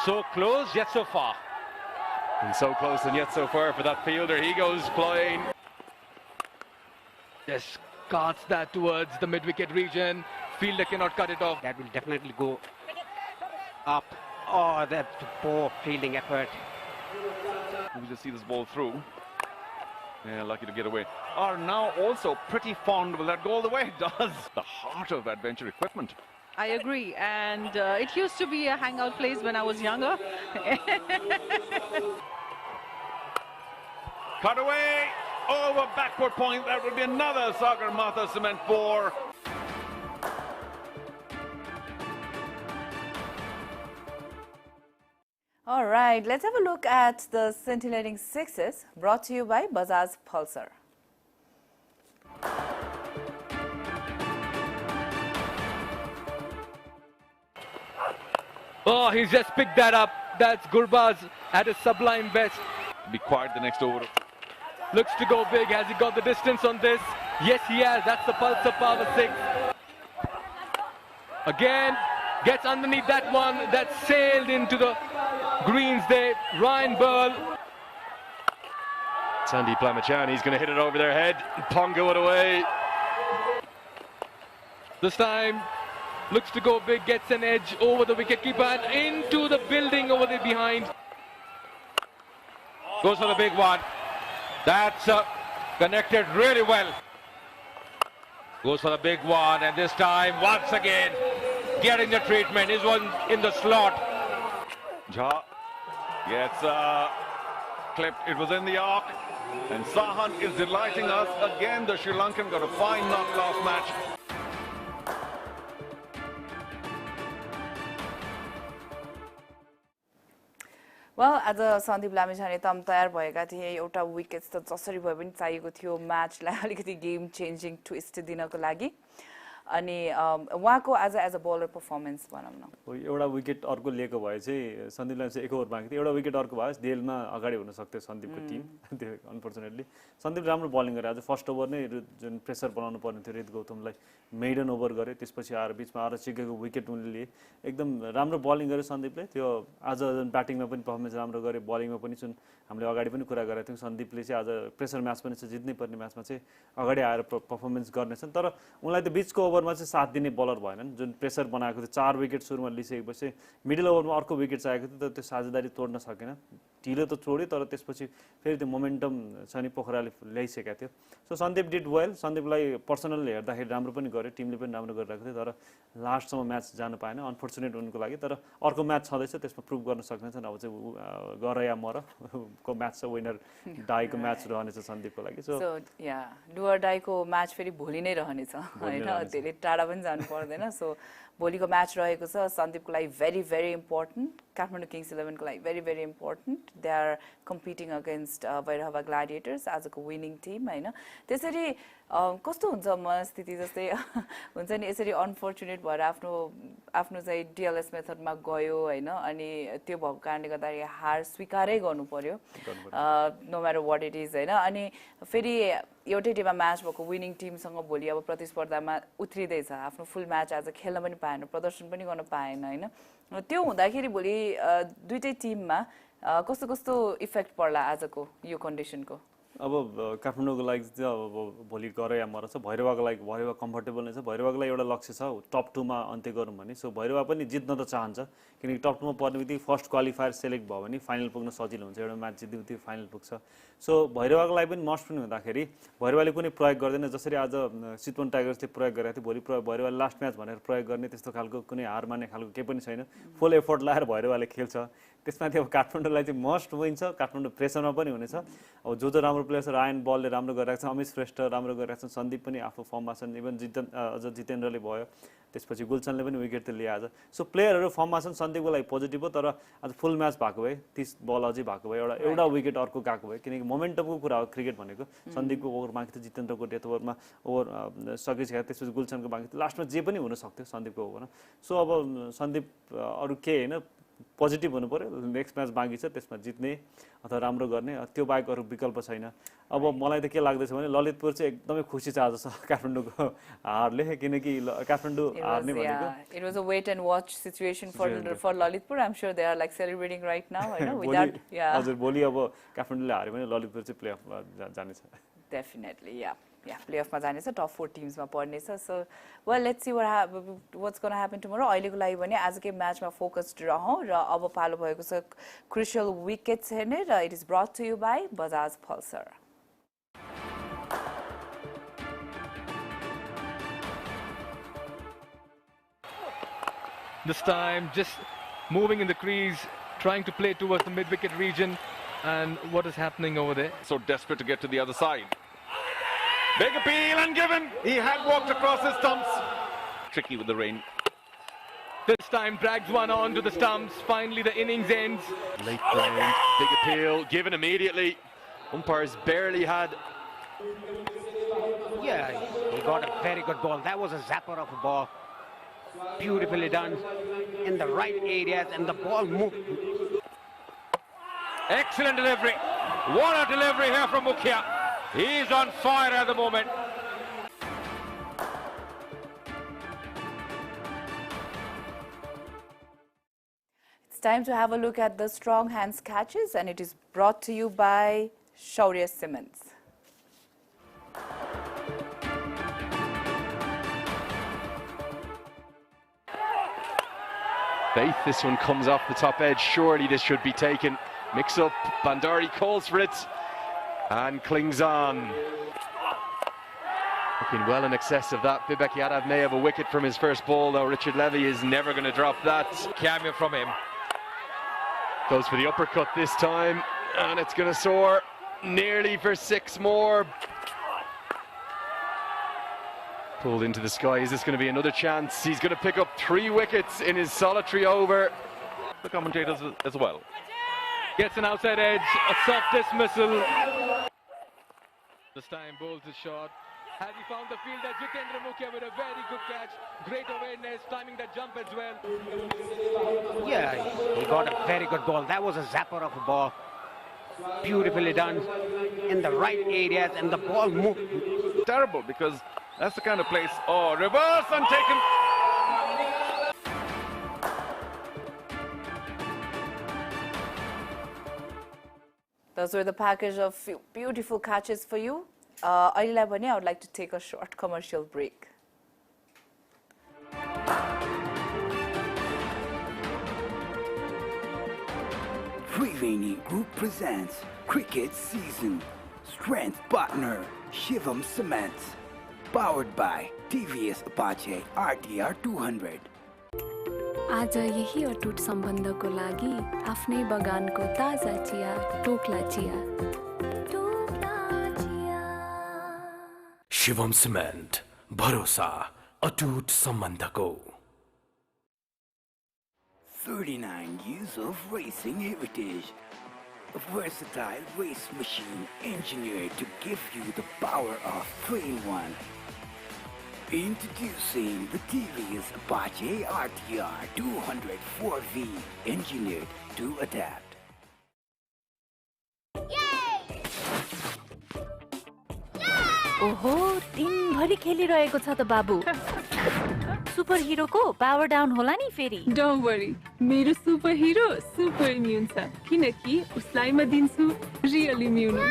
So close, yet so far. And so close and yet so far for that fielder. He goes flying. Just carts that towards the mid-wicket region. Fielder cannot cut it off. That will definitely go up. Oh, that's poor fielding effort. We just see this ball through. Yeah, lucky to get away. Are now also pretty fond. Will that go all the way? It does. The heart of adventure equipment. I agree, and it used to be a hangout place when I was younger. Cut away over backward point. That would be another Sagarmatha Cement 4. All right, let's have a look at the scintillating sixes brought to you by Bajaj Pulsar. Oh, he's just picked that up. That's Gurbaz at his sublime best. Be quiet the next over. Looks to go big. Has he got the distance on this? Yes, he has. That's the Pulsar Power 6. Again, gets underneath that one. That sailed into the greens there. Ryan Burl. Sandy Plamachan, he's going to hit it over their head. Pongo it away. This time, looks to go big, gets an edge over the wicketkeeper and into the building over there behind. Goes for the big one. That's connected really well. Goes for the big one, and this time, once again, getting the treatment. Is one in the slot. Jha gets clipped. It was in the arc. And Sahan is delighting us. Again, the Sri Lankan got a fine knock last match. Well, आज सन्दीप लामिछाने तम तयार भएका थिए एउटा wickets त जसरी भए पनि चाहिएको थियो म्याचलाई अलिकति गेम चेन्जिङ ट्विस्ट दिनको लागि अनि उहाँको आज एज अ बलर परफर्मेन्स भनौँ न एउटा विकेट अर्को लिएको भए चाहिँ सन्दीपलाई चाहिँ एक ओभर बाँकी थियो एउटा विकेट अर्को भए डेलमा अगाडि हुन सक्थ्यो सन्दीपको टिम त्यो अनफर्चुनेटली सन्दीप राम्रो बलिङ गरे आज फर्स्ट ओभर नै जुन प्रेसर बनाउनु पर्ने थियो रित गौतमलाई मेडन ओभर गरे त्यसपछि आएर बिचमा आएर चिकेको विकेट उनले लिए एकदम राम्रो बलिङ गरे सन्दीपले त्यो आज जुन ब्याटिङमा पनि पर्फर्मेन्स राम्रो गरे बलिङमा पनि जुन हामीले अगाडि पनि कुरा गरेका थियौँ सन्दीपले चाहिँ आज प्रेसर म्याच पनि छ जित्नै पर्ने म्याचमा चाहिँ अगाडि आएर पर्फर्मेन्स गर्नेछन् तर उनलाई त बिचको ओभरमा चाहिँ साथ दिने बलर भएनन् जुन प्रेसर बनाएको थियो 4 विकेट सुरुमा लिइसकेपछि मिडल ओभरमा अर्को विकेट चाहिएको थियो तर त्यो साझेदारी तोड्न सकेन ढिलो त छोड्यो तर त्यसपछि फेरि त्यो मोमेन्टम छ नि पोखराले ल्याइसकेको थियो सो सन्दीप डिड वेल सन्दीपलाई पर्सनल हेर्दाखेरि राम्रो पनि गर्यो टिमले पनि राम्रो गरिरहेको थियो तर लास्टसम्म म्याच जान पाएन अनफर्चुनेट उनको लागि तर अर्को म्याच छँदैछ त्यसमा प्रुभ गर्न सक्नेछन् अब चाहिँ गर या मर को म्याच छ विनर डाईको म्याच रहनेछ सन्दीपको लागि सो या डुअर डाईको म्याच फेरि भोलि नै रहनेछ हैन धेरै टाढा पनि जानु पर्दैन सो भोलिको म्याच रहेको छ सन्दीपको लागि very very important Kathmandu Kings 11 को लागि very very important they are competing against Bhairahawa Gladiators आजको विनिङ टिम हैन त्यसरी कस्तो हुन्छ मनस्थिति जस्तै हुन्छ नि यसरी अनफर्चुनेट भएर आफ्नो चाहिँ डिएलएस मेथडमा गयो हैन अनि त्यो भएको कारणले गर्दाखेरि हार स्वीकारै गर्नु पर्यो no matter what it is हैन अनि फेरि एउटै टिममा म्याच भएको विनिङ टिमसँग भोलि अब प्रतिस्पर्धामा उत्रिँदैछ आफ्नो फुल म्याच आज खेल्न पनि पाएन प्रदर्शन पनि गर्न पाएन हैन त्यो हुँदाखेरि भोलि दुईटै टिममा कस्तो कस्तो इफेक्ट पर्ला आजको यो कन्डिसनको अब काठमाडौँको लागि चाहिँ अब भोलि गर या मर छ भैरवाको लागि भैरवा कम्फर्टेबल नै छ भैरवाको लागि एउटा लक्ष्य छ टप 2 मा अन्त्य गरौँ भने सो भैरवा पनि जित्न त चाहन्छ किनकि टप 2 मा पर्ने बित्तिकै फर्स्ट क्वालिफायर सेलेक्ट भयो भने फाइनल पुग्न सजिलो हुन्छ एउटा म्याच जित्यो त्यो फाइनल पुग्छ सो भैरवाको लागि पनि मस्ट पनि हुँदाखेरि भैरवाले कुनै प्रयोग गर्दैन जसरी आज चितवन टाइगर्सले प्रयोग गरेको थियो भोलि भैरवाले लास्ट म्याच भनेर प्रयोग गर्ने त्यस्तो खालको कुनै हार मान्ने खालको केही पनि छैन फुल एफोर्ट लाएर भैरवाले खेल्छ त्यसमाथि अब काठमाडौँलाई चाहिँ मस्ट विन छ काठमाडौँ प्रेसरमा पनि हुनेछ अब जो राम्रो प्लेयर्सहरू आयन बलले राम्रो गरिरहेको छ, अमित श्रेष्ठ राम्रो गरिरहेको छ, सन्दीप पनि आफ्नो फर्ममा छन्, इभन जितेन्द्रले भयो, त्यसपछि गुलसनले पनि विकेट त लिए आज। सो प्लेयरहरू फर्ममा छन्, सन्दीपको लागि पोजिटिभ हो। तर आज फुल म्याच भएको भए 30 बल अझै भएको भए एउटा विकेट अर्को गएको भए, किनकि मोमेन्टमको कुरा हो क्रिकेट भनेको। सन्दीपको ओभर बाँकी थियो, जितेन्द्रको डेथ ओभरमा ओभर सकिसक्यो, त्यसपछि गुलसनको बाँकी थियो, लास्टमा जे पनि हुनसक्थ्यो सन्दीपको ओभरमा। सो अब सन्दीप अरू के होइन, पोजिटिभ हुनु पऱ्यो, नेक्स्ट म्याच बाँकी छ त्यसमा जित्ने अथवा राम्रो गर्ने, त्यो बाहेक अरू विकल्प छैन। अब मलाई त के लाग्दैछ भने ललितपुर चाहिँ एकदमै खुसी छ आज काठमाडौँको हारले, किनकि काठमाडौँ हार्ने भनेको It was a wait and watch situation for Lalitpur. I'm sure they are like celebrating right now, you know, without हजुर भोलि अब काठमाडौँले हार्यो भने ललितपुर चाहिँ प्लेअफमा जानेछ। Definitely, yeah. प्लेअफमा जानेछ, टप 4 टिम्समा पर्नेछ। So well let's see what's going to happen tomorrow. अहिलेको लागि भने आजकै म्याचमा फोकस्ड रहौँ र अब पालो भएको छ क्रुशियल विकेट्स हेर्ने र it is brought to you by Bajaj Pulsar. This time just moving in the crease, trying to play towards the mid-wicket region, and what is happening over there? So desperate to get to the other side. Big appeal and given. He had walked across his stumps. Tricky with the rain. This time drags one on to the stumps. Finally the innings ends. Late ground, big appeal, given immediately. Umpires barely had. Yeah, he got a very good ball. That was a zapper of a ball. Beautifully done in the right areas, and the ball moved. Excellent delivery. What a delivery here from Mukhya. He's on fire at the moment. It's time to have a look at the strong hands catches, and it is brought to you by Shaurya Cements. Faith, this one comes off the top edge. Surely this should be taken. Mix up. Bandari calls for it and clings on. Looking well in excess of that. Vivek Yadav may have a wicket from his first ball, though. Richard Levy is never going to drop that. Cameo from him. Goes for the uppercut this time, and it's going to soar nearly for 6 more. Pulled into the sky. Is this going to be another chance? He's going to pick up 3 wickets in his solitary over. The commentators as well. Gets an outside edge, a soft dismissal. This time bowls his shot. Has he found the fielder? Jitendra Mukhya with a very good catch. Great awareness, timing that jump as well. Yeah, he got a very good ball. That was a zapper of a ball. Beautifully done in the right areas, and the ball moved. Terrible, because that's the kind of place. Oh, reverse and taken. Those were the package of beautiful catches for you. I would like to take a short commercial break. Triveni Group presents Cricket Season. Strength partner Shivam Cements. Powered by TVS Apache RTR 200. आज यही अटुट सम्बन्धको लागि आफ्नै बगानको ताजा चिया Tokla chia. Shivam cement, भरोसा अटुट सम्बन्धको। 39 years of racing heritage. A versatile race machine engineered to give you the power of 3-in-1. Introducing the TVS Apache RTR 200 4V, engineered to adapt. ओहो, दिनभरि खेलिरहेको छ त बाबु। सुपर हिरोको पावर डाउन होला नि फेरि। डोन्ट वरी, मेरो सुपर हिरो सुपर इम्युन छ, किनकि उसलाई म दिन्छु रियल इम्युनो।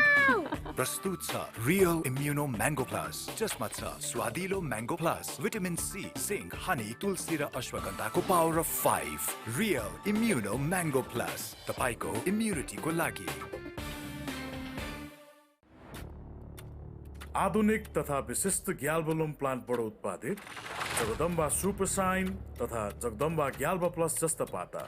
प्रस्तुत छ रियल इम्युनो म्याङ्गो प्लस, जसमा छ स्वादिलो mango plus, vitamin C, zinc, honey, तुलसी र अश्वगन्धाको power of 5। Real immuno mango plus, तपाईको इम्युनिटीको लागि। आधुनिक तथा विशिष्ट ग्याल्बोलम प्लान्टबाट उत्पादित जगदम्बा सुपर साइन तथा जगदम्बा ग्याल्बा प्लस जस्ता पाता।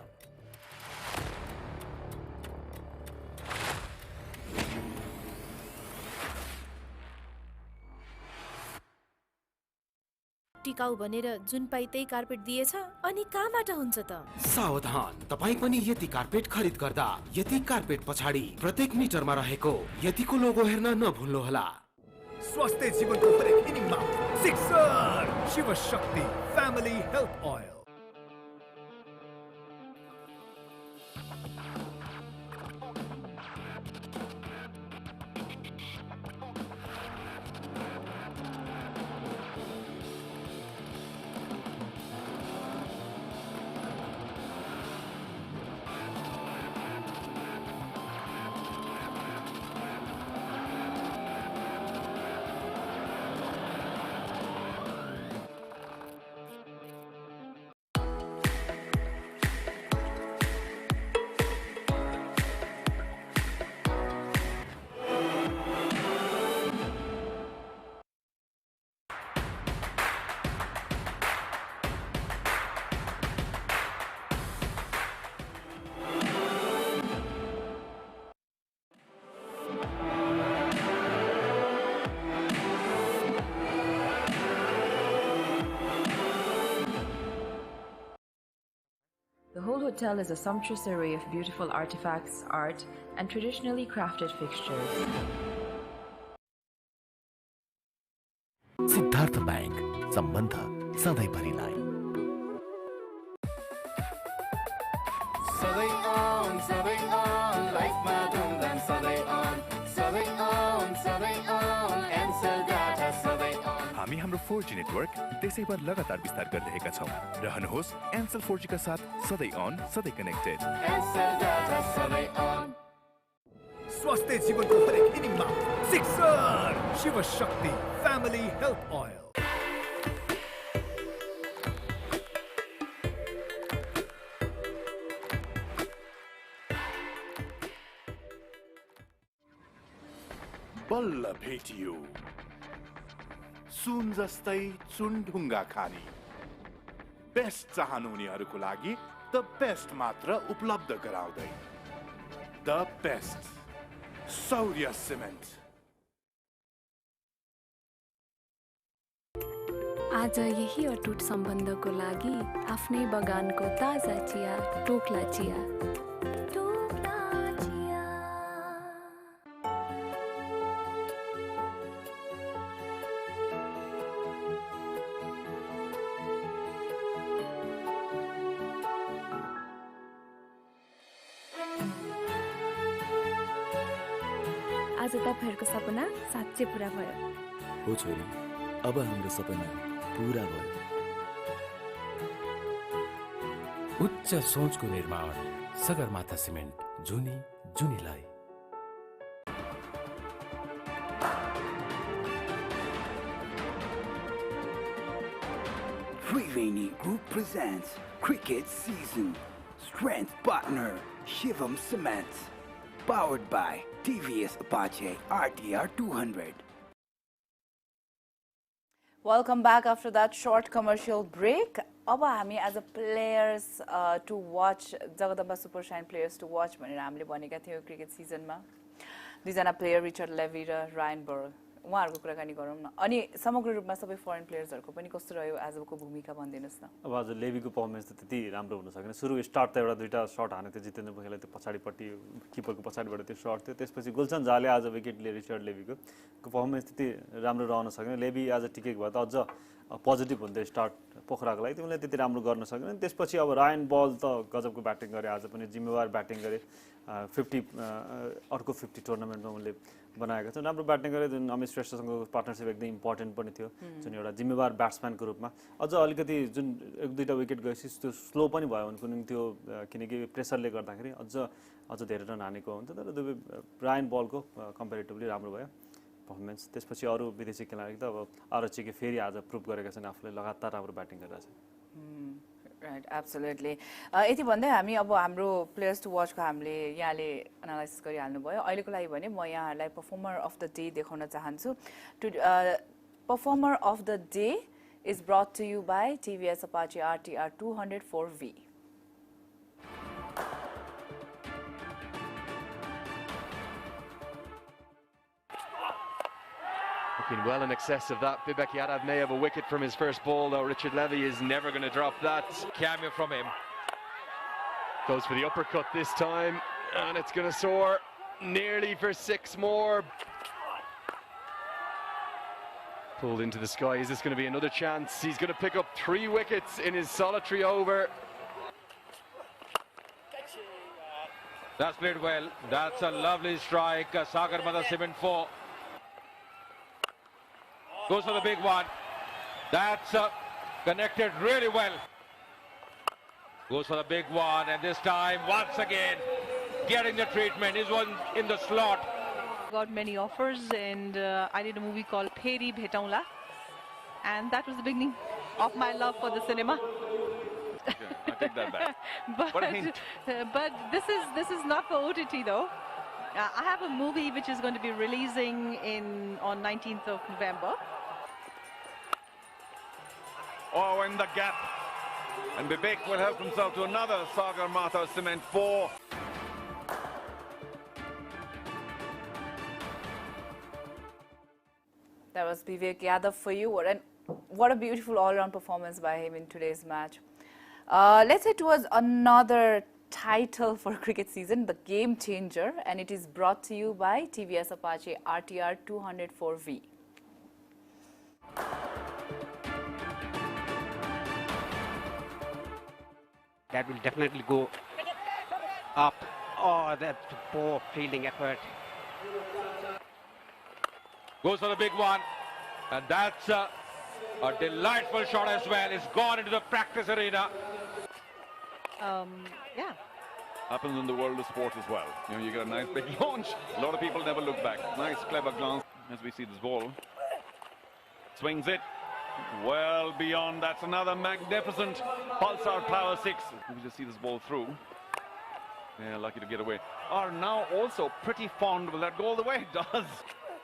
टिकाउ भनेर जुन पाइ त्यही कार्पेट दिएछ अनि कहाँबाट हुन्छ त? सावधान, तपाईँ पनि यति कार्पेट खरिद गर्दा यति कार्पेट पछाडि प्रत्येक मिटरमा रहेको यतिको लोगो हेर्न नभुल्नुहोला। स्वास्थ्य जीवनको हरेक इनिङमा sixer Shiv Shakti family health oil. The whole hotel is a sumptuous array of beautiful artifacts, art, and traditionally crafted fixtures. Siddharth bank, सम्बन्ध सधैँभरिलाई। सधैँ on, लाइफमा धुमधाम सधैँ on, एन्सर डाटा सधैँ on। हामी हाम्रो 4G नेटवर्क त्यसैभर लगातार विस्तार गरिरहेका छौँ। रहनुहोस् एन्सल 4G का साथ सधैँ अन, सधैँ कनेक्टेड। एन्सर डाटा सधैँ on। स्वास्थ्य जीवनको हरेक इनिङमा sixer Shiv Shakti family health oil. बल्ल भेटियो सुन जस्तै चुनढुङ्गा खानी। बेस्ट चाहनुहुनेहरूको लागि द बेस्ट मात्र उपलब्ध गराउँदै द बेस्ट सौर्य सिमेन्ट। आज यही अटुट सम्बन्धको लागि आफ्नै बगानको ताजा चिया टोक्ला चिया। आज तपाईहरुको सपना साँच्चै पूरा भयो। हो छोरी, अब हाम्रो सपना पूरा भयो। उच्च सोचको निर्माण सगरमाथा सिमेन्ट जुनीलाई। Triveni Group presents Cricket Season. Strength partner Shivam Cement. Powered by TVS Apache RTR 200. Welcome back after that short commercial break. अब हामी as a players to watch Jagdamba super shine players to watch भनेर हामीले भनेका थियौं cricket सिजनमा। दुईजना player Richard Levi र Ryan बर्ल उहाँहरुको कुराकानी गरौँ न। अनि समग्र रूपमा सबै फरेन प्लेयर्सहरुको पनि कस्तो रह्यो आजको भूमिका भनिदिनुस् न। अब आज लेवीको परफर्मेन्स त त्यति राम्रो हुन सकेन। सुरु स्टार्ट त एउटा दुईटा शट हाने थियो जितेन्द्र पोखरेलले, त्यो पछाडीपट्टि किपरको पछाडीबाट त्यो शट थियो। त्यसपछि गुलशन झाले आज विकेट लिए रिचर्ड लेवीको परफर्मेन्स त्यति राम्रो रहन सकेन। लेवी आज टिकेको भए त अझ पोजिटिभ हुन्थ्यो स्टार्ट पोखराको लागि, तिमीले त्यति राम्रो गर्न सकेन। त्यसपछि अब रायन बल त गजबको ब्याटिङ गरे, आज पनि जिम्मेवार ब्याटिङ गरे। 50 अर्को 50 टुर्नामेन्टमा उनले बनाएका छन्। राम्रो ब्याटिङ गरे। जुन अमित श्रेष्ठसँगको पार्टनरसिप एकदम इम्पोर्टेन्ट पनि थियो, जुन एउटा जिम्मेवार ब्याट्सम्यानको रूपमा। अझ अलिकति जुन एक दुईटा विकेट गएपछि त्यो स्लो पनि भयो उनको निम्ति त्यो, किनकि प्रेसरले गर्दाखेरि अझ धेरै रन हानेको हुन्थ्यो। तर दुवै रायन बलको कम्पेरिटिभली राम्रो भयो पर्फर्मेन्स। त्यसपछि अरू विदेशी खेलाडी त अब आरचीके फेरि आज प्रुभ गरेका छन् आफूले लगातार राम्रो ब्याटिङ गरिरहेछ। Right, absolutely. यति भन्दै हामी अब हाम्रो प्लेयर्स टु वाचको हामीले यहाँले एनालाइसिस गरिहाल्नु भयो। अहिलेको लागि भने म यहाँहरूलाई परफर्मर अफ द डे देखाउन चाहन्छु। Performer of the day is brought to you by TVS Apache RTR 200 4V। Looking well in excess of that. Bibek Yadav may have a wicket from his first ball, though. Richard Levy is never going to drop that. Cameo from him. Goes for the uppercut this time, and it's going to soar nearly for 6 more. Pulled into the sky. Is this going to be another chance? He's going to pick up 3 wickets in his solitary over. That's played well. That's a lovely strike. Sagar Mata Cement 4. Goes for the big one. That's connected really well. Goes for the big one, and this time, once again, getting the treatment. Is one in the slot. Got many offers, and I did a movie called Pheri Bhetaunla, and that was the beginning of my love for the cinema. Okay, I take that back. But What a hint. but this is not for OTT though. I have a movie which is going to be releasing on 19th of November. Oh, in the gap. And Bibek will help himself to another Sagar Mata Cement 4. That was Vivek Yadav for you. What a beautiful all-round performance by him in today's match. Let's head towards another title for cricket season, the Game Changer, and it is brought to you by TVS Apache RTR 204V. That will definitely go up. Oh, that's a poor fielding effort. Goes for the big one, and that's a delightful shot as well. It's gone into the practice arena. Yeah. Happens in the world of sport as well. You know, you get a nice big launch. A lot of people never look back. Nice, clever glance as we see this ball. Swings it well beyond. That's another magnificent Pulsar Power 6. We just see this ball through. Yeah, lucky to get away. Are now also pretty fond. Will that go all the way? It does.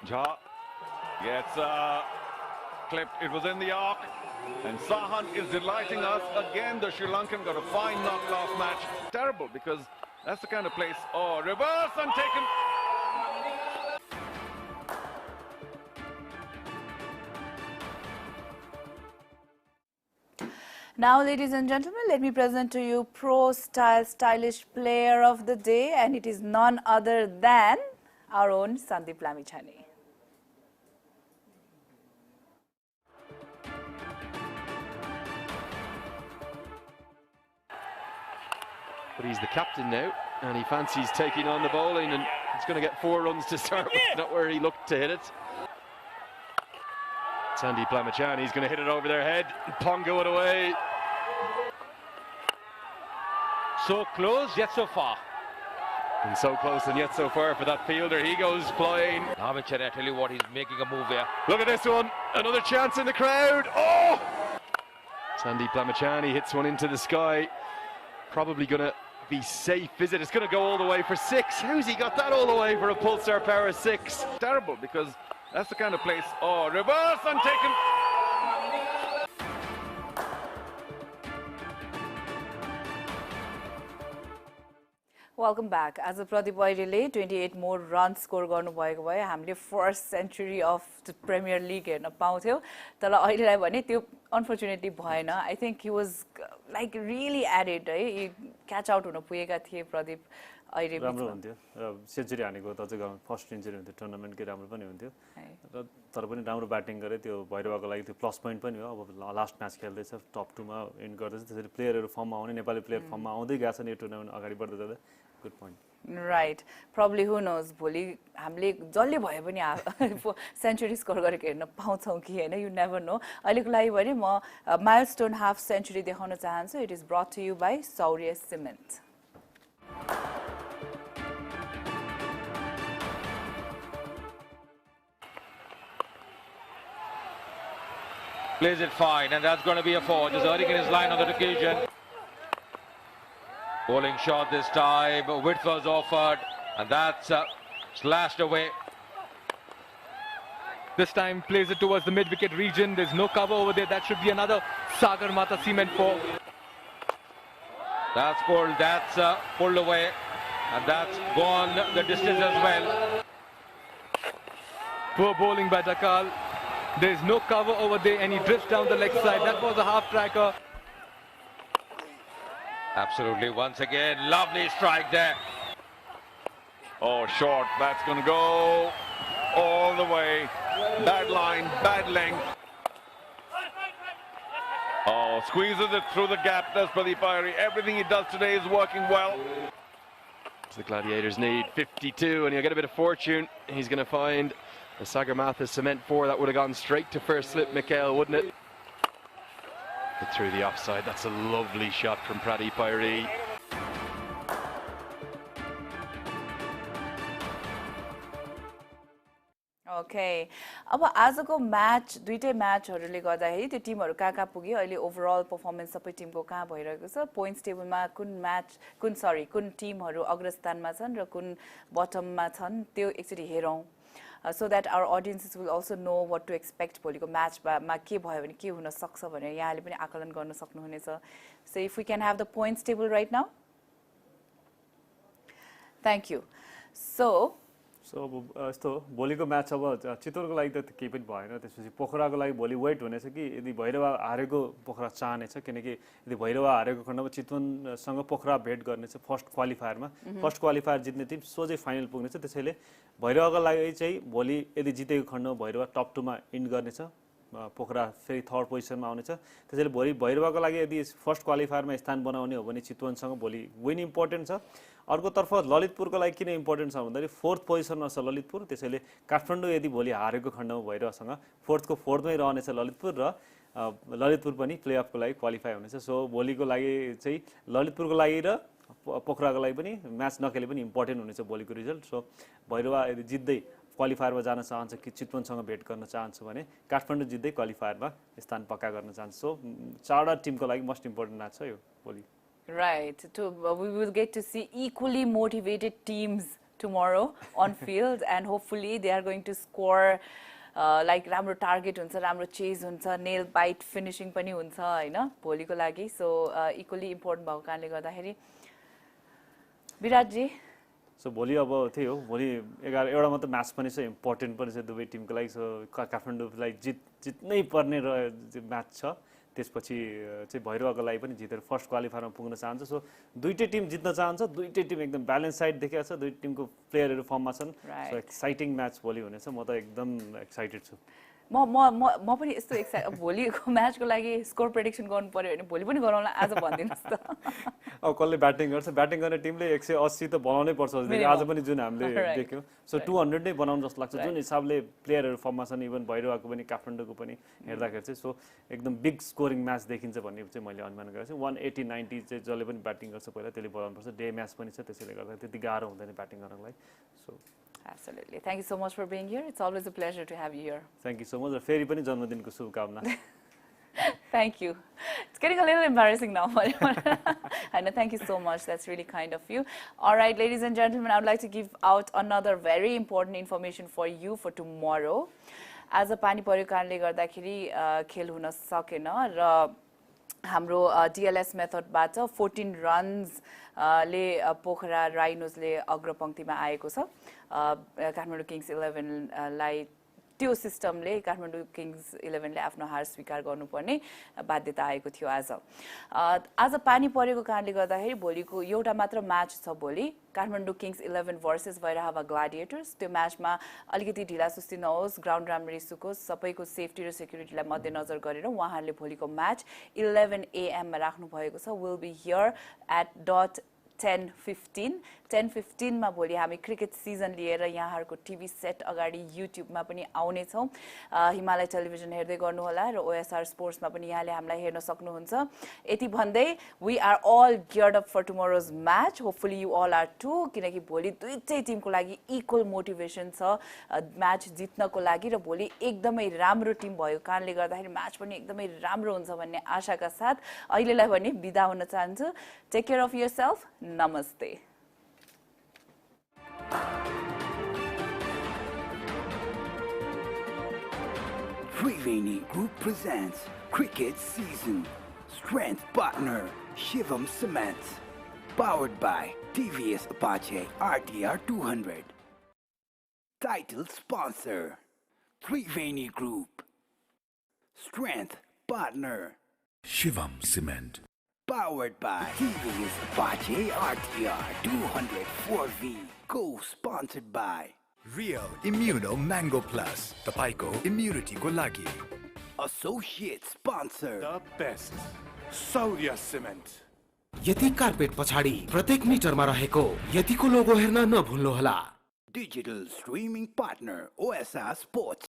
Jha gets clipped. It was in the arc. And Sahan is delighting us again. The Sri Lankan got a fine knock last match. Terrible, because that's the kind of place. Oh, reverse and taken. Now, ladies and gentlemen, let me present to you Pro Style Stylish Player of the Day, and it is none other than our own Sandeep Lamichhane. But he's the captain now, and he fancies taking on the bowling, and he's going to get 4 runs to start with, not where he looked to hit it. Sandeep Lamichhane, he's going to hit it over their head, and Pongo it away. So close, yet so far. And so close and yet so far for that fielder. He goes flying. Lamichhane, I tell you what, he's making a move there. Look at this one, another chance in the crowd. Oh! Sandeep Lamichhane hits one into the sky. Probably going to be safe, is it? It's going to go all the way for 6. How's he got that all the way for a Pulsar Power 6? Terrible, because that's the kind of place. Oh, reverse and taken. Welcome back. As a Pradeep Wairele 28 more runs score गर्नु भएको भए हामीले first century of the premier league हेर्न पाउँथ्यौ तर अहिलेलाई भने त्यो अनफर्चुनेटली भएन I think he was like really added है क्याच आउट हुन पुगेका थिए प्रदीप अहिले राम्रो हुन्थ्यो र सेन्चुरी हानेको त चाहिँ फर्स्ट सेन्चुरी हुन्थ्यो टुर्नामेन्टकै राम्रो पनि हुन्थ्यो र तर पनि राम्रो ब्याटिङ गरे त्यो भैरवाको लागि त्यो प्लस पोइन्ट पनि हो अब लास्ट म्याच खेल्दैछ टप 2 मा एन्ड गर्दैछ त्यसरी प्लेयरहरु फर्ममा आउने नेपाली प्लेयर फर्ममा आउँदै गएछ नि यो टुर्नामेन्ट अगाडि बढ्दै जाँदा good point right probably who knows भोलि हामीले जसले भए पनि सेन्चुरी स्कोर गरेको हेर्न पाउँछौँ कि हैन यु नेभर नो अहिलेको लागि भने म माइलस्टोन हाफ सेन्चुरी देखाउन चाहन्छु it is brought to you by Saurya cement Plays it fine, and that's going to be a 4. Just earning in his line on that occasion. Bowling shot this time. Width was offered, and that's slashed away. This time plays it towards the mid-wicket region. There's no cover over there. That should be another Sagar Mata Cement 4. That's pulled. That's pulled away, and that's gone the distance as well. Poor bowling by Dakal. There's no cover over there and he drifts down the leg side. That was a half tracker. Absolutely, once again, lovely strike there. Oh, short. That's going to go all the way. Bad line, bad length. Oh, squeezes it through the gap. That's Pradeep Iyer. Everything he does today is working well. The Gladiators need 52, and he'll get a bit of fortune. He's going to find the Sagarmatha cement 4. That would have gone straight to first slip, Mikhail, wouldn't it? But through the offside. That's a lovely shot from Pradeep Iyer. Okay. अब आजको match दुईटै म्याचहरुले गर्दाखेरि त्यो टिमहरु कहाँ पुग्यो अहिले overall performance सबै Timko कहाँ भइरहेको छ पोइन्ट्स टेबलमा कुन टिमहरु अग्रस्थानमा छन् र कुन बटममा छन् त्यो एकचोटी हेरौं so that our audiences will also know what to expect भोलिको म्याचमा के भयो भने के हुन सक्छ भनेर यहाँले पनि आकलन गर्न सक्नुहुनेछ so if we can have the points table right now thank you so यस्तो भोलिको म्याच अब चितवनको लागि त केही पनि भएन त्यसपछि पोखराको लागि भोलि वेट हुनेछ कि यदि भैरवा हारेको पोखरा चाहनेछ किनकि यदि भैरवा हारेको खण्डमा चितवनसँग पोखरा भेट गर्नेछ फर्स्ट क्वालिफायरमा फर्स्ट क्वालिफायर जित्ने टिम सोझै फाइनल पुग्नेछ त्यसैले भैरवाको लागि चाहिँ भोलि यदि जितेको खण्डमा भैरवा टप 2 मा इन्ड गर्नेछ पोखरा फेरि थर्ड पोजिसनमा आउनेछ त्यसैले भोलि भैरवाको लागि यदि फर्स्ट क्वालिफायरमा स्थान बनाउने हो भने चितवनसँग भोलि विन इम्पोर्टेन्ट छ अर्कोतर्फ ललितपुरको लागि किन इम्पोर्टेन्ट छ भन्दाखेरि फोर्थ पोजिसनमा छ ललितपुर त्यसैले काठमाडौँ यदि भोलि हारेको खण्डमा भैरवसँग फोर्थको फोर्थमै रहनेछ ललितपुर र ललितपुर पनि प्लेअफको लागि क्वालिफाई हुनेछ सो भोलिको लागि चाहिँ ललितपुरको लागि र पोखराको लागि पनि म्याच नखेले पनि इम्पोर्टेन्ट हुनेछ भोलिको रिजल्ट सो भैरवा यदि जित्दै क्वालिफायरमा जान चाहन्छ कि चितवनसँग भेट गर्न चाहन्छ भने काठमाडौँ जित्दै क्वालिफायरमा स्थान पक्का गर्न चाहन्छ सो चारवटा टिमको लागि मोस्ट इम्पोर्टेन्ट म्याच छ यो भोलि Right. We will get to see equally motivated teams tomorrow on field, and hopefully they are going to score like राम्रो target हुन्छ, राम्रो chase हुन्छ, nail bite finishing पनि हुन्छ, हैन भोलिको लागि. So equally important भएको कारणले गर्दाखेरि विराट जी सो भोलि अब त्यही हो भोलि 11 एउटा मात्र म्याच पनि छ इम्पोर्टेन्ट पनि छ दुवै टिमको लागि सो काठमाडौँलाई जित्नै पर्ने म्याच छ त्यसपछि चाहिँ भैरवाको लागि पनि जितेर फर्स्ट क्वालिफायरमा पुग्न चाहन्छ सो दुईटै टिम जित्न चाहन्छ दुईटै टिम एकदम ब्यालेन्स साइड देखेको छ दुई टिमको प्लेयरहरु फर्ममा छन् सो एक्साइटिङ म्याच भोलि हुनेछ म त एकदम एक्साइटेड छु म पनि यस्तो एक्साइटेड भोलिको म्याचको लागि स्कोर प्रेडिक्सन गर्नु पर्यो भने भोलि पनि गरौँला आज भनिदिनुस् त अब कसले ब्याटिङ गर्छ ब्याटिङ गर्ने टिमले 180 त बनाउनै पर्छ आज पनि जुन हामीले देख्यौं सो 200 नै बनाउन जस्तो लाग्छ जुन हिसाबले प्लेयरहरु फर्ममा छन् इभन भैरवाको पनि काठमाडौँको पनि हेर्दाखेरि चाहिँ सो एकदम बिग स्कोरिङ म्याच देखिन्छ भन्ने चाहिँ मैले अनुमान गरेको छु 180 90 चाहिँ जसले पनि ब्याटिङ गर्छ पहिला त्यसले बनाउनु पर्छ डे म्याच पनि छ त्यसैले गर्दा त्यति गाह्रो हुँदैन ब्याटिङ गर्नको लागि सो Absolutely. Thank you so much for being here. It's always a pleasure to have you here. Thank you so much. फेरि पनि जन्मदिनको शुभकामना. Thank you. It's getting a little embarrassing now. I know. Thank you so much. That's really kind of you. All right, ladies and gentlemen, I would like to give out another very important information for you for tomorrow. As a pani पर्यो कारणले गर्दाखेरि खेल हुन सकेन र हाम्रो DLS मेथडबाट 14 runs ले पोखरा राइनोजले अग्रपंक्तिमा आएको छ काठमाडौँ किङ्स 11 लाई त्यो सिस्टमले काठमाडौँ किङ्स 11 ले आफ्नो हार स्वीकार गर्नुपर्ने बाध्यता आएको थियो आज पानी परेको कारणले गर्दाखेरि भोलिको एउटा मात्र म्याच छ भोलि काठमाडौँ किङ्स 11 भर्सेस भैरवा ग्ल्याडिएटर्स त्यो म्याचमा अलिकति ढिला सुस्ती नहोस् ग्राउन्ड राम्ररी सुकोस् सबैको सेफ्टी र सेक्युरिटीलाई मध्यनजर गरेर उहाँहरूले भोलिको म्याच 11 AM मा राख्नु भएको छ विल बी हियर एट 10:15 मा भोलि हामी क्रिकेट सिजन लिएर यहाँहरुको टिभी सेट अगाडि युट्युबमा पनि आउने छौं हिमालय टेलिभिजन हेर्दै गर्नु होला र OSR स्पोर्ट्समा पनि यहाँले हामीलाई हेर्न सक्नुहुन्छ यति भन्दै we are all geared up for tomorrow's match hopefully you all are too किनकि भोलि दुईटै टिमको लागि इक्वल मोटिभेसन छ म्याच जित्नको लागि र भोलि एकदमै राम्रो टिम भएको कारणले गर्दाखेरि म्याच पनि एकदमै राम्रो हुन्छ भन्ने आशाका साथ अहिलेलाई भने बिदा हुन चाहन्छु टेक केयर अफ योरसेल्फ नमस्ते Triveni Group presents Cricket Season. Strength partner Shivam Cement. Powered by TVS Apache RTR 200. Title sponsor Triveni Group. strength partner. Shivam Cement. Powered by TV's Bajaj RTR 204V. Co-sponsored by Real Immuno Mango Plus. Tapaiko immunity ko lagi. Associate sponsor. The best. Saurya Cement. यति carpet पछाडि प्रत्येक मिटरमा रहेको यतिको logo हेर्न नभुल्नुहोला. Digital streaming partner OSR Sports.